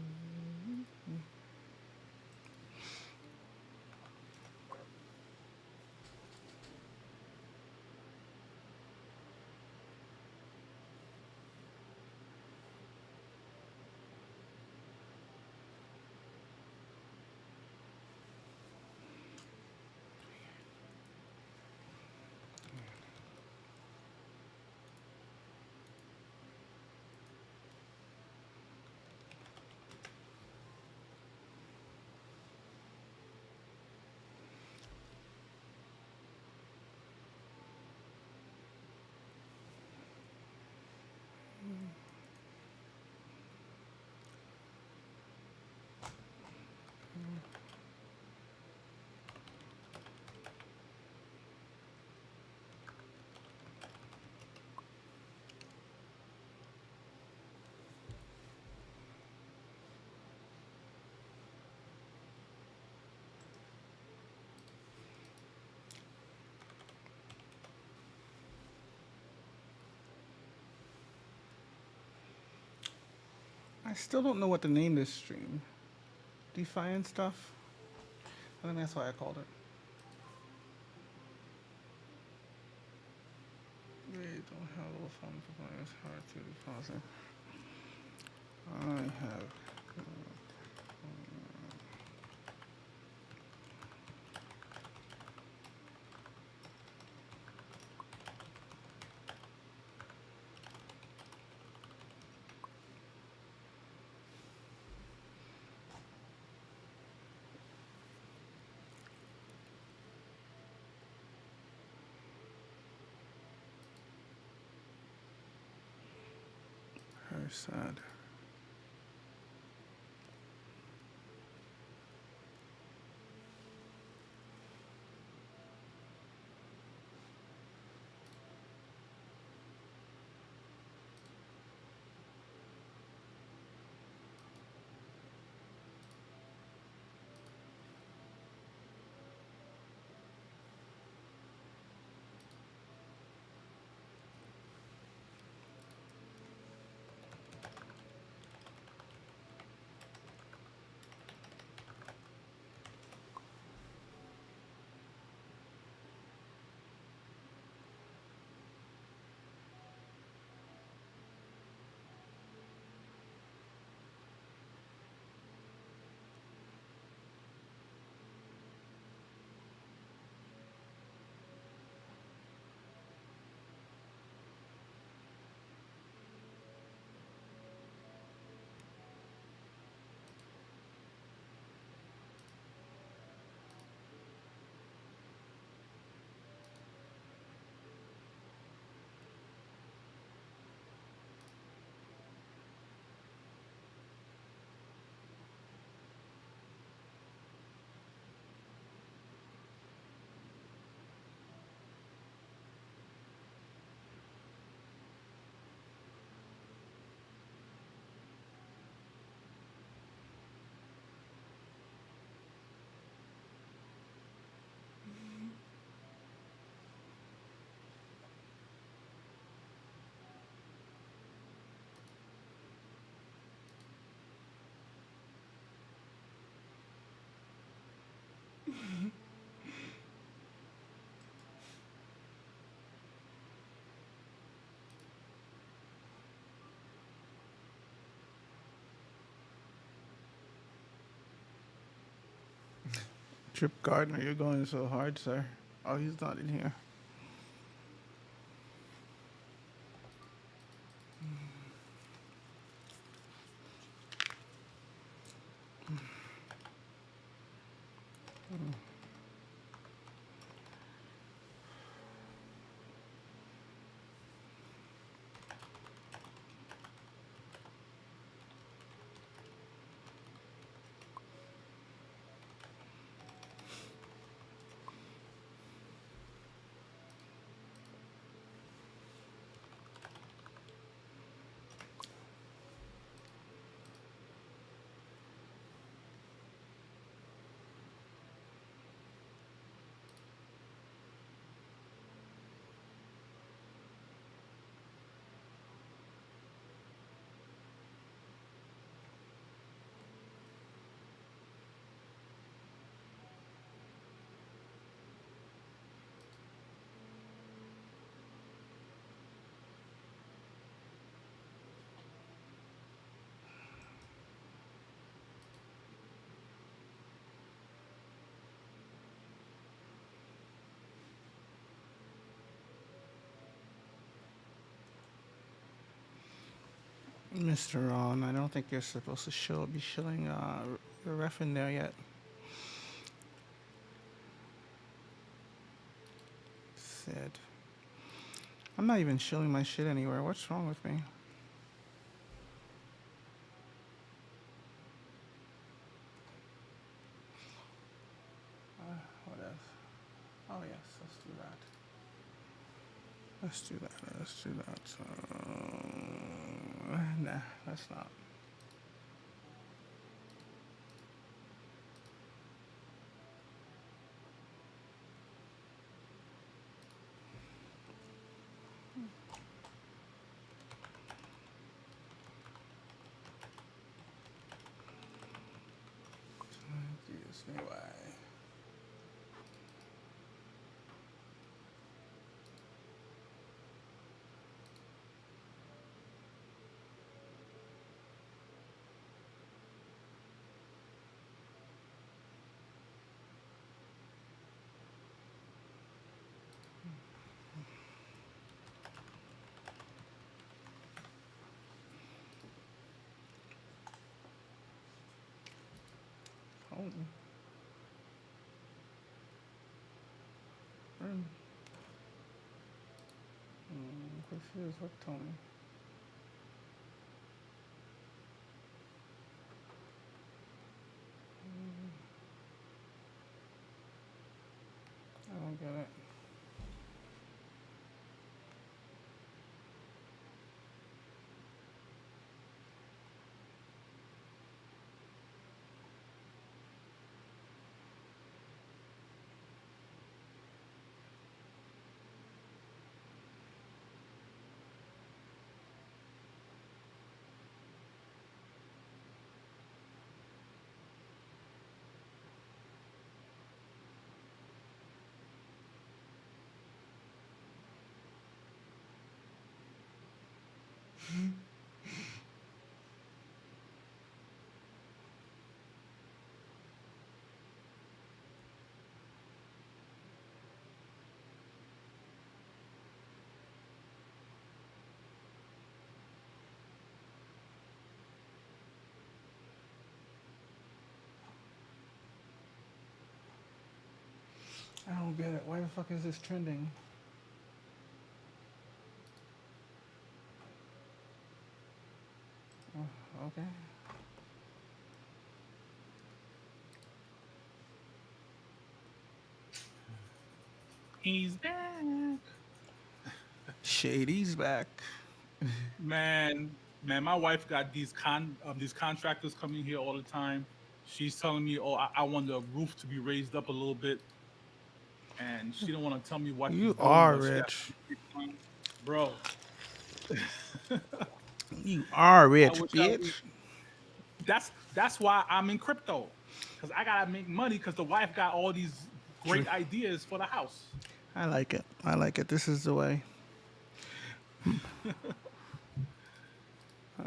I still don't know what to name this stream. DeFi and stuff. I think that's why I called it. They don't have a little fun for playing. It's hard to deposit. I have. Very sad. Trip Gardner, you're going so hard, sir. Oh, he's not in here. Mr. Ron, I don't think you're supposed to be shilling the ref in there yet. Sid. I'm not even shilling my shit anywhere. What's wrong with me? What else? Oh yes, let's do that. Let's do that. Let's do that. Nah, that's not. Anyway. Oh. Confused. What Tony? I don't get it. I don't get it. Why the fuck is this trending? Okay. He's back. Shady's back. Man, my wife got these contractors coming here all the time. She's telling me, "Oh, I want the roof to be raised up a little bit," and she don't want to tell me what she's You doing, are but she has rich. to keep on. Bro. You are I rich, wish I was. bitch. That's why I'm in crypto, because I gotta make money. Because the wife got all these True. great ideas for the house. I like it. I like it. This is the way. I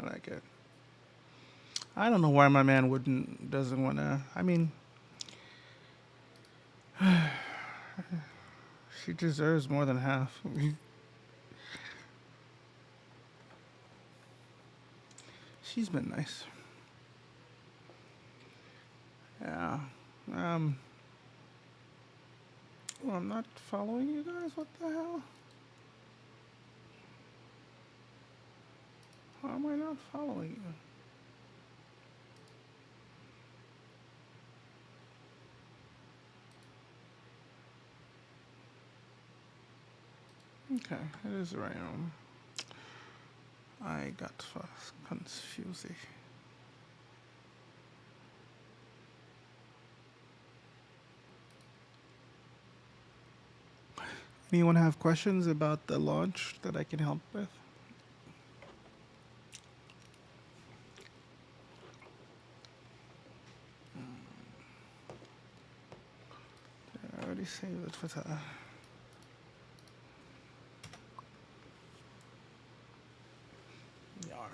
like it. I don't know why my man doesn't want to. I mean, she deserves more than half. She's been nice. Yeah. Um. Well, I'm not following you guys. What the hell? How am I not following you? Okay, it is random. I got confused. Anyone have questions about the launch that I can help with? I already saved it for the. Yar.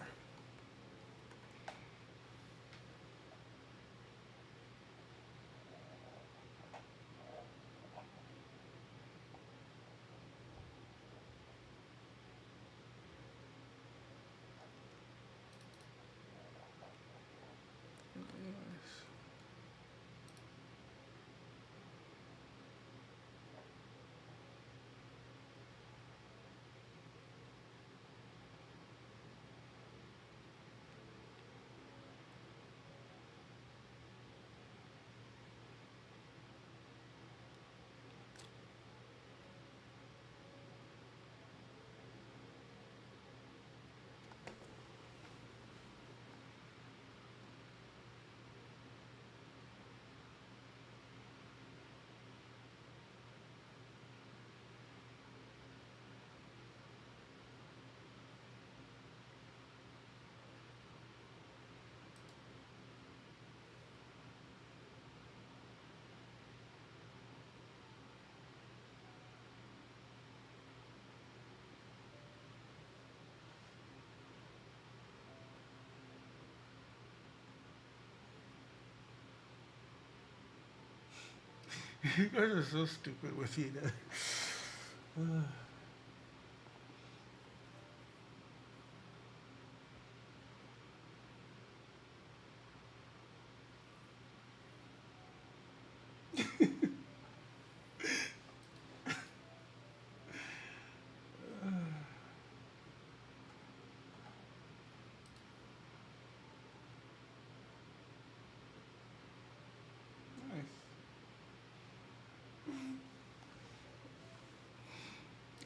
You guys are so stupid with you. Nice.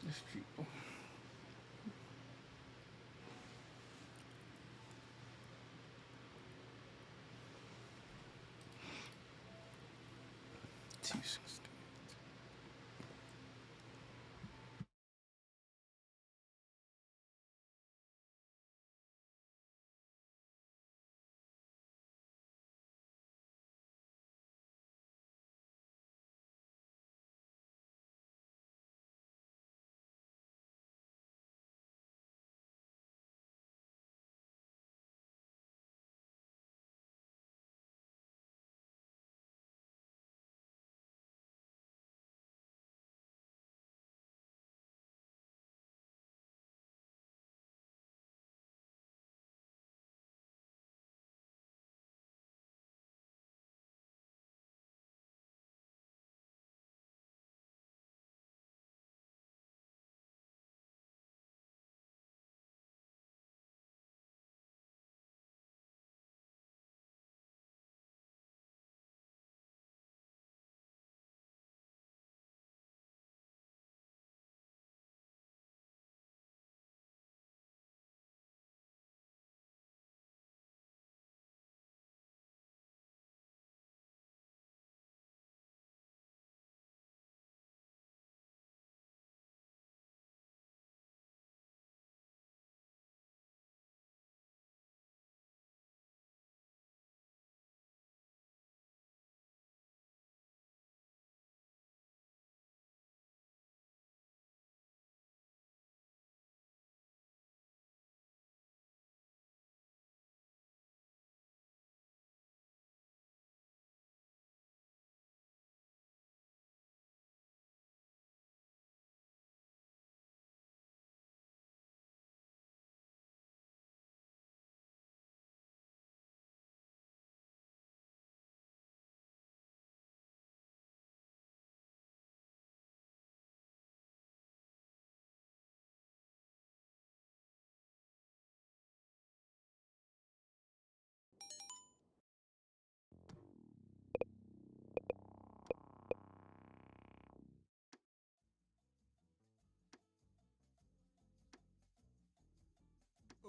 These people. Jesus.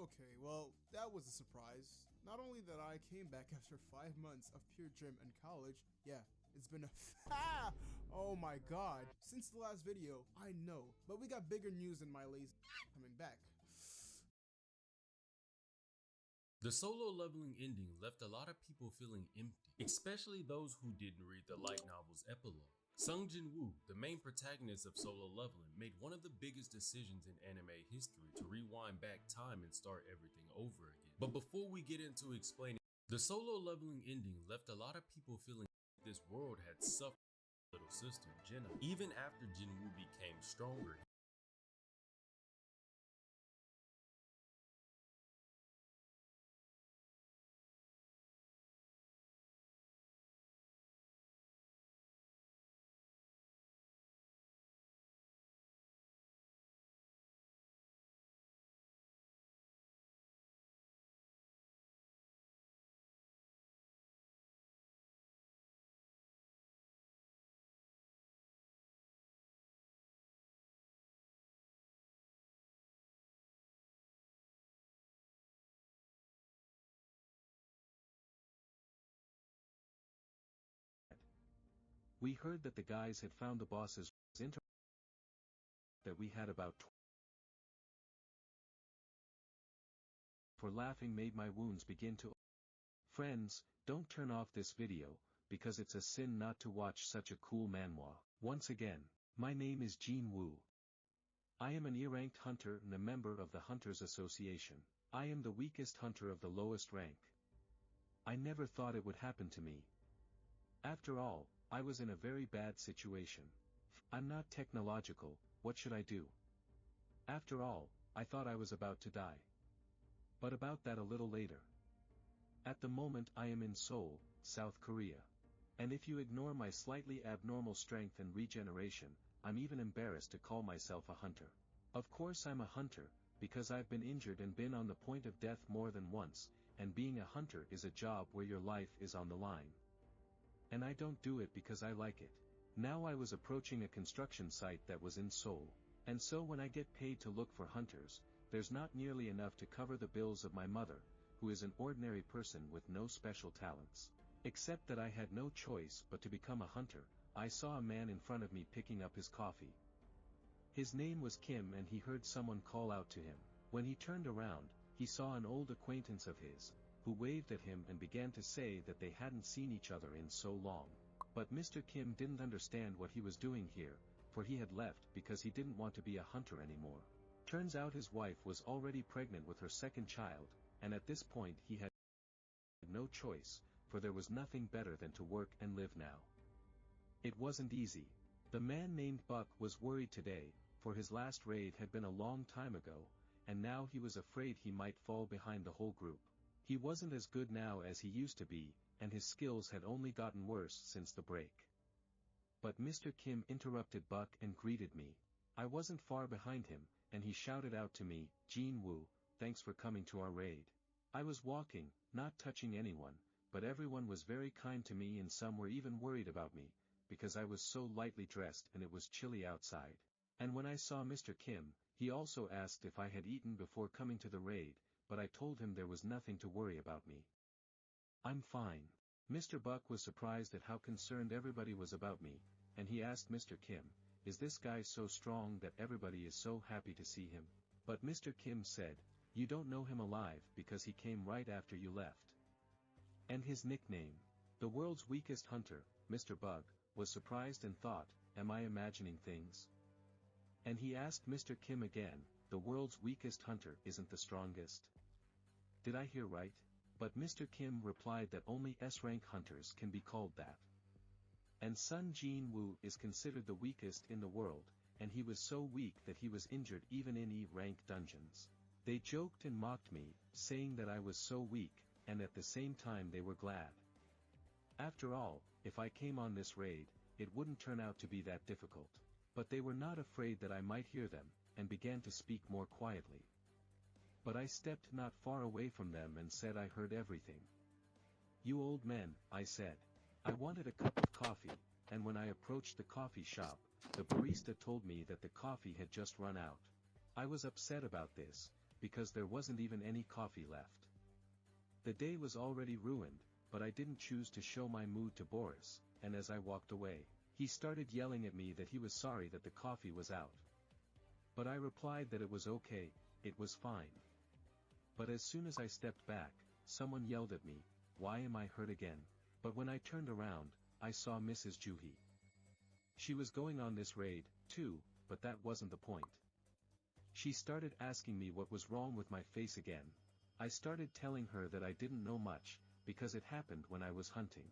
Okay, well, that was a surprise. Not only that I came back after 5 months of pure gym and college, yeah, it's been a oh my god. Since the last video, I know, but we got bigger news than my lazy coming back. The solo leveling ending left a lot of people feeling empty, especially those who didn't read the light novel's epilogue. Sung Jin-woo, the main protagonist of Solo Leveling, made one of the biggest decisions in anime history to rewind back time and start everything over again. But before we get into explaining, the Solo Leveling ending left a lot of people feeling this world had suffered little sister, Jenna. Even after Jin-woo became stronger, We heard that the guys had found the boss's that we had about for laughing made my wounds begin to. Friends, don't turn off this video, because it's a sin not to watch such a cool manhwa. Once again, my name is Jin Woo. I am an E-ranked hunter and a member of the Hunters Association. I am the weakest hunter of the lowest rank. I never thought it would happen to me. After all, I was in a very bad situation. I'm not technological, what should I do? After all, I thought I was about to die. But about that a little later. At the moment I am in Seoul, South Korea. And if you ignore my slightly abnormal strength and regeneration, I'm even embarrassed to call myself a hunter. Of course I'm a hunter, because I've been injured and been on the point of death more than once, and being a hunter is a job where your life is on the line. And I don't do it because I like it. Now I was approaching a construction site that was in Seoul, and so when I get paid to look for hunters, there's not nearly enough to cover the bills of my mother, who is an ordinary person with no special talents. Except that I had no choice but to become a hunter. I saw a man in front of me picking up his coffee. His name was Kim and he heard someone call out to him. When he turned around, he saw an old acquaintance of his, who waved at him and began to say that they hadn't seen each other in so long. But Mr. Kim didn't understand what he was doing here, for he had left because he didn't want to be a hunter anymore. Turns out his wife was already pregnant with her second child, and at this point he had no choice, for there was nothing better than to work and live now. It wasn't easy. The man named Buck was worried today, for his last raid had been a long time ago, and now he was afraid he might fall behind the whole group. He wasn't as good now as he used to be, and his skills had only gotten worse since the break. But Mr. Kim interrupted Buck and greeted me. I wasn't far behind him, and he shouted out to me, "Jin Woo, thanks for coming to our raid." I was walking, not touching anyone, but everyone was very kind to me and some were even worried about me, because I was so lightly dressed and it was chilly outside. And when I saw Mr. Kim, he also asked if I had eaten before coming to the raid, but I told him there was nothing to worry about me. I'm fine. Mr. Buck was surprised at how concerned everybody was about me, and he asked Mr. Kim, "Is this guy so strong that everybody is so happy to see him?" But Mr. Kim said, "You don't know him alive because he came right after you left." And his nickname, the world's weakest hunter, Mr. Bug, was surprised and thought, "Am I imagining things?" And he asked Mr. Kim again, "The world's weakest hunter isn't the strongest? Did I hear right?" But Mr. Kim replied that only S-rank hunters can be called that. And Sun Jin Woo is considered the weakest in the world, and he was so weak that he was injured even in E-rank dungeons. They joked and mocked me, saying that I was so weak, and at the same time they were glad. After all, if I came on this raid, it wouldn't turn out to be that difficult. But they were not afraid that I might hear them, and began to speak more quietly. But I stepped not far away from them and said I heard everything. "You old men," I said. I wanted a cup of coffee, and when I approached the coffee shop, the barista told me that the coffee had just run out. I was upset about this, because there wasn't even any coffee left. The day was already ruined, but I didn't choose to show my mood to Boris, and as I walked away, he started yelling at me that he was sorry that the coffee was out. But I replied that it was okay, it was fine. But as soon as I stepped back, someone yelled at me, "Why am I hurt again?" But when I turned around, I saw Mrs. Juhi. She was going on this raid, too, but that wasn't the point. She started asking me what was wrong with my face again. I started telling her that I didn't know much, because it happened when I was hunting.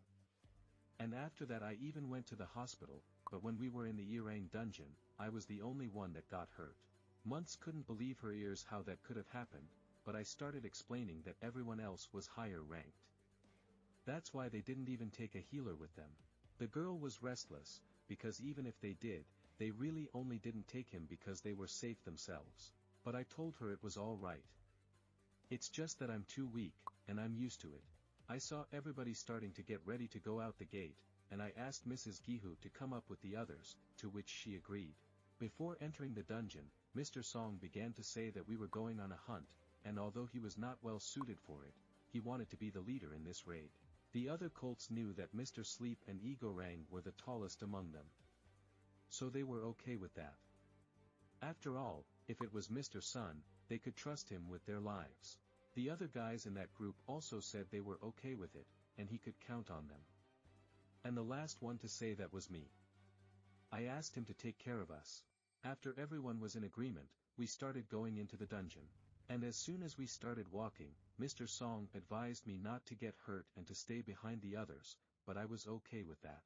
And after that I even went to the hospital, but when we were in the Irang dungeon, I was the only one that got hurt. Months couldn't believe her ears how that could have happened, but I started explaining that everyone else was higher ranked. That's why they didn't even take a healer with them. The girl was restless, because even if they did, they really only didn't take him because they were safe themselves. But I told her it was all right. It's just that I'm too weak, and I'm used to it. I saw everybody starting to get ready to go out the gate, and I asked Mrs. Gihu to come up with the others, to which she agreed. Before entering the dungeon, Mr. Song began to say that we were going on a hunt, and although he was not well suited for it, he wanted to be the leader in this raid. The other colts knew that Mr. Sleep and Egorang were the tallest among them. So they were okay with that. After all, if it was Mr. Sun, they could trust him with their lives. The other guys in that group also said they were okay with it, and he could count on them. And the last one to say that was me. I asked him to take care of us. After everyone was in agreement, we started going into the dungeon. And as soon as we started walking, Mr. Song advised me not to get hurt and to stay behind the others, but I was okay with that.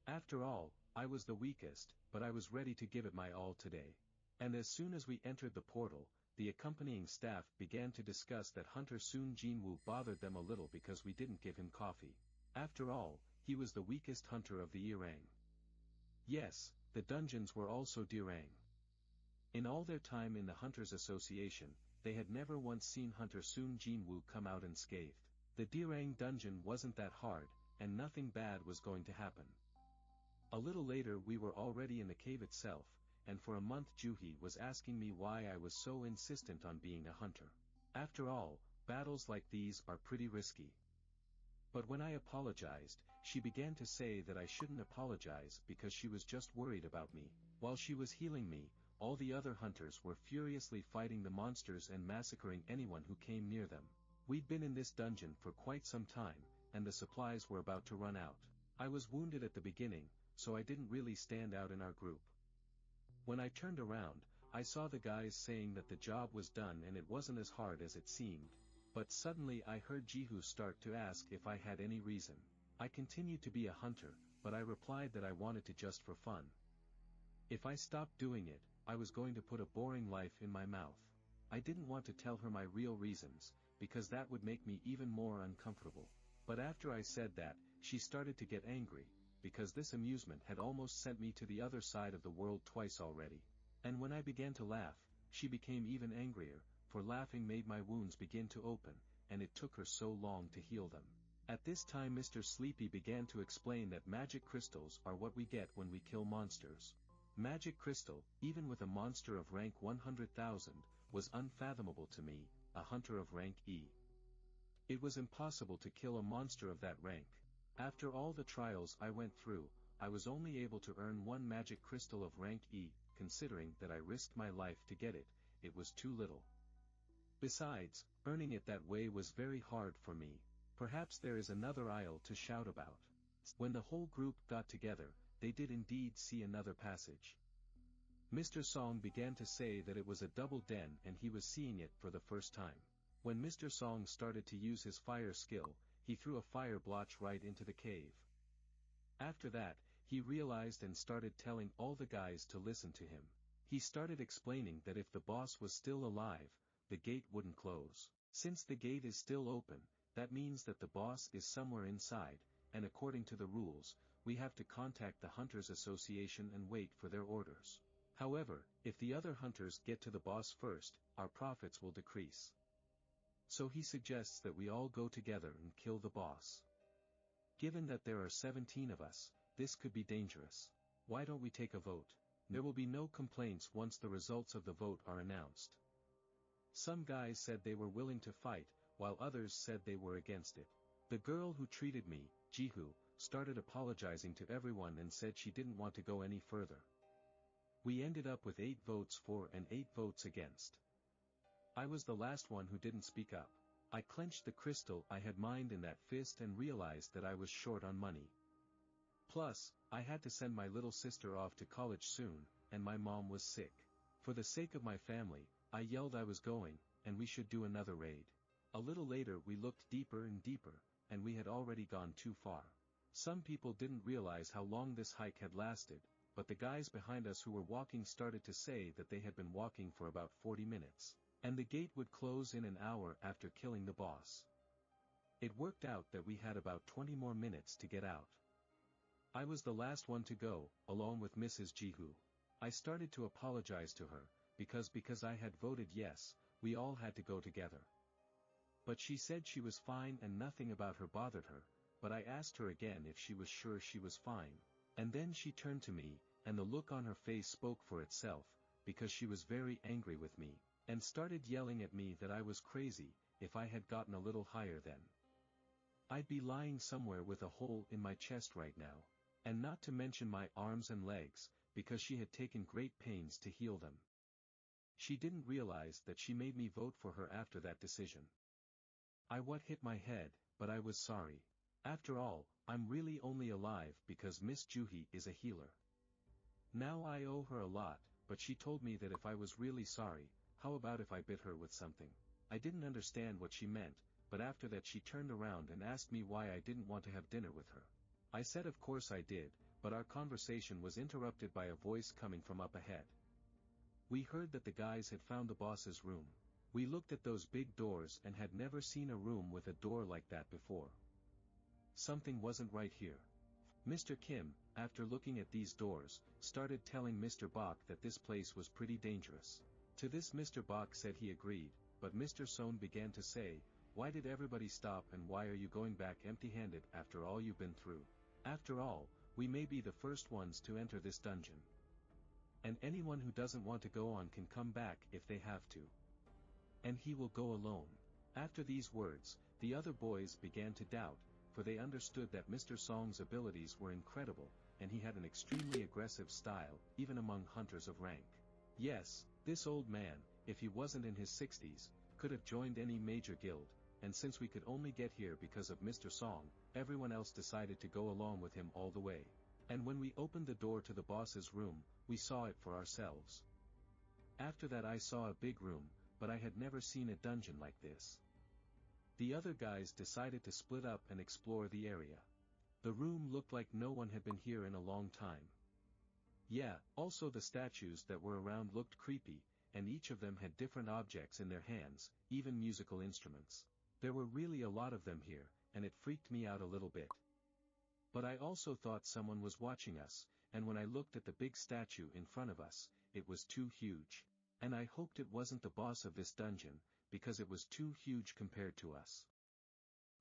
After all, I was the weakest, but I was ready to give it my all today. And as soon as we entered the portal, the accompanying staff began to discuss that Hunter Soon Jinwoo bothered them a little because we didn't give him coffee. After all, he was the weakest hunter of the Irang. Yes, the dungeons were also Dirang. In all their time in the Hunters Association, they had never once seen Hunter Soon Jinwoo come out unscathed. The Dirang dungeon wasn't that hard, and nothing bad was going to happen. A little later we were already in the cave itself, and for a month Juhi was asking me why I was so insistent on being a hunter. After all, battles like these are pretty risky. But when I apologized, she began to say that I shouldn't apologize because she was just worried about me. While she was healing me, all the other hunters were furiously fighting the monsters and massacring anyone who came near them. We'd been in this dungeon for quite some time, and the supplies were about to run out. I was wounded at the beginning, so I didn't really stand out in our group. When I turned around, I saw the guys saying that the job was done and it wasn't as hard as it seemed. But suddenly I heard Jihu start to ask if I had any reason. I continued to be a hunter, but I replied that I wanted to just for fun. If I stopped doing it, I was going to put a boring life in my mouth. I didn't want to tell her my real reasons, because that would make me even more uncomfortable. But after I said that, she started to get angry, because this amusement had almost sent me to the other side of the world twice already. And when I began to laugh, she became even angrier, for laughing made my wounds begin to open, and it took her so long to heal them. At this time Mr. Sleepy began to explain that magic crystals are what we get when we kill monsters. Magic crystal, even with a monster of rank 100,000, was unfathomable to me, a hunter of rank E. It was impossible to kill a monster of that rank. After all the trials I went through, I was only able to earn one magic crystal of rank E. Considering that I risked my life to get it, it was too little. Besides, earning it that way was very hard for me. Perhaps there is another aisle to shout about. When the whole group got together, they did indeed see another passage. Mr. Song began to say that it was a double den and he was seeing it for the first time. When Mr. Song started to use his fire skill, he threw a fire blotch right into the cave. After that, he realized and started telling all the guys to listen to him. He started explaining that if the boss was still alive, the gate wouldn't close. Since the gate is still open, that means that the boss is somewhere inside, and according to the rules, we have to contact the Hunters Association and wait for their orders. However, if the other hunters get to the boss first, our profits will decrease. So he suggests that we all go together and kill the boss. Given that there are 17 of us, this could be dangerous. Why don't we take a vote? There will be no complaints once the results of the vote are announced. Some guys said they were willing to fight, while others said they were against it. The girl who treated me, Jihu, started apologizing to everyone and said she didn't want to go any further. We ended up with 8 votes for and 8 votes against. I was the last one who didn't speak up. I clenched the crystal I had mined in that fist and realized that I was short on money. Plus, I had to send my little sister off to college soon, and my mom was sick. For the sake of my family, I yelled I was going, and we should do another raid. A little later we looked deeper and deeper, and we had already gone too far. Some people didn't realize how long this hike had lasted, but the guys behind us who were walking started to say that they had been walking for about 40 minutes, and the gate would close in an hour after killing the boss. It worked out that we had about 20 more minutes to get out. I was the last one to go, along with Mrs. Jihu. I started to apologize to her, because I had voted yes, we all had to go together. But she said she was fine and nothing about her bothered her, but I asked her again if she was sure she was fine. And then she turned to me, and the look on her face spoke for itself, because she was very angry with me, and started yelling at me that I was crazy. If I had gotten a little higher then, I'd be lying somewhere with a hole in my chest right now. And not to mention my arms and legs, because she had taken great pains to heal them. She didn't realize that she made me vote for her after that decision. I hit my head, but I was sorry. After all, I'm really only alive because Miss Juhi is a healer. Now I owe her a lot, but she told me that if I was really sorry, how about if I bit her with something? I didn't understand what she meant, but after that she turned around and asked me why I didn't want to have dinner with her. I said of course I did, but our conversation was interrupted by a voice coming from up ahead. We heard that the guys had found the boss's room. We looked at those big doors and had never seen a room with a door like that before. Something wasn't right here. Mr. Kim, after looking at these doors, started telling Mr. Bach that this place was pretty dangerous. To this Mr. Bach said he agreed, but Mr. Sohn began to say, "Why did everybody stop and why are you going back empty-handed after all you've been through? After all, we may be the first ones to enter this dungeon. And anyone who doesn't want to go on can come back if they have to. And he will go alone." After these words, the other boys began to doubt, for they understood that Mr. Song's abilities were incredible, and he had an extremely aggressive style, even among hunters of rank. Yes, this old man, if he wasn't in his 60s, could have joined any major guild, and since we could only get here because of Mr. Song, everyone else decided to go along with him all the way. And when we opened the door to the boss's room, we saw it for ourselves. After that I saw a big room, but I had never seen a dungeon like this. The other guys decided to split up and explore the area. The room looked like no one had been here in a long time. Yeah, also the statues that were around looked creepy, and each of them had different objects in their hands, even musical instruments. There were really a lot of them here, and it freaked me out a little bit. But I also thought someone was watching us, and when I looked at the big statue in front of us, it was too huge. And I hoped it wasn't the boss of this dungeon, because it was too huge compared to us.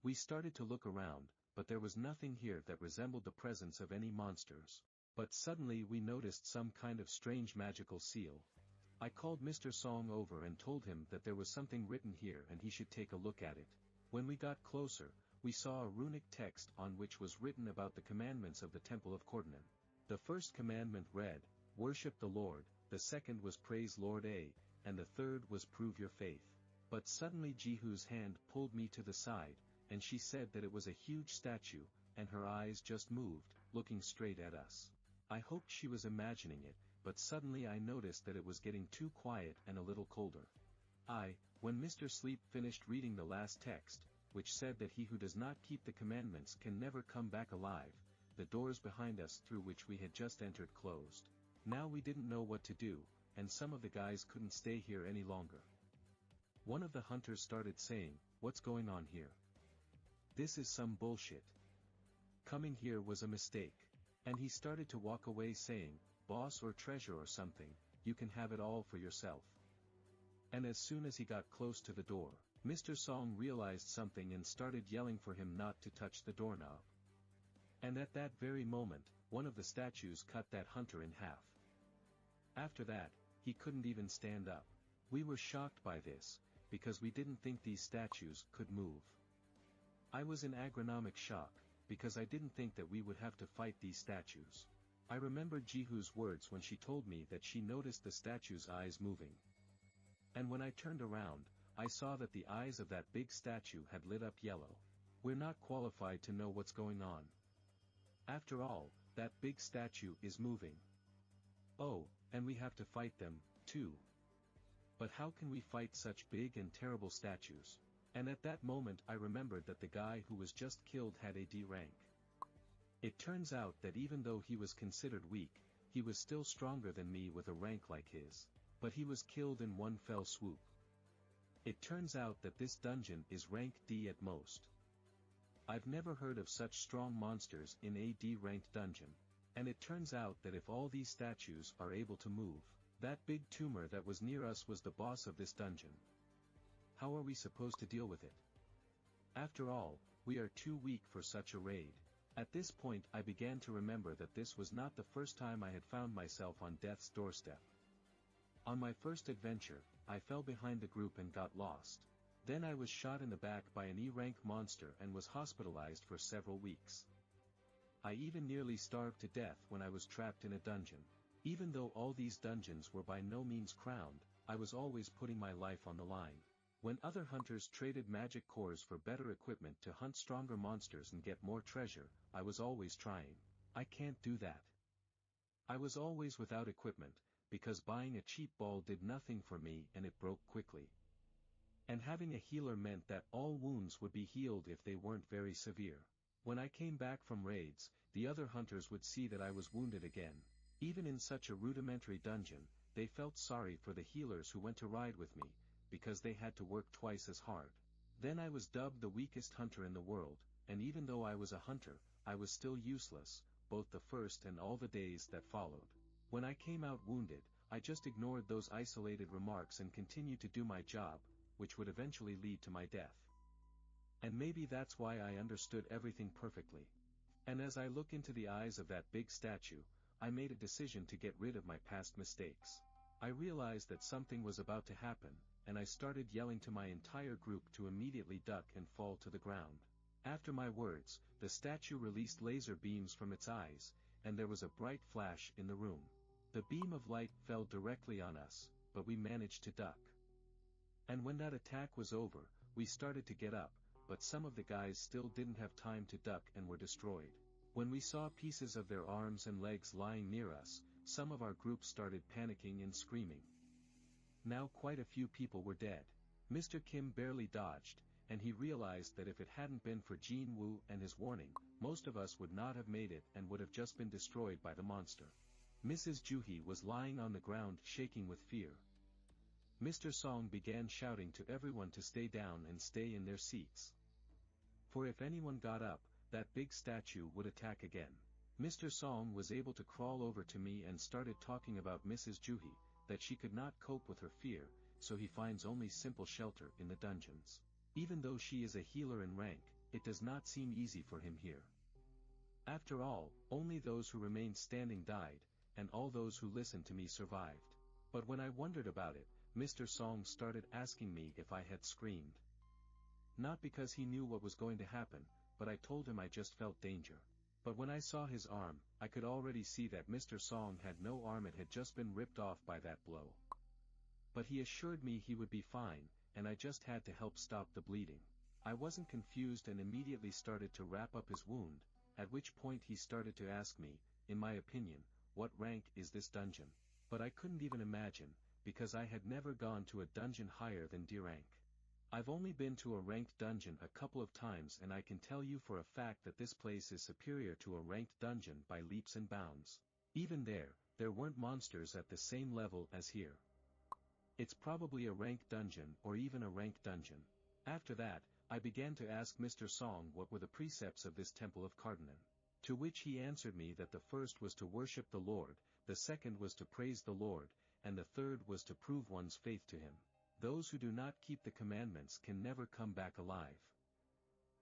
We started to look around, but there was nothing here that resembled the presence of any monsters. But suddenly we noticed some kind of strange magical seal. I called Mr. Song over and told him that there was something written here and he should take a look at it. When we got closer, we saw a runic text on which was written about the commandments of the Temple of Kordanon. The first commandment read, "Worship the Lord," the second was "Praise Lord A," and the third was "Prove your faith." But suddenly Jihu's hand pulled me to the side, and she said that it was a huge statue, and her eyes just moved, looking straight at us. I hoped she was imagining it, but suddenly I noticed that it was getting too quiet and a little colder. When Mr. Sleep finished reading the last text, which said that he who does not keep the commandments can never come back alive, the doors behind us through which we had just entered closed. Now we didn't know what to do, and some of the guys couldn't stay here any longer. One of the hunters started saying, "What's going on here? This is some bullshit. Coming here was a mistake." And he started to walk away saying, "Boss or treasure or something, you can have it all for yourself." And as soon as he got close to the door, Mr. Song realized something and started yelling for him not to touch the doorknob. And at that very moment, one of the statues cut that hunter in half. After that, he couldn't even stand up. We were shocked by this, because we didn't think these statues could move. I was in agronomic shock, because I didn't think that we would have to fight these statues. I remembered Jihu's words when she told me that she noticed the statue's eyes moving. And when I turned around, I saw that the eyes of that big statue had lit up yellow. We're not qualified to know what's going on. After all, that big statue is moving. Oh, and we have to fight them, too. But how can we fight such big and terrible statues? And at that moment I remembered that the guy who was just killed had a D rank. It turns out that even though he was considered weak, he was still stronger than me with a rank like his. But he was killed in one fell swoop. It turns out that this dungeon is rank D at most. I've never heard of such strong monsters in a D-ranked dungeon. And it turns out that if all these statues are able to move, that big tumor that was near us was the boss of this dungeon. How are we supposed to deal with it? After all, we are too weak for such a raid. At this point I began to remember that this was not the first time I had found myself on death's doorstep. On my first adventure, I fell behind the group and got lost. Then I was shot in the back by an E-rank monster and was hospitalized for several weeks. I even nearly starved to death when I was trapped in a dungeon. Even though all these dungeons were by no means crowned, I was always putting my life on the line. When other hunters traded magic cores for better equipment to hunt stronger monsters and get more treasure, I was always trying. I can't do that. I was always without equipment, because buying a cheap ball did nothing for me and it broke quickly. And having a healer meant that all wounds would be healed if they weren't very severe. When I came back from raids, the other hunters would see that I was wounded again. Even in such a rudimentary dungeon, they felt sorry for the healers who went to ride with me, because they had to work twice as hard. Then I was dubbed the weakest hunter in the world, and even though I was a hunter, I was still useless, both the first and all the days that followed. When I came out wounded, I just ignored those isolated remarks and continued to do my job, which would eventually lead to my death. And maybe that's why I understood everything perfectly. And as I look into the eyes of that big statue, I made a decision to get rid of my past mistakes. I realized that something was about to happen, and I started yelling to my entire group to immediately duck and fall to the ground. After my words, the statue released laser beams from its eyes, and there was a bright flash in the room. The beam of light fell directly on us, but we managed to duck. And when that attack was over, we started to get up, but some of the guys still didn't have time to duck and were destroyed. When we saw pieces of their arms and legs lying near us, some of our group started panicking and screaming. Now quite a few people were dead. Mr. Kim barely dodged, and he realized that if it hadn't been for Jin Woo and his warning, most of us would not have made it and would have just been destroyed by the monster. Mrs. Juhi was lying on the ground shaking with fear. Mr. Song began shouting to everyone to stay down and stay in their seats. For if anyone got up, that big statue would attack again. Mr. Song was able to crawl over to me and started talking about Mrs. Juhi, that she could not cope with her fear, so he finds only simple shelter in the dungeons. Even though she is a healer in rank, it does not seem easy for him here. After all, only those who remained standing died, and all those who listened to me survived. But when I wondered about it, Mr. Song started asking me if I had screamed. Not because he knew what was going to happen, but I told him I just felt danger. But when I saw his arm, I could already see that Mr. Song had no arm, it had just been ripped off by that blow. But he assured me he would be fine, and I just had to help stop the bleeding. I wasn't confused and immediately started to wrap up his wound, at which point he started to ask me, in my opinion, what rank is this dungeon? But I couldn't even imagine, because I had never gone to a dungeon higher than D rank. I've only been to a ranked dungeon a couple of times, and I can tell you for a fact that this place is superior to a ranked dungeon by leaps and bounds. Even there weren't monsters at the same level as here. It's probably a ranked dungeon or even a ranked dungeon. After that, I began to ask Mr. Song what were the precepts of this temple of Cardinal. To which he answered me that the first was to worship the Lord, the second was to praise the Lord, and the third was to prove one's faith to him. Those who do not keep the commandments can never come back alive.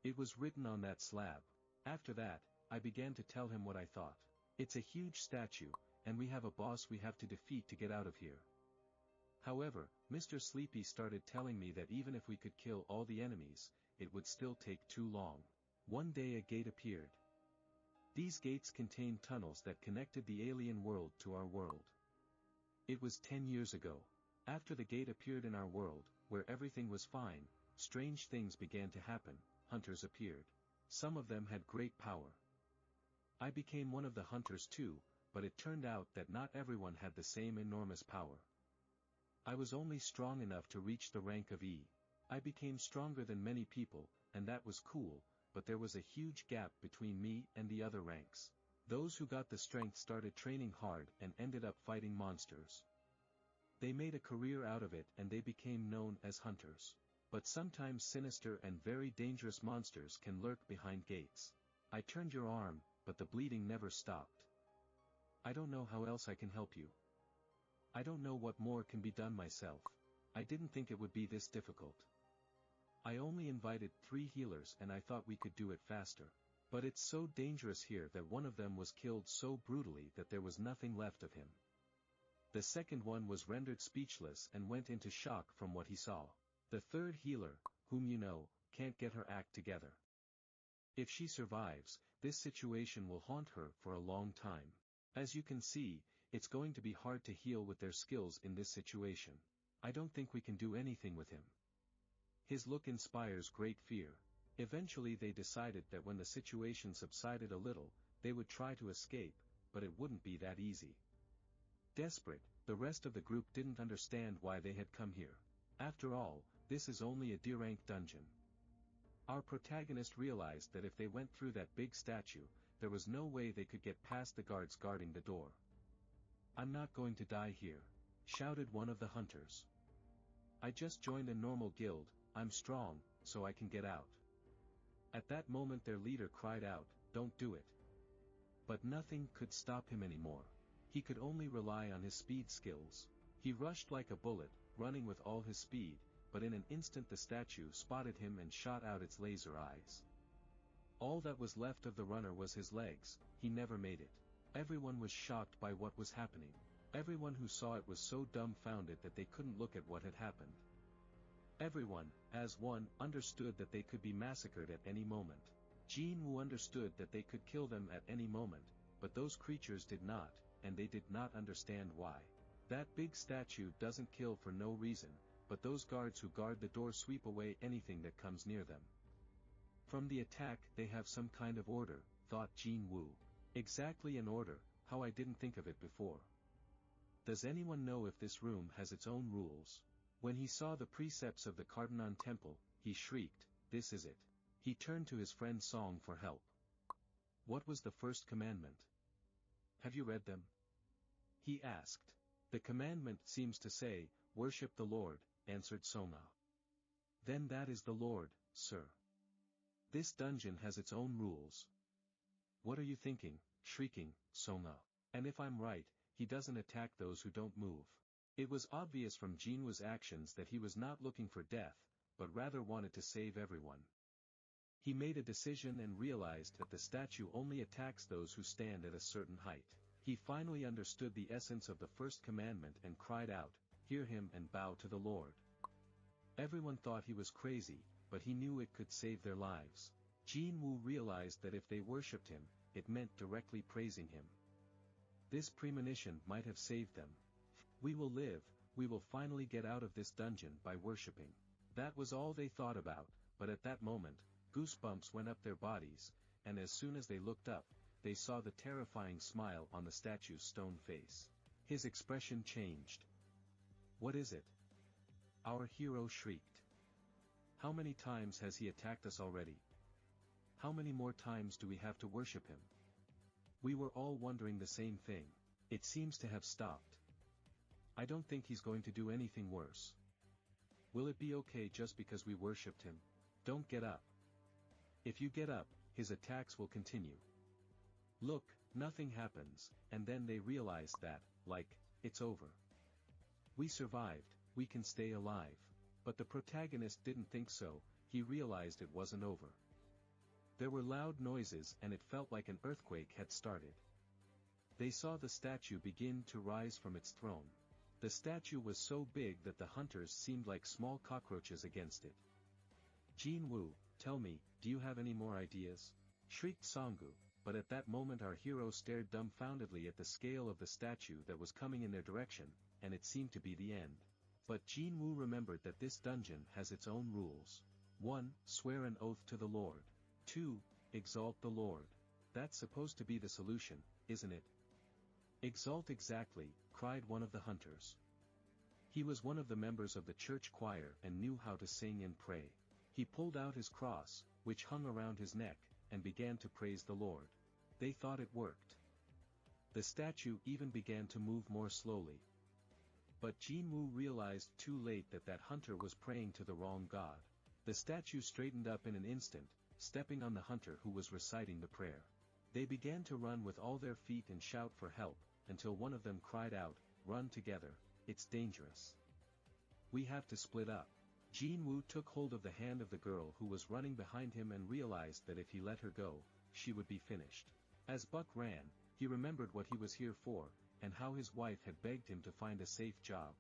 It was written on that slab. After that, I began to tell him what I thought. It's a huge statue, and we have a boss we have to defeat to get out of here. However, Mr. Sleepy started telling me that even if we could kill all the enemies, it would still take too long. One day a gate appeared. These gates contained tunnels that connected the alien world to our world. It was 10 years ago. After the gate appeared in our world, where everything was fine, strange things began to happen. Hunters appeared. Some of them had great power. I became one of the hunters too, but it turned out that not everyone had the same enormous power. I was only strong enough to reach the rank of E. I became stronger than many people, and that was cool, but there was a huge gap between me and the other ranks. Those who got the strength started training hard and ended up fighting monsters. They made a career out of it and they became known as hunters. But sometimes sinister and very dangerous monsters can lurk behind gates. I turned your arm, but the bleeding never stopped. I don't know how else I can help you. I don't know what more can be done myself. I didn't think it would be this difficult. I only invited 3 healers and I thought we could do it faster. But it's so dangerous here that one of them was killed so brutally that there was nothing left of him. The second one was rendered speechless and went into shock from what he saw. The third healer, whom you know, can't get her act together. If she survives, this situation will haunt her for a long time. As you can see, it's going to be hard to heal with their skills in this situation. I don't think we can do anything with him. His look inspires great fear. Eventually they decided that when the situation subsided a little, they would try to escape, but it wouldn't be that easy. Desperate, the rest of the group didn't understand why they had come here. After all, this is only a D-rank dungeon. Our protagonist realized that if they went through that big statue, there was no way they could get past the guards guarding the door. "I'm not going to die here," shouted one of the hunters. "I just joined a normal guild, I'm strong, so I can get out." At that moment their leader cried out, "Don't do it." But nothing could stop him anymore. He could only rely on his speed skills. He rushed like a bullet, running with all his speed, but in an instant the statue spotted him and shot out its laser eyes. All that was left of the runner was his legs. He never made it. Everyone was shocked by what was happening. Everyone who saw it was so dumbfounded that they couldn't look at what had happened. Everyone, as one, understood that they could be massacred at any moment. Jin Woo understood that they could kill them at any moment, but those creatures did not, and they did not understand why. That big statue doesn't kill for no reason, but those guards who guard the door sweep away anything that comes near them. From the attack they have some kind of order, thought Jin Woo. Exactly an order, how I didn't think of it before. Does anyone know if this room has its own rules? When he saw the precepts of the Cardonon Temple, he shrieked, "This is it." He turned to his friend Song for help. "What was the first commandment? Have you read them?" he asked. "The commandment seems to say, worship the Lord," answered Songa. "Then that is the Lord, sir. This dungeon has its own rules." "What are you thinking?" shrieking, Songa. "And if I'm right, he doesn't attack those who don't move." It was obvious from Jinwoo's actions that he was not looking for death, but rather wanted to save everyone. He made a decision and realized that the statue only attacks those who stand at a certain height. He finally understood the essence of the first commandment and cried out, "Hear him and bow to the Lord." Everyone thought he was crazy, but he knew it could save their lives. Jin Woo realized that if they worshipped him, it meant directly praising him. This premonition might have saved them. "We will live, we will finally get out of this dungeon by worshipping." That was all they thought about, but at that moment, goosebumps went up their bodies, and as soon as they looked up, they saw the terrifying smile on the statue's stone face. His expression changed. "What is it?" our hero shrieked. "How many times has he attacked us already? How many more times do we have to worship him?" We were all wondering the same thing. It seems to have stopped. "I don't think he's going to do anything worse. Will it be okay just because we worshipped him? Don't get up. If you get up, his attacks will continue." Look, nothing happens, and then they realized that, it's over. We survived, we can stay alive. But the protagonist didn't think so, he realized it wasn't over. There were loud noises and it felt like an earthquake had started. They saw the statue begin to rise from its throne. The statue was so big that the hunters seemed like small cockroaches against it. "Jin Woo, tell me, do you have any more ideas?" shrieked Songgu, but at that moment our hero stared dumbfoundedly at the scale of the statue that was coming in their direction, and it seemed to be the end. But Jin Woo remembered that this dungeon has its own rules. 1. Swear an oath to the Lord. 2. Exalt the Lord. That's supposed to be the solution, isn't it? "Exalt exactly," cried one of the hunters. He was one of the members of the church choir and knew how to sing and pray. He pulled out his cross, which hung around his neck, and began to praise the Lord. They thought it worked. The statue even began to move more slowly. But Jin Woo realized too late that that hunter was praying to the wrong god. The statue straightened up in an instant, stepping on the hunter who was reciting the prayer. They began to run with all their feet and shout for help, until one of them cried out, "Run together, it's dangerous. We have to split up." Jin Woo took hold of the hand of the girl who was running behind him and realized that if he let her go, she would be finished. As Buck ran, he remembered what he was here for, and how his wife had begged him to find a safe job.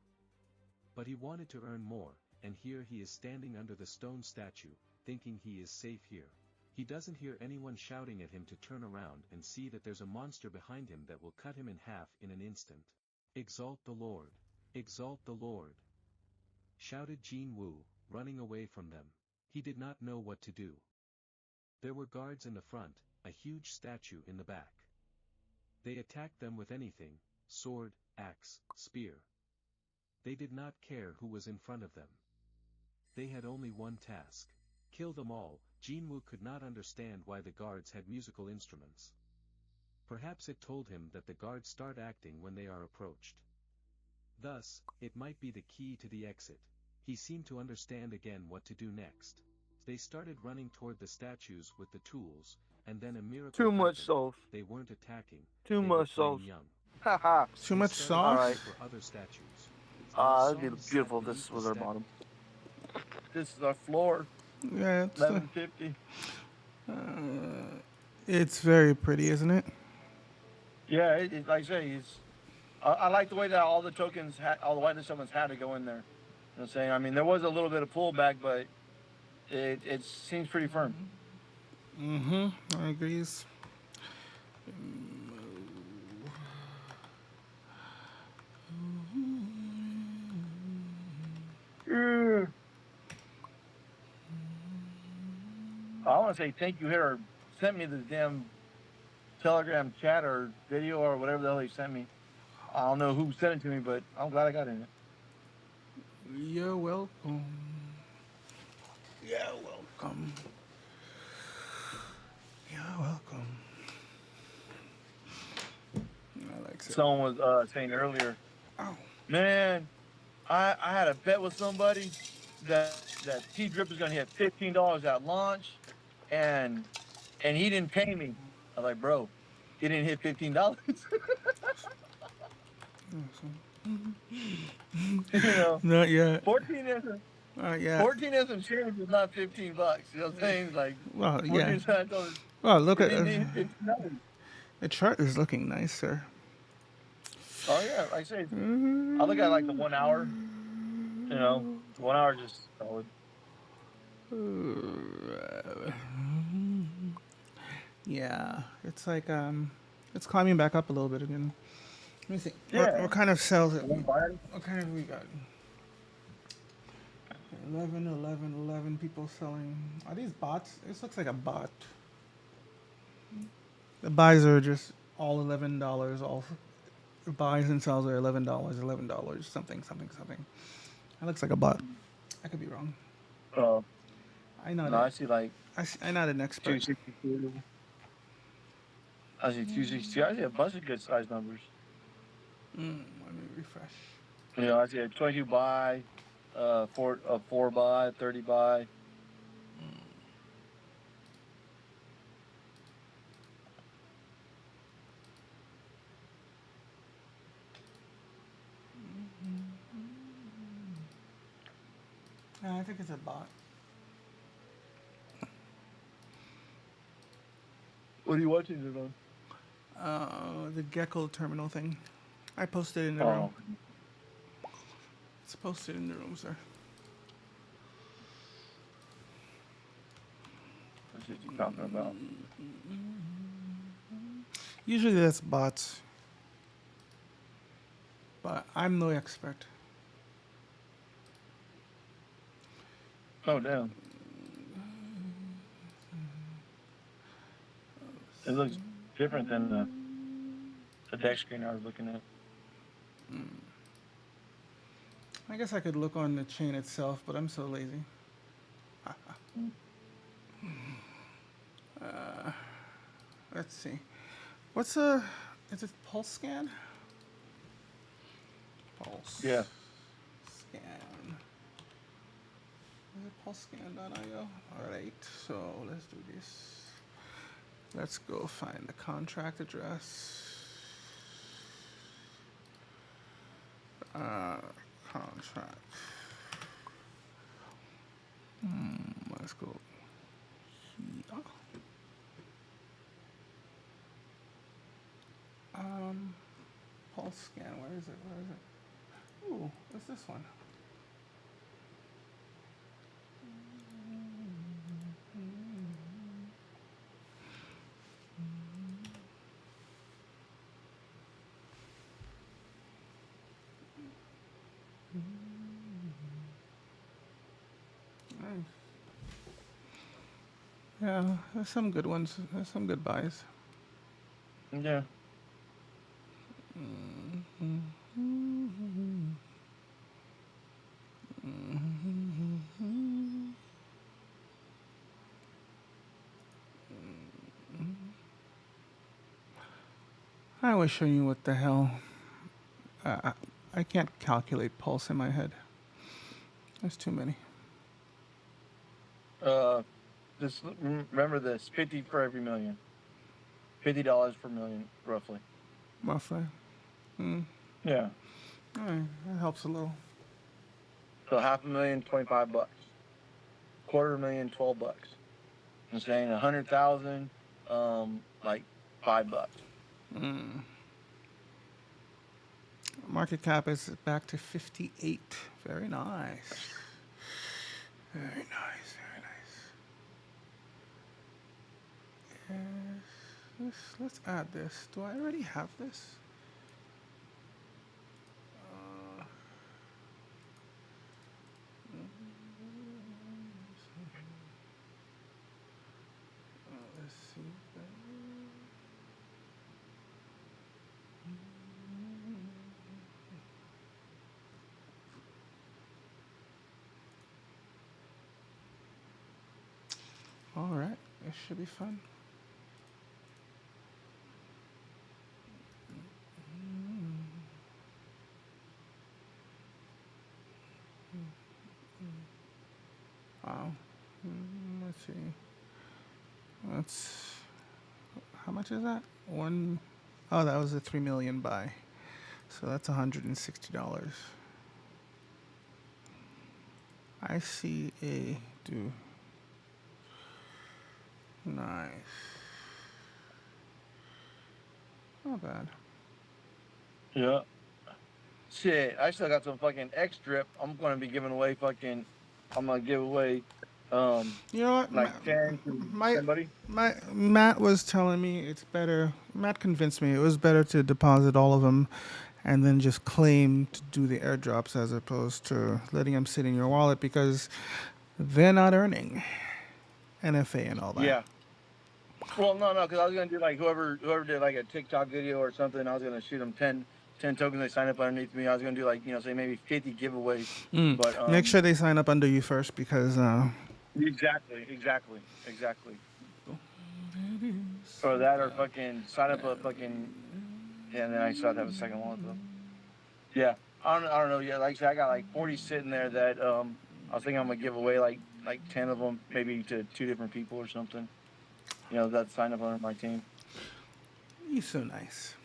But he wanted to earn more, and here he is standing under the stone statue, thinking he is safe here. He doesn't hear anyone shouting at him to turn around and see that there's a monster behind him that will cut him in half in an instant. "Exalt the Lord! Exalt the Lord!" shouted Jin Woo, running away from them. He did not know what to do. There were guards in the front, a huge statue in the back. They attacked them with anything, sword, axe, spear. They did not care who was in front of them. They had only one task. Kill them all. Jinwoo could not understand why the guards had musical instruments. Perhaps it told him that the guards start acting when they are approached. Thus, it might be the key to the exit. He seemed to understand again what to do next. They started running toward the statues with the tools, and then a miracle Too much happened. sauce. They weren't attacking. Too They were much sauce. playing young. Haha. Too They much started sauce? looking Alright. for other statues. That'd be beautiful if this was our bottom. This is our floor. Yeah, it's 1150. it's very pretty, isn't it? Yeah, like I say, I like the way that all the tokens, all the whitelist tokens had to go in there. You know what I'm saying? I mean, there was a little bit of pullback, but it seems pretty firm. Mm-hmm. I agree. Yeah. I want to say thank you, whoever sent me the damn Telegram chat or video or whatever the hell he sent me. I don't know who sent it to me, but I'm glad I got in it. You're welcome. You're welcome. You're welcome. I like it. Someone was saying earlier, man, I had a bet with somebody that T-Drip is going to hit $15 at launch, and he didn't pay me. I was like, bro, he didn't hit $15. You know, Not yet. 14 isn't. Not yet. 14 isn't change is not $15. You know what I'm saying? Like, Well, 14 yeah. is not $15. Well, look at It's nice. the chart is looking nicer. Oh yeah, like I say, I look at like the 1 hour. You know, 1 hour just solid. Yeah, it's like it's climbing back up a little bit again. Let me see. Yeah. What kind of cells? What One kind of we got? 11, 11, 11 people selling. Are these bots? This looks like a bot. The buys are just all $11 off. The buys and sells are $11, $11, something, something, something. That looks like a bot. I could be wrong. Oh. I know No, that. I see like. I'm not an expert. 262. I see 262. I see a bunch of good size numbers. Let me refresh. You know, I see a 22 buy, 4 buy, 30 buy. I think it's a bot. What are you watching it on? The Gecko terminal thing. I posted it in the room. It's posted in the room, sir. That's what you're talking about. Usually that's bots. But I'm no expert. Oh, damn. It looks different than the deck screen I was looking at. I guess I could look on the chain itself, but I'm so lazy. Let's see. What's is it pulse scan? Pulse. Yeah. Scan. Is it pulse scan.io? Alright, so let's do this. Let's go find the contract address. Contract. Let's go here. Pulse scan. Where is it? Where is it? Ooh, what's this one? Nice. Yeah, there's some good ones. There's some good buys. Yeah. I wish I knew what the hell. I can't calculate pulse in my head. There's too many. Just remember this: 50 for every million. $50 per million, roughly. Roughly. Yeah. All right, that helps a little. So $500,000, $25. $250,000, $12. I'm saying 100,000, like $5. Market cap is back to 58. Very nice. Very nice. Very nice. Let's add this. Do I already have this? Let's see. All right, this should be fun. Wow. Let's see. That's how much is that? Oh, that was a 3 million buy. So that's $160. I see a do. Nice. Not bad. Yeah. Shit, I still got some fucking X drip. I'm gonna be giving away fucking. I'm gonna give away. You know what? Like 10 to somebody. Matt was telling me it's better. Matt convinced me it was better to deposit all of them, and then just claim to do the airdrops as opposed to letting them sit in your wallet because they're not earning NFA and all that. Yeah. Well, no, because I was gonna do like whoever did like a TikTok video or something. I was gonna shoot them 10 tokens. They sign up underneath me. I was gonna do like say maybe 50 giveaways. But make sure they sign up under you first because. Exactly. Or that, or fucking sign up a fucking. Yeah, and then I still have to have a second one with them. Yeah, I don't know. Yeah, like I said, I got like 40 sitting there that I was thinking I'm gonna give away like 10 of them, maybe to 2 different people or something. That sign up under my team. You're so nice.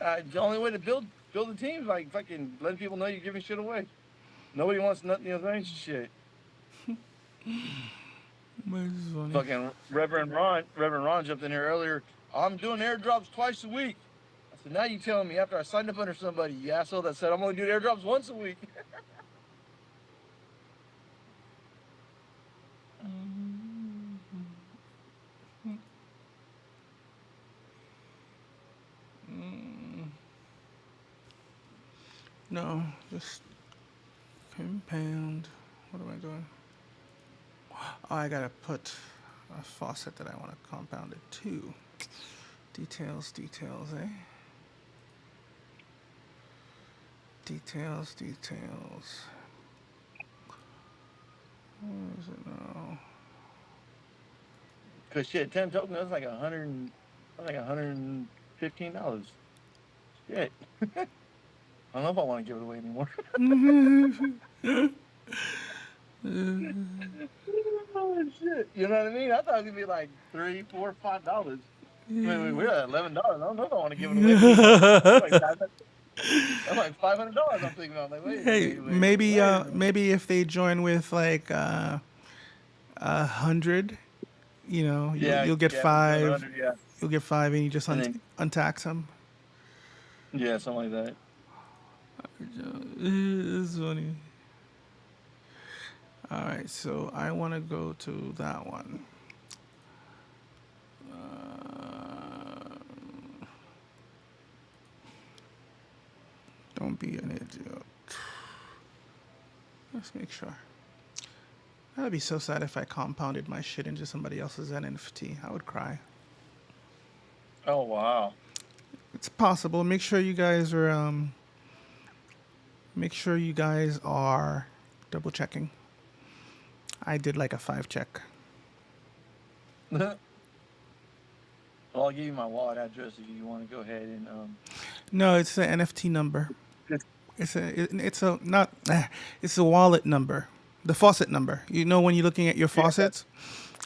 The only way to build a team is like fucking letting people know you're giving shit away. Nobody wants nothing, shit. Fucking Reverend Ron jumped in here earlier. I'm doing airdrops twice a week. I said, now you telling me after I signed up under somebody, you asshole that said I'm only doing airdrops once a week. No, just compound. What am I doing? Oh, I gotta put a faucet that I want to compound it to. Details, eh? Details. Where is it now? Cause shit, 10 tokens, that's like $115. Shit. I don't know if I want to give it away anymore. Oh shit! You know what I mean? I thought it'd be like $3, $4, $5. I mean, we're at $11. I don't know if I want to give it away. That's like $500. I'm thinking about. Like, Hey, maybe if they join with like 100, you'll get 5. Yeah. You'll get 5, and you just untax them. Yeah, something like that. It's funny. All right, so I want to go to that one. Don't be an idiot. Let's make sure. That'd be so sad if I compounded my shit into somebody else's NFT. I would cry. Oh wow. It's possible. Make sure you guys are double checking. I did like a 5 check. Well, Well, I'll give you my wallet address if you want to go ahead and No, it's an NFT number. just It's a not it's a wallet number, the faucet number. You know when you're looking at your yeah, faucets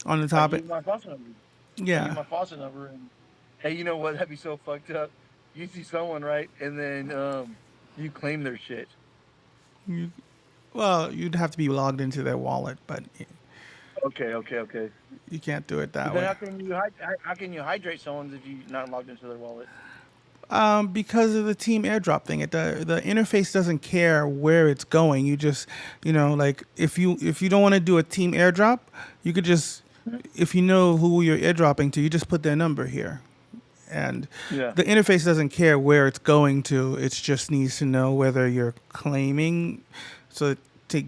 on the I top. give you my faucet number. I give you Yeah, my faucet number, and hey, you know what? That'd be so fucked up. You see someone, right, and then you claim their shit. you, well, you'd have to be logged into their wallet, but Okay. you can't do it But that then way. how can you hydrate someone if you not logged into their wallet? Because of the team airdrop thing, the interface doesn't care where it's going. You just, like if you don't want to do a team airdrop, you could just, if you know who you're airdropping to, you just put their number here, and Yeah. the interface doesn't care where it's going to. It just needs to know whether you're claiming, so it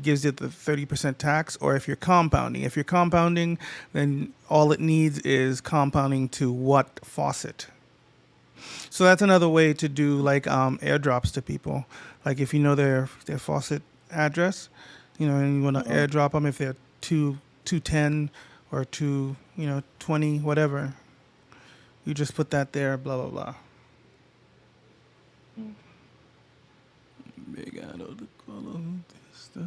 gives you the 30% tax, or if you're compounding. If you're compounding, then all it needs is compounding to what faucet. So that's another way to do like airdrops to people. Like if you know their faucet address, and you want to airdrop them if they're 210 or 20, whatever. You just put that there. Blah blah blah. Big out of the color of this stuff.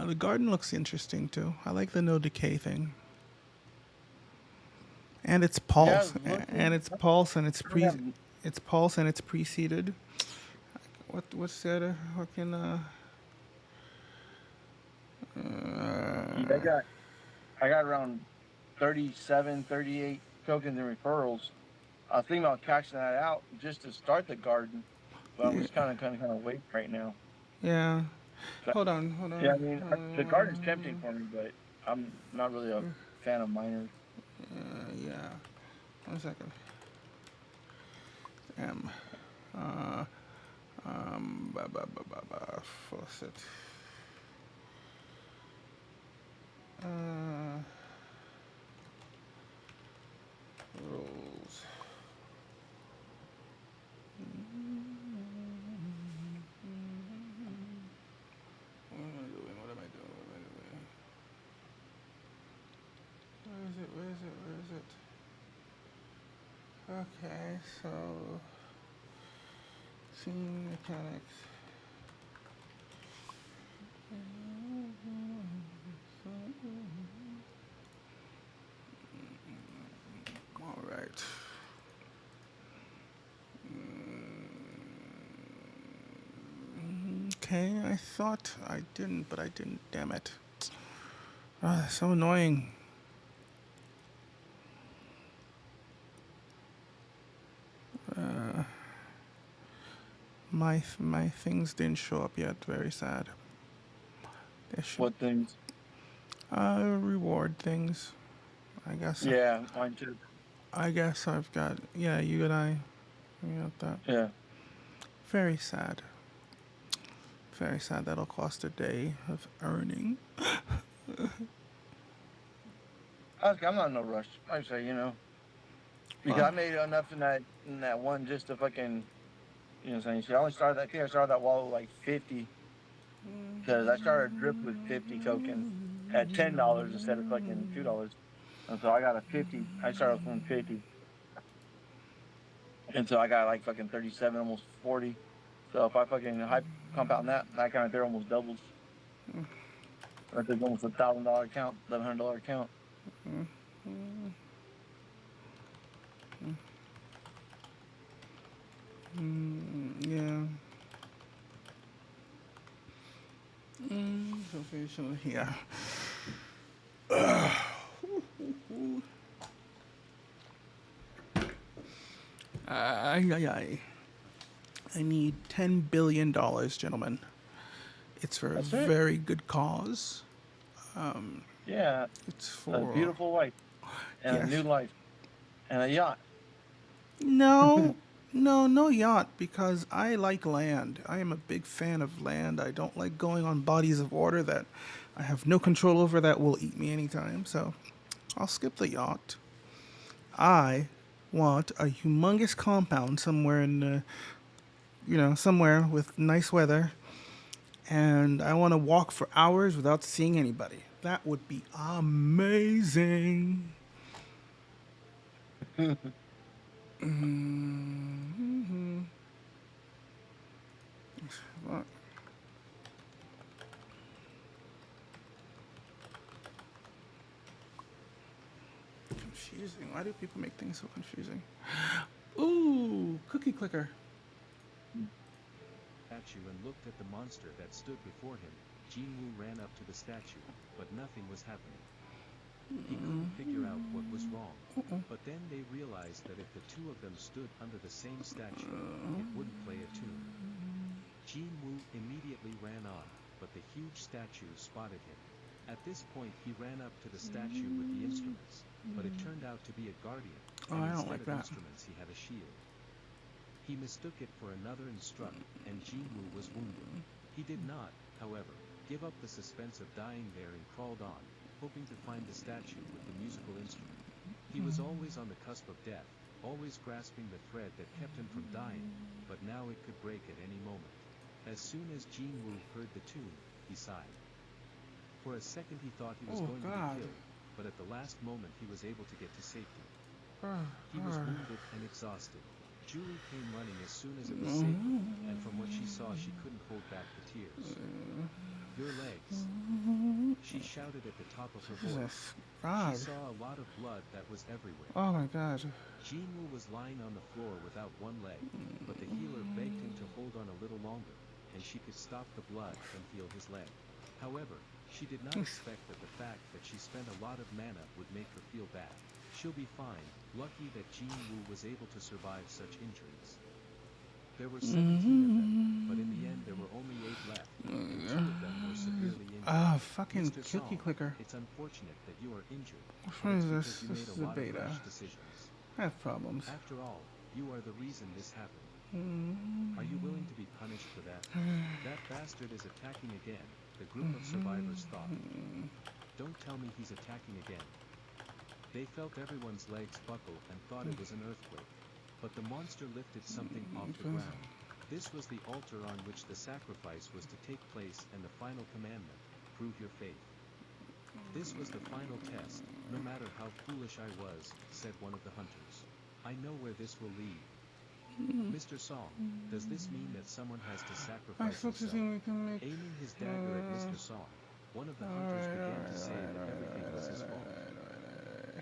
The garden looks interesting too. I like the no decay thing. And it's pulse, and it's pulse, and it's pulse, and it's preceded. What's the other fucking Yeah, I got around 37, 38 tokens and referrals. I was thinking about cashing that out just to start the garden, but I'm just kind of waiting right now. Yeah. So, Hold on. yeah, I mean the garden's tempting for me, but I'm not really a fan of miners. Yeah. 1 second. Faucet. Rules. What am I doing? Where is it? Okay, so scene mechanics. All right. Okay, I thought I didn't, but I didn't. Damn it. So annoying. My things didn't show up yet. Very sad. What things? Reward things. I guess. Yeah, mine too. I guess I've got. Yeah, you and I. We got that. Yeah. Very sad. Very sad. That'll cost a day of earning. I'm not in no rush. I say, because I made enough in that one just to fucking, what I'm saying. See, I started that wallet with like 50, because I started drip with 50 tokens at $10 instead of fucking $2, and so I got a 50. I started from 50, and so I got like fucking 37, almost 40. So if I fucking compound that kind of there almost doubles. Right there's almost $1,000 account, $1,100 account. Yeah. Yeah. I need $10 billion, gentlemen. It's for That's a it. very good cause. Yeah. It's for a beautiful wife and a new life and a yacht. No, no yacht, because I like land. I am a big fan of land. I don't like going on bodies of water that I have no control over that will eat me anytime. So I'll skip the yacht. I want a humongous compound somewhere in the somewhere with nice weather, and I want to walk for hours without seeing anybody. That would be amazing. Mm-hmm. What? Confusing. Why do people make things so confusing? Ooh, cookie clicker. Statue and looked at the monster that stood before him. Jinwoo ran up to the statue, but nothing was happening. He couldn't figure out what was wrong. But then they realized that if the two of them stood under the same statue, it wouldn't play a tune. Jinwoo immediately ran on, but the huge statue spotted him. At this point he ran up to the statue with the instruments, but it turned out to be a guardian, and I don't instead like of that. instruments he had a shield. He mistook it for another instrument, and Jinwoo was wounded. He did not, however, give up the suspense of dying there and crawled on, hoping to find the statue with the musical instrument. He was always on the cusp of death, always grasping the thread that kept him from dying, but now it could break at any moment. As soon as Jinwoo heard the tune, he sighed. For a second he thought he was going to be killed, but at the last moment he was able to get to safety. He was wounded and exhausted. Julie came running as soon as it was safe, and from what she saw she couldn't hold back the tears. Your legs, she shouted at the top of her voice. She saw a lot of blood that was everywhere. Oh my god. Jinwoo was lying on the floor without one leg, but the healer begged him to hold on a little longer, and she could stop the blood and heal his leg. However, she did not expect that the fact that she spent a lot of mana would make her feel bad. She'll be fine, lucky that Jinwoo was able to survive such injuries. There were 17 of them, but in the end there were only 8 left, and 2 of them were severely injured. Ah, fucking Mr. cookie Song, clicker. it's unfortunate that you are injured, Which but one it's is because this? you This made is a a lot of beta. rash decisions. I have problems. After all, you are the reason this happened. Mm. Are you willing to be punished for that? That bastard is attacking again, the group of survivors thought. Don't tell me he's attacking again. They felt everyone's legs buckle and thought it was an earthquake. But the monster lifted something off the ground. This was the altar on which the sacrifice was to take place, and the final commandment, prove your faith. This was the final test, no matter how foolish I was, said one of the hunters. I know where this will lead. Mr. Song, does this mean that someone has to sacrifice himself? Aiming his dagger at Mr. Song, one of the hunters began to say that everything was his fault.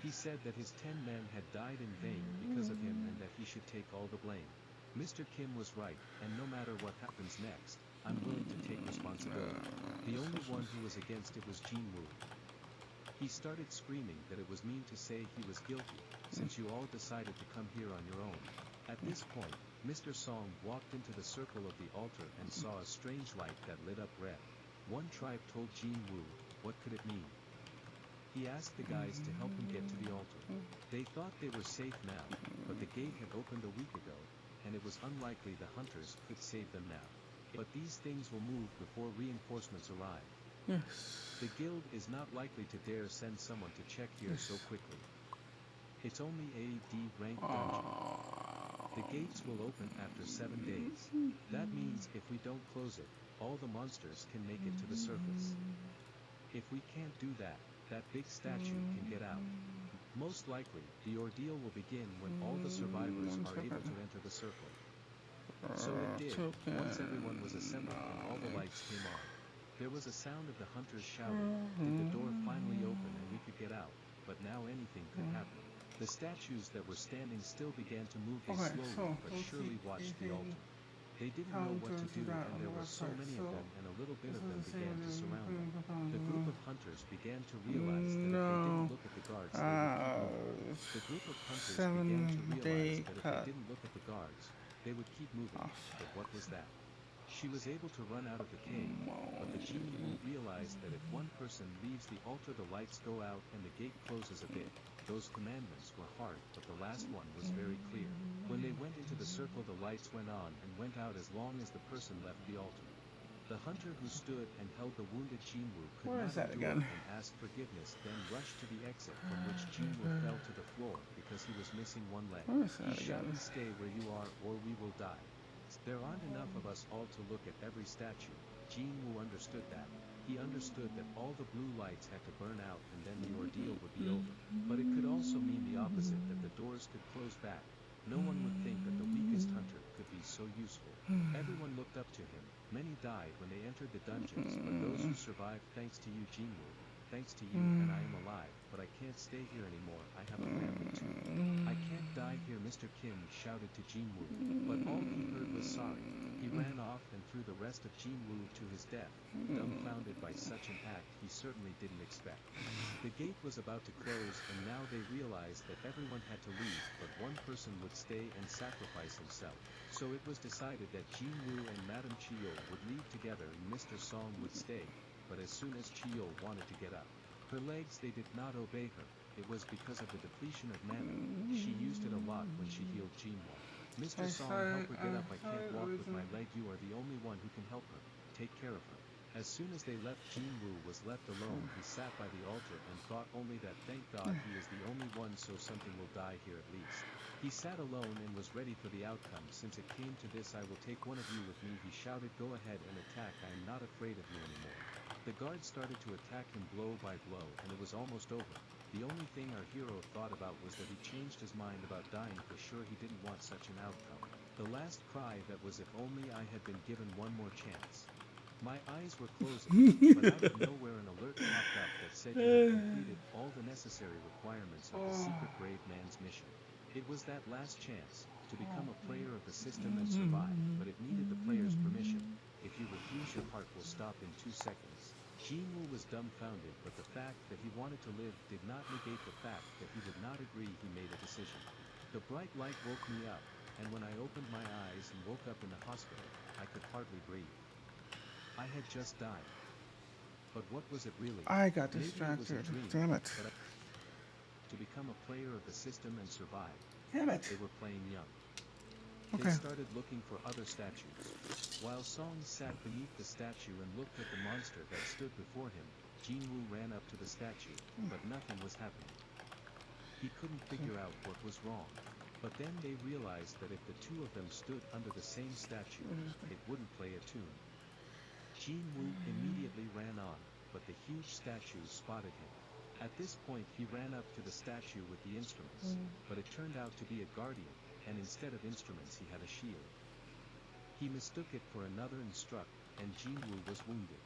He said that his 10 men had died in vain because of him and that he should take all the blame. Mr. Kim was right, and no matter what happens next, I'm willing to take responsibility. The only one who was against it was Jinwoo. He started screaming that it was mean to say he was guilty, since you all decided to come here on your own. At this point, Mr. Song walked into the circle of the altar and saw a strange light that lit up red. One tribe told Jinwoo, what could it mean? He asked the guys to help him get to the altar. They thought they were safe now, but the gate had opened a week ago, and it was unlikely the hunters could save them now. But these things will move before reinforcements arrive. Yes. The guild is not likely to dare send someone to check here so quickly. It's only a D rank dungeon. The gates will open after 7 days. That means if we don't close it, all the monsters can make it to the surface. If we can't do that, that big statue can get out. Most likely, the ordeal will begin when all the survivors are able to enter the circle. So it did, once everyone was assembled and all the lights came on. There was a sound of the hunters shouting, did the door finally open and we could get out, but now anything could happen. The statues that were standing still began to move. They slowly but surely watched the altar. They didn't know what to do, and there were so many of them, and a little bit of them began to surround them. The group of hunters began to realize that if they didn't look at the guards, they would keep moving. The group of hunters began to realize that if they didn't look at the guards, they would keep moving. But what was that? She was able to run out of the cave, but the Jinwoo realized that if one person leaves the altar, the lights go out and the gate closes a bit. Those commandments were hard, but the last one was very clear. When they went into the circle, the lights went on and went out as long as the person left the altar. The hunter who stood and held the wounded Jinwoo could Where not is that endure again? and asked forgiveness, then rushed to the exit, from which Jinwoo fell to the floor because he was missing one leg. Where is that He shouted, again? stay where you are or we will die. There aren't enough of us all to look at every statue. Jinwoo understood that. He understood that all the blue lights had to burn out and then the ordeal would be over. But it could also mean the opposite, that the doors could close back. No one would think that the weakest hunter could be so useful. Everyone looked up to him. Many died when they entered the dungeons, but those who survived, thanks to you, Jinwoo. Thanks to you, and I am alive, but I can't stay here anymore. I have a family too. I can't die here, Mr. Kim shouted to Jinwoo, but all he heard was sorry. He ran off and threw the rest of Jinwoo to his death, dumbfounded by such an act he certainly didn't expect. The gate was about to close, and now they realized that everyone had to leave, but one person would stay and sacrifice himself. So it was decided that Jinwoo and Madame Chiyol would leave together and Mr. Song would stay, but as soon as Chiyol wanted to get up, her legs, they did not obey her. It was because of the depletion of mana. She used it a lot when she healed Jinwoo. Mr. Song, help her get up. I can't walk with my leg. You are the only one who can help her. Take care of her. As soon as they left, Jinwoo was left alone. He sat by the altar and thought only that thank God he is the only one, so something will die here at least. He sat alone and was ready for the outcome. Since it came to this, I will take one of you with me, he shouted. Go ahead and attack. I am not afraid of you anymore. The guards started to attack him blow by blow, and it was almost over. The only thing our hero thought about was that he changed his mind about dying. For sure he didn't want such an outcome. The last cry that was, if only I had been given one more chance. My eyes were closing, but out of nowhere an alert popped up that said you had completed all the necessary requirements of the secret brave man's mission. It was that last chance, to become a player of the system and survive, but it needed the player's permission. If you refuse, your heart will stop in 2 seconds. Jinwoo was dumbfounded, but the fact that he wanted to live did not negate the fact that he would not agree. He made a decision. The bright light woke me up, and when I opened my eyes and woke up in the hospital, I could hardly breathe. I had just died. But what was it really? I got Maybe it was a distracted. dream, Damn it. but to become a player of the system and survive. Damn it. They were playing young. Okay. They started looking for other statues. While Song sat beneath the statue and looked at the monster that stood before him, Jinwoo ran up to the statue, but nothing was happening. He couldn't figure out what was wrong. But then they realized that if the two of them stood under the same statue, it wouldn't play a tune. Jinwoo immediately ran on, but the huge statue spotted him. At this point he ran up to the statue with the instruments, but it turned out to be a guardian, and instead of instruments he had a shield. He mistook it for another and struck, and Jinwoo was wounded.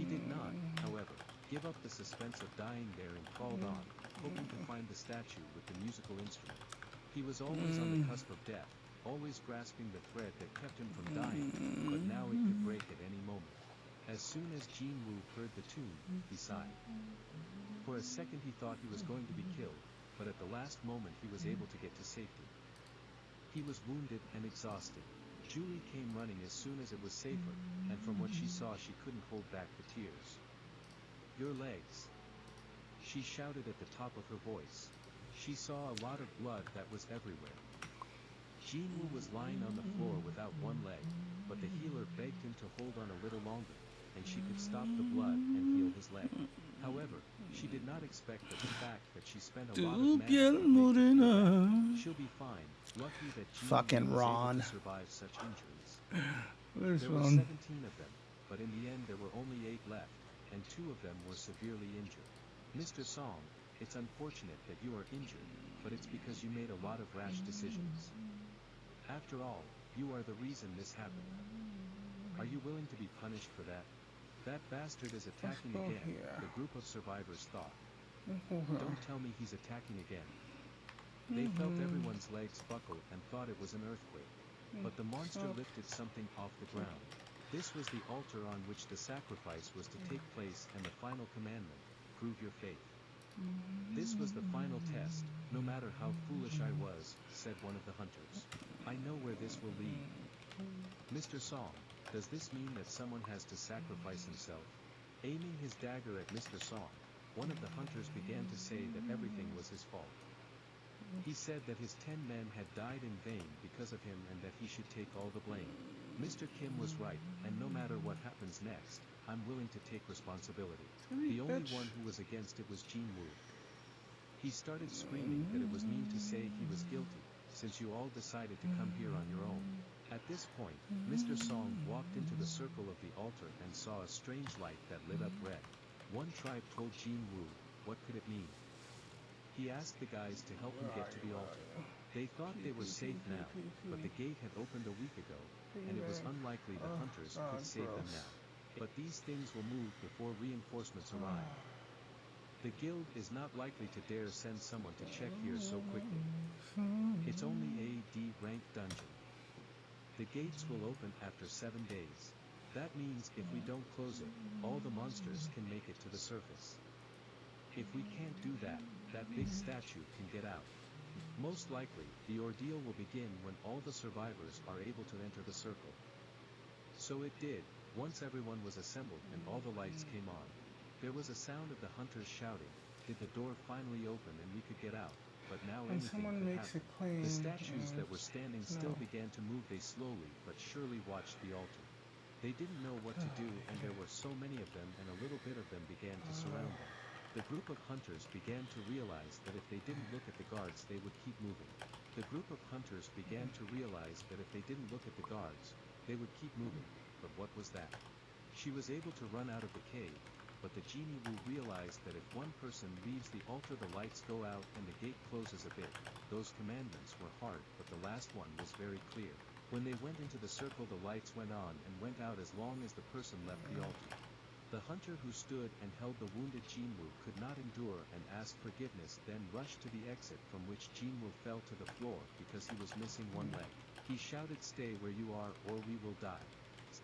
He did not, however, give up the suspense of dying there and crawled on, hoping to find the statue with the musical instrument. He was always on the cusp of death, always grasping the thread that kept him from dying, but now it could break at any moment. As soon as Jinwoo heard the tune, he sighed. For a second he thought he was going to be killed, but at the last moment he was able to get to safety. He was wounded and exhausted. Julie came running as soon as it was safer, and from what she saw she couldn't hold back the tears. Your legs, she shouted at the top of her voice. She saw a lot of blood that was everywhere. Jinwoo was lying on the floor without one leg, but the healer begged him to hold on a little longer, and she could stop the blood and heal his leg. However, she did not expect that the fact that she spent a lot of mana. She'll be fine. Lucky that Fucking Jinwoo was able Ron. to survive such injuries. Where's There were Ron? 17 of them, but in the end there were only 8 left, and 2 of them were severely injured. Mr. Song, it's unfortunate that you are injured, but it's because you made a lot of rash decisions. After all, you are the reason this happened. Are you willing to be punished for that? That bastard is attacking go again, here. the group of survivors thought. Go here. Don't tell me he's attacking again. They felt everyone's legs buckle and thought it was an earthquake. But the monster lifted something off the ground. This was the altar on which the sacrifice was to take place, and the final commandment, prove your faith. This was the final test. No matter how foolish I was, said one of the hunters. I know where this will lead. Mr. Song, does this mean that someone has to sacrifice himself? Aiming his dagger at Mr. Song, one of the hunters began to say that everything was his fault. He said that his 10 men had died in vain because of him and that he should take all the blame. Mr. Kim was right, and no matter what happens next, I'm willing to take responsibility. The only one who was against it was Jinwoo. He started screaming that it was mean to say he was guilty, since you all decided to come here on your own. At this point, Mr. Song walked into the circle of the altar and saw a strange light that lit up red. One tribe told Jin Woo, what could it mean? He asked the guys to help him get to the altar. They thought they were safe now, but the gate had opened a week ago, and it was unlikely the hunters could save them now. But these things will move before reinforcements arrive. The guild is not likely to dare send someone to check here so quickly. It's only a D rank dungeon. The gates will open after 7 days. That means if we don't close it, all the monsters can make it to the surface. If we can't do that, that big statue can get out. Most likely, the ordeal will begin when all the survivors are able to enter the circle. So it did, once everyone was assembled and all the lights came on. There was a sound of the hunters shouting, did the door finally open and we could get out? But now When anything someone could makes happen. a claim, The statues that were standing still no. began to move. They slowly but surely watched the altar. They didn't know what to do, and there were so many of them, and a little bit of them began to surround them. The group of hunters began to realize that if they didn't look at the guards, they would keep moving. The group of hunters began to realize that if they didn't look at the guards, they would keep moving. But what was that? She was able to run out of the cave, but the genie will realize that if one person leaves the altar, the lights go out and the gate closes a bit. Those commandments were hard, but the last one was very clear. When they went into the circle, the lights went on and went out as long as the person left the altar. The hunter who stood and held the wounded Jinwoo could not endure and asked forgiveness, then rushed to the exit, from which Jinwoo fell to the floor because he was missing one leg. He shouted, "Stay where you are or we will die."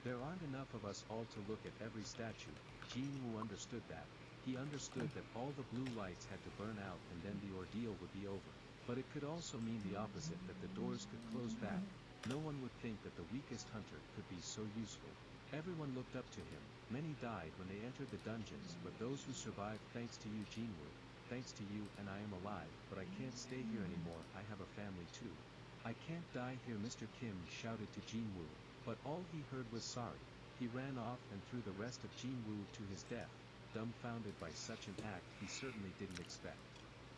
There aren't enough of us all to look at every statue. Jinwoo understood that. He understood that all the blue lights had to burn out and then the ordeal would be over. But it could also mean the opposite, that the doors could close back. No one would think that the weakest hunter could be so useful. Everyone looked up to him. Many died when they entered the dungeons, but those who survived, thanks to you, Jinwoo. Thanks to you, and I am alive, but I can't stay here anymore. I have a family too. I can't die here, Mr. Kim shouted to Jinwoo. But all he heard was sorry. He ran off and threw the rest of Jinwoo to his death, dumbfounded by such an act he certainly didn't expect.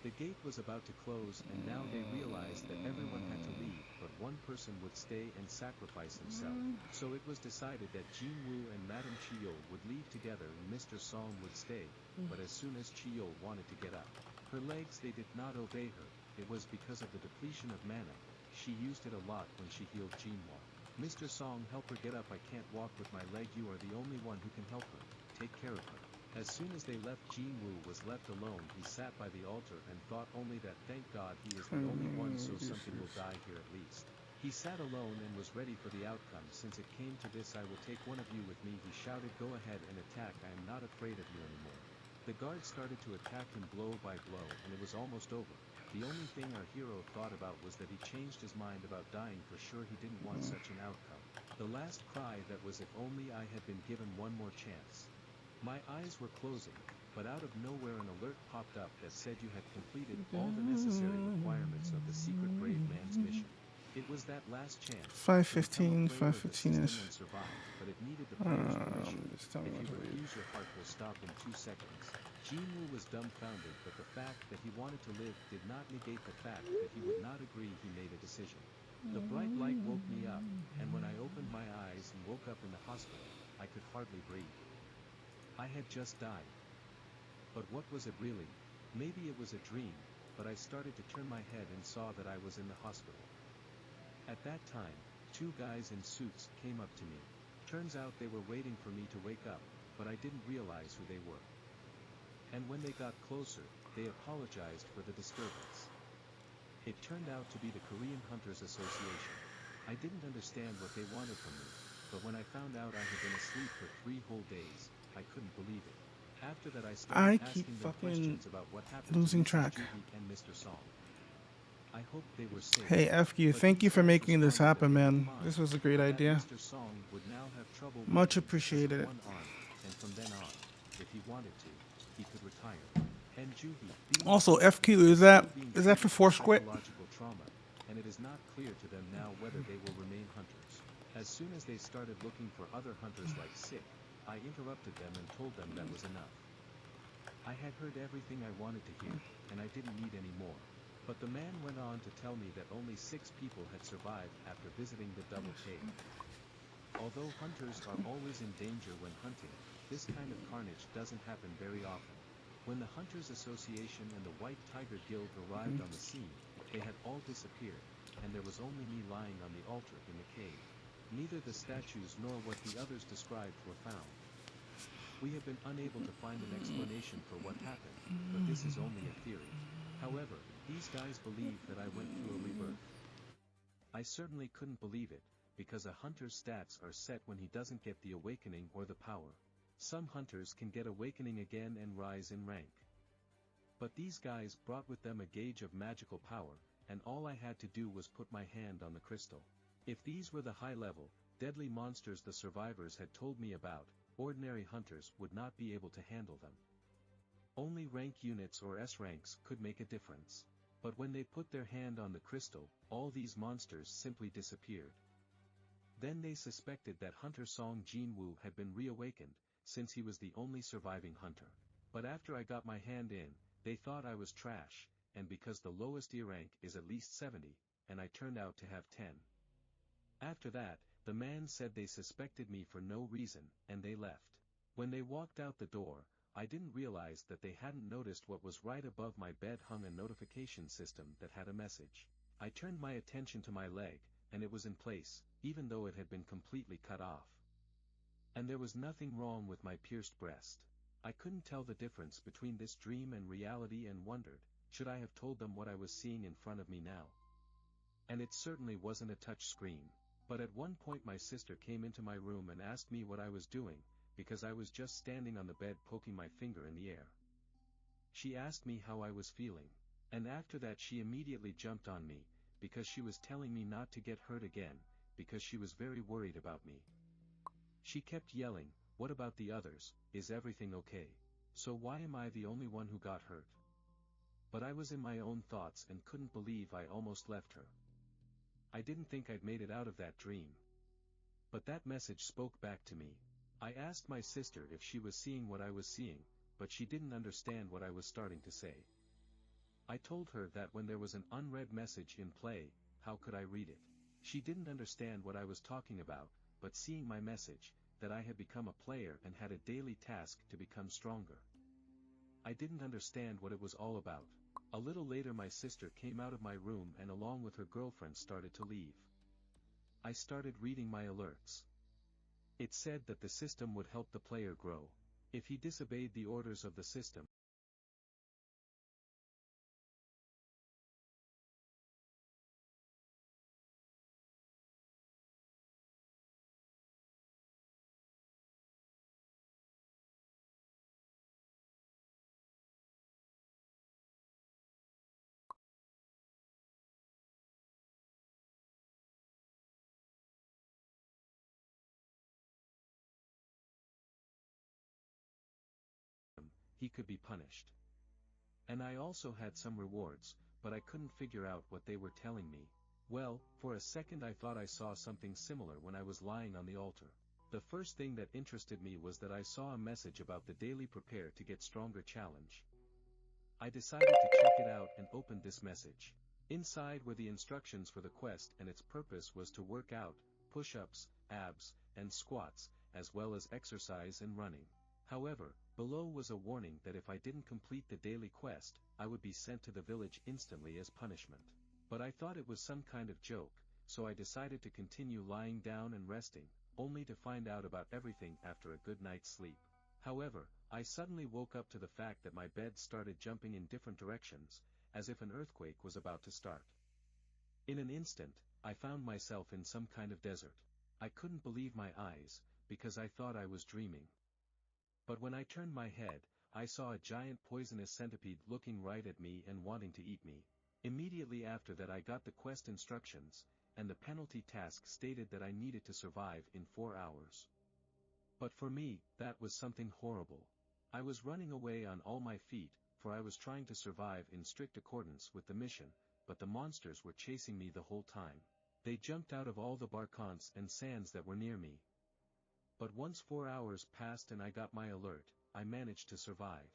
The gate was about to close, and now they realized that everyone had to leave, but one person would stay and sacrifice himself. So it was decided that Jinwoo and Madame Chiyol would leave together and Mr. Song would stay, but as soon as Chiyol wanted to get up, her legs, they did not obey her. It was because of the depletion of mana. She used it a lot when she healed Jinwoo. Mr. Song, help her get up. I can't walk with my leg. You are the only one who can help her. Take care of her. As soon as they left, Jinwoo was left alone. He sat by the altar and thought only that thank God he is the only one, so something will die here at least. He sat alone and was ready for the outcome. Since it came to this, I will take one of you with me, he shouted. Go ahead and attack. I am not afraid of you anymore. The guards started to attack him blow by blow, and it was almost over. The only thing our hero thought about was that he changed his mind about dying. For sure he didn't want such an outcome. The last cry that was, if only I had been given one more chance. My eyes were closing, but out of nowhere an alert popped up that said you had completed all the necessary requirements of the secret brave man's mission. It was that last chance. 5:15, 5:15-ish. But it needed the player's permission. Just tell me If what you to read. refuse, your heart will stop in 2 seconds. Jinwoo was dumbfounded, but the fact that he wanted to live did not negate the fact that he would not agree. He made a decision. The bright light woke me up, and when I opened my eyes and woke up in the hospital, I could hardly breathe. I had just died. But what was it really? Maybe it was a dream, but I started to turn my head and saw that I was in the hospital. At that time, 2 guys in suits came up to me. Turns out they were waiting for me to wake up, but I didn't realize who they were. And when they got closer, they apologized for the disturbance. It turned out to be the Korean Hunters Association. I didn't understand what they wanted from me, but when I found out I had been asleep for 3 whole days, I couldn't believe it. After that I started asking them questions about what happened losing to track. Juhi and Mr. Song. I hope they were safe. Hey, FQ, thank you for making this happen, man. This was a great idea. Mr. Song would now have trouble Much walking because of appreciated. one arm, and from then on, if he wanted to, he could retire. And Juhi, Also, FQ, is that for Foursquare? Psychological trauma, and it is not clear to them now whether they will remain hunters. As soon as they started looking for other hunters like Sick, I interrupted them and told them that was enough. I had heard everything I wanted to hear, and I didn't need any more. But the man went on to tell me that only 6 people had survived after visiting the double cave. Although hunters are always in danger when hunting, this kind of carnage doesn't happen very often. When the Hunters Association and the White Tiger Guild arrived on the scene, they had all disappeared, and there was only me lying on the altar in the cave. Neither the statues nor what the others described were found. We have been unable to find an explanation for what happened, but this is only a theory. However, these guys believe that I went through a rebirth. I certainly couldn't believe it, because a hunter's stats are set when he doesn't get the awakening or the power. Some hunters can get awakening again and rise in rank. But these guys brought with them a gauge of magical power, and all I had to do was put my hand on the crystal. If these were the high-level, deadly monsters the survivors had told me about, ordinary hunters would not be able to handle them. Only rank units or S ranks could make a difference. But when they put their hand on the crystal, all these monsters simply disappeared. Then they suspected that Hunter Song Jinwoo had been reawakened, since he was the only surviving hunter. But after I got my hand in, they thought I was trash, and because the lowest E rank is at least 70, and I turned out to have 10. After that, the man said they suspected me for no reason, and they left. When they walked out the door, I didn't realize that they hadn't noticed what was right above my bed hung a notification system that had a message. I turned my attention to my leg, and it was in place, even though it had been completely cut off. And there was nothing wrong with my pierced breast. I couldn't tell the difference between this dream and reality and wondered, should I have told them what I was seeing in front of me now? And it certainly wasn't a touch screen. But at one point my sister came into my room and asked me what I was doing, because I was just standing on the bed poking my finger in the air. She asked me how I was feeling. And after that she immediately jumped on me, because she was telling me not to get hurt again, because she was very worried about me. She kept yelling, "What about the others, is everything okay? So why am I the only one who got hurt?" But I was in my own thoughts and couldn't believe I almost left her. I didn't think I'd made it out of that dream. But that message spoke back to me. I asked my sister if she was seeing what I was seeing, but she didn't understand what I was starting to say. I told her that when there was an unread message in play, how could I read it? She didn't understand what I was talking about, but seeing my message, that I had become a player and had a daily task to become stronger. I didn't understand what it was all about. A little later my sister came out of my room and along with her girlfriend started to leave. I started reading my alerts. It said that the system would help the player grow. If he disobeyed the orders of the system, he could be punished. And I also had some rewards, but I couldn't figure out what they were telling me. Well, for a second I thought I saw something similar when I was lying on the altar. The first thing that interested me was that I saw a message about the daily Prepare to Get Stronger challenge. I decided to check it out and opened this message. Inside were the instructions for the quest, and its purpose was to work out, push-ups, abs, and squats, as well as exercise and running. However, below was a warning that if I didn't complete the daily quest, I would be sent to the village instantly as punishment. But I thought it was some kind of joke, so I decided to continue lying down and resting, only to find out about everything after a good night's sleep. However, I suddenly woke up to the fact that my bed started jumping in different directions, as if an earthquake was about to start. In an instant, I found myself in some kind of desert. I couldn't believe my eyes, because I thought I was dreaming. But when I turned my head, I saw a giant poisonous centipede looking right at me and wanting to eat me. Immediately after that I got the quest instructions, and the penalty task stated that I needed to survive in 4 hours. But for me, that was something horrible. I was running away on all my feet, for I was trying to survive in strict accordance with the mission, but the monsters were chasing me the whole time. They jumped out of all the barcons and sands that were near me. But once 4 hours passed and I got my alert, I managed to survive.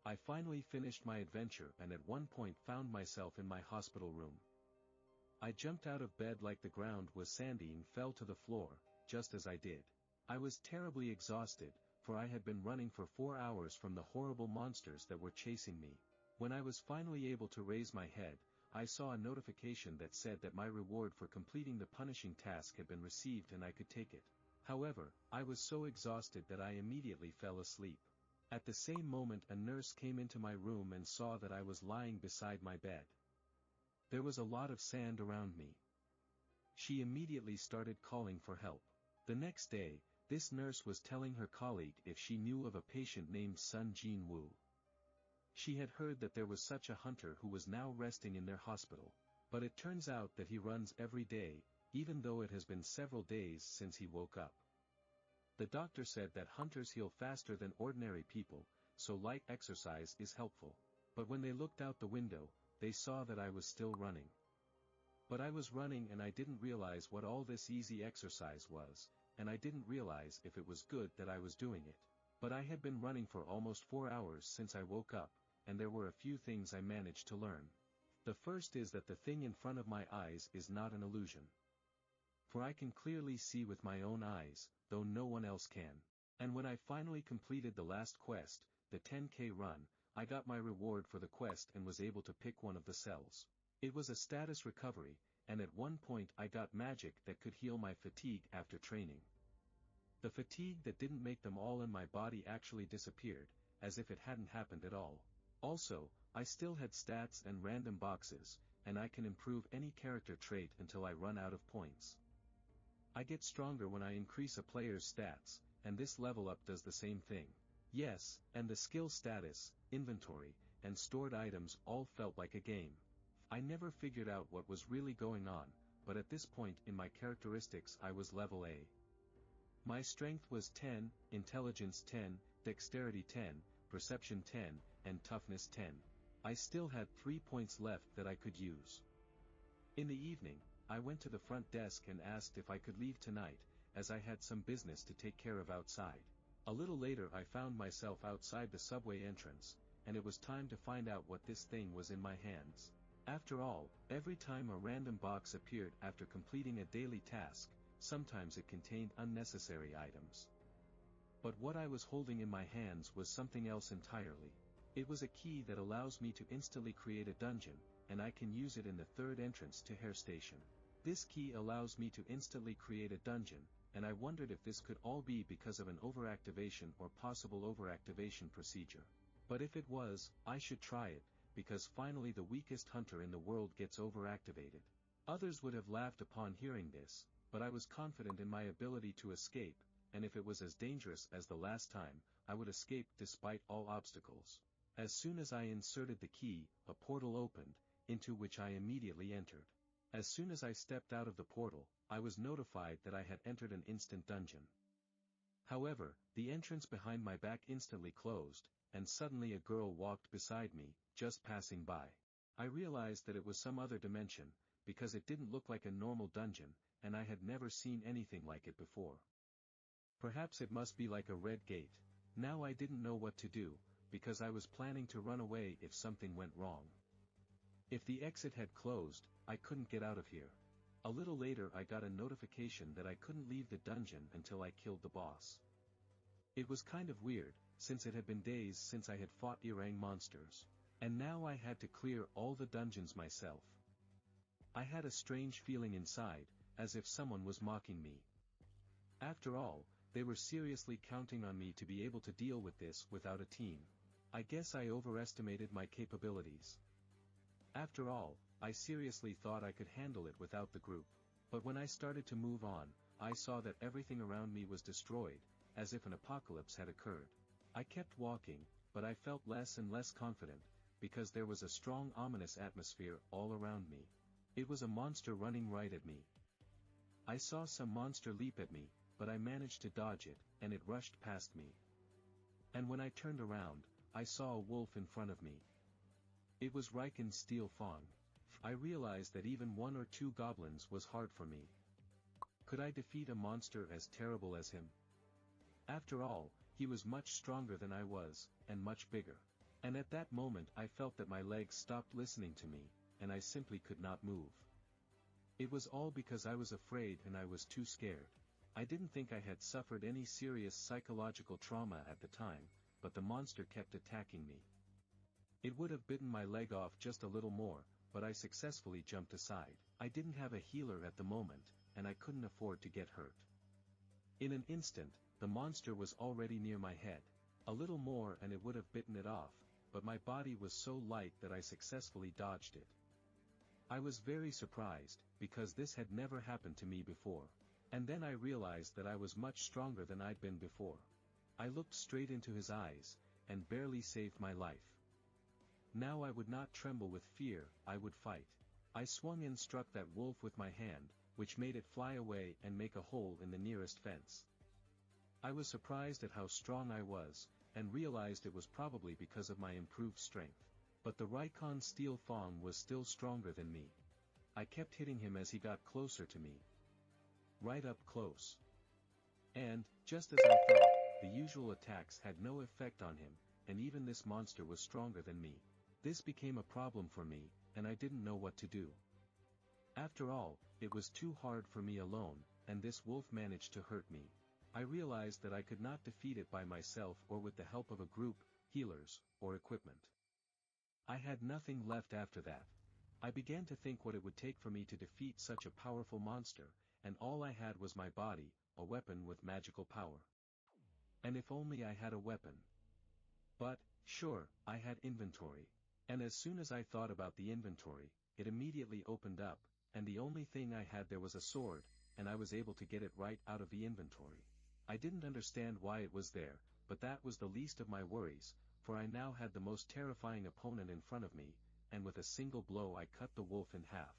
I finally finished my adventure and at one point found myself in my hospital room. I jumped out of bed like the ground was sandy and fell to the floor, just as I did. I was terribly exhausted, for I had been running for 4 hours from the horrible monsters that were chasing me. When I was finally able to raise my head, I saw a notification that said that my reward for completing the punishing task had been received and I could take it. However, I was so exhausted that I immediately fell asleep. At the same moment a nurse came into my room and saw that I was lying beside my bed. There was a lot of sand around me. She immediately started calling for help. The next day, this nurse was telling her colleague if she knew of a patient named Sun Jin Woo. She had heard that there was such a hunter who was now resting in their hospital, but it turns out that he runs every day, even though it has been several days since he woke up. The doctor said that hunters heal faster than ordinary people, so light exercise is helpful. But when they looked out the window, they saw that I was still running. But I was running and I didn't realize what all this easy exercise was, and I didn't realize if it was good that I was doing it. But I had been running for almost 4 hours since I woke up, and there were a few things I managed to learn. The first is that the thing in front of my eyes is not an illusion. For I can clearly see with my own eyes, though no one else can. And when I finally completed the last quest, the 10K run, I got my reward for the quest and was able to pick one of the cells. It was a status recovery, and at one point I got magic that could heal my fatigue after training. The fatigue that didn't make them all in my body actually disappeared, as if it hadn't happened at all. Also, I still had stats and random boxes, and I can improve any character trait until I run out of points. I get stronger when I increase a player's stats, and this level up does the same thing. Yes, and the skill status, inventory, and stored items all felt like a game. I never figured out what was really going on, but at this point in my characteristics I was level A. My strength was 10, intelligence 10, dexterity 10, perception 10, and toughness 10. I still had 3 points left that I could use. In the evening, I went to the front desk and asked if I could leave tonight, as I had some business to take care of outside. A little later I found myself outside the subway entrance, and it was time to find out what this thing was in my hands. After all, every time a random box appeared after completing a daily task, sometimes it contained unnecessary items. But what I was holding in my hands was something else entirely. It was a key that allows me to instantly create a dungeon, and I can use it in the third entrance to Hair Station. This key allows me to instantly create a dungeon, and I wondered if this could all be because of an overactivation or possible overactivation procedure. But if it was, I should try it, because finally the weakest hunter in the world gets overactivated. Others would have laughed upon hearing this, but I was confident in my ability to escape, and if it was as dangerous as the last time, I would escape despite all obstacles. As soon as I inserted the key, a portal opened, into which I immediately entered. As soon as I stepped out of the portal, I was notified that I had entered an instant dungeon. However, the entrance behind my back instantly closed, and suddenly a girl walked beside me, just passing by. I realized that it was some other dimension, because it didn't look like a normal dungeon, and I had never seen anything like it before. Perhaps it must be like a red gate. Now I didn't know what to do, because I was planning to run away if something went wrong. If the exit had closed, I couldn't get out of here. A little later I got a notification that I couldn't leave the dungeon until I killed the boss. It was kind of weird, since it had been days since I had fought Irang monsters. And now I had to clear all the dungeons myself. I had a strange feeling inside, as if someone was mocking me. After all, they were seriously counting on me to be able to deal with this without a team. I guess I overestimated my capabilities. After all, I seriously thought I could handle it without the group. But when I started to move on, I saw that everything around me was destroyed, as if an apocalypse had occurred. I kept walking, but I felt less and less confident, because there was a strong ominous atmosphere all around me. It was a monster running right at me. I saw some monster leap at me, but I managed to dodge it, and it rushed past me. And when I turned around, I saw a wolf in front of me. It was Riken's steel fang. I realized that even 1 or 2 goblins was hard for me. Could I defeat a monster as terrible as him? After all, he was much stronger than I was, and much bigger. And at that moment I felt that my legs stopped listening to me, and I simply could not move. It was all because I was afraid and I was too scared. I didn't think I had suffered any serious psychological trauma at the time, but the monster kept attacking me. It would have bitten my leg off just a little more, but I successfully jumped aside. I didn't have a healer at the moment, and I couldn't afford to get hurt. In an instant, the monster was already near my head. A little more and it would have bitten it off, but my body was so light that I successfully dodged it. I was very surprised, because this had never happened to me before. And then I realized that I was much stronger than I'd been before. I looked straight into his eyes, and barely saved my life. Now I would not tremble with fear, I would fight. I swung and struck that wolf with my hand, which made it fly away and make a hole in the nearest fence. I was surprised at how strong I was, and realized it was probably because of my improved strength. But the Rykon Steel Fang was still stronger than me. I kept hitting him as he got closer to me. Right up close. And, just as I thought, the usual attacks had no effect on him, and even this monster was stronger than me. This became a problem for me, and I didn't know what to do. After all, it was too hard for me alone, and this wolf managed to hurt me. I realized that I could not defeat it by myself or with the help of a group, healers, or equipment. I had nothing left after that. I began to think what it would take for me to defeat such a powerful monster, and all I had was my body, a weapon with magical power. And if only I had a weapon. But, sure, I had inventory. And as soon as I thought about the inventory, it immediately opened up, and the only thing I had there was a sword, and I was able to get it right out of the inventory. I didn't understand why it was there, but that was the least of my worries, for I now had the most terrifying opponent in front of me, and with a single blow I cut the wolf in half.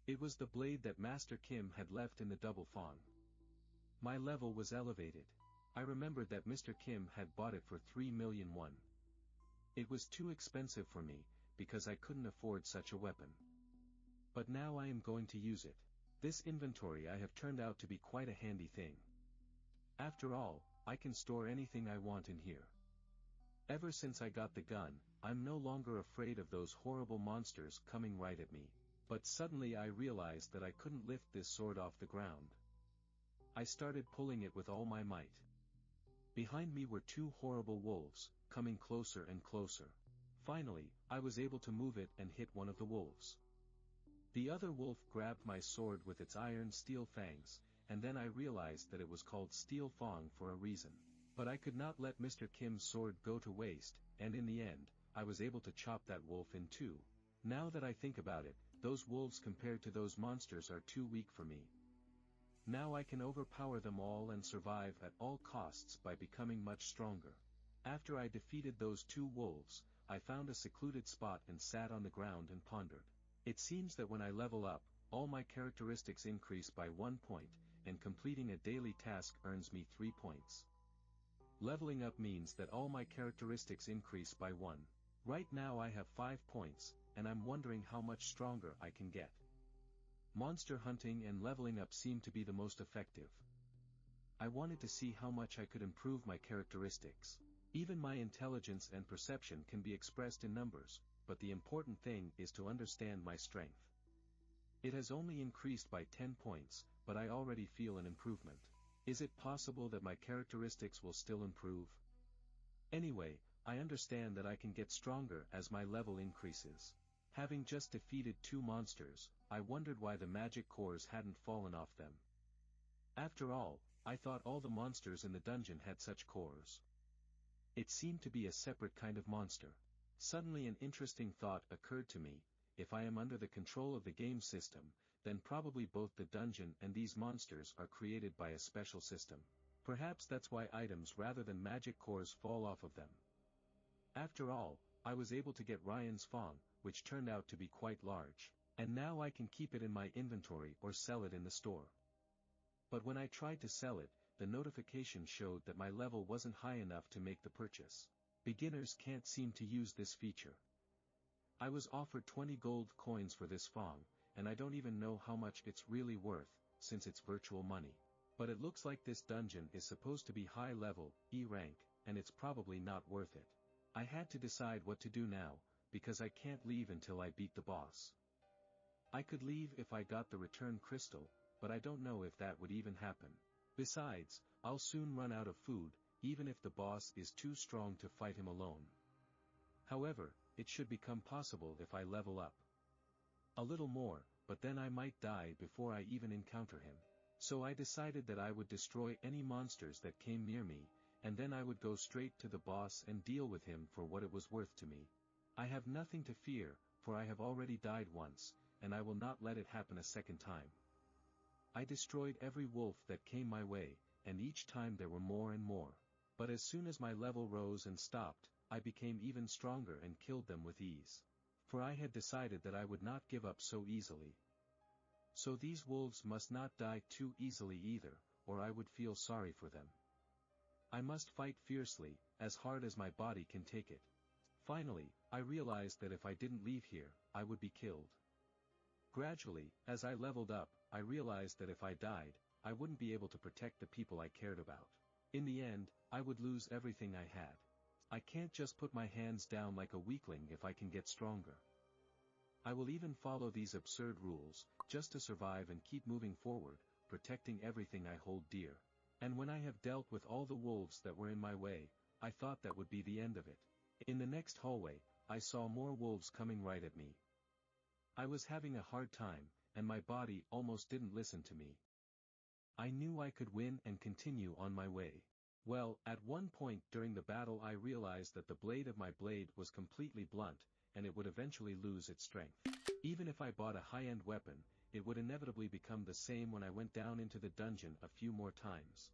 It was the blade that Master Kim had left in the double fang. My level was elevated. I remembered that Mr. Kim had bought it for 3 million won. It was too expensive for me, because I couldn't afford such a weapon. But now I am going to use it. This inventory I have turned out to be quite a handy thing. After all, I can store anything I want in here. Ever since I got the gun, I'm no longer afraid of those horrible monsters coming right at me. But suddenly I realized that I couldn't lift this sword off the ground. I started pulling it with all my might. Behind me were two horrible wolves, coming closer and closer. Finally, I was able to move it and hit one of the wolves. The other wolf grabbed my sword with its iron steel fangs, and then I realized that it was called Steel Fang for a reason. But I could not let Mr. Kim's sword go to waste, and in the end, I was able to chop that wolf in two. Now that I think about it, those wolves compared to those monsters are too weak for me. Now I can overpower them all and survive at all costs by becoming much stronger. After I defeated those two wolves, I found a secluded spot and sat on the ground and pondered. It seems that when I level up, all my characteristics increase by 1 point, and completing a daily task earns me 3 points. Leveling up means that all my characteristics increase by 1. Right now I have 5 points, and I'm wondering how much stronger I can get. Monster hunting and leveling up seem to be the most effective. I wanted to see how much I could improve my characteristics. Even my intelligence and perception can be expressed in numbers, but the important thing is to understand my strength. It has only increased by 10 points, but I already feel an improvement. Is it possible that my characteristics will still improve? Anyway, I understand that I can get stronger as my level increases. Having just defeated two monsters, I wondered why the magic cores hadn't fallen off them. After all, I thought all the monsters in the dungeon had such cores. It seemed to be a separate kind of monster. Suddenly an interesting thought occurred to me: if I am under the control of the game system, then probably both the dungeon and these monsters are created by a special system. Perhaps that's why items rather than magic cores fall off of them. After all, I was able to get Ryan's Fang, which turned out to be quite large, and now I can keep it in my inventory or sell it in the store. But when I tried to sell it, the notification showed that my level wasn't high enough to make the purchase. Beginners can't seem to use this feature. I was offered 20 gold coins for this Fang, and I don't even know how much it's really worth, since it's virtual money. But it looks like this dungeon is supposed to be high level, E rank, and it's probably not worth it. I had to decide what to do now, because I can't leave until I beat the boss. I could leave if I got the return crystal, but I don't know if that would even happen. Besides, I'll soon run out of food, even if the boss is too strong to fight him alone. However, it should become possible if I level up a little more, but then I might die before I even encounter him. So I decided that I would destroy any monsters that came near me, and then I would go straight to the boss and deal with him for what it was worth to me. I have nothing to fear, for I have already died once, and I will not let it happen a second time. I destroyed every wolf that came my way, and each time there were more and more. But as soon as my level rose and stopped, I became even stronger and killed them with ease. For I had decided that I would not give up so easily. So these wolves must not die too easily either, or I would feel sorry for them. I must fight fiercely, as hard as my body can take it. Finally, I realized that if I didn't leave here, I would be killed. Gradually, as I leveled up, I realized that if I died, I wouldn't be able to protect the people I cared about. In the end, I would lose everything I had. I can't just put my hands down like a weakling if I can get stronger. I will even follow these absurd rules, just to survive and keep moving forward, protecting everything I hold dear. And when I have dealt with all the wolves that were in my way, I thought that would be the end of it. In the next hallway, I saw more wolves coming right at me. I was having a hard time, and my body almost didn't listen to me. I knew I could win and continue on my way. Well, at one point during the battle I realized that the blade of my blade was completely blunt, and it would eventually lose its strength. Even if I bought a high-end weapon, it would inevitably become the same when I went down into the dungeon a few more times.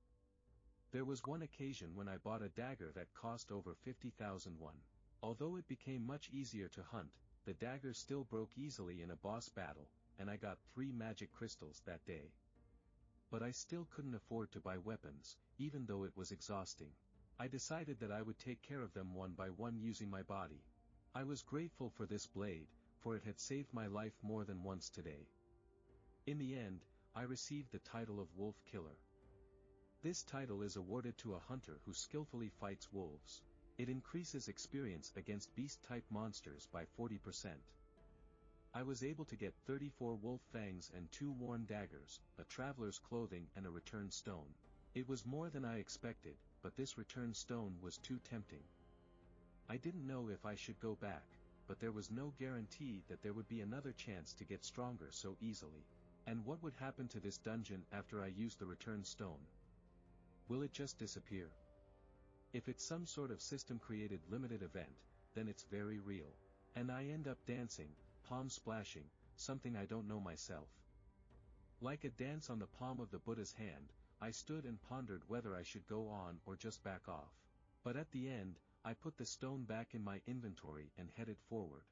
There was one occasion when I bought a dagger that cost over 50,000 won. Although it became much easier to hunt, the dagger still broke easily in a boss battle, and I got 3 magic crystals that day. But I still couldn't afford to buy weapons, even though it was exhausting. I decided that I would take care of them one by one using my body. I was grateful for this blade, for it had saved my life more than once today. In the end, I received the title of Wolf Killer. This title is awarded to a hunter who skillfully fights wolves. It increases experience against beast-type monsters by 40%. I was able to get 34 wolf fangs and 2 worn daggers, a traveler's clothing and a return stone. It was more than I expected, but this return stone was too tempting. I didn't know if I should go back, but there was no guarantee that there would be another chance to get stronger so easily. And what would happen to this dungeon after I used the return stone? Will it just disappear? If it's some sort of system-created limited event, then it's very real. And I end up dancing, palm splashing, something I don't know myself. Like a dance on the palm of the Buddha's hand, I stood and pondered whether I should go on or just back off. But at the end, I put the stone back in my inventory and headed forward.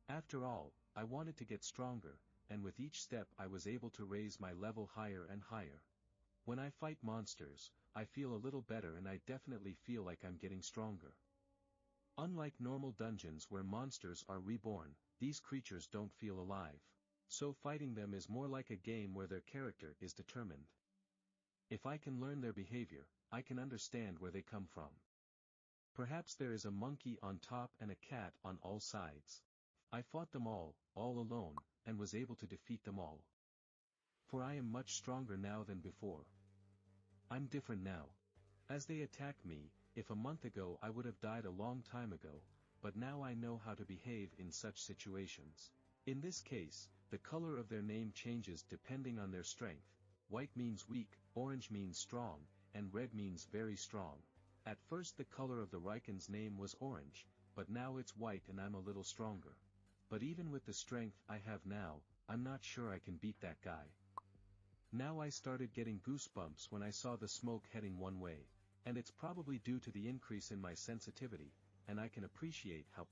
After all, I wanted to get stronger, and with each step I was able to raise my level higher and higher. When I fight monsters, I feel a little better and I definitely feel like I'm getting stronger. Unlike normal dungeons where monsters are reborn, these creatures don't feel alive. So fighting them is more like a game where their character is determined. If I can learn their behavior, I can understand where they come from. Perhaps there is a monkey on top and a cat on all sides. I fought them all alone, and was able to defeat them all. For I am much stronger now than before. I'm different now. As they attack me, if a month ago I would have died a long time ago, but now I know how to behave in such situations. In this case, the color of their name changes depending on their strength. White means weak, orange means strong, and red means very strong. At first the color of the Riken's name was orange, but now it's white and I'm a little stronger. But even with the strength I have now, I'm not sure I can beat that guy. Now I started getting goosebumps when I saw the smoke heading one way, and it's probably due to the increase in my sensitivity, and I can appreciate how